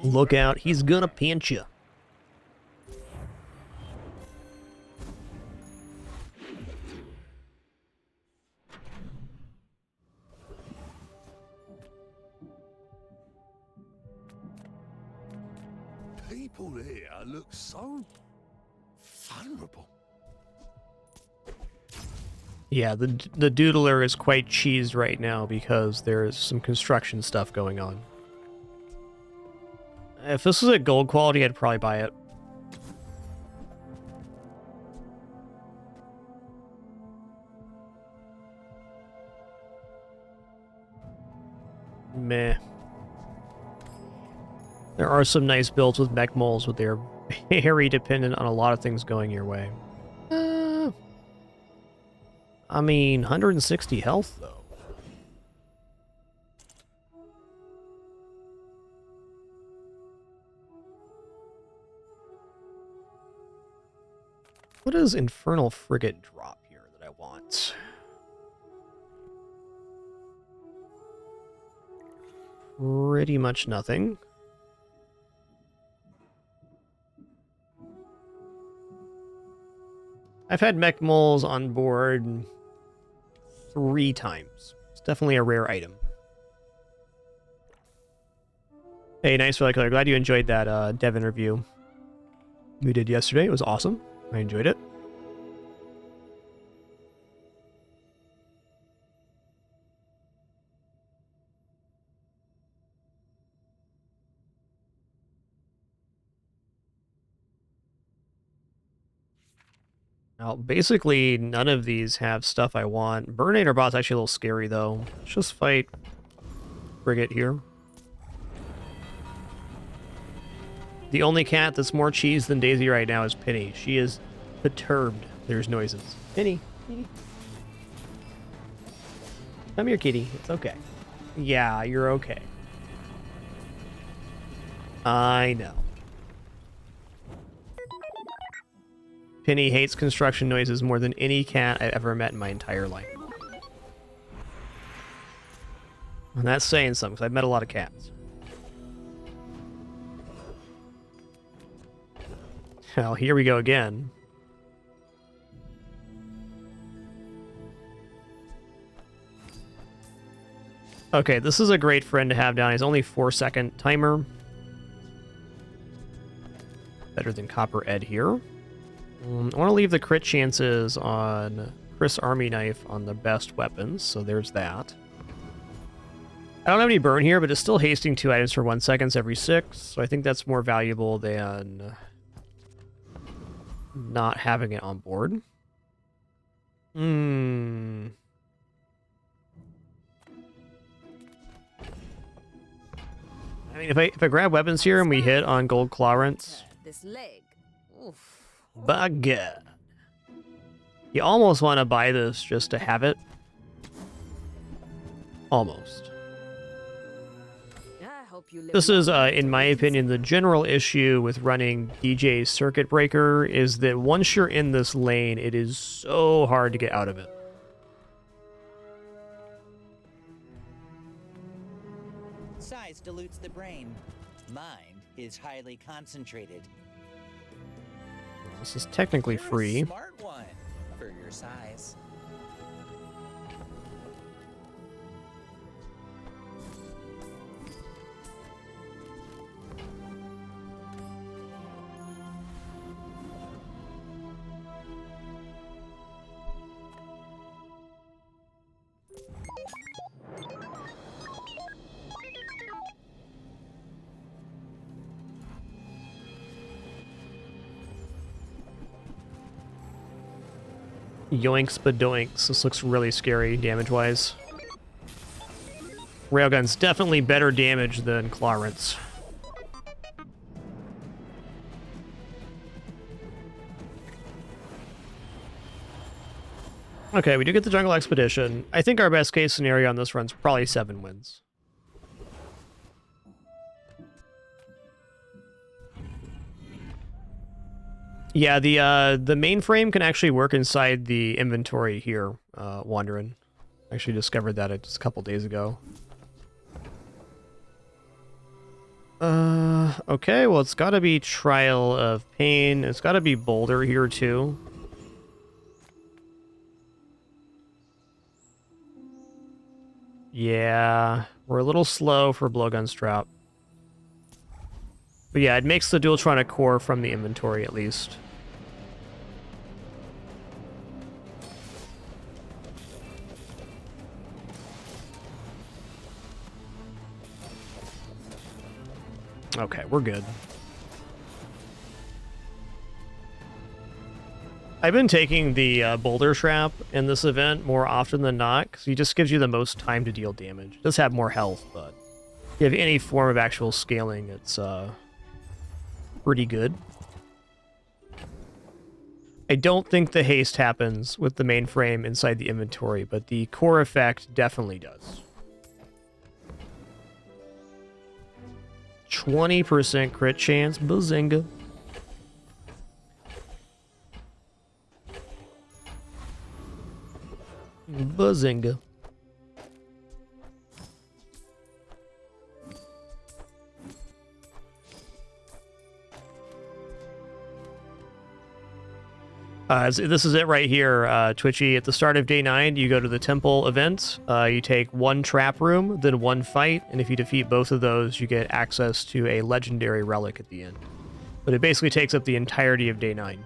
Look out, he's gonna pinch you. People here look so vulnerable. Yeah, the Doodler is quite cheesed right now because there's some construction stuff going on. If this was at gold quality, I'd probably buy it. Meh. There are some nice builds with mech moles, but they're very dependent on a lot of things going your way. I mean, 160 health, though. What does Infernal Frigate drop here that I want? Pretty much nothing. I've had mech moles on board 3 times. It's definitely a rare item. Hey, nice Relic Killer. Glad you enjoyed that dev interview we did yesterday. It was awesome. I enjoyed it. Now, basically, none of these have stuff I want. Burnator Bot's actually a little scary, though. Let's just fight Frigate here. The only cat that's more cheese than Daisy right now is Penny. She is perturbed. There's noises. Penny. Penny. Come here, kitty. It's okay. Yeah, you're okay. I know. Penny hates construction noises more than any cat I've ever met in my entire life. And that's saying something, because I've met a lot of cats. Well, here we go again. Okay, this is a great friend to have down. He's only 4-second timer. Better than Copper Ed here. I want to leave the crit chances on Chris Army Knife on the best weapons, so there's that. I don't have any burn here, but it's still hasting 2 items for 1 second every 6, so I think that's more valuable than not having it on board. I mean, if I grab weapons here and we hit on gold Clarence, This leg. Oof. by God. You almost want to buy this just to have it. Almost. I hope you live This is, in my opinion, the general issue with running DJ's Circuit Breaker is that once you're in this lane, it is so hard to get out of it. dilutes the brain. Mine is highly concentrated. This is technically You're free. A smart one for your size. Yoinks badoinks. This looks really scary damage-wise. Railgun's definitely better damage than Clarence. Okay, we do get the Jungle Expedition. I think our best case scenario on this run's probably 7 wins. Yeah, the mainframe can actually work inside the inventory here, Wanderin. I actually discovered that just a couple days ago. Okay, well, it's gotta be Trial of Pain. It's gotta be Boulder here, too. Yeah, we're a little slow for Blowgun Strap. But yeah, it makes the Dualtronic core from the inventory, at least. Okay, we're good. I've been taking the Boulder Trap in this event more often than not, because he just gives you the most time to deal damage. It does have more health, but if you have any form of actual scaling, it's pretty good. I don't think the haste happens with the mainframe inside the inventory, but the core effect definitely does. 20% crit chance, bazinga. Bazinga. This is it right here, Twitchy. At the start of day 9, you go to the temple event. You take 1 trap room, then 1 fight, and if you defeat both of those, you get access to a legendary relic at the end. But it basically takes up the entirety of day 9.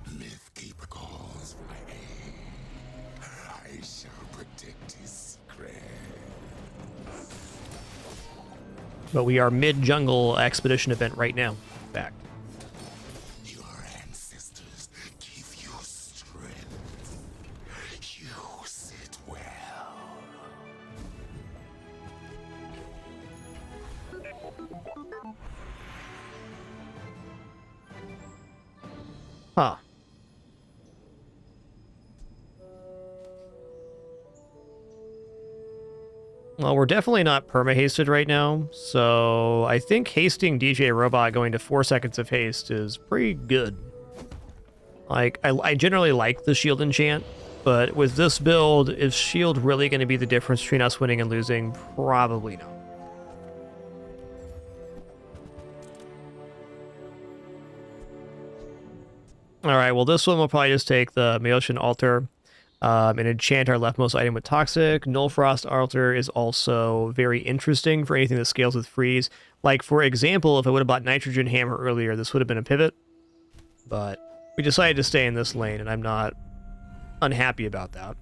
Mythkeeper calls my aid. I shall protect his secret. But we are mid-jungle expedition event right now, in fact. Your ancestors give you strength. Use it well. Huh. Well, we're definitely not perma-hasted right now, so I think hasting DJ Robot going to 4 seconds of haste is pretty good. Like, I generally like the shield enchant, but with this build, is shield really going to be the difference between us winning and losing? Probably not. Alright, well this one will probably just take the Meoshan Altar and enchant our leftmost item with Toxic. Null Frost Altar is also very interesting for anything that scales with Freeze. Like, for example, if I would have bought Nitrogen Hammer earlier, this would have been a pivot. But we decided to stay in this lane, and I'm not unhappy about that.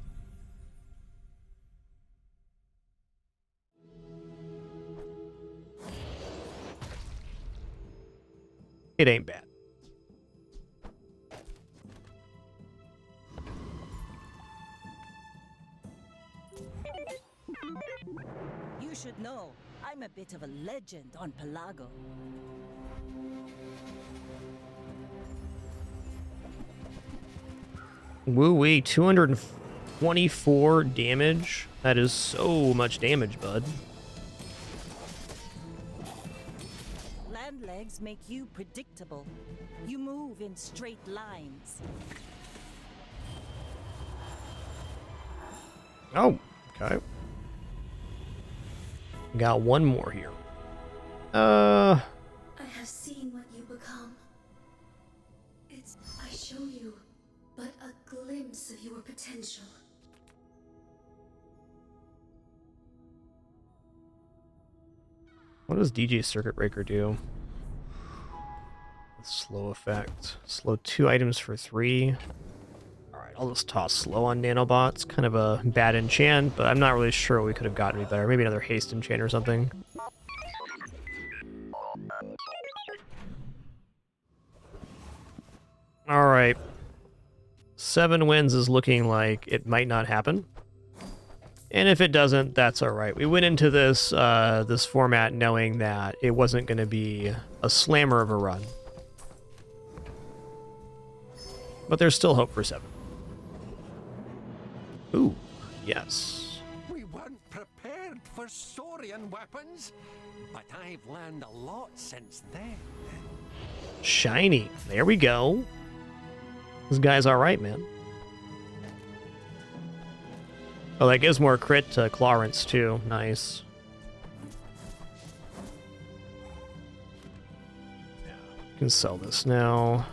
It ain't bad. You should know, I'm a bit of a legend on Pelago. Woo-wee, 224 damage. That is so much damage, bud. Land legs make you predictable. You move in straight lines. Oh, okay. Got one more here. I have seen what you become. I show you but a glimpse of your potential. What does DJ Circuit Breaker do? Slow effect. Slow 2 items for 3. Alright, I'll just toss slow on nanobots. Kind of a bad enchant, but I'm not really sure we could have gotten any better. Maybe another haste enchant or something. Alright. 7 wins is looking like it might not happen. And if it doesn't, that's alright. We went into this this format knowing that it wasn't going to be a slammer of a run. But there's still hope for 7. Ooh, yes. We weren't prepared for Saurian weapons, but I've learned a lot since then. Shiny. There we go. This guy's alright, man. Oh, that gives more crit to Clarence, too. Nice. Yeah, can sell this now.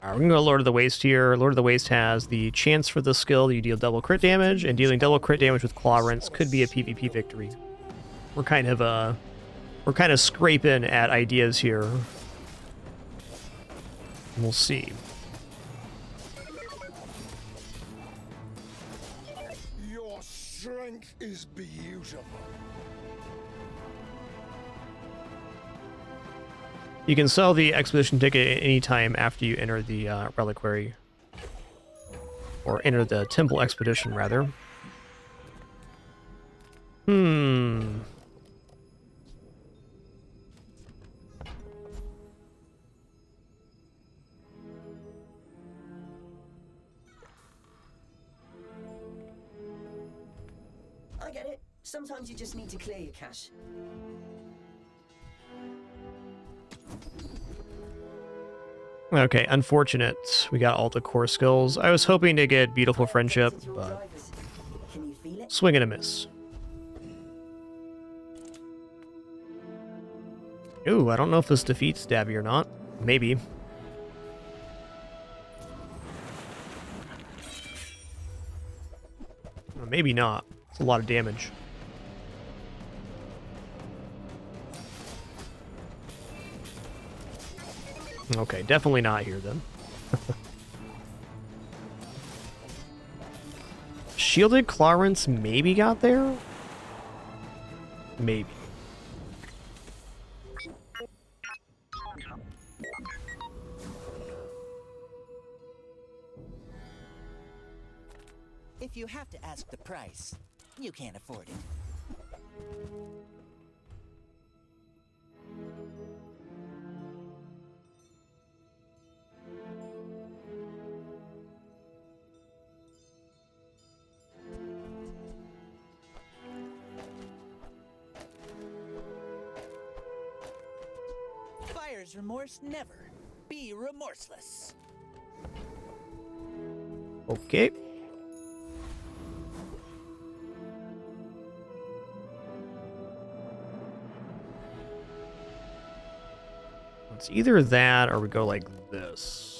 Alright, we're gonna go Lord of the Waste here. Lord of the Waste has the chance for the skill that you deal double crit damage, and dealing double crit damage with Clarence could be a PvP victory. We're kind of scraping at ideas here. We'll see. Your strength is beautiful. You can sell the expedition ticket at any time after you enter the reliquary. Or enter the temple expedition, rather. I get it. Sometimes you just need to clear your cache. Okay, unfortunate. We got all the core skills. I was hoping to get Beautiful Friendship, but swing and a miss. Ooh, I don't know if this defeats Stabby or not. Maybe. Or maybe not. It's a lot of damage. Okay, definitely not here then. Shielded Clarence maybe got there? Maybe. If you have to ask the price, you can't afford it. Buyer's remorse never. Be remorseless. Okay. It's either that or we go like this.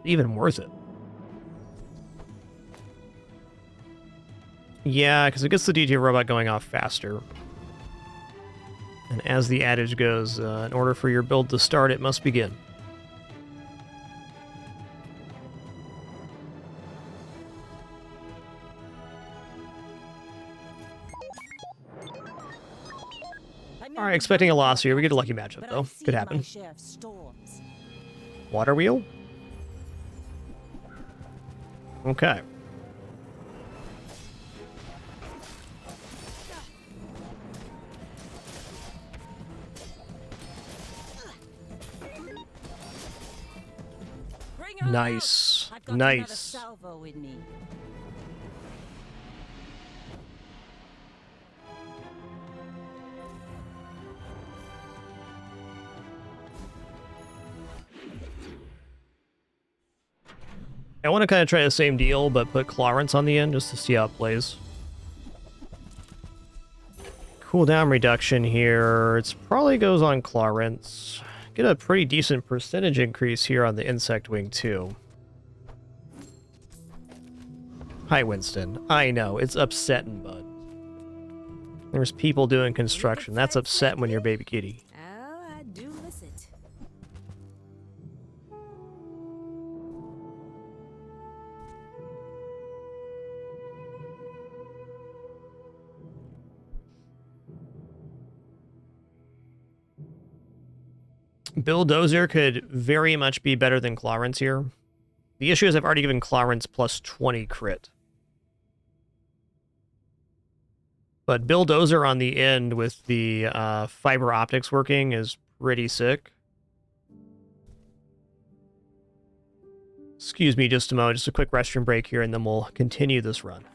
Even worth it. Yeah, because it gets the DJ robot going off faster. And as the adage goes, in order for your build to start, it must begin. Alright, expecting a loss here. We get a lucky matchup, though. Could happen. Water wheel? Okay. Nice. I've got Nice. another salvo in me. I want to kind of try the same deal, but put Clarence on the end just to see how it plays. Cooldown reduction here. It probably goes on Clarence. Get a pretty decent percentage increase here on the Insect Wing, too. Hi, Winston. I know, it's upsetting, bud. There's people doing construction. That's upsetting when you're baby kitty. Oh, I do miss it. Bulldozer could very much be better than Clarence here. The issue is I've already given Clarence plus 20 crit. But Bulldozer on the end with the fiber optics working is pretty sick. Excuse me just a moment, just a quick restroom break here, and then we'll continue this run.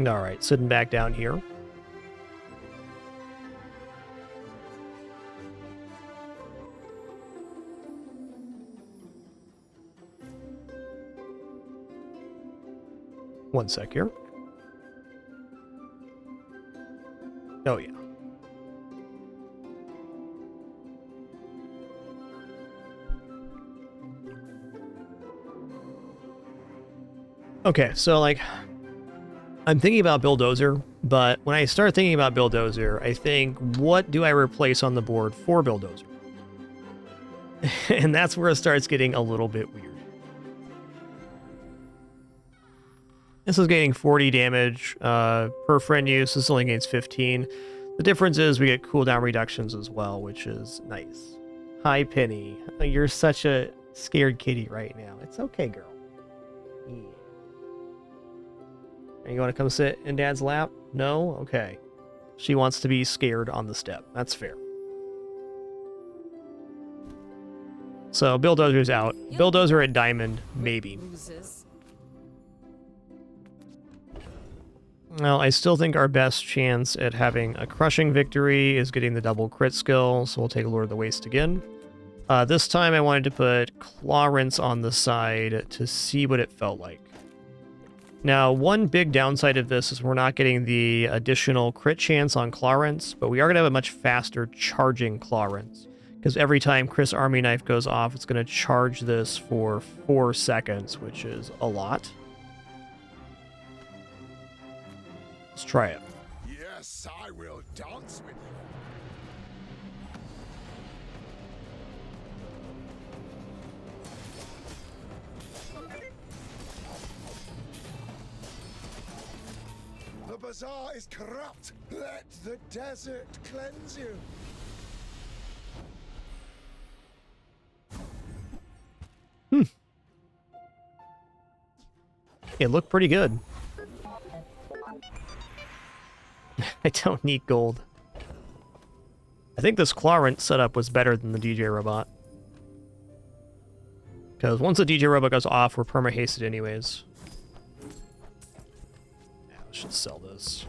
Alright, sitting back down here. One sec here. Oh, yeah. Okay, so, like, I'm thinking about Bulldozer, but when I start thinking about Bulldozer, I think, what do I replace on the board for Bulldozer? And that's where it starts getting a little bit weird. This is gaining 40 damage per friend use. This only gains 15. The difference is we get cooldown reductions as well, which is nice. Hi, Penny. You're such a scared kitty right now. It's okay, girl. Yeah. You want to come sit in Dad's lap? No? Okay. She wants to be scared on the step. That's fair. So, Bulldozer's out. Bulldozer at Diamond, maybe. Well, I still think our best chance at having a crushing victory is getting the double crit skill, so we'll take Lord of the Waste again. This time I wanted to put Clarence on the side to see what it felt like. Now, one big downside of this is we're not getting the additional crit chance on Clarence, but we are going to have a much faster charging Clarence. Because every time Chris Army Knife goes off, it's going to charge this for 4 seconds, which is a lot. Let's try it. Yes, I will dance with you. The bazaar is corrupt. Let the desert cleanse you. It looked pretty good. I don't need gold. I think this Clarent setup was better than the DJ robot. Because once the DJ robot goes off, we're perma-hasted anyways. Yeah, let's just sell this.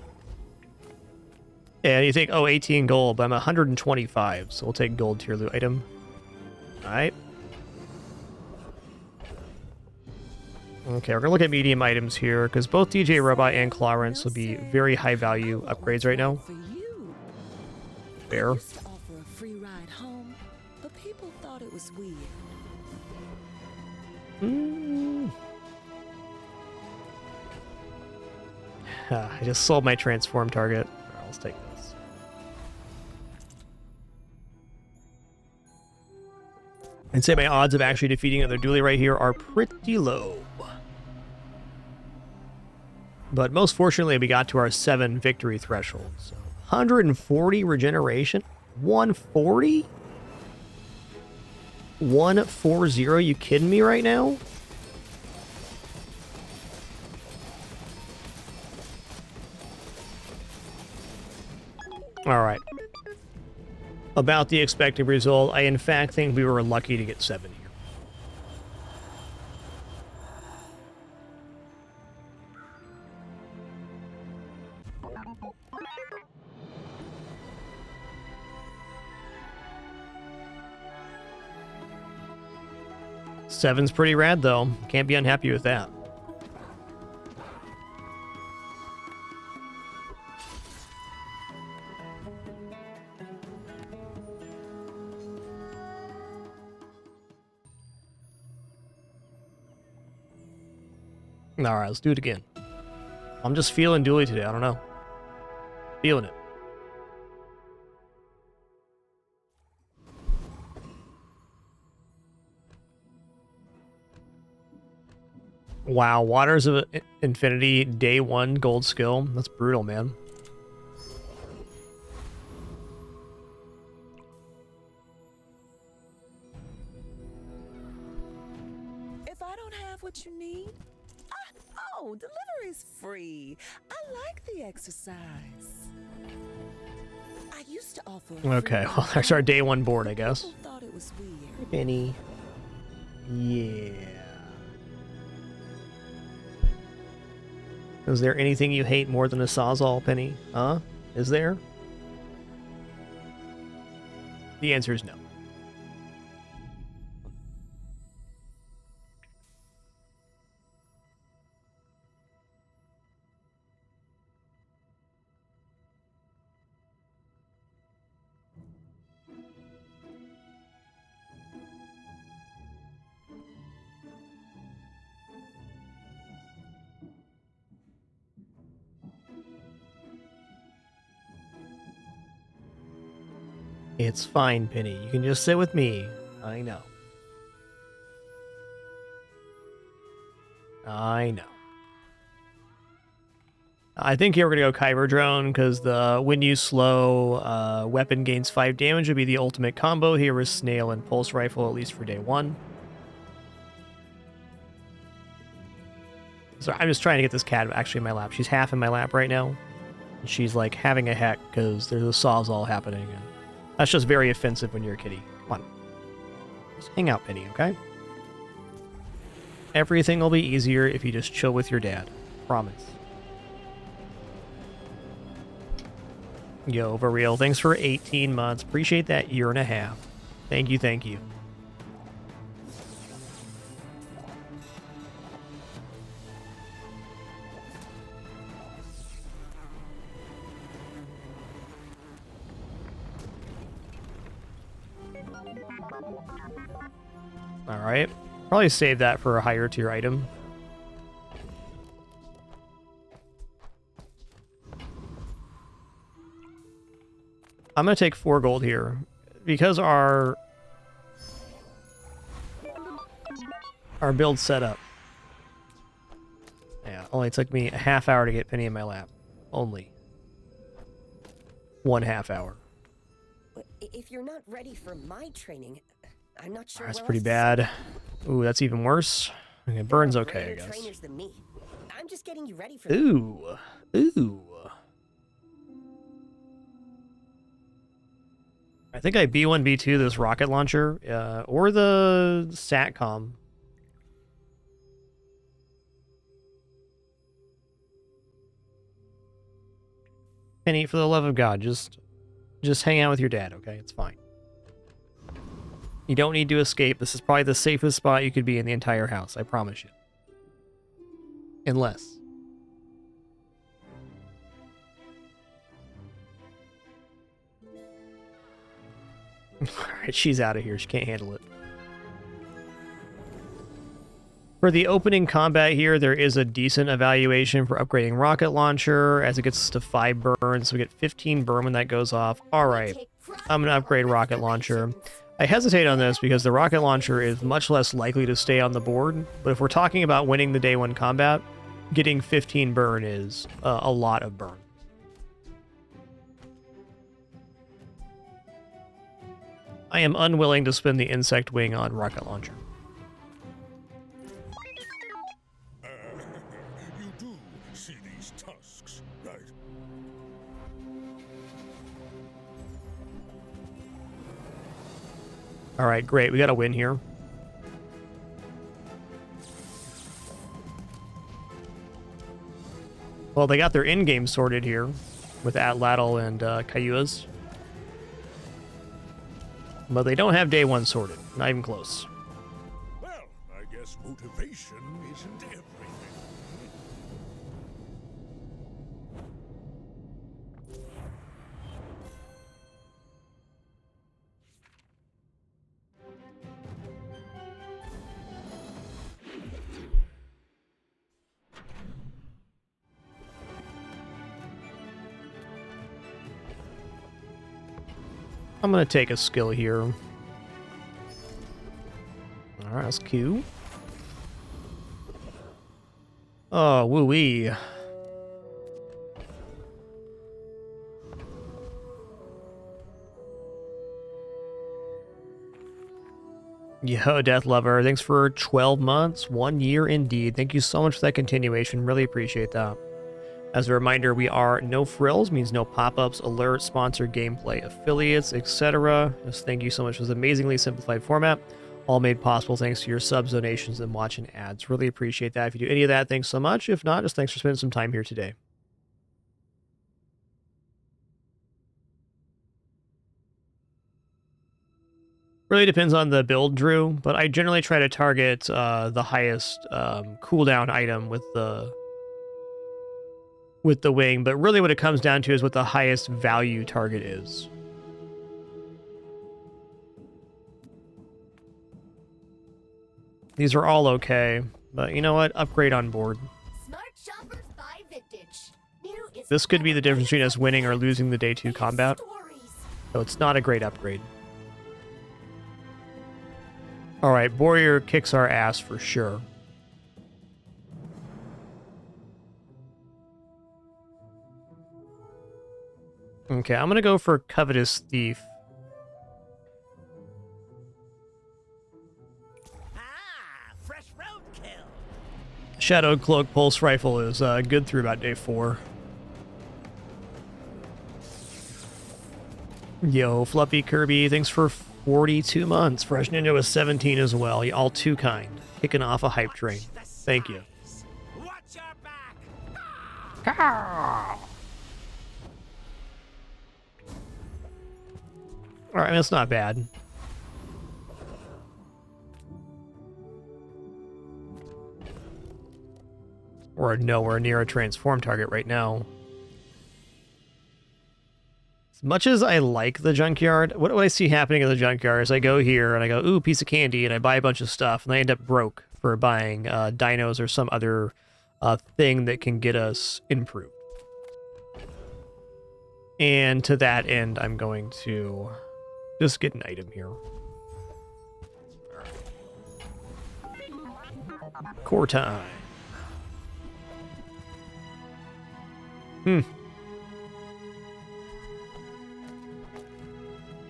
Yeah, you think, oh, 18 gold, but I'm 125, so we'll take gold tier loot item. Alright. Okay, we're gonna look at medium items here, because both DJ Robot and Clarence will be very high value upgrades right now. Fair. Offer a free ride home, but people thought it was weird. I just sold my transform target. Alright, let's take this. I'd say my odds of actually defeating another Dooley right here are pretty low. But most fortunately, we got to our 7 victory threshold. So 140 regeneration? 140? 140? You kidding me right now? Alright. About the expected result, I in fact think we were lucky to get 7 here. Seven's pretty rad, though. Can't be unhappy with that. Alright, let's do it again. I'm just feeling Dooley today, I don't know. Feeling it. Wow, Waters of Infinity, day 1 gold skill. That's brutal, man. If I don't have what you need, oh, delivery's free. I like the exercise. I used to offer. Okay, well, there's our day 1 board, I guess. People thought it was weird. Penny. Yeah. Is there anything you hate more than a Sawzall, Penny? Huh? Is there? The answer is no. It's fine, Penny. You can just sit with me. I know. I know. I think here we're going to go Kyber Drone, because the when you slow weapon gains 5 damage would be the ultimate combo here with Snail and Pulse Rifle, at least for day 1. So I'm just trying to get this cat actually in my lap. She's half in my lap right now. And she's like having a heck because there's a Sawzall happening. And that's just very offensive when you're a kitty. Come on. Just hang out, Penny, okay? Everything will be easier if you just chill with your dad. Promise. Yo, for real. Thanks for 18 months. Appreciate that 1.5 years. Thank you, thank you. Alright. Probably save that for a higher tier item. I'm going to take 4 gold here. Because our build's set up. Yeah, only took me a half hour to get Penny in my lap. Only. 1/2 hour. If you're not ready for my training, I'm not sure. That's pretty bad. Ooh, that's even worse. Okay, Burn's okay, I guess. Trainers than me. I'm just getting you ready for Ooh. Ooh. I think I B1, B2 this rocket launcher, or the SATCOM. Penny, for the love of God, just hang out with your dad, okay? It's fine. You don't need to escape. This is probably the safest spot you could be in the entire house, I promise you. Unless. Alright, she's out of here. She can't handle it. For the opening combat here, there is a decent evaluation for upgrading rocket launcher as it gets to 5 burns. So we get 15 burn when that goes off. Alright, I'm going to upgrade rocket launcher. I hesitate on this because the rocket launcher is much less likely to stay on the board. But if we're talking about winning the day 1 combat, getting 15 burn is a lot of burn. I am unwilling to spend the insect wing on rocket launcher. You do see these tusks, right? All right, great. We got a win here. Well, they got their in-game sorted here with Atlatl and Cayuas. But they don't have day 1 sorted. Not even close. Well, I guess motivation isn't everything. I'm going to take a skill here. Alright, that's Q. Oh, woo-wee. Yo, Death Lover, thanks for 12 months, 1 year indeed. Thank you so much for that continuation. Really appreciate that. As a reminder, we are no frills, means no pop-ups, alerts, sponsored gameplay, affiliates, etc. Just thank you so much for this amazingly simplified format. All made possible thanks to your subs, donations, and watching ads. Really appreciate that. If you do any of that, thanks so much. If not, just thanks for spending some time here today. Really depends on the build, Drew, but I generally try to target the highest cooldown item with the wing, but really what it comes down to is what the highest value target is. These are all okay, but you know what? Upgrade on board. Smart shoppers buy vintage. New is This could be the difference between us winning or losing the day 2 combat, so it's not a great upgrade. Alright, Warrior kicks our ass for sure. Okay, I'm gonna go for Covetous Thief. Fresh roadkill. Shadowed Cloak Pulse Rifle is good through about day 4. Yo, Fluffy Kirby, thanks for 42 months. Fresh Ninja was 17 as well. You all too kind. Kicking off a hype train. Thank you. Watch your back. Alright, that's not bad. We're nowhere near a transform target right now. As much as I like the junkyard, what I see happening in the junkyard is I go here and I go, ooh, piece of candy, and I buy a bunch of stuff, and I end up broke for buying dinos or some other thing that can get us improved. And to that end, I'm going to just get an item here. Core time.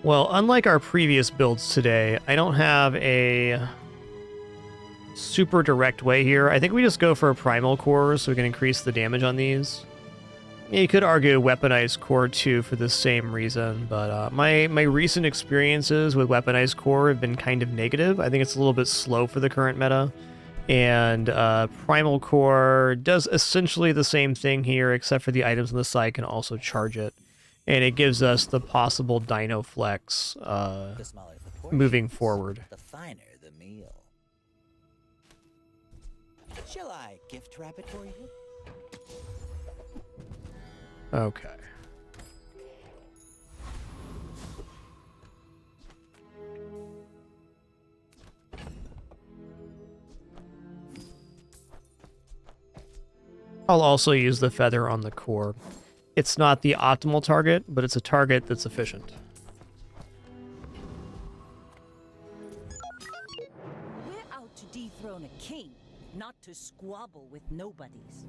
Well, unlike our previous builds today, I don't have a super direct way here. I think we just go for a primal core so we can increase the damage on these. You could argue weaponized core too for the same reason, but my recent experiences with weaponized core have been kind of negative. I think it's a little bit slow for the current meta, and primal core does essentially the same thing here, except for the items on the side can also charge it, and it gives us the possible Dino flex moving forward. The finer the meal. Shall I gift wrap it for you? Okay. I'll also use the feather on the core. It's not the optimal target, but it's a target that's efficient. We're out to dethrone a king, not to squabble with nobodies.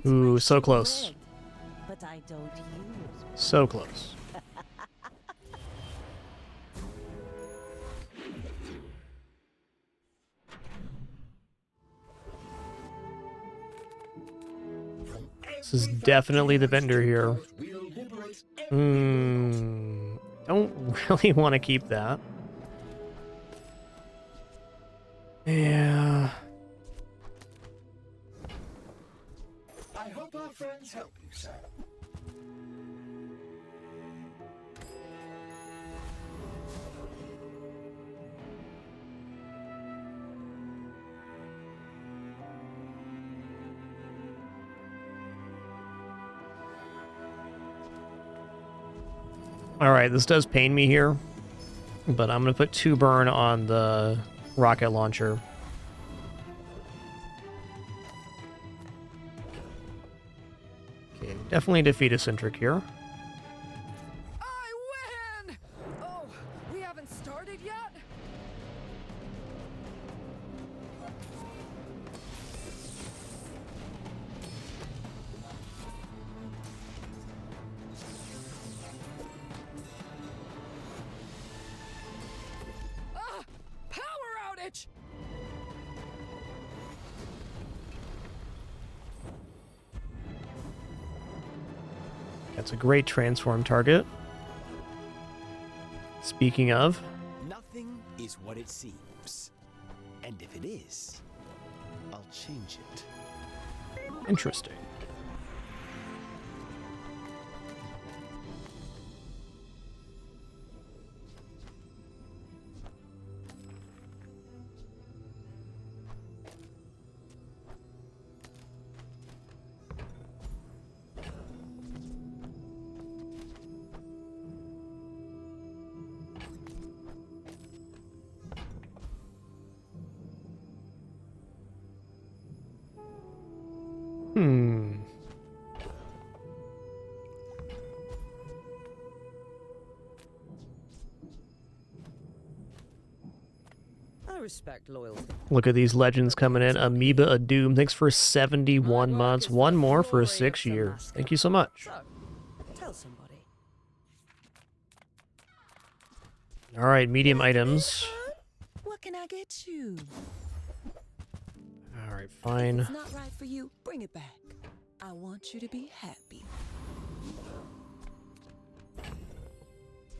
Ooh, so close. But I don't use. So close. This is definitely the vendor here. Don't really want to keep that. Yeah. I hope our friends help you, sir. Alright, this does pain me here, but I'm going to put 2 burn on the rocket launcher. Okay, definitely defeat Eccentric here. I win! Oh, we haven't started yet? Power outage! That's a great transform target. Speaking of, Nothing is what it seems. And if it is, I'll change it. interesting. I respect loyalty. Look at these legends coming in. Amoeba a Doom. Thanks for 71 months. One more for 6 years. Thank you so much. Tell somebody. All right, medium items. What can I get you? All right, fine. If it's not right for you, bring it back. I want you to be happy.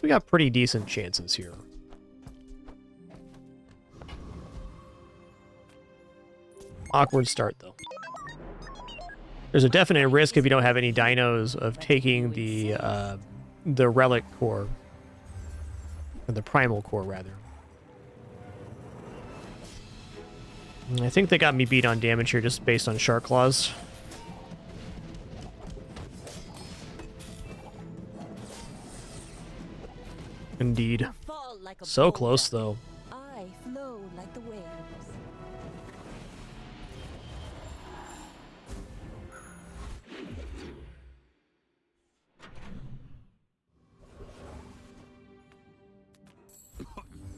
We got pretty decent chances here. Awkward start, though. There's a definite risk if you don't have any dinos of taking the relic core. Or the primal core, rather. I think they got me beat on damage here just based on Shark Claws. Indeed. Fall like a So boulder. close, though. I flow like the waves.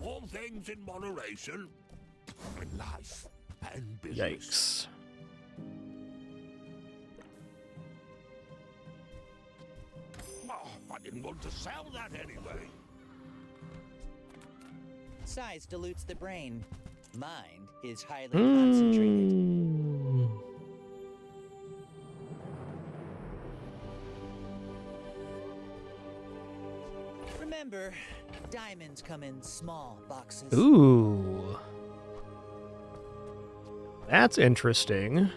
All things in moderation. In life and business. Yikes. Oh, I didn't want to sell that anyway. Size dilutes the brain. Mind is highly concentrated. Remember, diamonds come in small boxes. Ooh. That's interesting.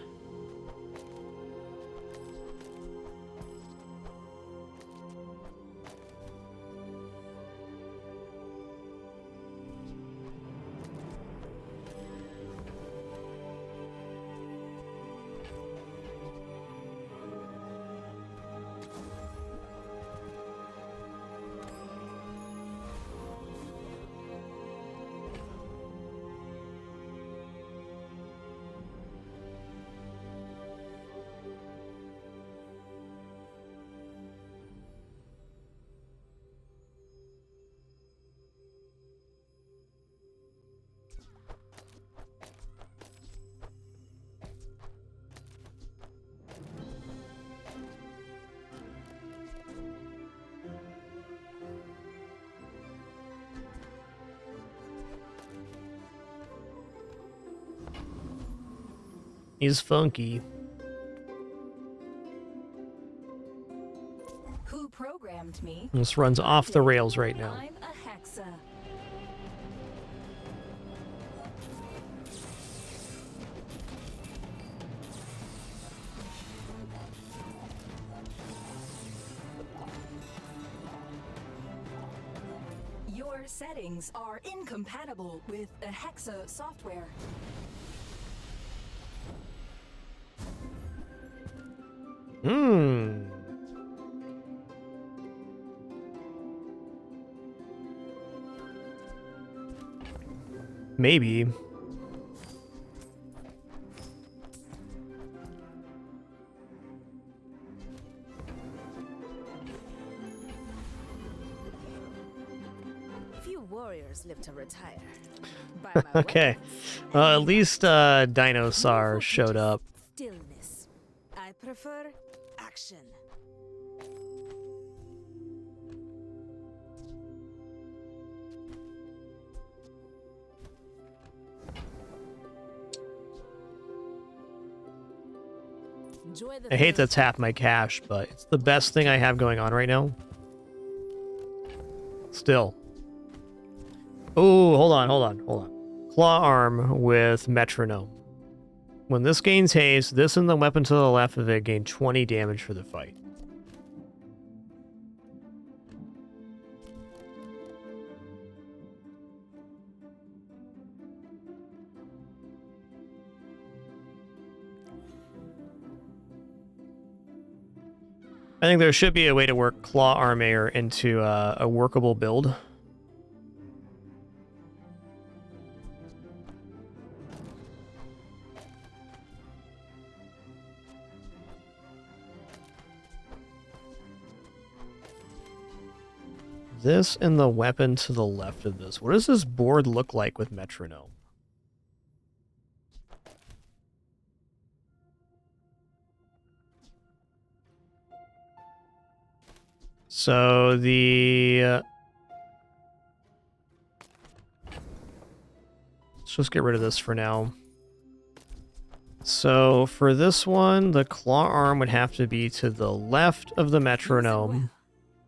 He's funky. Who programmed me? This runs off the rails right now. I'm a hexa. Your settings are incompatible with a hexa software. Maybe. Few warriors live to retire. By my Okay. At least Dinosaur showed up. stillness. I prefer action. Enjoy the I hate to tap my cash, but it's the best thing I have going on right now. Still. Oh, hold on. Claw arm with metronome. When this gains haste, this and the weapon to the left of it gain 20 damage for the fight. I think there should be a way to work Claw Armor into a workable build. This and the weapon to the left of this. What does this board look like with metronome? So the... let's just get rid of this for now. So for this one, the claw arm would have to be to the left of the metronome.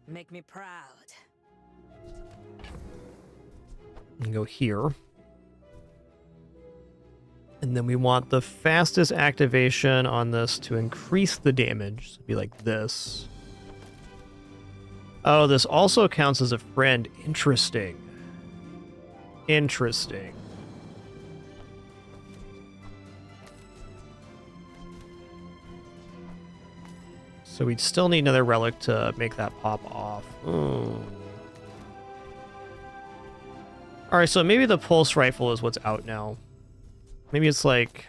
Make me proud. And go here. And then we want the fastest activation on this to increase the damage. So it'd be like this. Oh, this also counts as a friend. Interesting. Interesting. So we'd still need another relic to make that pop off. Ooh. Alright, so maybe the pulse rifle is what's out now. Maybe it's like...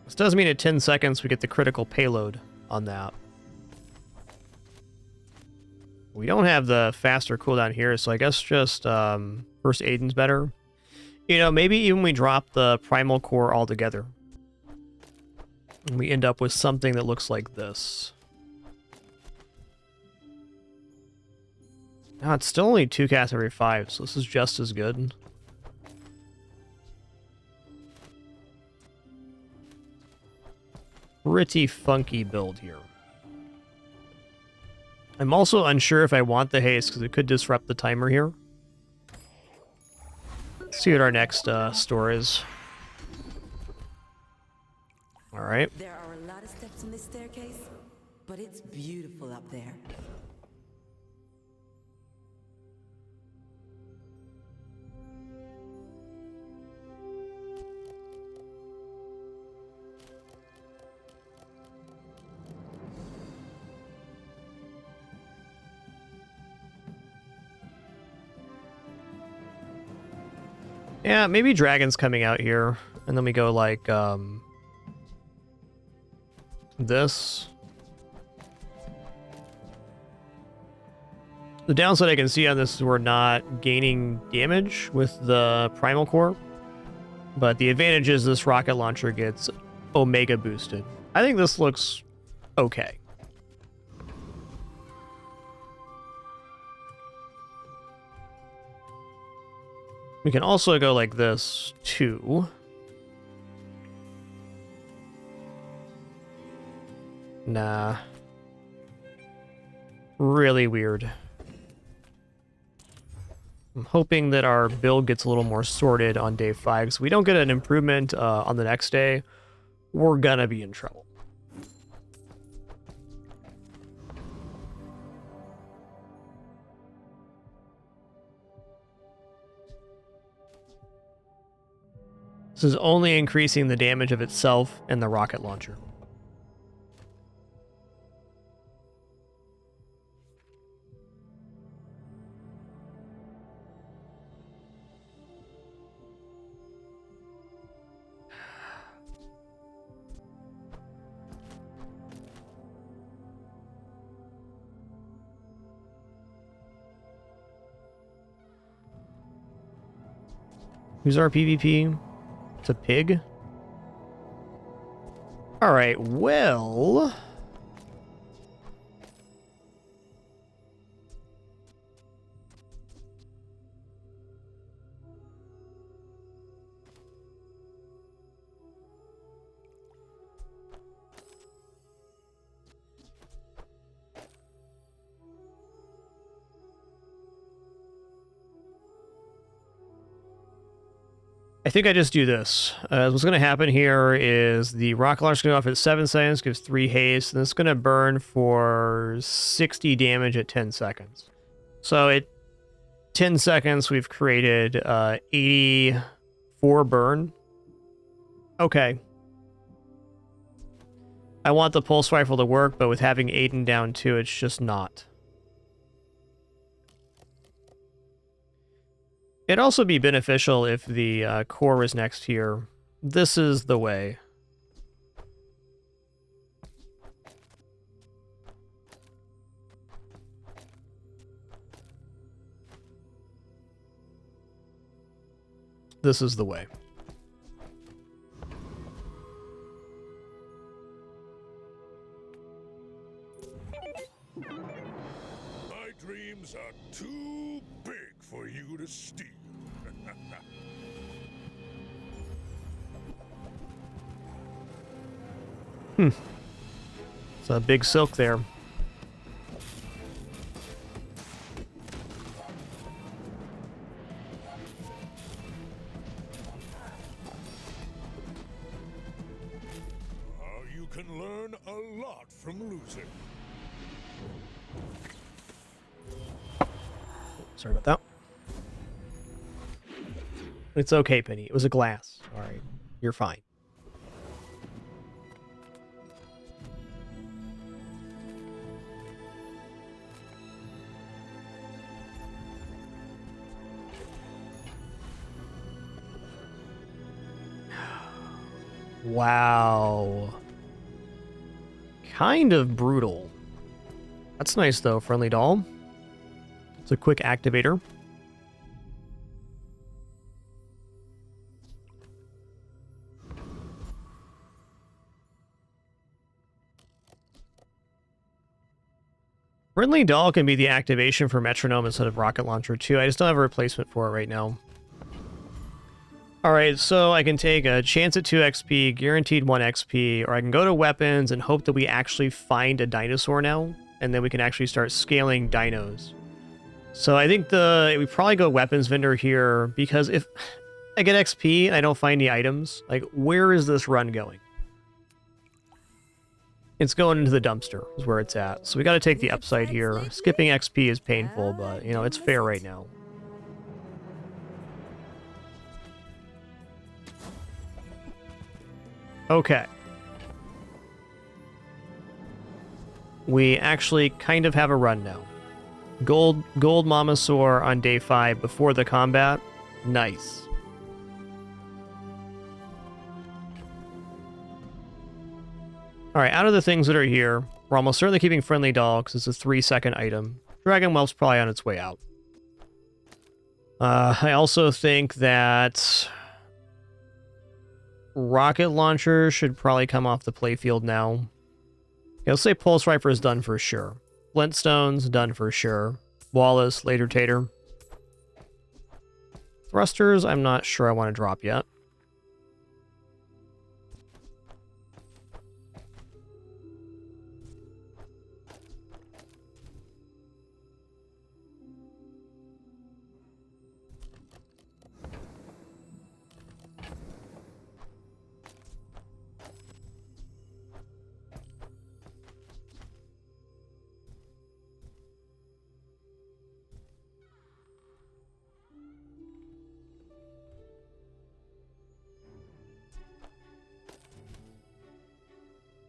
This does mean at 10 seconds we get the critical payload on that. We don't have the faster cooldown here, so I guess just first Aiden's better. You know, maybe even we drop the primal core altogether. And we end up with something that looks like this. No, it's still only 2 casts every 5, so this is just as good. Pretty funky build here. I'm also unsure if I want the haste, because it could disrupt the timer here. Let's see what our next store is. Alright. There are a lot of steps in this staircase, but it's beautiful up there. Yeah, maybe Dragon's coming out here, and then we go like, this. The downside I can see on this is we're not gaining damage with the primal core, but the advantage is this rocket launcher gets omega boosted. I think this looks okay. We can also go like this, too. Nah. Really weird. I'm hoping that our build gets a little more sorted on day 5, so we don't get an improvement on the next day. We're gonna be in trouble. This is only increasing the damage of itself and the rocket launcher. Who's our PvP? It's a pig? Alright, well... I think I just do this. What's going to happen here is the rocket launcher is going to go off at 7 seconds, gives 3 haste, and it's going to burn for 60 damage at 10 seconds. So at 10 seconds, we've created 84 burn. Okay. I want the pulse rifle to work, but with having Aiden down too, it's just not. It'd also be beneficial if the core was next here. This is the way. This is the way. My dreams are too big for you to steal. It's a big silk there. You can learn a lot from losing. Sorry about that. It's okay, Penny. It was a glass. All right. You're fine. Wow. Kind of brutal. That's nice, though, friendly doll. It's a quick activator. Friendly doll can be the activation for metronome instead of rocket launcher, too. I just don't have a replacement for it right now. Alright, so I can take a chance at 2 XP, guaranteed 1 XP, or I can go to weapons and hope that we actually find a dinosaur now, and then we can actually start scaling dinos. So I think we probably go weapons vendor here, because if I get XP and I don't find any items, like, where is this run going? It's going into the dumpster, is where it's at. So we gotta take the upside here. Skipping XP is painful, but, you know, it's fair right now. Okay. We actually kind of have a run now. Gold Mamasaur on day 5 before the combat. Nice. Alright, out of the things that are here, we're almost certainly keeping Friendly Doll because it's a 3-second item. Dragon Whelp's probably on its way out. I also think that Rocket Launcher should probably come off the playfield now. Okay, let's say Pulse Rifle is done for sure. Flintstone's done for sure. Wallace, Later Tater. Thrusters, I'm not sure I want to drop yet.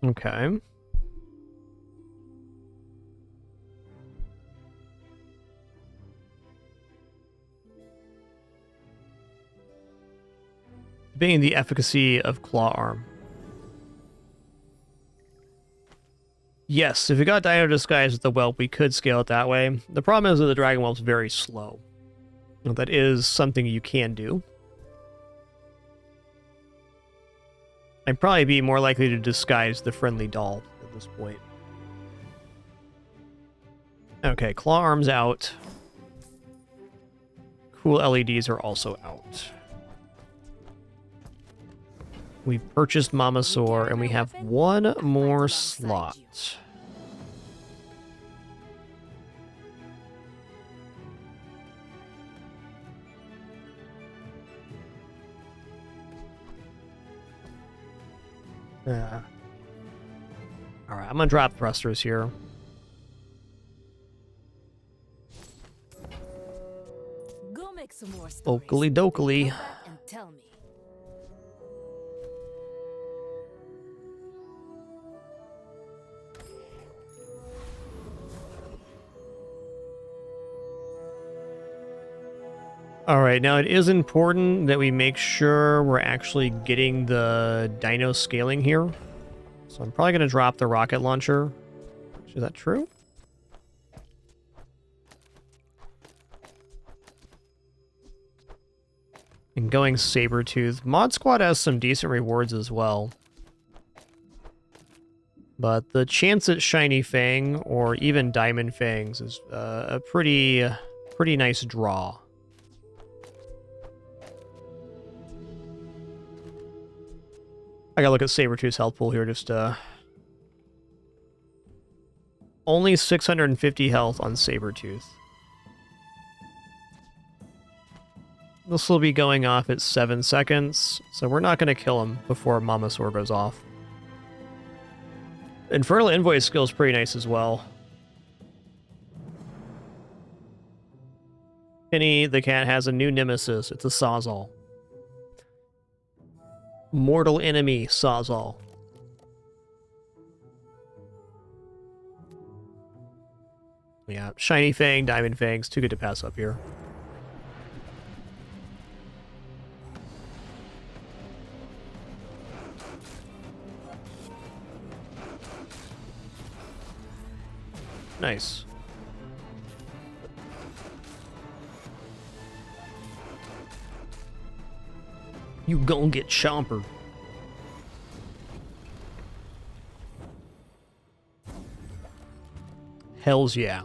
Okay. Debating the efficacy of Claw Arm. Yes, if we got Dino Disguise with the Whelp, we could scale it that way. The problem is that the Dragon Whelp's very slow. That is something you can do. I'd probably be more likely to disguise the Friendly Doll at this point. Okay, Claw Arm's out. Cool LEDs are also out. We purchased Mamasaur, and we have one more slot. Yeah. Alright, I'm gonna drop thrusters here. Go make some more stories. Oakley dokely. Come back and tell me. Alright, now it is important that we make sure we're actually getting the dino scaling here. So I'm probably going to drop the rocket launcher. Is that true? And going Sabretooth. Mod Squad has some decent rewards as well. But the chance at Shiny Fang or even Diamond Fangs is a pretty nice draw. I gotta look at Sabretooth's health pool here, just, only 650 health on Sabretooth. This will be going off at 7 seconds, so we're not gonna kill him before Mamasaur goes off. Infernal Invoice skill is pretty nice as well. Penny the cat has a new nemesis. It's a Sawzall. Mortal enemy, Sawzall. Yeah, Shiny Fang, Diamond Fangs, too good to pass up here. Nice. You gon' get chompered. Hells yeah.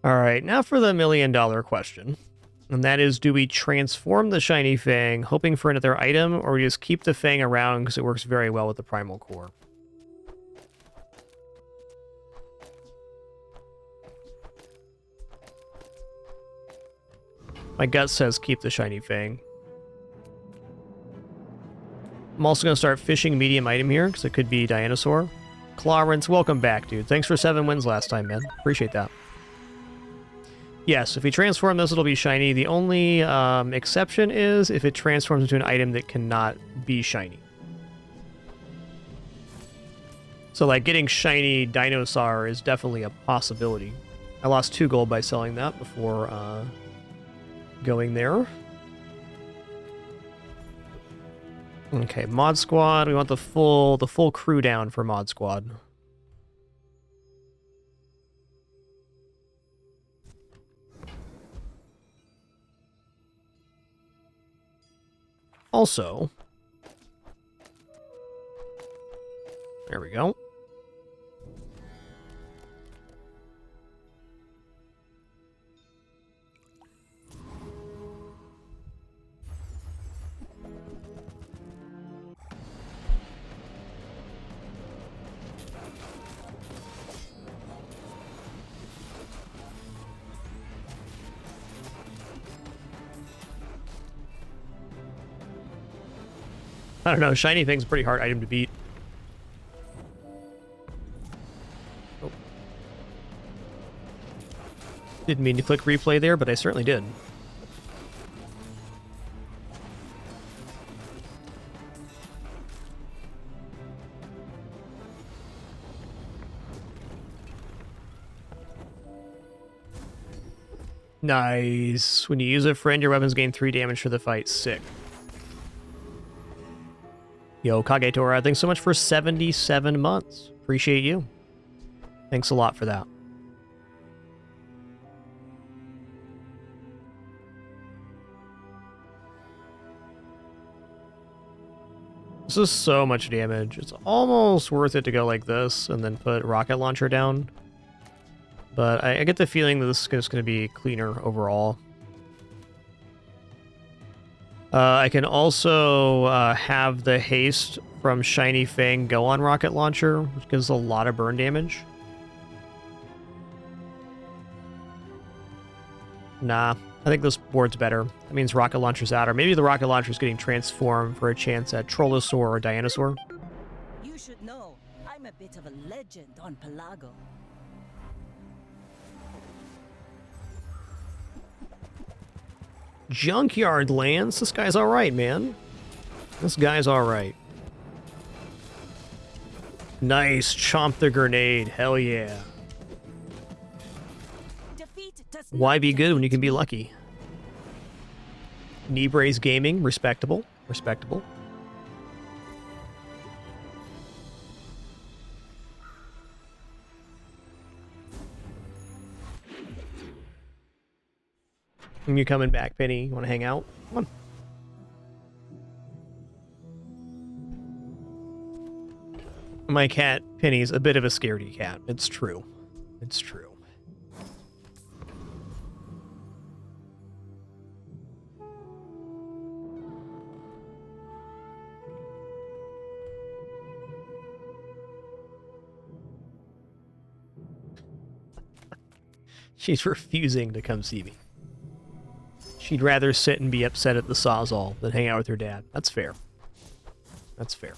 Alright, now for the $1 million question. And that is, do we transform the shiny fang, hoping for another item, or we just keep the fang around because it works very well with the primal core? My gut says keep the shiny fang. I'm also going to start fishing medium item here, because it could be Dinosaur. Clarence, welcome back, dude. Thanks for 7 wins last time, man. Appreciate that. Yes, if we transform this, it'll be shiny. The only exception is if it transforms into an item that cannot be shiny. So, like, getting shiny Dinosaur is definitely a possibility. I lost 2 gold by selling that before going there. Okay, Mod Squad. We want the full crew down for Mod Squad. Also, there we go. I don't know, shiny thing's a pretty hard item to beat. Oh. Didn't mean to click replay there, but I certainly did. Nice. When you use a friend, your weapons gain 3 damage for the fight. Sick. Yo, Kagetora, thanks so much for 77 months. Appreciate you. Thanks a lot for that. This is so much damage. It's almost worth it to go like this and then put rocket launcher down. But I get the feeling that this is just going to be cleaner overall. I can also have the haste from Shiny Fang go on Rocket Launcher, which gives a lot of burn damage. Nah, I think this board's better. That means Rocket Launcher's out, or maybe the Rocket Launcher's getting transformed for a chance at Trollosaur or Dinosaur. You should know, I'm a bit of a legend on Pelago. Junkyard Lands? This guy's alright, man. This guy's alright. Nice. Chomp the grenade. Hell yeah. Why be good when you can be lucky? Kneebrace Gaming. Respectable. Respectable. You coming back, Penny? You want to hang out? Come on. My cat, Penny's a bit of a scaredy cat. It's true. It's true. She's refusing to come see me. She'd rather sit and be upset at the Sawzall than hang out with her dad. That's fair. That's fair.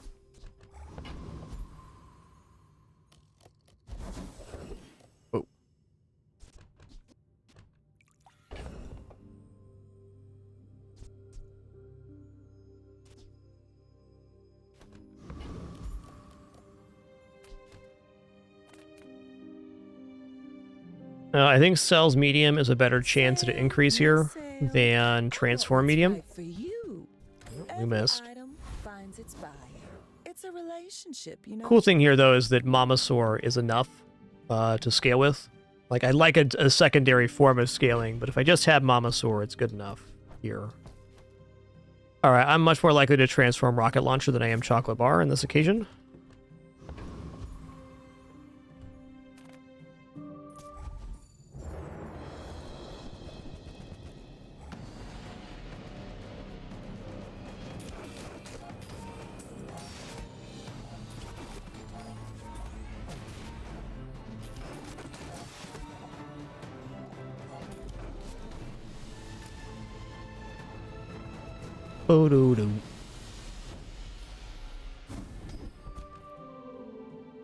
Oh. I think Cells Medium is a better chance at an increase here than Transform Medium. We missed. Item finds its buyer. It's a relationship, you know. Cool thing here, though, is that Mamasaur is enough to scale with. Like, I like a secondary form of scaling, but if I just have Mamasaur, it's good enough here. Alright, I'm much more likely to transform Rocket Launcher than I am Chocolate Bar on this occasion.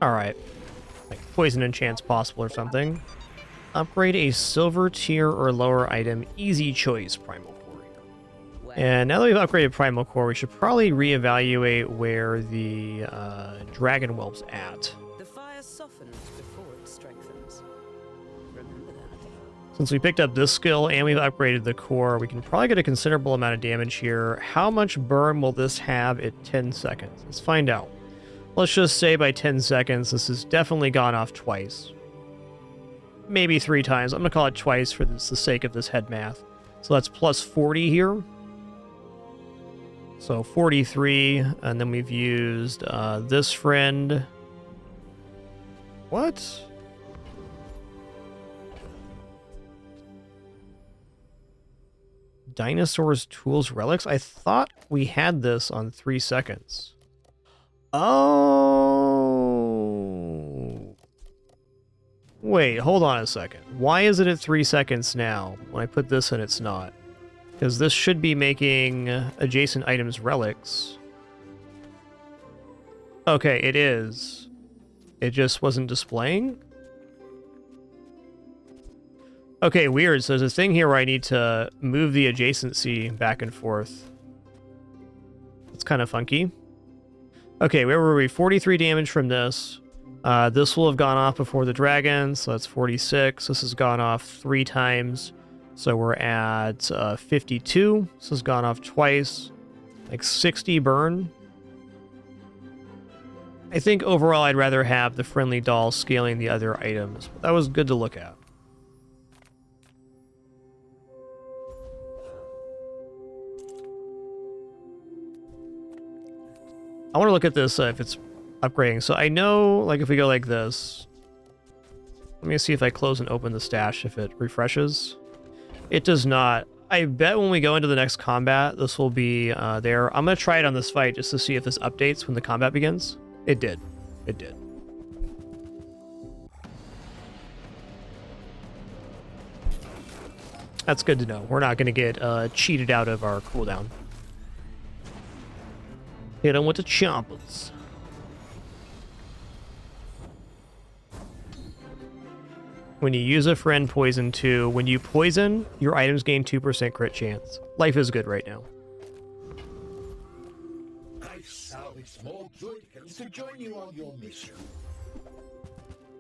Alright. Like poison enchant's possible or something. Upgrade a silver tier or lower item. Easy choice, Primal Core here. And now that we've upgraded Primal Core, we should probably reevaluate where the Dragon Whelp's at. The fire softens before it strengthens. Remember that. Since we picked up this skill and we've upgraded the core, we can probably get a considerable amount of damage here. How much burn will this have at 10 seconds? Let's find out. Let's just say by 10 seconds, this has definitely gone off twice. Maybe 3 times. I'm going to call it twice for the sake of this head math. So that's plus 40 here. So 43, and then we've used this friend. What? Dinosaurs, Tools, Relics? I thought we had this on 3 seconds. Oh. Wait, hold on a second. Why is it at 3 seconds now? When I put this in, it's not. Because this should be making adjacent items relics. Okay, it is. It just wasn't displaying? Okay, weird. So there's a thing here where I need to move the adjacency back and forth. It's kind of funky. Okay, where were we? 43 damage from this. This will have gone off before the dragon, so that's 46. This has gone off 3 times, so we're at 52. This has gone off twice, like 60 burn. I think overall I'd rather have the friendly doll scaling the other items, but that was good to look at. I want to look at this if it's upgrading. So I know, like, if we go like this, let me see if I close and open the stash, if it refreshes. It does not. I bet when we go into the next combat, this will be there. I'm going to try it on this fight just to see if this updates when the combat begins. It did. It did. That's good to know. We're not going to get cheated out of our cooldown. Hit him with the chompers. When you use a friend, poison 2. When you poison, your items gain 2% crit chance. Life is good right now. I've salvaged more Joykins to join you on your mission.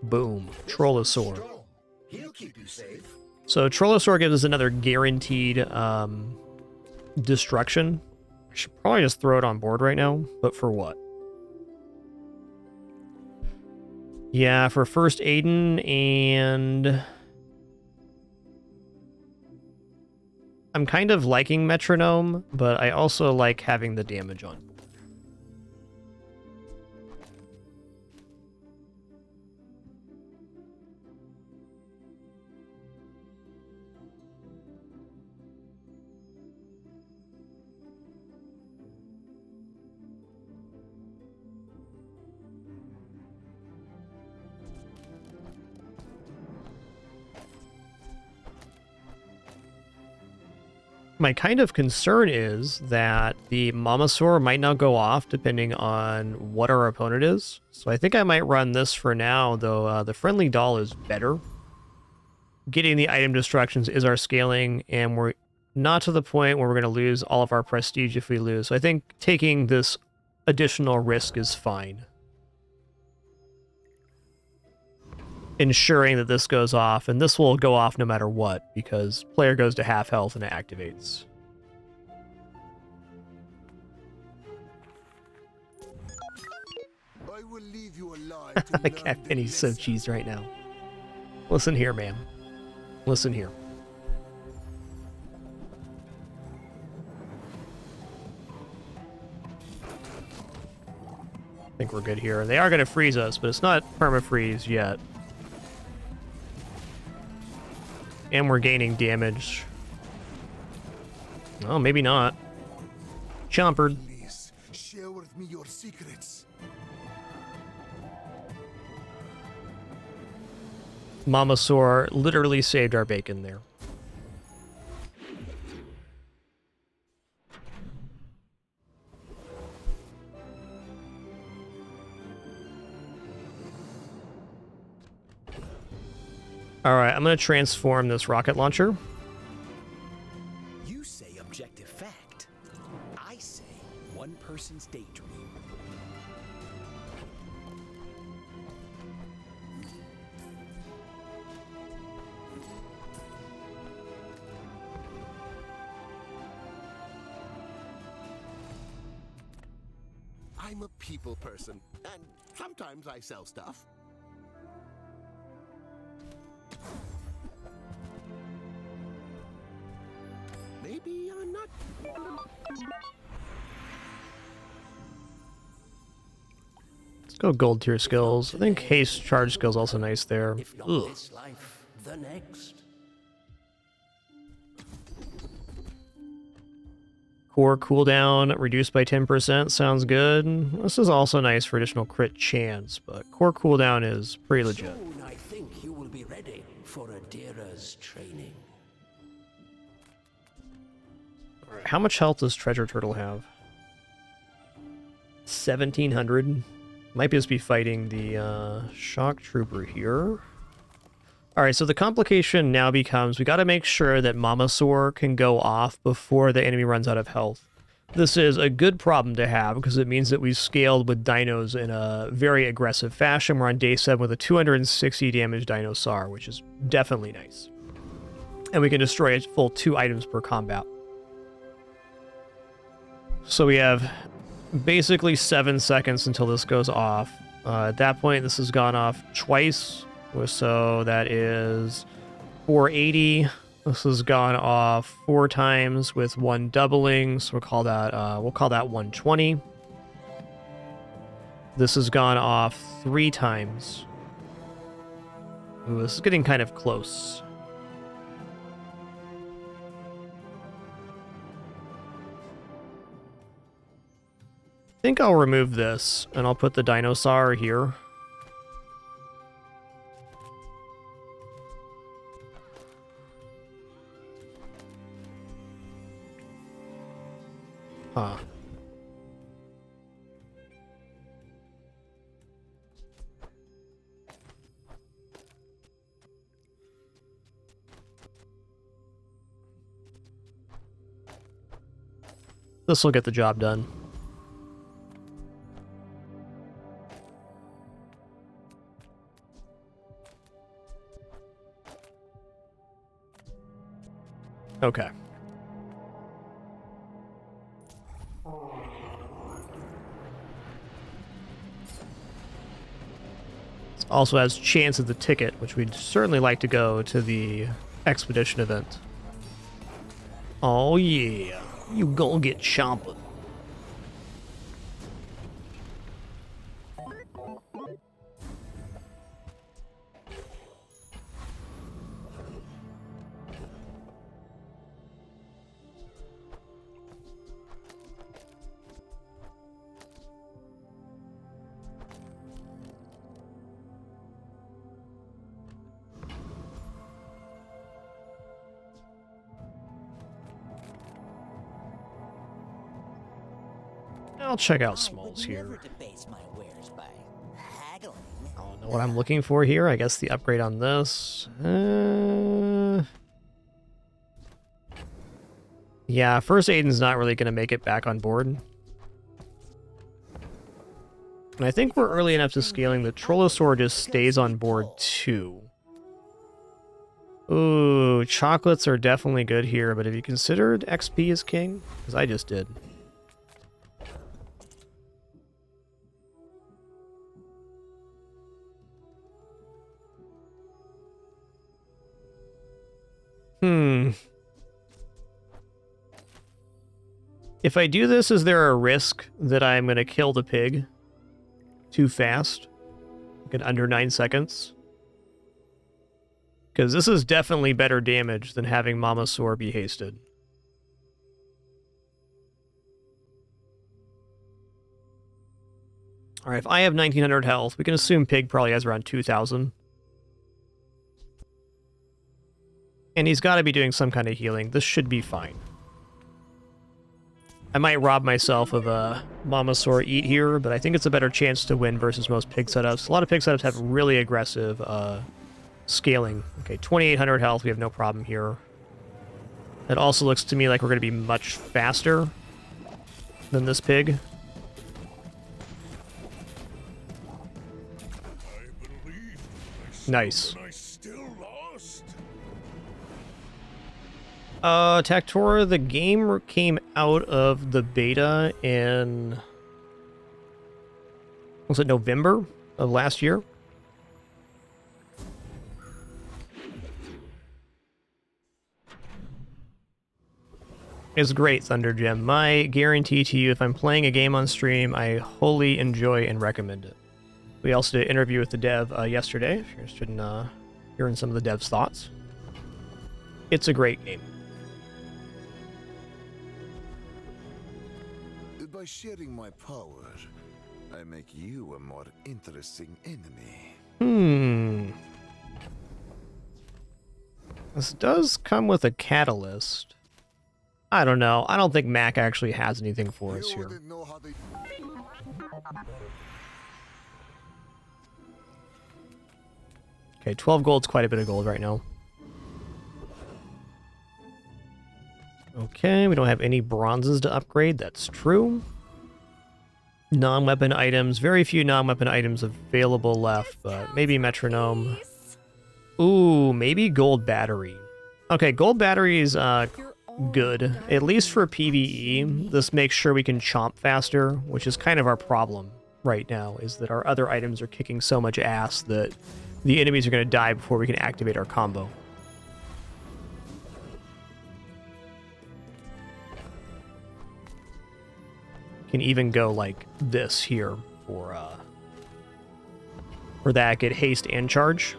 Boom. Trollosaur. Strong. He'll keep you safe. So Trollosaur gives us another guaranteed destruction. I should probably just throw it on board right now, but for what? Yeah, for first Aiden, and I'm kind of liking Metronome, but I also like having the damage on board. My kind of concern is that the Mamasaur might not go off depending on what our opponent is. So I think I might run this for now, though the friendly doll is better. Getting the item destructions is our scaling, and we're not to the point where we're going to lose all of our prestige if we lose. So I think taking this additional risk is fine. Ensuring that this goes off, and this will go off no matter what, because player goes to half health and it activates. Penny's so cheesed right now. Listen here, ma'am. Listen here. I think we're good here. They are going to freeze us, but it's not perma-freeze yet. And we're gaining damage. Oh, maybe not. Chompered. Please, share with me your secrets. Mamasaur literally saved our bacon there. Alright, I'm going to transform this rocket launcher. You say objective fact. I say one person's daydream. I'm a people person, and sometimes I sell stuff. Maybe I'm not. Let's go gold tier skills. I think haste charge skills also nice there. If not Ugh. this life, the next. Core cooldown reduced by 10%. Sounds good. This is also nice for additional crit chance, but core cooldown is pretty legit. Soon I think you will be ready for Adira's training. Alright, how much health does Treasure Turtle have? 1700. Might just be fighting the Shock Trooper here. Alright, so the complication now becomes we gotta make sure that Mamasaur can go off before the enemy runs out of health. This is a good problem to have because it means that we've scaled with dinos in a very aggressive fashion. We're on day 7 with a 260 damage Dinosaur, which is definitely nice. And we can destroy a full 2 items per combat. So we have basically 7 seconds until this goes off. At that point, this has gone off twice. So that is 480. This has gone off 4 times with 1 doubling. So we'll call that 120. This has gone off 3 times. Ooh, this is getting kind of close. I think I'll remove this and I'll put the Dinosaur here. Huh. This will get the job done. Okay. Also has chance of the ticket, which we'd certainly like to go to the expedition event. Oh yeah, you gonna get chomping. I'll check out Smalls here. I don't know what I'm looking for here. I guess the upgrade on this. Yeah, first Aiden's not really going to make it back on board. And I think we're early enough to scaling. The Trollosaur just stays on board too. Ooh, chocolates are definitely good here, but have you considered XP as king? Because I just did. If I do this, is there a risk that I'm going to kill the pig too fast? Like in under 9 seconds? Because this is definitely better damage than having Mamasaur be hasted. Alright, if I have 1900 health, we can assume pig probably has around 2000. And he's got to be doing some kind of healing. This should be fine. I might rob myself of a Mamasaur eat here, but I think it's a better chance to win versus most pig setups. A lot of pig setups have really aggressive scaling. Okay, 2800 health, we have no problem here. It also looks to me like we're going to be much faster than this pig. Nice. Tactora, the game came out of the beta in... was it November of last year? It's great, Thunder Gem. My guarantee to you, if I'm playing a game on stream, I wholly enjoy and recommend it. We also did an interview with the dev yesterday, if you're interested in hearing some of the dev's thoughts. It's a great game. By sharing my power, I make you a more interesting enemy. This does come with a catalyst. I don't know. I don't think Mac actually has anything for us here. Okay, 12 gold's quite a bit of gold right now. Okay, we don't have any bronzes to upgrade. That's true. Non-weapon items. Very few non-weapon items available left, but maybe metronome. Ooh, maybe gold battery. Okay, gold battery is good, at least for PvE. This makes sure we can chomp faster, which is kind of our problem right now, is that our other items are kicking so much ass that the enemies are going to die before we can activate our combo. Can even go like this here for that, get haste and charge.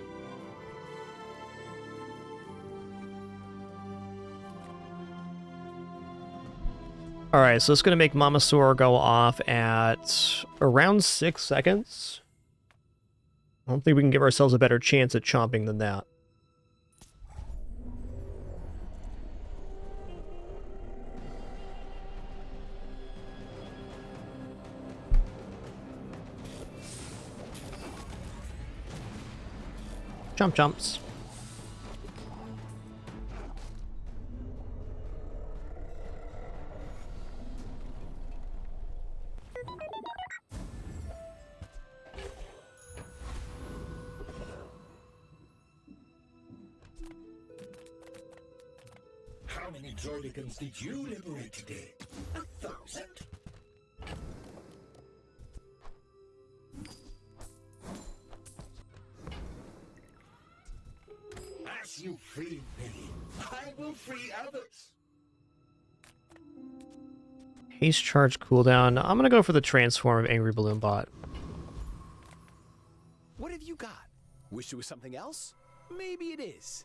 Alright, so it's going to make Mamasaur go off at around 6 seconds. I don't think we can give ourselves a better chance at chomping than that. Chomp chomps. How many Droidicans did you liberate today? 1,000? As you free me, I will free others. Haste charge cooldown. I'm going to go for the transform of Angry Balloon Bot. What have you got? Wish it was something else? Maybe it is.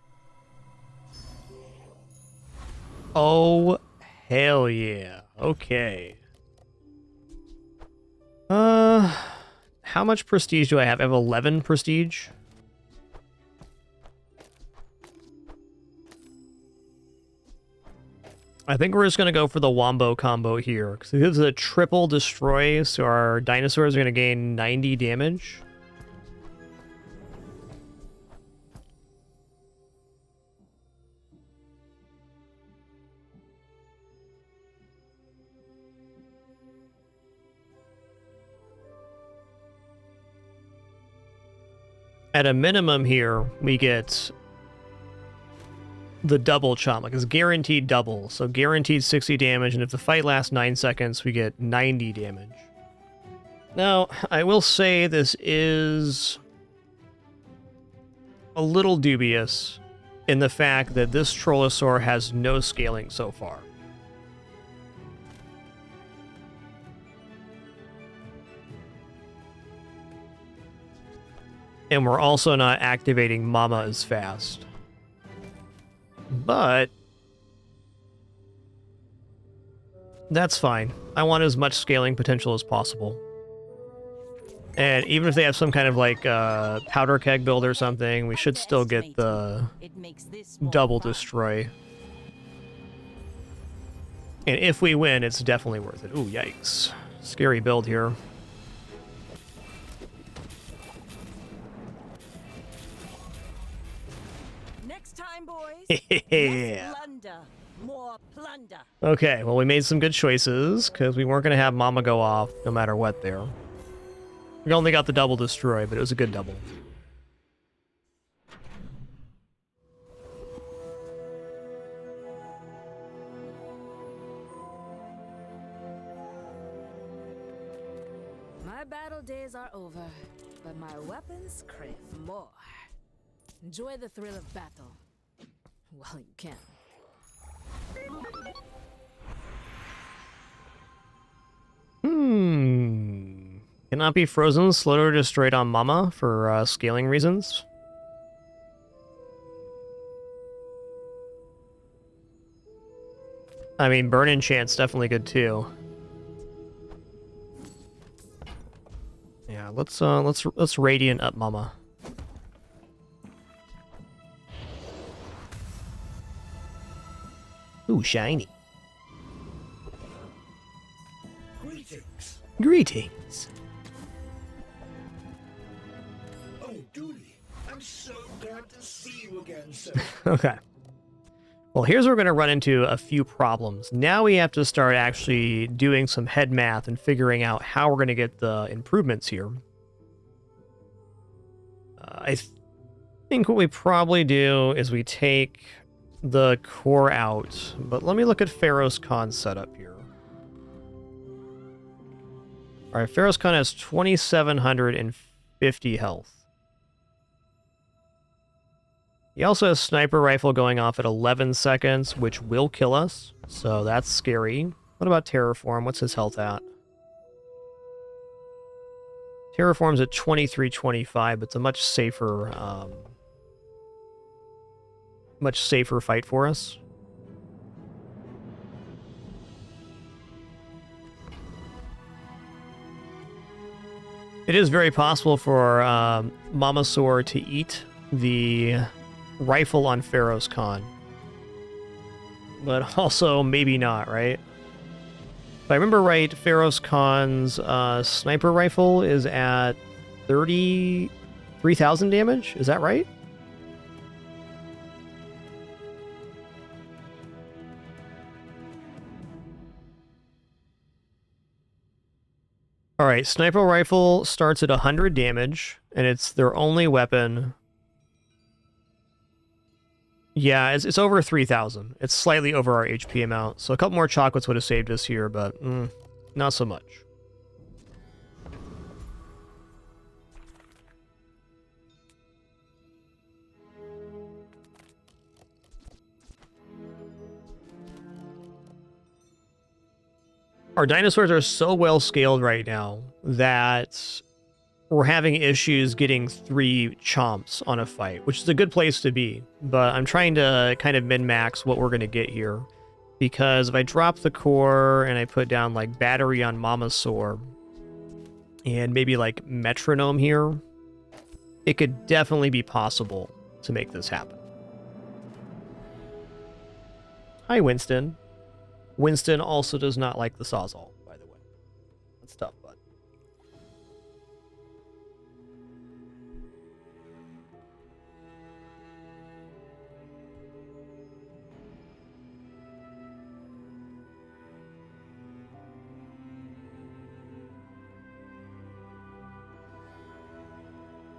Oh, hell yeah. Okay. How much prestige do I have? I have 11 prestige. I think we're just going to go for the Wombo combo here, because this is a triple destroy, so our dinosaurs are going to gain 90 damage. At a minimum here, we get the double chomp, like it's guaranteed double, so guaranteed 60 damage, and if the fight lasts 9 seconds, we get 90 damage. Now, I will say this is a little dubious, in the fact that this Trollosaur has no scaling so far. And we're also not activating Mama as fast. But that's fine. I want as much scaling potential as possible. And even if they have some kind of like powder keg build or something, we should still get the double destroy. And if we win, it's definitely worth it. Ooh, yikes. Scary build here. Next time, boys. Yeah. Less plunder, more plunder. Okay, well, we made some good choices because we weren't going to have Mama go off no matter what there. We only got the double destroy, but it was a good double. My battle days are over, but my weapons crave more. Enjoy the thrill of battle while you can. Cannot be frozen, slowed or destroyed on Mama for scaling reasons. I mean, burn enchant's definitely good too. Yeah, let's radiant up Mama. Ooh, shiny. Greetings. Greetings. Oh, Dooley, I'm so glad to see you again, sir. Okay. Well, here's where we're going to run into a few problems. Now we have to start actually doing some head math and figuring out how we're going to get the improvements here. I think what we probably do is we take the core out, but let me look at Pharaoh's Khan's setup here. All right, Pharaoh's Khan has 2,750 health. He also has sniper rifle going off at 11 seconds, which will kill us, so that's scary. What about Terraform? What's his health at? Terraform's at 2325, but it's a much safer fight for us. It is very possible for Mamasaur to eat the rifle on Pharaoh's Khan. But also, maybe not, right? If I remember right, Pharaoh's Khan's sniper rifle is at 33,000 damage? Is that right? Alright, sniper rifle starts at 100 damage, and it's their only weapon. Yeah, it's over 3,000. It's slightly over our HP amount, so a couple more chocolates would have saved us here, but not so much. Our dinosaurs are so well scaled right now that we're having issues getting 3 chomps on a fight, which is a good place to be. But I'm trying to kind of min-max what we're going to get here. Because if I drop the core and I put down like battery on Mamasaur and maybe like metronome here, it could definitely be possible to make this happen. Hi, Winston. Winston also does not like the Sawzall, by the way. That's tough, bud.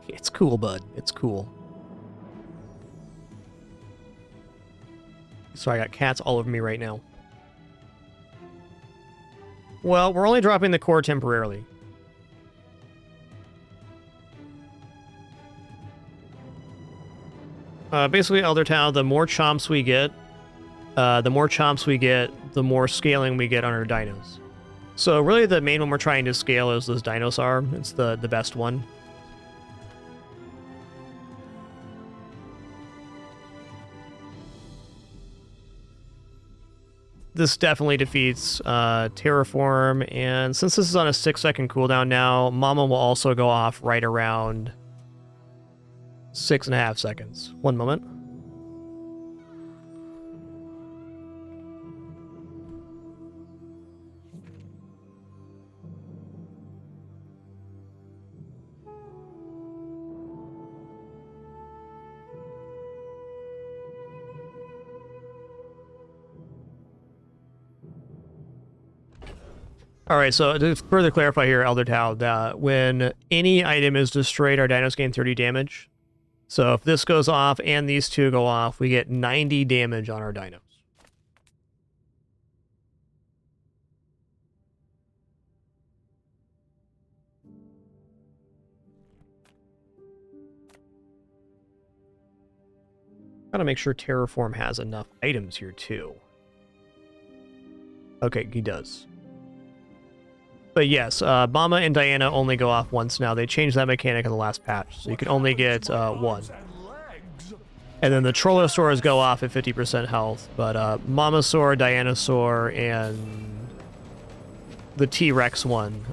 It's cool, bud. It's cool. Sorry, I got cats all over me right now. Well, we're only dropping the core temporarily. Basically, Eldertown, the more chomps we get, the more scaling we get on our dinos. So really the main one we're trying to scale is this Dinosaur. It's the best one. This definitely defeats Terraform, and since this is on a 6-second cooldown now, Mama will also go off right around 6.5 seconds. One moment. Alright, so to further clarify here, Eldertown, when any item is destroyed, our dinos gain 30 damage. So if this goes off and these two go off, we get 90 damage on our dinos. Gotta make sure Terraform has enough items here too. Okay, he does. But yes, Mama and Diana only go off once now. They changed that mechanic in the last patch, so you can only get one. And then the Trollosaurs go off at 50% health, but Mamasaur, Dianosaur, and the T-Rex one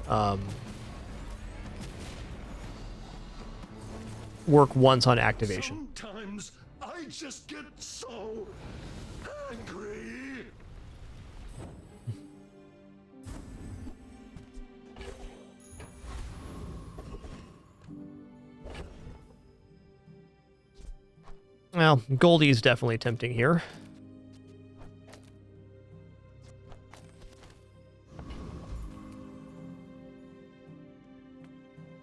work once on activation. Sometimes I just get so angry. Well, Goldie's definitely tempting here.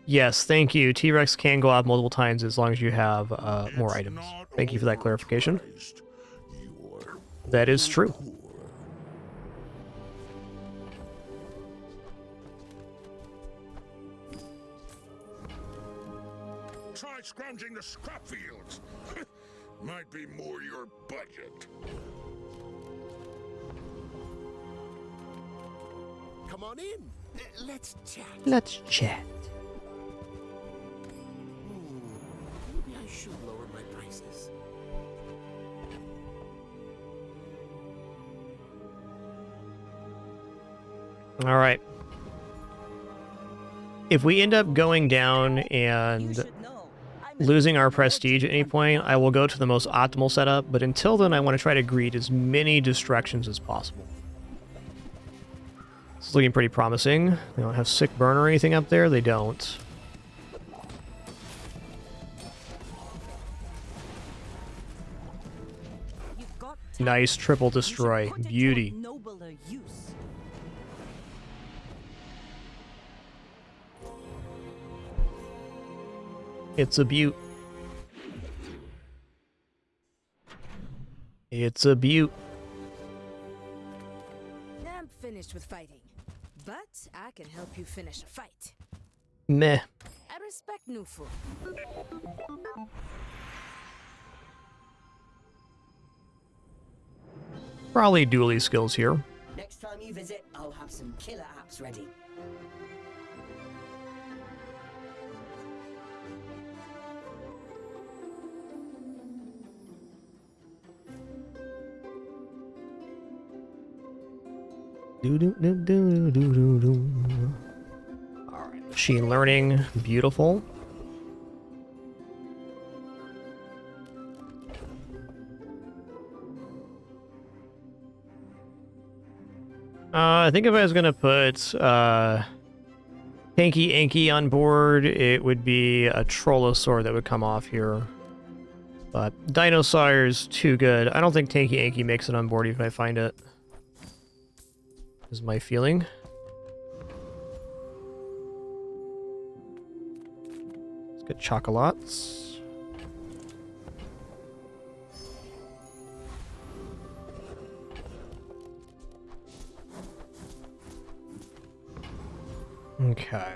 Yes, thank you. T-Rex can go off multiple times as long as you have more items. Thank you for that clarification. That is true. Try scrounging the scrap fields. Might be more your budget. Come on in. Let's chat. Let's chat. Maybe I should lower my prices. All right. If we end up going down and losing our prestige at any point, I will go to the most optimal setup, but until then I want to try to greet as many distractions as possible. It's looking pretty promising. They don't have sick burn or anything up there. They don't. Nice triple destroy. Beauty. It's a beaut. It's a beaut. I'm finished with fighting, but I can help you finish a fight. Meh. I respect Nufu. Probably Dooley skills here. Next time you visit, I'll have some killer apps ready. Alright, machine learning, beautiful. I think if I was gonna put Tanky Anky on board, it would be a Trollosaur that would come off here. But Dinosaur's too good. I don't think Tanky Anky makes it on board even if I find it. Is my feeling. Let's get chocolates. Okay.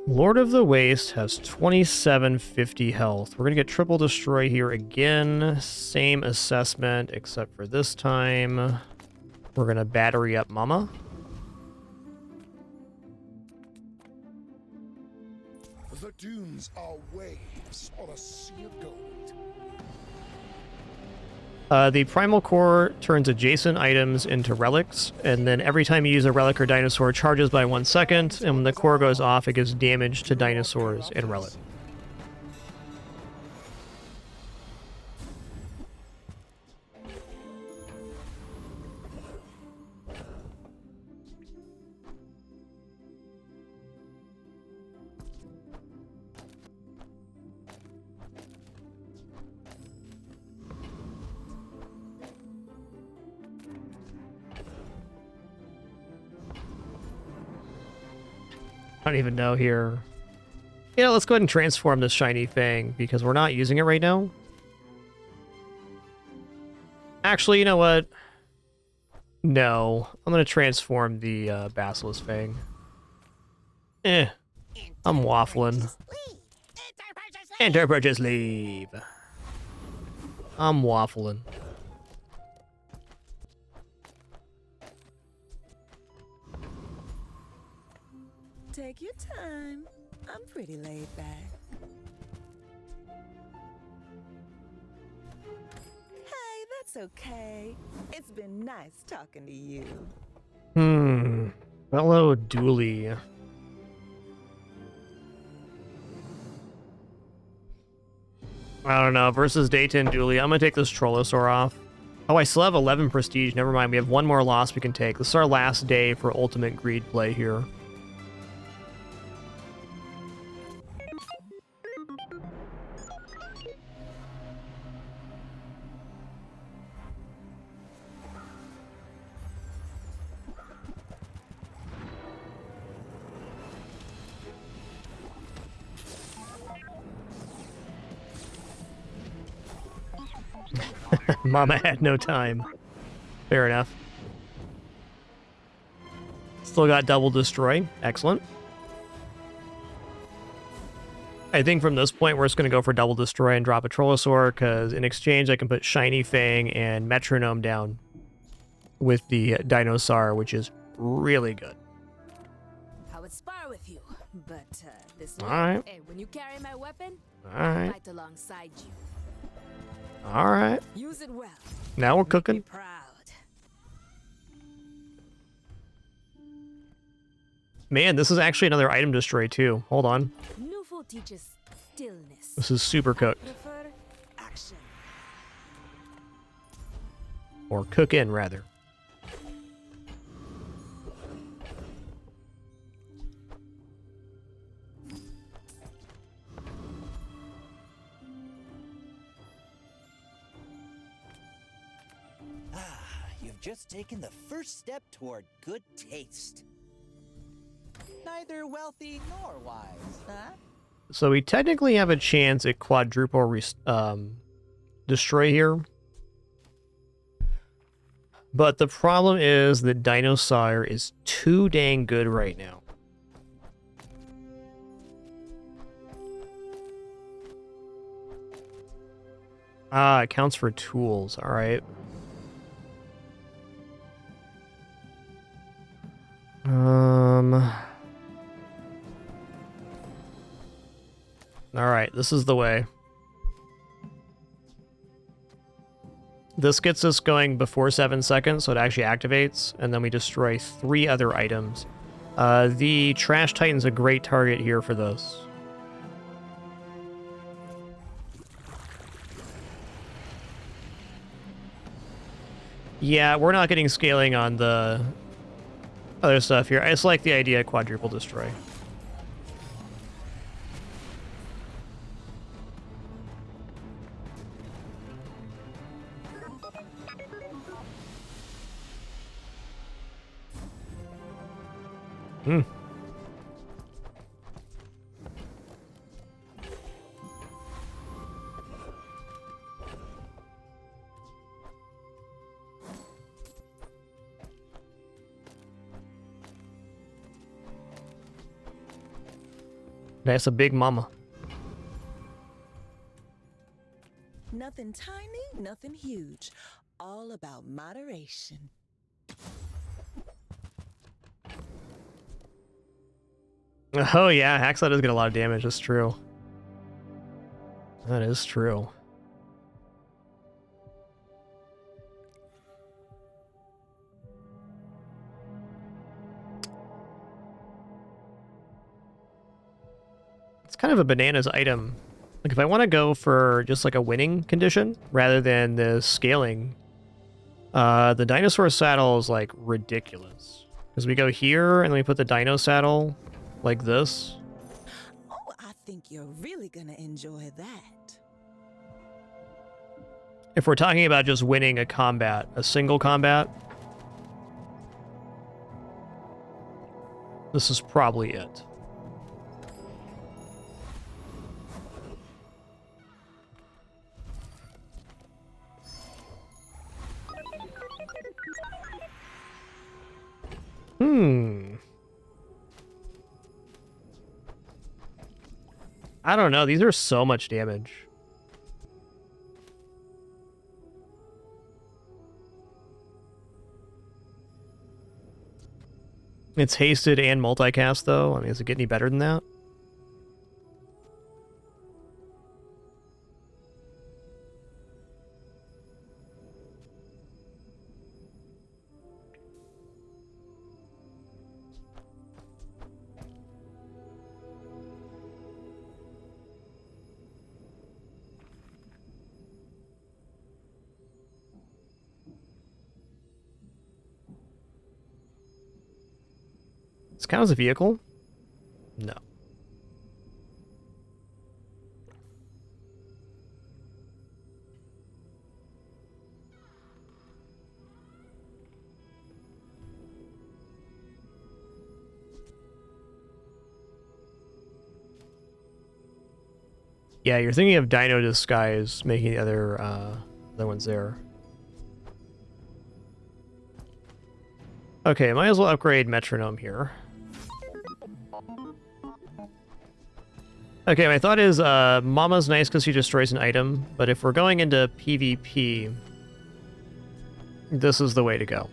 Lord of the Waste has 2750 health. We're going to get triple destroy here again. Same assessment, except for this time we're going to battery up Mama. The dunes are waves on a sea of gold. The Primal Core turns adjacent items into relics, and then every time you use a relic or dinosaur, it charges by 1 second, and when the core goes off, it gives damage to dinosaurs and relics. I don't even know here. You know, let's go ahead and transform this shiny thing because we're not using it right now. Actually, you know what? No, I'm going to transform the Basilisk Fang. I'm waffling. Enter purchase leave. I'm waffling. Take your time. I'm pretty laid back. Hey, that's okay. It's been nice talking to you. Fellow Dooley. I don't know. Versus Day 10 Dooley. I'm going to take this Trollosaur off. Oh, I still have 11 prestige. Never mind. We have one more loss we can take. This is our last day for ultimate greed play here. Mama had no time. Fair enough. Still got double destroy. Excellent. I think from this point we're just going to go for double destroy and drop a Trollosaur, because in exchange I can put Shiny Fang and Metronome down with the Dinosaur, which is really good. I would spar with you, but this All right. Hey, when you carry my weapon, All right. I'll fight alongside you. All right. Use it well. Now we're cooking. Proud. Man, this is actually another item destroy too. Hold on. Nufo teaches stillness. This is super cooked. Prefer action. Or cook in, rather. You've just taken the first step toward good taste. Neither wealthy nor wise, huh? So we technically have a chance at quadruple destroy here. But the problem is that Dinosaur is too dang good right now. Ah, it counts for tools. All right. All right, this is the way. This gets us going before 7 seconds, so it actually activates, and then we destroy 3 other items. The Trash Titan's a great target here for this. Yeah, we're not getting scaling on the other stuff here. I just like the idea of quadruple destroy. That's a big mama. Nothing tiny, nothing huge. All about moderation. Oh yeah, Hacksaw does get a lot of damage, that's true. That is true. It's kind of a bananas item. Like if I want to go for just like a winning condition rather than the scaling, the dinosaur saddle is like ridiculous. Because we go here and we put the dino saddle like this. Oh, I think you're really gonna enjoy that. If we're talking about just winning a combat, a single combat, this is probably it. I don't know. These are so much damage. It's hasted and multicast, though. I mean, does it get any better than that? Does it count as a vehicle? No. Yeah, you're thinking of Dino Disguise making the other ones there. Okay, might as well upgrade Metronome here. Okay, my thought is Mama's nice because she destroys an item, but if we're going into PvP, this is the way to go.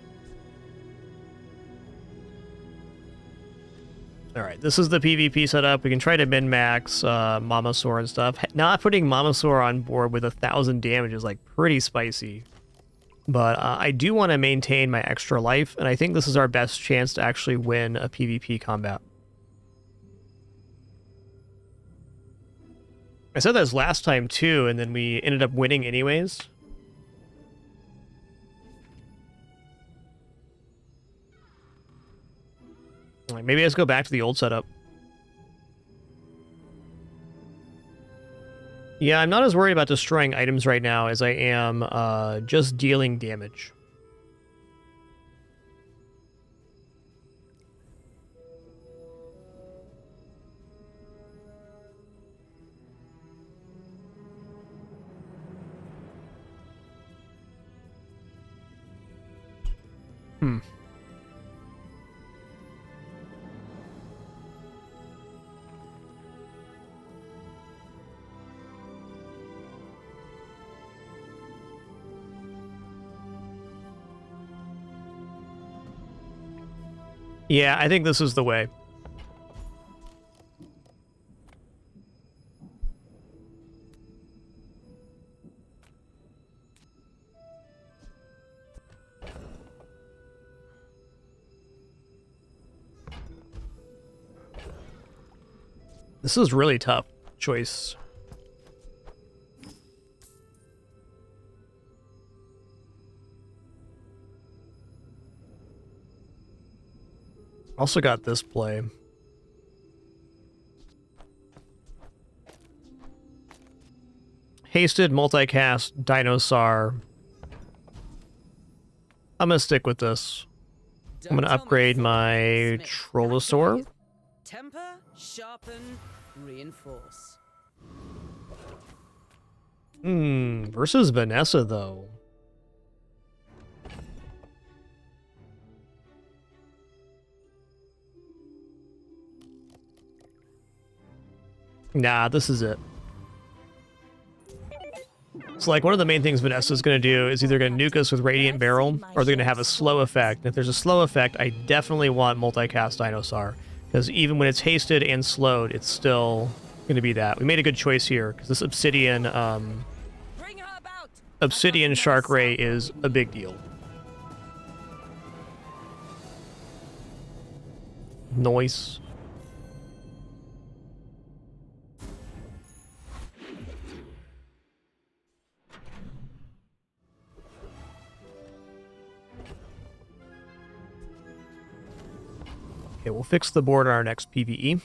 Alright, this is the PvP setup. We can try to min-max Mamasaur and stuff. Not putting Mamasaur on board with 1,000 damage is like pretty spicy. But I do want to maintain my extra life, and I think this is our best chance to actually win a PvP combat. I said this last time too, and then we ended up winning anyways. Maybe let's go back to the old setup. Yeah, I'm not as worried about destroying items right now as I am just dealing damage. Yeah, I think this is the way. This is really tough choice. Also got this play. Hasted, multicast, Dinosaur. I'm gonna stick with this. I'm gonna upgrade my Trollosaur. Temper, sharpen, reinforce. Versus Vanessa though. Nah, this is it. So like one of the main things Vanessa's going to do is either going to nuke us with Radiant Barrel, or they're going to have a slow effect. And if there's a slow effect, I definitely want multicast Dinosaur, because even when it's hasted and slowed, it's still going to be that. We made a good choice here, because this Obsidian Shark Ray is a big deal. Noise. Okay, we'll fix the board on our next PvE.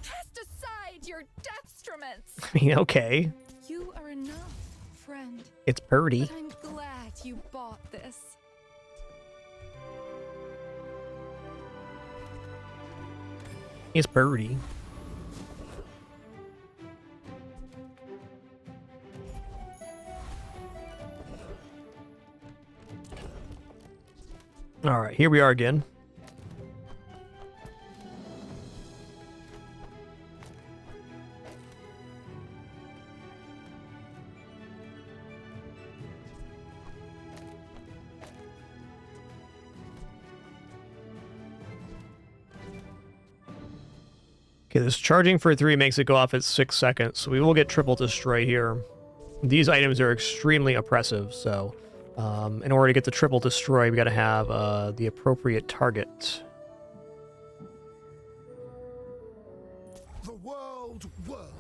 Cast aside your destruments. I mean, okay. You are enough, friend. It's Birdie. But I'm glad you bought this. It's Birdie. All right, here we are again. Okay, this charging for 3 makes it go off at 6 seconds, so we will get triple destroy here. These items are extremely oppressive, so in order to get the triple destroy, we got to have the appropriate target.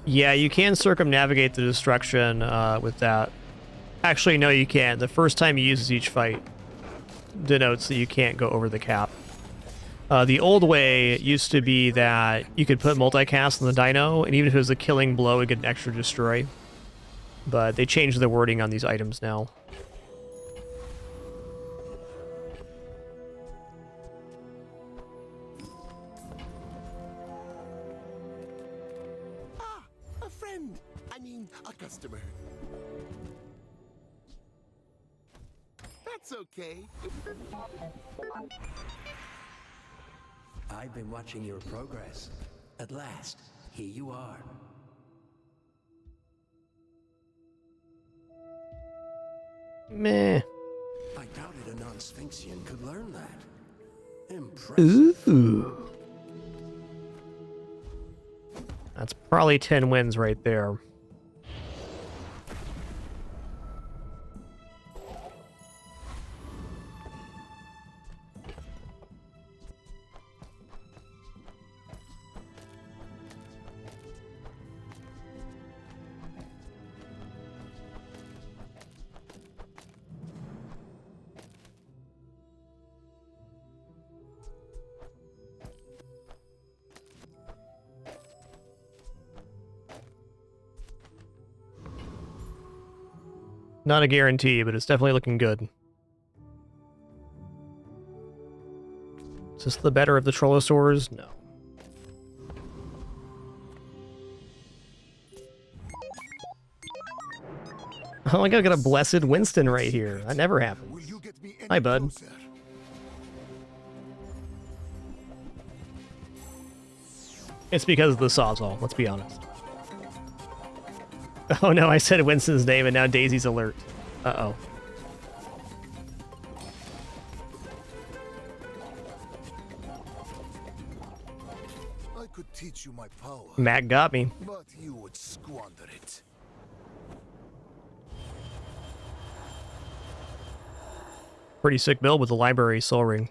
Yeah, you can circumnavigate the destruction with that. Actually, no, you can't. The first time you use each fight denotes that you can't go over the cap. The old way used to be that you could put multicast on the Dino, and even if it was a killing blow, it could get an extra destroy. But they changed the wording on these items now. A friend. I mean, a customer. That's okay. I've been watching your progress. At last, here you are. Meh. I doubted a non-Sphinxian could learn that. Impressive. Ooh. That's probably 10 wins right there. Not a guarantee, but it's definitely looking good. Is this the better of the Trollosaurs? No. Oh my god, I got a blessed Winston right here. That never happens. Hi, bud. It's because of the Sawzall, let's be honest. Oh no, I said Winston's name and now Daisy's alert. Uh-oh. I could teach you my power. Matt got me. But you would squander it. Pretty sick build with the library soul ring.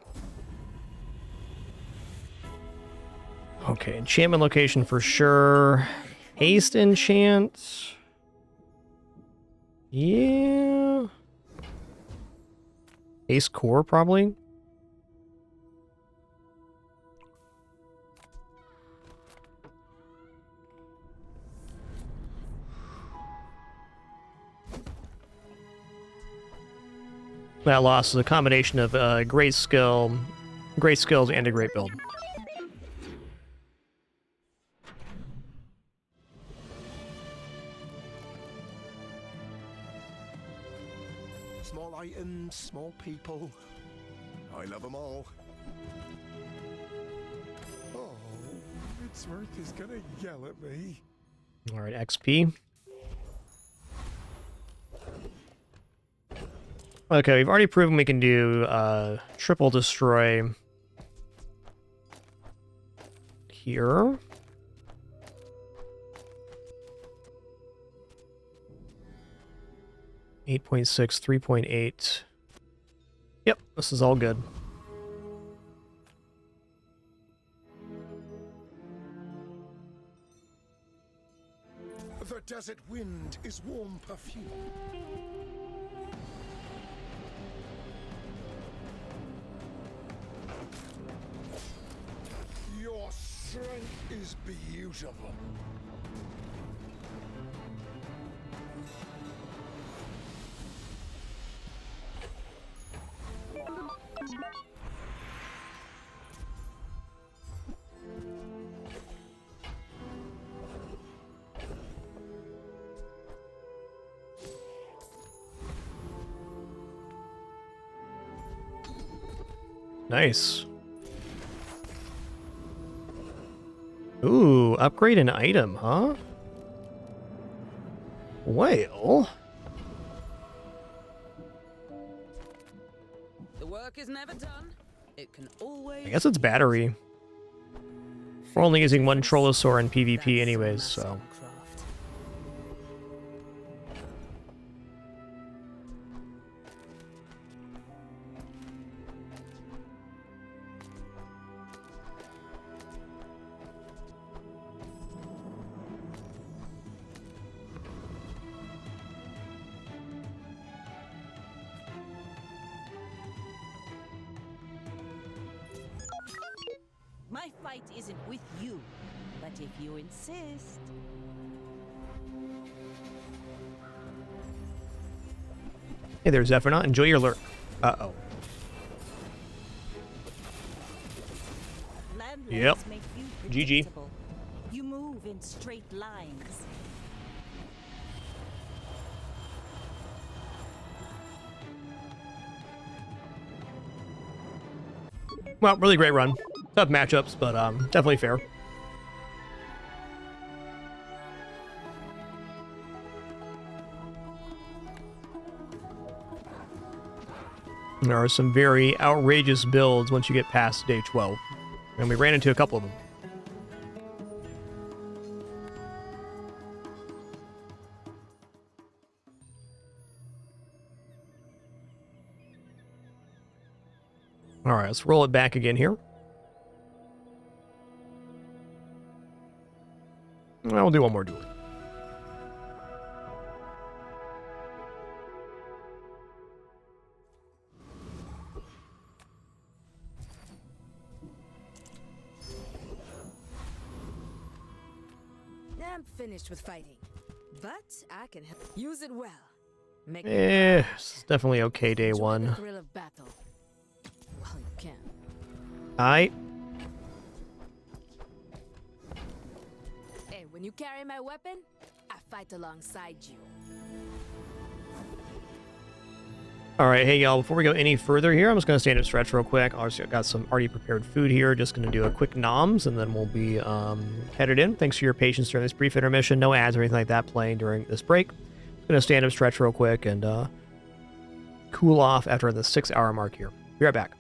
Okay, enchantment location for sure. Haste enchant. Yeah. Ace core probably. That loss is a combination of great skills, and a great build. Small items, small people. I love them all. Oh, Woodsworth is gonna yell at me. All right, XP. Okay, we've already proven we can do triple destroy here. .6, 3.8. Yep, this is all good. The desert wind is warm perfume. Your strength is beautiful. Nice. Ooh, upgrade an item, huh? Well... The work is never done. It can always... I guess it's battery. We're only using one Trollosaur in PvP anyways, so... My fight isn't with you, but if you insist. Hey there, Zephyr. Enjoy your lurk. Uh-oh. Yep. Make you GG. predictable. You move in straight lines. Well, really great run. Tough matchups, but definitely fair. There are some very outrageous builds once you get past day 12. And we ran into a couple of them. Alright, let's roll it back again here. We'll do one more duel. I'm finished with fighting, but I can use it well. Make It's definitely okay day enjoy one. the thrill of battle. Well, you can. Aight. Hey, when you carry my weapon, I fight alongside you. Alright, hey y'all, before we go any further here, I'm just going to stand up stretch real quick. I've got some already prepared food here. Just going to do a quick noms, and then we'll be headed in. Thanks for your patience during this brief intermission. No ads or anything like that playing during this break. I'm going to stand up stretch real quick and cool off after the 6-hour mark here. Be right back.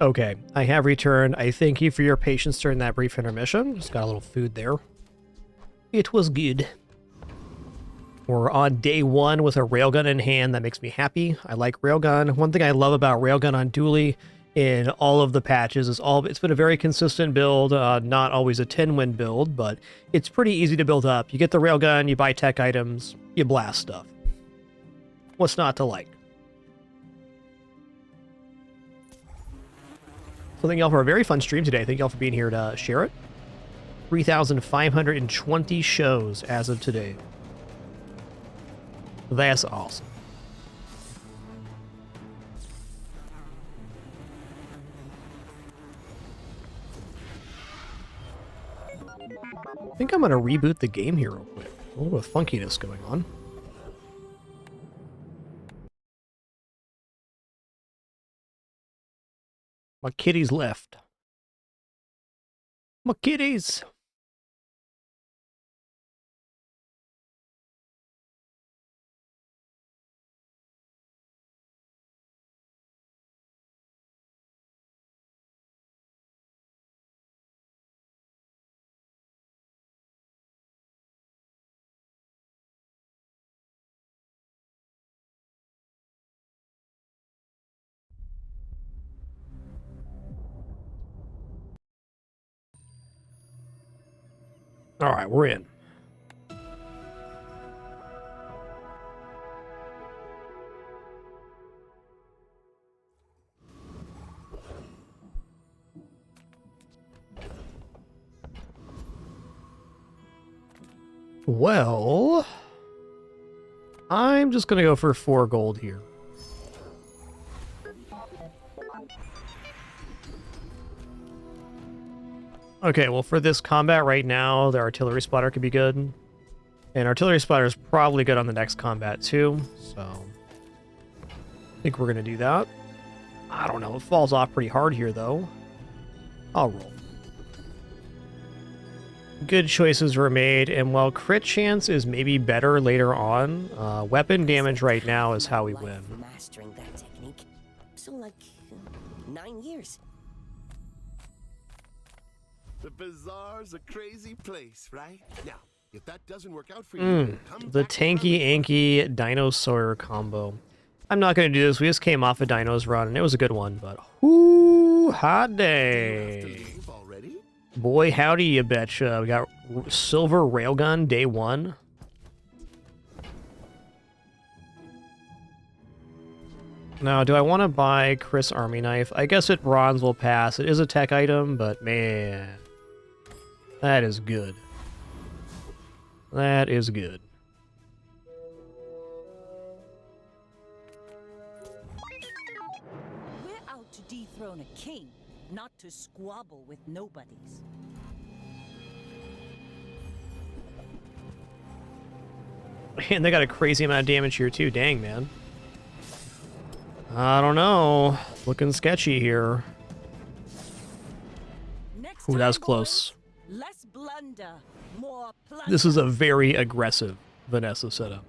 Okay, I have returned. I thank you for your patience during that brief intermission. Just got a little food there. It was good. We're on day 1 with a railgun in hand. That makes me happy. I like railgun. One thing I love about railgun on Dooley in all of the patches is it's been a very consistent build, not always a 10-win build, but it's pretty easy to build up. You get the railgun, you buy tech items, you blast stuff. What's not to like? So thank y'all for a very fun stream today. Thank y'all for being here to share it. 3,520 shows as of today. That's awesome. I think I'm going to reboot the game here real quick. A little bit of funkiness going on. My kitties left. My kitties! Alright, we're in. Well, I'm just going to go for 4 gold here. Okay, well, for this combat right now, the artillery spotter could be good. And artillery spotter is probably good on the next combat, too. So, I think we're going to do that. I don't know. It falls off pretty hard here, though. I'll roll. Good choices were made, and while crit chance is maybe better later on, weapon damage right now is how we win. Mastering that technique. So like 9 years. The bazaar's a crazy place, right? Now, if that doesn't work out for you, The tanky anky Dino Sawyer combo. I'm not going to do this. We just came off a Dino's run, and it was a good one, but whoo, hot day. Boy, howdy, you betcha. We got silver railgun day 1. Now, do I want to buy Chris Army Knife? I guess it bronze will pass. It is a tech item, but man, that is good. That is good. We're out to dethrone a king, not to squabble with nobodies. Man, they got a crazy amount of damage here too. Dang, man. I don't know. Looking sketchy here. Ooh, that was close. Less blunder, more plunder. This is a very aggressive Vanessa setup.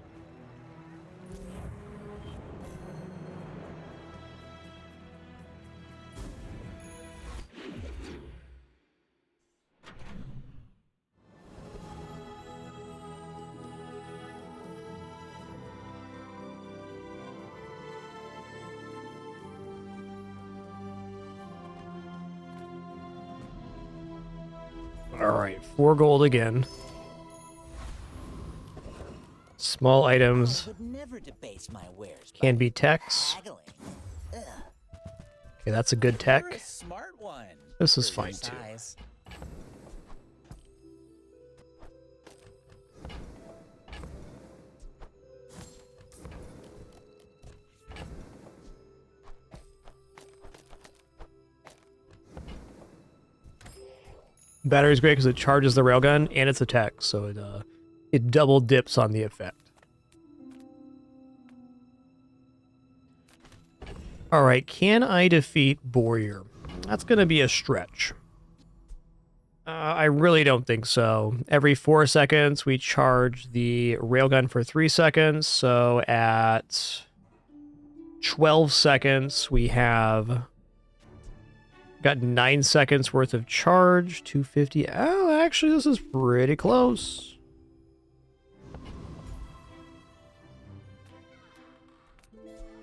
Alright, 4 gold again. Small items can be techs. Okay, that's a good tech. This is fine too. Battery's great because it charges the railgun and it's a tech, so it double dips on the effect. Alright, can I defeat Boyer? That's going to be a stretch. I really don't think so. Every 4 seconds, we charge the railgun for 3 seconds, so at 12 seconds, we have Got 9 seconds worth of charge, 250. Oh, actually, this is pretty close.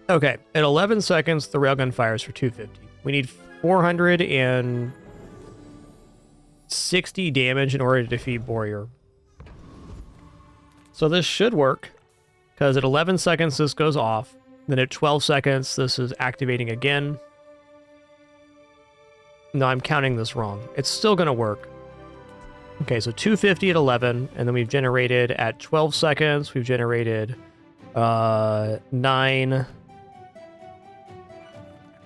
Okay, at 11 seconds, the railgun fires for 250. We need 460 damage in order to defeat Warrior. So this should work, because at 11 seconds, this goes off. Then at 12 seconds, this is activating again. No, I'm counting this wrong. It's still going to work. Okay, so 250 at 11, and then we've generated at 12 seconds, we've generated 9.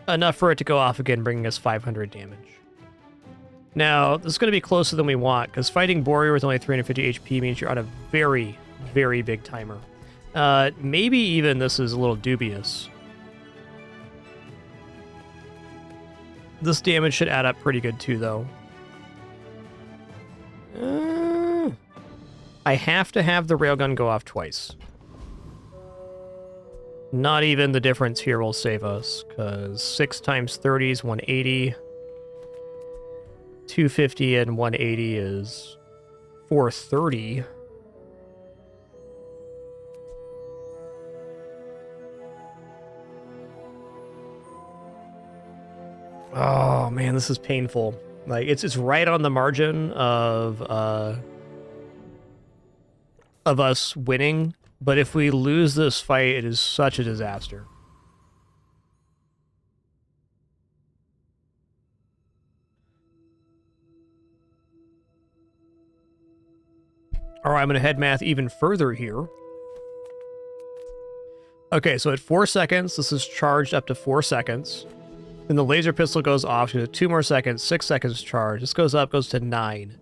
Enough for it to go off again, bringing us 500 damage. Now, this is going to be closer than we want, because fighting Warrior with only 350 HP means you're on a very, very big timer. Maybe even this is a little dubious. This damage should add up pretty good too, though. I have to have the railgun go off twice. Not even the difference here will save us, because 6 times 30 is 180. 250 and 180 is 430. Oh man, this is painful. Like it's right on the margin of us winning, but if we lose this fight, it is such a disaster. All right, I'm going to head math even further here. Okay, so at 4 seconds, this is charged up to 4 seconds. Then the laser pistol goes off to 2 more seconds, 6 seconds charge. This goes up, goes to 9.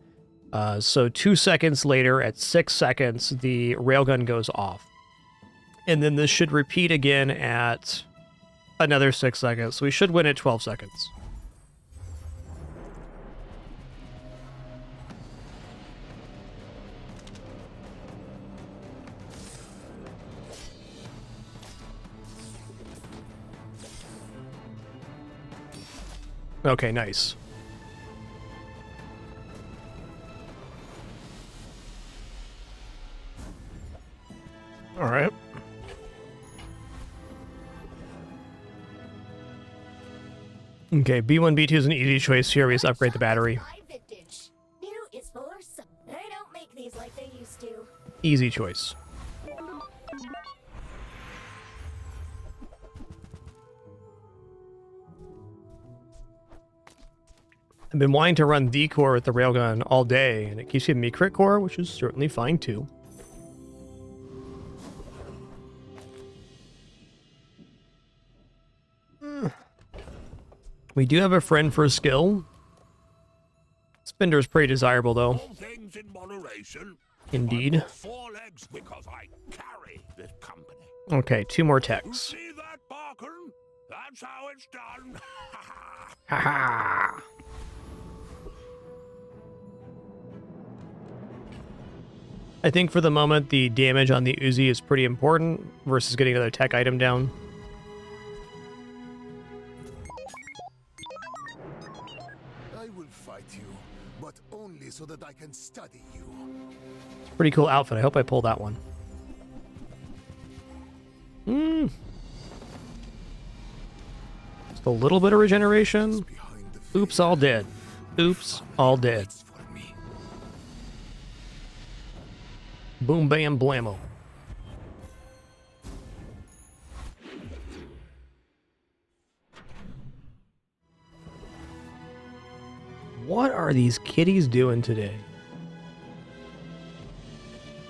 So 2 seconds later, at 6 seconds, the railgun goes off. And then this should repeat again at another 6 seconds. So we should win at 12 seconds. Okay, nice. All right. Okay, B1, B2 is an easy choice here. We just upgrade the battery. New is for some. They don't make these like they used to. Easy choice. I've been wanting to run the core with the railgun all day, and it keeps giving me crit core, which is certainly fine too. We do have a friend for a skill. Spinner is pretty desirable, though. Things in moderation. Indeed. 4 legs because I carry this company. Okay, 2 more techs. See that, Barker? That's how it's done. Haha. I think for the moment, the damage on the Uzi is pretty important versus getting another tech item down. I will fight you, but only so that I can study you. Pretty cool outfit. I hope I pull that one. Just a little bit of regeneration. Oops, all dead. Oops, all dead. Boom, bam, blammo. What are these kitties doing today?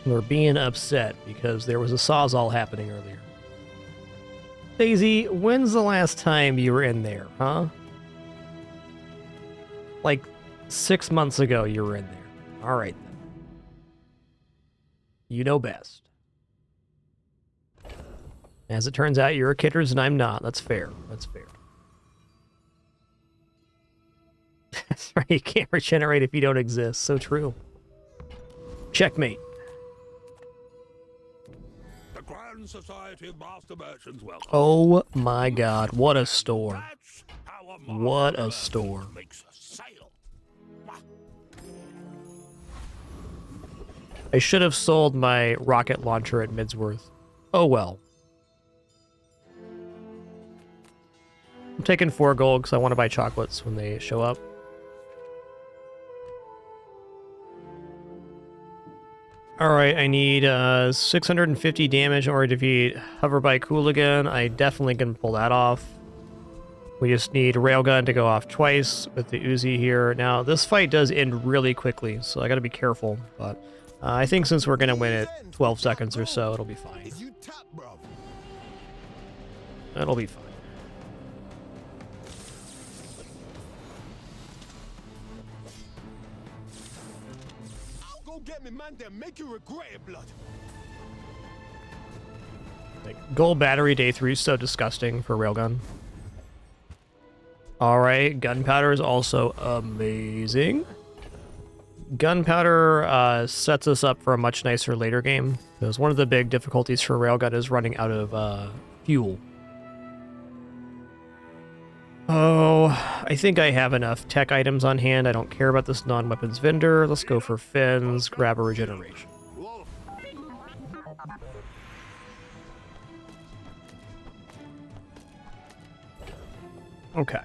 They're being upset because there was a sawzall happening earlier. Daisy, when's the last time you were in there, huh? Like 6 months ago you were in there. All right. You know best. As it turns out, you're a Kitters and I'm not. That's fair. That's fair. That's right. You can't regenerate if you don't exist. So true. Checkmate. The Grand Society of Master Merchants welcome. Oh my god. What a store. That's how What a store. I should have sold my rocket launcher at Midsworth. Oh well. I'm taking 4 gold because I want to buy chocolates when they show up. Alright, I need 650 damage in order to defeat Hoverbike Hooligan. I definitely can pull that off. We just need Railgun to go off twice with the Uzi here. Now, this fight does end really quickly, so I gotta be careful, but I think since we're gonna win it 12 seconds or so, it'll be fine. It'll be fine. Get me, man, then make you regret it, blood. Like, gold battery day 3 is so disgusting for Railgun. Alright, gunpowder is also amazing. Gunpowder sets us up for a much nicer later game, because one of the big difficulties for Railgun is running out of fuel. Oh, I think I have enough tech items on hand. I don't care about this non-weapons vendor. Let's go for fins, grab a regeneration. Okay.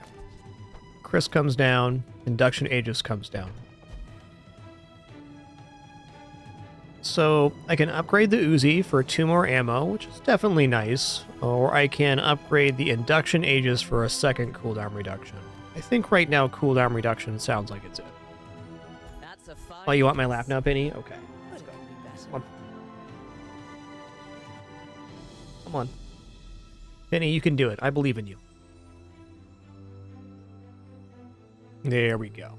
Chris comes down. Induction Aegis comes down. So I can upgrade the Uzi for 2 more ammo, which is definitely nice, or I can upgrade the Induction Aegis for a 2nd cooldown reduction. I think right now cooldown reduction sounds like it's it. Oh, you want my lap now, Penny? Okay. Let's go. Come on. Come on. Penny, you can do it. I believe in you. There we go.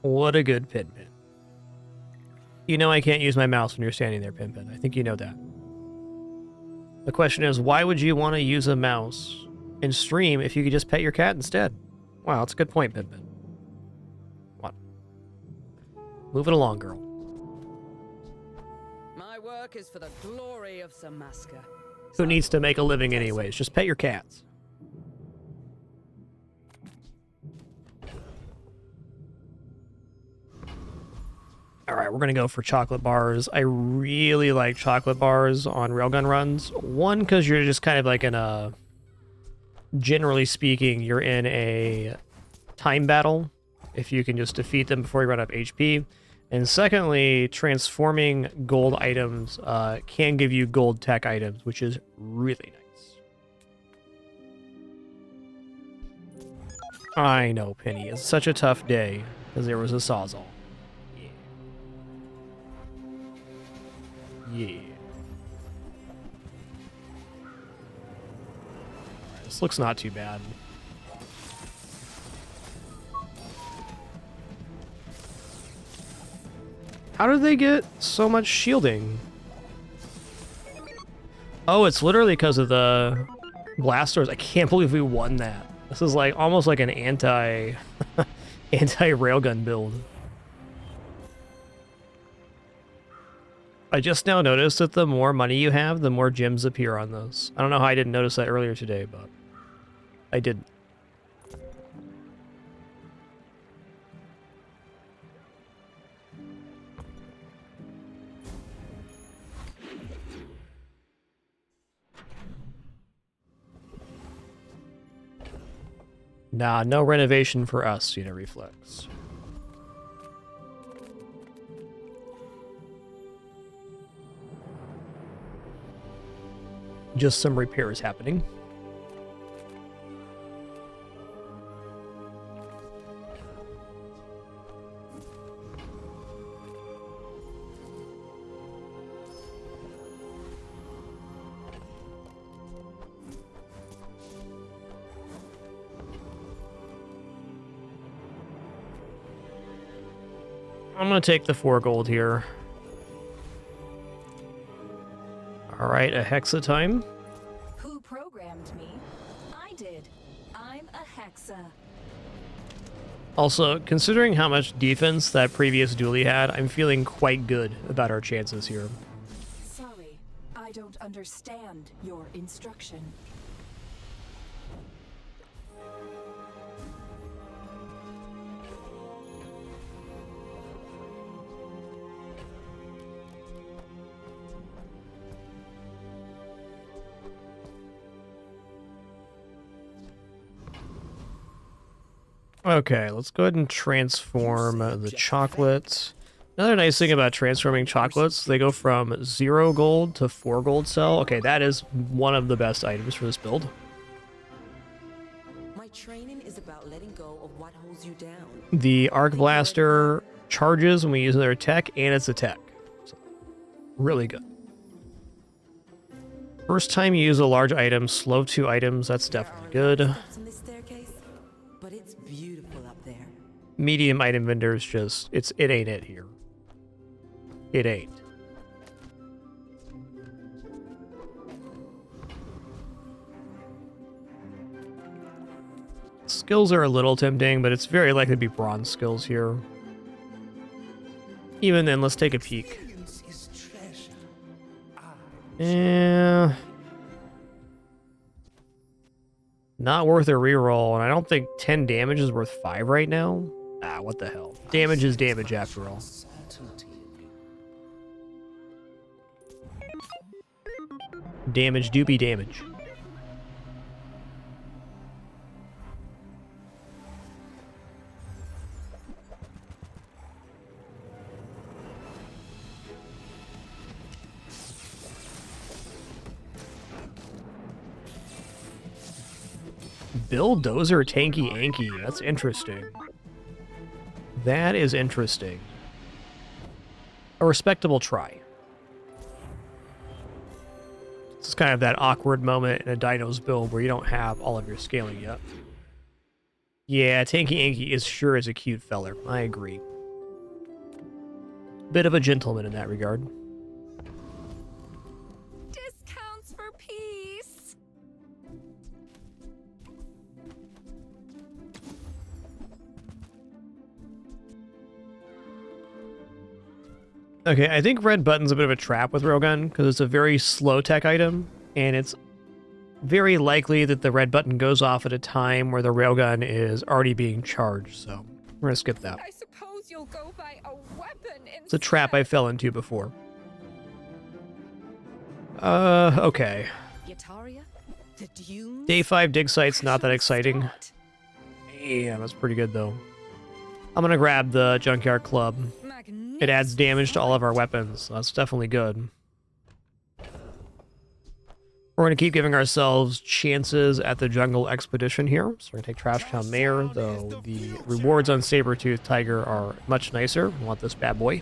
What a good Pin. You know I can't use my mouse when you're standing there, Pimpin. I think you know that. The question is, why would you want to use a mouse in stream if you could just pet your cat instead? Wow, that's a good point, Pimpin. Come on. Move it along, girl. My work is for the glory of Samaska. Who needs to make a living anyways? Just pet your cats. Alright, we're going to go for chocolate bars. I really like chocolate bars on railgun runs. One, because you're just kind of like in a... Generally speaking, you're in a time battle, if you can just defeat them before you run up HP. And secondly, transforming gold items can give you gold tech items, which is really nice. I know, Penny. It's such a tough day, because there was a Sawzall. Yeah. This looks not too bad. How did they get so much shielding? Oh, it's literally because of the blasters. I can't believe we won that. This is like almost like an anti-railgun build. I just now noticed that the more money you have, the more gems appear on those. I don't know how I didn't notice that earlier today, but I didn't. Nah, no renovation for us, Reflex. Just some repairs happening. I'm gonna take the 4 gold here. Alright, a hexa time. Who programmed me? I did. I'm a hexa. Also, considering how much defense that previous Dooley had, I'm feeling quite good about our chances here. Sorry, I don't understand your instruction. Okay, let's go ahead and transform the chocolates. Another nice thing about transforming chocolates, they go from 0 gold to 4 gold cell. Okay, that is one of the best items for this build. My training is about letting go of what holds you down. The Arc Blaster charges when we use their tech, and it's a tech. So, really good. First time you use a large item, slow 2 items, that's definitely good. Steps on this staircase, but it's beautiful up there. Medium item vendors just, it ain't it here. It ain't. Skills are a little tempting, but it's very likely to be bronze skills here. Even then, let's take a peek. Not worth a reroll, and I don't think 10 damage is worth 5 right now. Ah, what the hell. Damage is damage after all. Damage do be damage. Bulldozer Tanky Anky. That's interesting. That is interesting. A respectable try. This is kind of that awkward moment in a Dino's build where you don't have all of your scaling yet. Yeah, Tanky Anky is sure is a cute feller. I agree. Bit of a gentleman in that regard. Discounts for peace. Okay, I think red button's a bit of a trap with railgun because it's a very slow tech item, and it's very likely that the red button goes off at a time where the railgun is already being charged, so we're gonna skip that. I suppose you'll go by a weapon instead. It's a trap I fell into before. Okay. Yataria? The dunes? Day 5 dig site's not that exciting. Damn, that's pretty good though. I'm gonna grab the Junkyard Club. It adds damage to all of our weapons, so that's definitely good. We're gonna keep giving ourselves chances at the Jungle Expedition here. So we're gonna take Trash Town Mayor, though the rewards on Saber-Tooth Tiger are much nicer. We want this bad boy.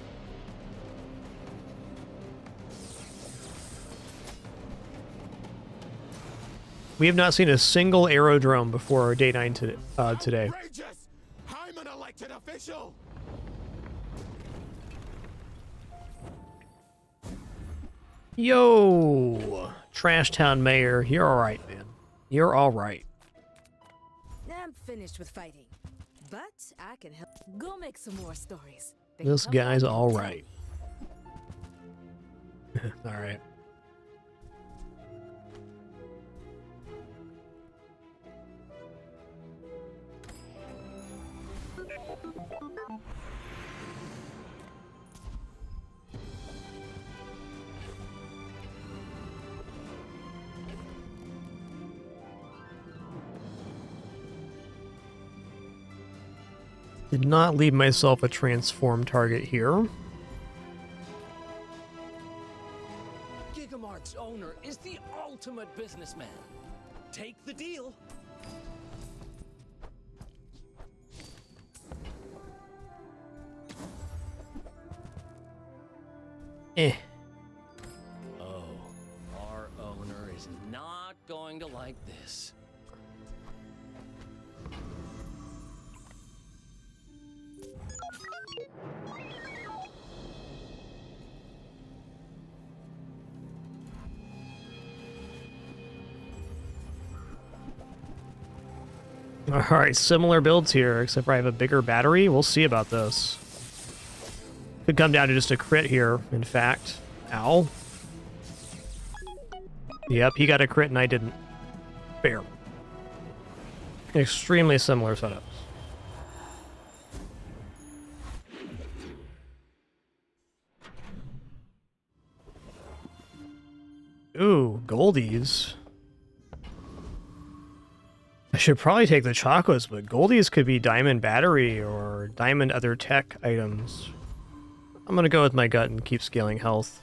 We have not seen a single aerodrome before day 9 today. I'm an elected official. Yo, Trash Town Mayor, you're all right, man. You're all right. I'm finished with fighting, but I can help. Go make some more stories. They This come guy's back and all tell right. All right. Did not leave myself a transform target here. Gigamart's owner is the ultimate businessman. Take the deal. Oh, our owner is not going to like this. Alright, similar builds here, except for I have a bigger battery. We'll see about this. Could come down to just a crit here, in fact. Ow. Yep, he got a crit and I didn't. Fair. Extremely similar setups. Ooh, goldies. A should probably take the chocolates, but Goldies could be diamond battery or diamond other tech items. I'm gonna go with my gut and keep scaling health.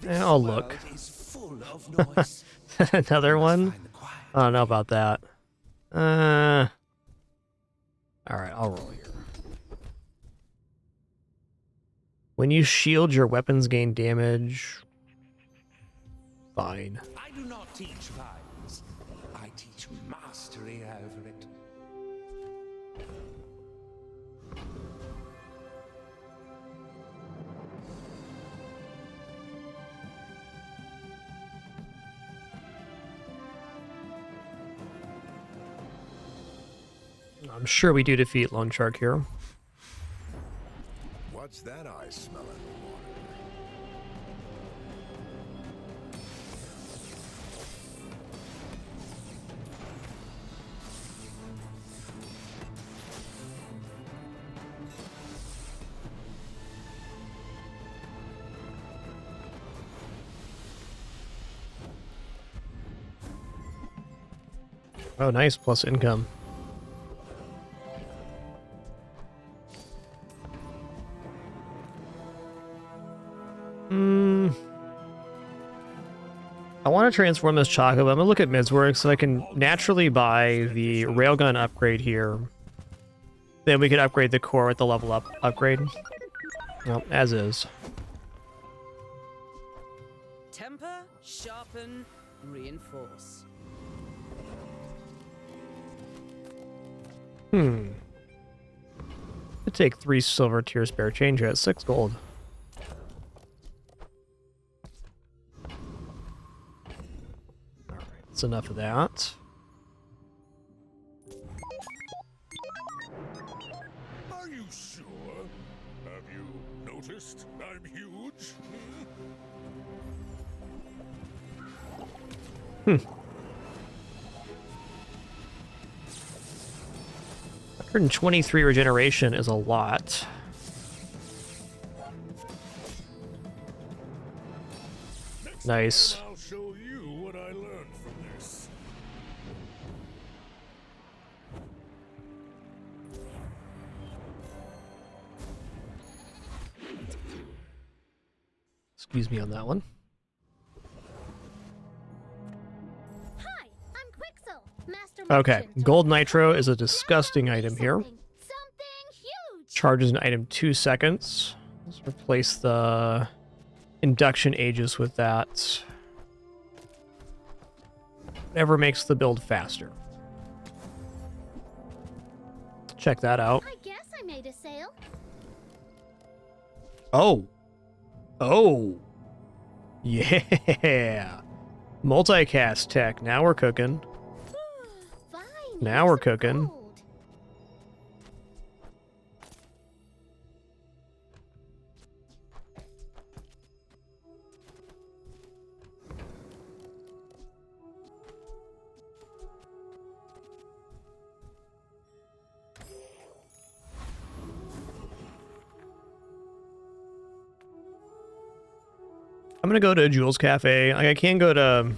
I'll look. Another one? I don't know about that. Alright, I'll roll here. When you shield, your weapons gain damage. Fine. I do not teach violence. I teach mastery over it. I'm sure we do defeat Lone Shark here. What's that I smell in the water? Oh, nice. Plus income. I want to transform this Choco, but I'm going to look at Midswork so I can naturally buy the Railgun upgrade here. Then we could upgrade the core with the level up upgrade. Well, as is. Temper, sharpen, reinforce. It'd take 3 silver tier spare change at 6 gold. That's enough of that. Are you sure? Have you noticed I'm huge? 123 regeneration is a lot. Nice. I'll show you what I learned from this. Excuse me on that one. Hi, I'm Quixel, Master Okay, Merchant. gold nitro is a disgusting item here. Charges an item 2 seconds. Let's replace the induction Aegis with that. Whatever makes the build faster. Check that out. I guess I made a sale. Oh. Oh. Yeah. Multicast tech. Now we're cooking. Now we're cooking. I'm gonna go to Jules Cafe. Like, I can go to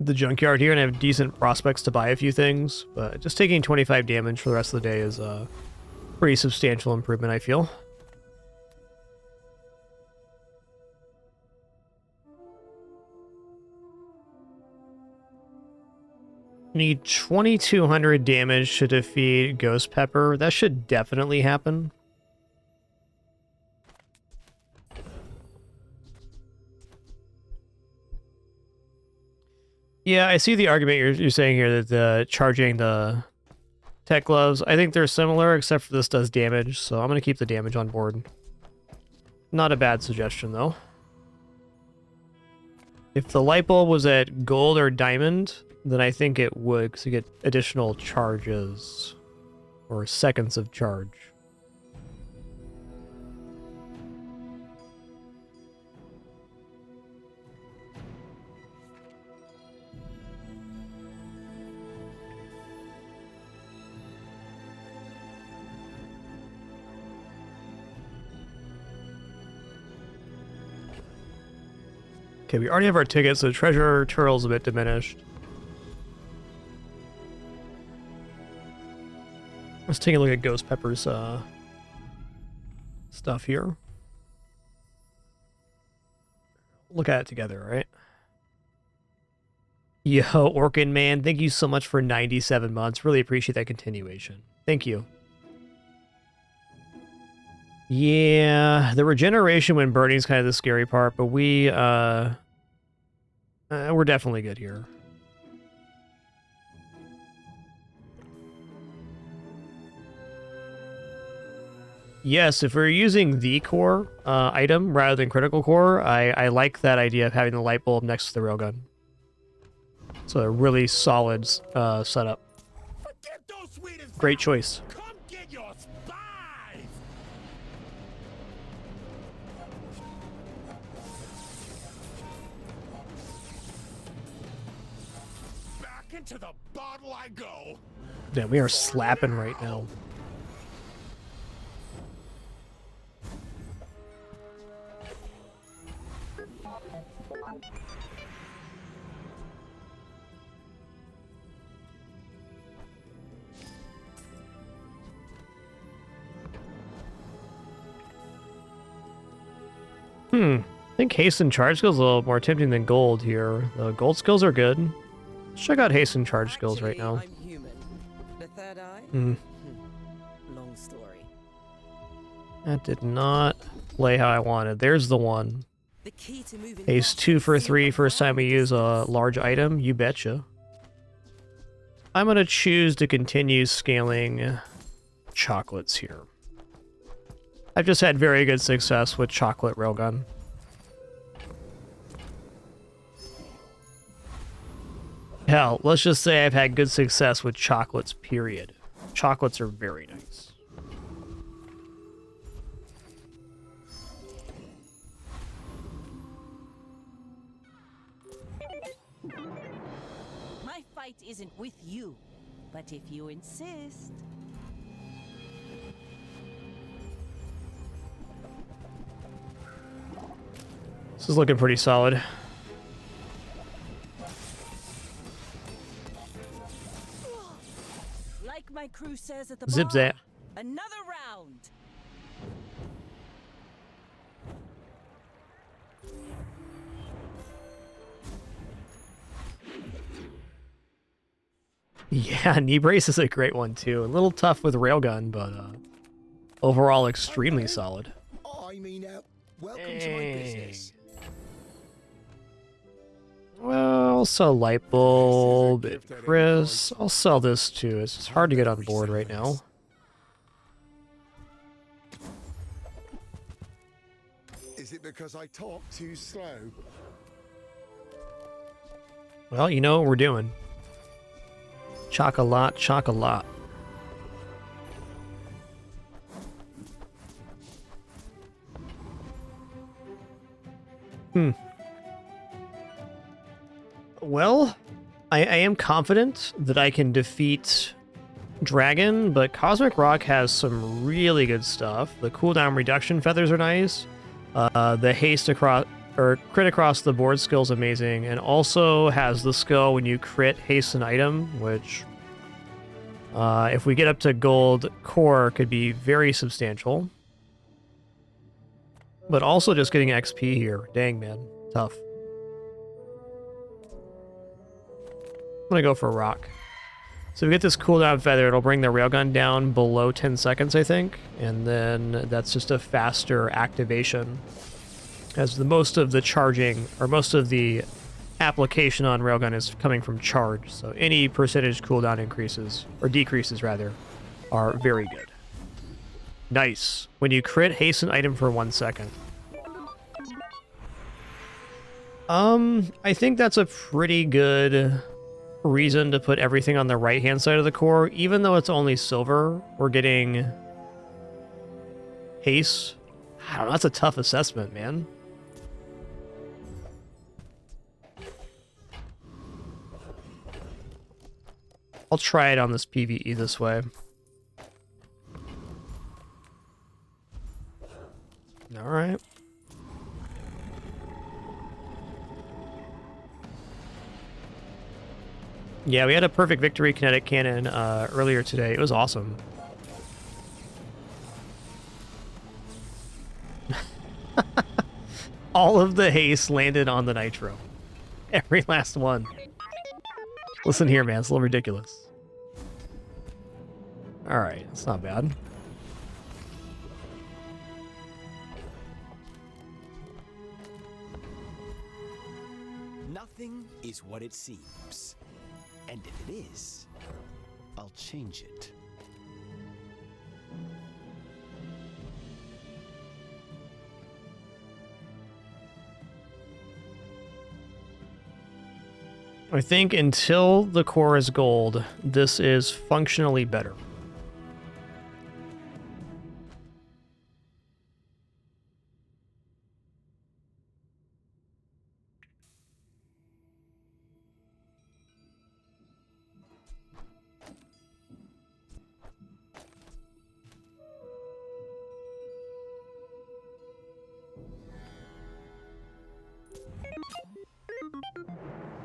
the junkyard here and have decent prospects to buy a few things, but just taking 25 damage for the rest of the day is a pretty substantial improvement, I feel. Need 2200 damage to defeat Ghost Pepper. That should definitely happen. Yeah, I see the argument you're saying here that charging the tech gloves, I think they're similar, except for this does damage, so I'm going to keep the damage on board. Not a bad suggestion, though. If the light bulb was at gold or diamond, then I think it would, because you get additional charges, or seconds of charge. Okay, we already have our tickets, so the treasure turtle's a bit diminished. Let's take a look at Ghost Pepper's stuff here. Look at it together, right? Yo, Orkin Man, thank you so much for 97 months. Really appreciate that continuation. Thank you. Yeah, the regeneration when burning is kind of the scary part, but we're definitely good here. Yes, if we're using the core item rather than critical core, I like that idea of having the light bulb next to the railgun. It's a really solid setup. Great choice. Back into the bottle I go. Damn, we are slapping right now. I think haste and charge skills are a little more tempting than gold here. The gold skills are good. Let's check out haste and charge skills right now. I'm human. The third eye? Long story. That did not play how I wanted. There's the one. Haste 2 for 3 first time we use a large item. You betcha. I'm going to choose to continue scaling chocolates here. I've just had very good success with chocolate railgun. Hell, let's just say I've had good success with chocolates, period. Chocolates are very nice. My fight isn't with you, but if you insist. This is looking pretty solid. Like my crew says at the Zip bar, zap. another round. Yeah, knee brace is a great one too. A little tough with railgun, but overall extremely solid. I mean, welcome to my business. Well, I'll sell light bulb, Chris. I'll sell this too. It's just hard to get on board right now. Is it because I talk too slow? Well, you know what we're doing. Chocolat, chocolat. Well, I am confident that I can defeat Dragon, but Cosmic Rock has some really good stuff. The cooldown reduction feathers are nice. The haste across or crit across the board skill is amazing, and also has the skill when you crit haste an item, which if we get up to gold core could be very substantial. But also just getting XP here. Dang, man. Tough. I'm gonna go for rock. So we get this cooldown feather, it'll bring the railgun down below 10 seconds, I think. And then that's just a faster activation. As the most of the charging, or most of the application on railgun is coming from charge. So any percentage cooldown increases, or decreases rather, are very good. Nice. When you crit, haste an item for 1 second. I think that's a pretty good reason to put everything on the right-hand side of the core. Even though it's only silver, we're getting haste. I don't know, that's a tough assessment, man. I'll try it on this PvE this way. Alright. Yeah, we had a perfect victory kinetic cannon earlier today. It was awesome. All of the haste landed on the nitro. Every last one. Listen here, man. It's a little ridiculous. Alright, it's not bad. Nothing is what it seems. And if it is, I'll change it. I think until the core is gold, this is functionally better.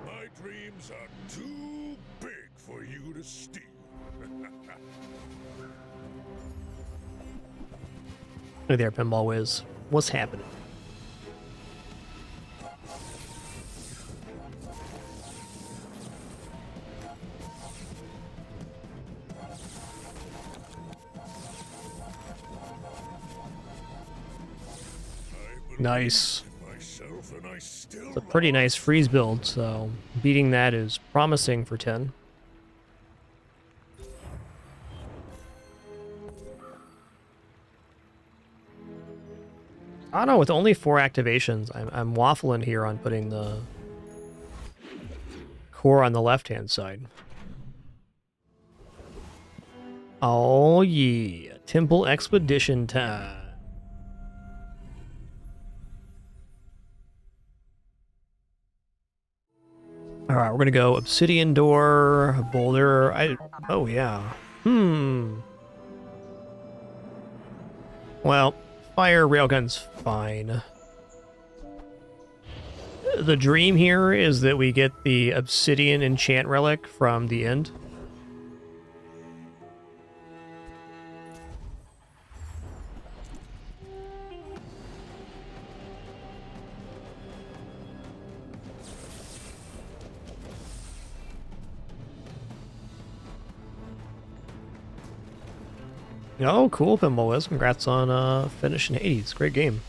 My dreams are too big for you to steal. Hey there, Pinball Wiz. What's happening? Nice. It's a pretty nice freeze build, so beating that is promising for 10. I don't know, with only 4 activations, I'm waffling here on putting the core on the left-hand side. Oh yeah, Temple Expedition time. All right, we're gonna go Obsidian Door, Boulder. Oh yeah. Well, fire railgun's fine. The dream here is that we get the Obsidian Enchant Relic from the end. Oh, cool, Pinball Wiz. Congrats on finishing Hades. Great game.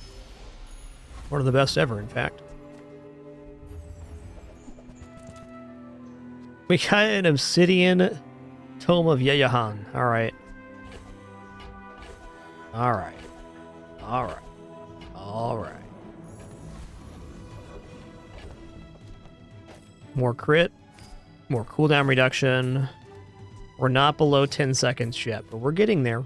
One of the best ever, in fact. We got an Obsidian Tome of Yeyahan. Alright. Alright. Alright. Alright. More crit. More cooldown reduction. We're not below 10 seconds yet, but we're getting there.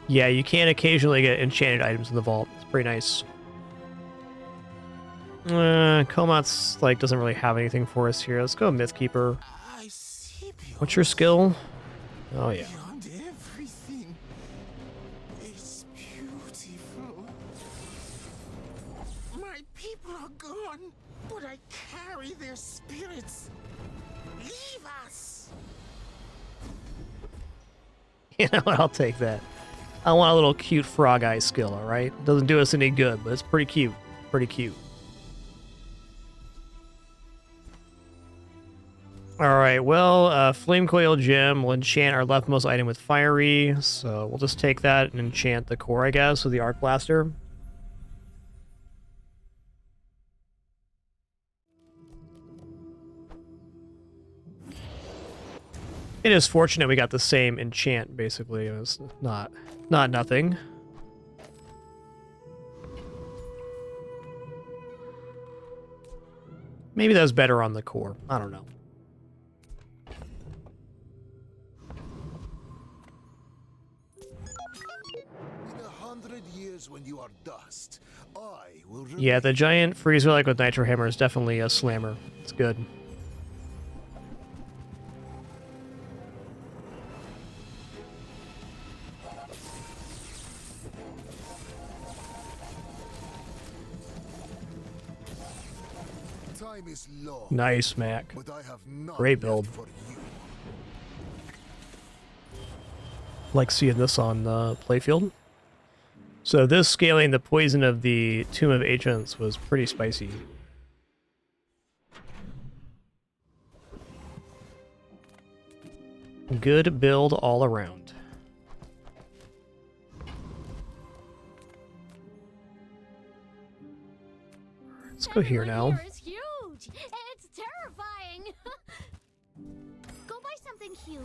Yeah, you can occasionally get enchanted items in the vault. It's pretty nice. Komat's, like, doesn't really have anything for us here. Let's go Mythkeeper. What's your skill? Oh, yeah. Beyond everything. It's beautiful. My people are gone, but I carry their spirits. Leave us. You know what? I'll take that. I want a little cute frog eye skill, alright? Doesn't do us any good, but it's pretty cute. Pretty cute. Alright, well, Flame Coil Gem will enchant our leftmost item with Fiery, so we'll just take that and enchant the core, I guess, with the Arc Blaster. It is fortunate we got the same enchant, basically. It was not nothing. Maybe that was better on the core. I don't know. In 100 years when you are dust, I will Yeah, the giant freeze relic with Nitro Hammer is definitely a slammer. It's good. time is long. Nice, Mac. But I have none Great build. left for you. Like seeing this on the playfield. So this scaling the poison of the Tomb of Ancients was pretty spicy. Good build all around. Let's go here now. Here is huge. It's terrifying. Go buy something huge.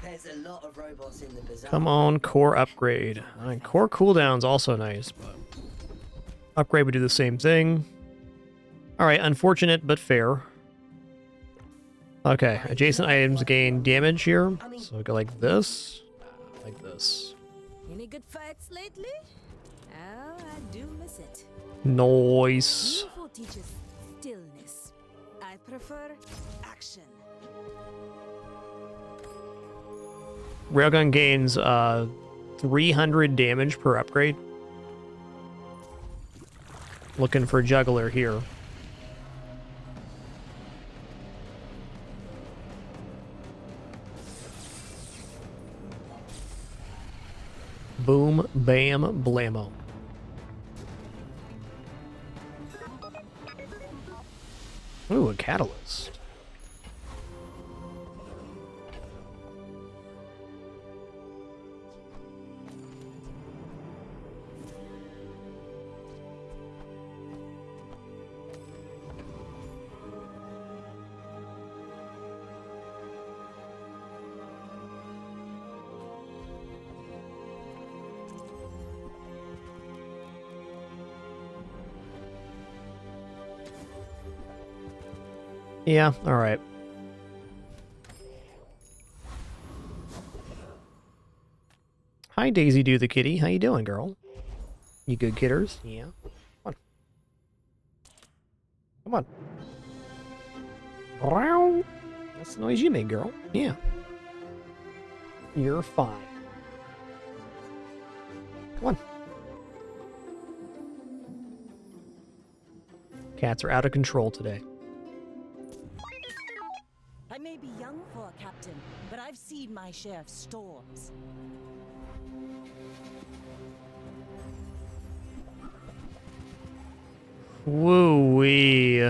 There's a lot of robots in the bazaar. Come on, core upgrade. Core cooldown's also nice, but upgrade would do the same thing. Alright, unfortunate but fair. Okay, adjacent items gain damage here. So we go like this, like this. Any good fights lately? Oh, I do miss it. Nice. Evil teaches stillness. I prefer action. Railgun gains 300 damage per upgrade. Looking for Juggler here. Boom, bam, blammo. Ooh, a catalyst. Yeah, alright. Hi, Daisy Do the Kitty. How you doing, girl? You good, kidders? Yeah. Come on. Come on. That's the noise you made, girl. Yeah. You're fine. Come on. Cats are out of control today. I may be young for a captain, but I've seen my share of storms. Woo-wee.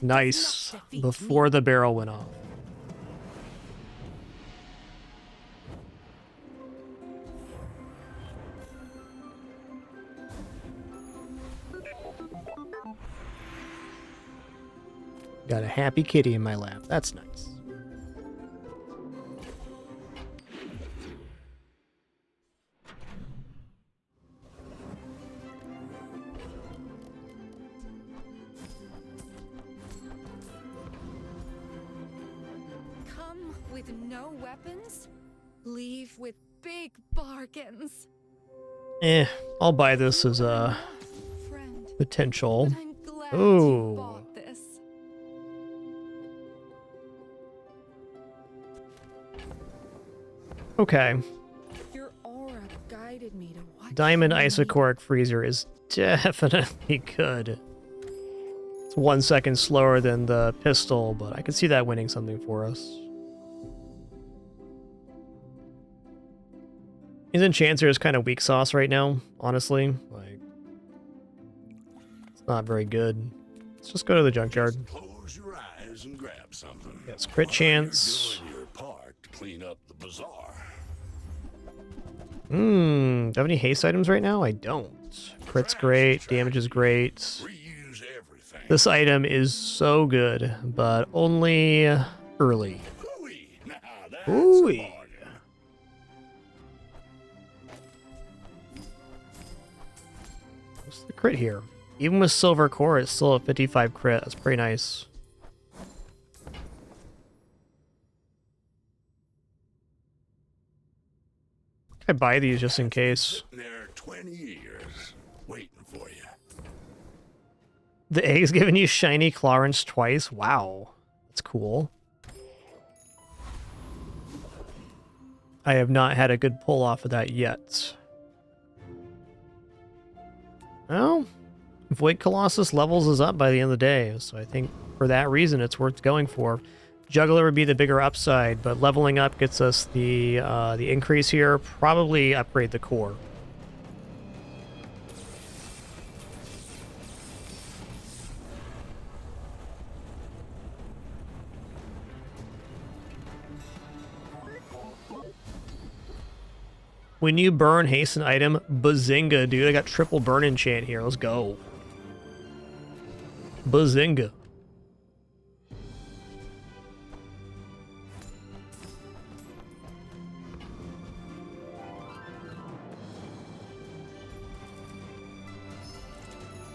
Nice. Before the barrel went off. Got a happy kitty in my lap. That's nice. Come with no weapons, leave with big bargains. I'll buy this as a potential. Ooh. Okay. Your aura guided me to what Diamond Isochoric Freezer is definitely good. It's 1 second slower than the pistol, but I could see that winning something for us. His Enchanter is kind of weak sauce right now, honestly. Like, it's not very good. Let's just go to the junkyard. Close your eyes and grab something. Yes, crit chance. Doing your part to clean up the bazaar. Do I have any haste items right now? I don't. Crit's great, damage is great. This item is so good, but only early. Ooh-wee. What's the crit here? Even with silver core, it's still a 55 crit. That's pretty nice. I buy these just in case. There 20 years waiting for you. The egg's giving you shiny Clarence twice. Wow. That's cool. I have not had a good pull off of that yet. Well, Void Colossus levels us up by the end of the day, so I think for that reason it's worth going for. Juggler would be the bigger upside, but leveling up gets us the increase here. Probably upgrade the core. When you burn hasten item, bazinga, dude. I got triple burn enchant here. Let's go. Bazinga.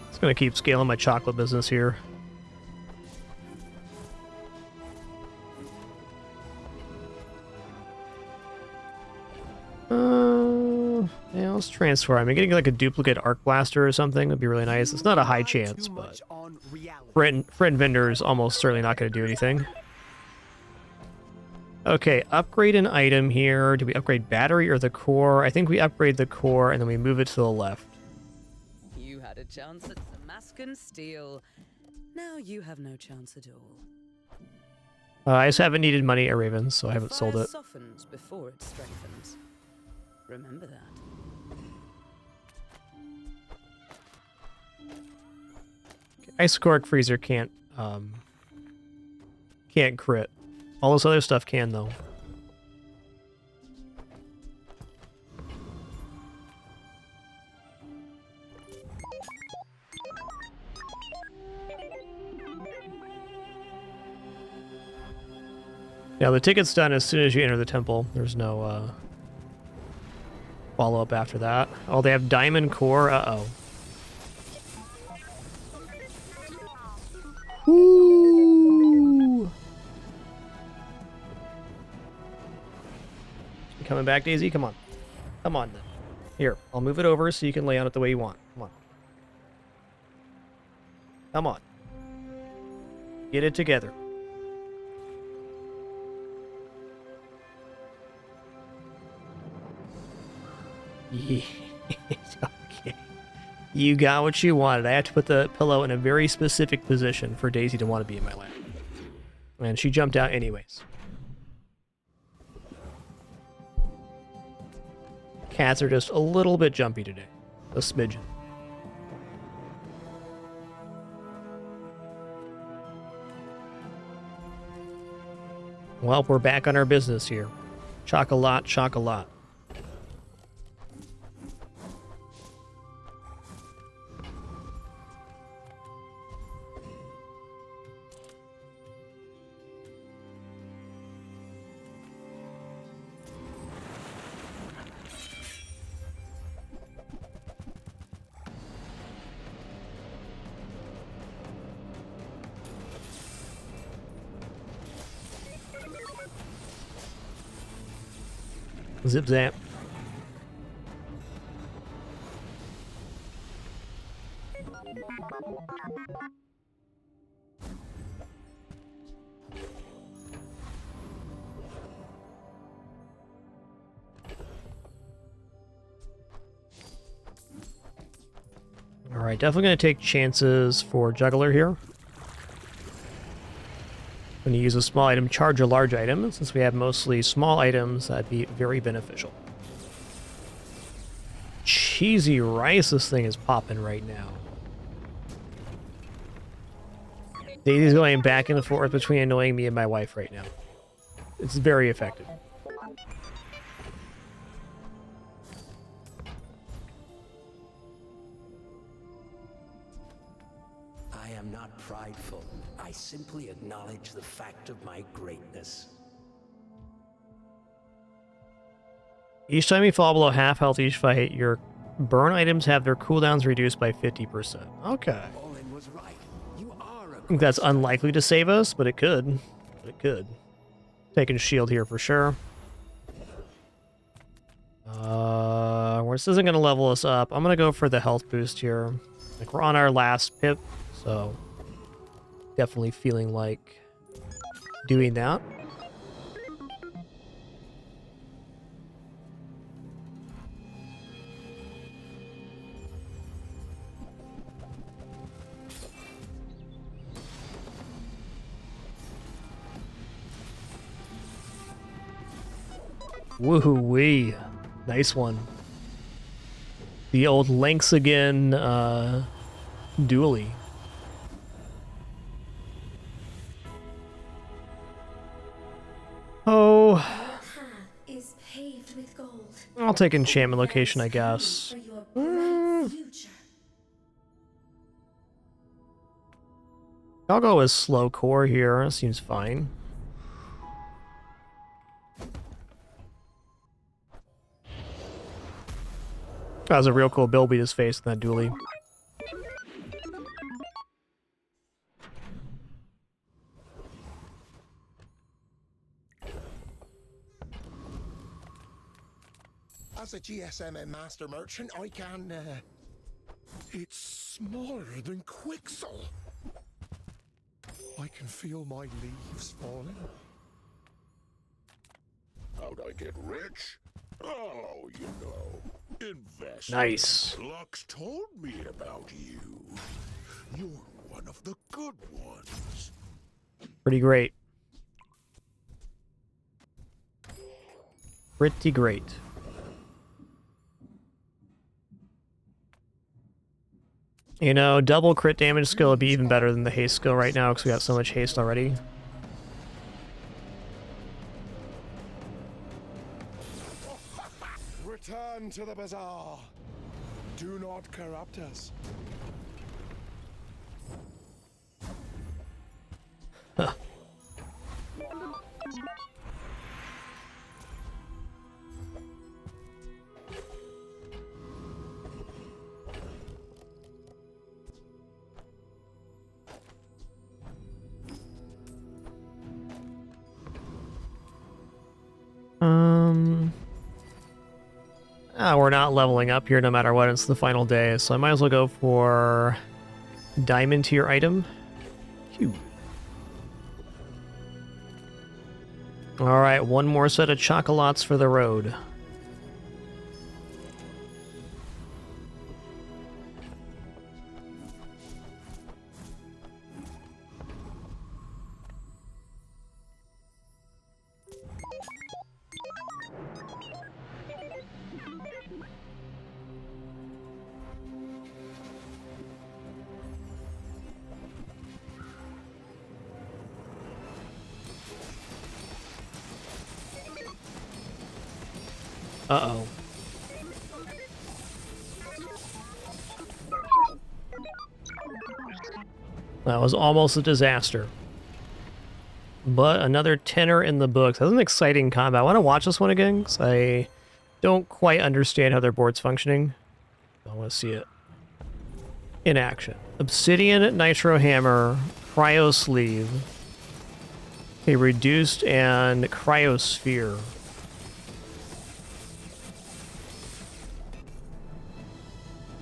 Just gonna keep scaling my chocolate business here. Yeah, let's transfer. I'm getting like a duplicate arc blaster or something would be really nice. It's not a high chance, but friend vendor is almost certainly not going to do anything. Okay, upgrade an item here. Do we upgrade battery or the core? I think we upgrade the core and then we move it to the left. You had a chance at Damascus steel. Now you have no chance at all. I just haven't needed money at Ravens, so I haven't sold it. Softens before it strengthens. Remember that. Isocoric Freezer can't crit. All this other stuff can though. Yeah, the ticket's done as soon as you enter the temple. There's no follow-up after that. Oh, they have Diamond Core? Uh-oh. Woo! You coming back, Daisy? Come on. Come on, then. Here, I'll move it over so you can lay on it the way you want. Come on. Come on. Get it together. Yeah. Okay. You got what you wanted. I have to put the pillow in a very specific position for Daisy to want to be in my lap. And she jumped out anyways. Cats are just a little bit jumpy today. A smidgen. Well, we're back on our business here. Chocolat, chocolat. Zip zap. Alright, definitely going to take chances for Juggler here. When you use a small item, charge a large item. Since we have mostly small items, that'd be very beneficial. Cheesy rice, this thing is popping right now. Daisy's going back and forth between annoying me and my wife right now. It's very effective. I am not prideful. I simply acknowledge the fact of my greatness. Each time you fall below half health each fight, your burn items have their cooldowns reduced by 50%. Okay. Olin was right. You are a I think that's unlikely to save us, but it could. It could. Taking shield here for sure. This isn't going to level us up. I'm going to go for the health boost here. Like, we're on our last pip, so definitely feeling like doing that. Woohoo-wee. Nice one. The old Lynx again, Dooley. Oh. Is paved with gold. I'll take enchantment location, I guess. I'll go with slow core here. That seems fine. That was a real cool build we just faced in that Dooley. As a GSM and master merchant, I can, It's smaller than Quixel. I can feel my leaves falling. How'd I get rich? Oh, you know, invest. Nice. Lux told me about you. You're one of the good ones. Pretty great. Pretty great. You know, double crit damage skill would be even better than the haste skill right now because we got so much haste already. Return to the bazaar. Do not corrupt us. Huh. We're not leveling up here no matter what. It's the final day, so I might as well go for diamond tier item. Phew. Alright, one more set of chocolates for the road. Uh-oh. That was almost a disaster. But another tenor in the books. That was an exciting combat. I want to watch this one again, because I don't quite understand how their board's functioning. I want to see it in action. Obsidian Nitro Hammer, Cryo Sleeve, a Reduced, and Cryosphere.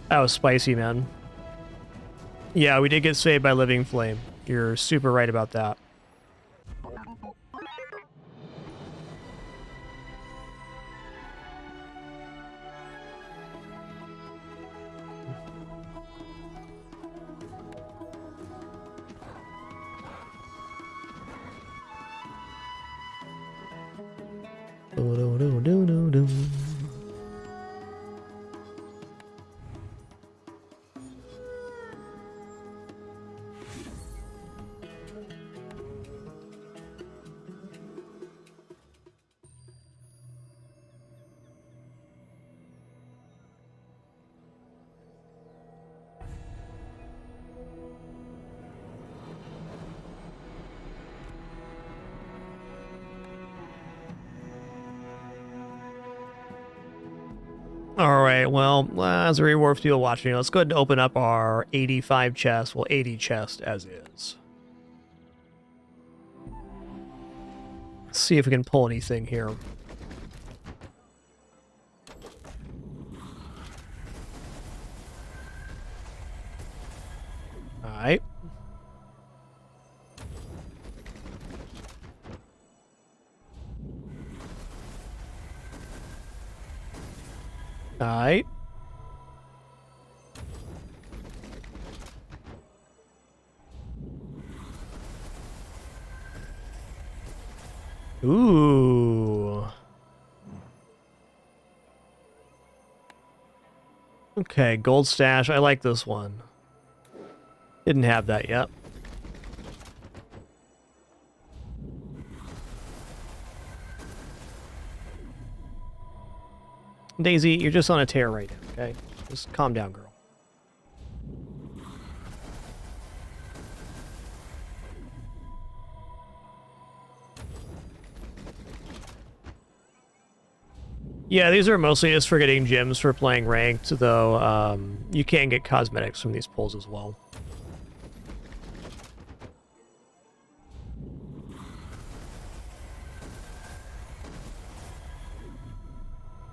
That was spicy, man. Yeah, we did get saved by Living Flame. You're super right about that. Alright, well, as a reward for you watching, let's go ahead and open up our 85 chest, well, 80 chest as is. Let's see if we can pull anything here. Alright. Alright. Ooh. Okay, gold stash. I like this one. Didn't have that yet. Daisy, you're just on a tear right now, okay? Just calm down, girl. Yeah, these are mostly just for getting gems for playing ranked, though you can get cosmetics from these pulls as well.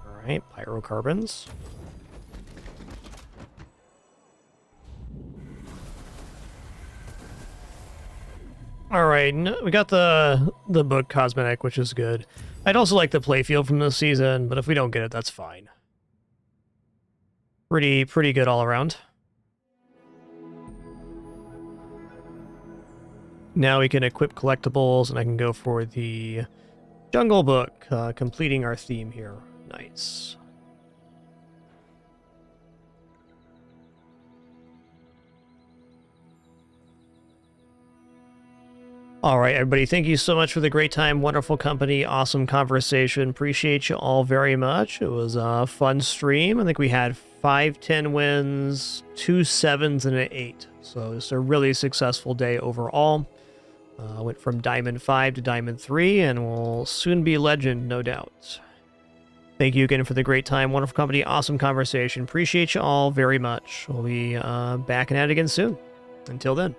Alright, pyrocarbons. Alright, we got the book cosmetic, which is good. I'd also like the playfield from this season, but if we don't get it, that's fine. Pretty good all around. Now we can equip collectibles, and I can go for the Jungle Book, completing our theme here. Nice. All right, everybody, thank you so much for the great time, wonderful company, awesome conversation. Appreciate you all very much. It was a fun stream. I think we had 5 10 wins, 2 7s, and an 8. So it's a really successful day overall. Went from Diamond 5 to Diamond 3, and we'll soon be Legend, no doubt. Thank you again for the great time, wonderful company, awesome conversation. Appreciate you all very much. We'll be back at it again soon. Until then.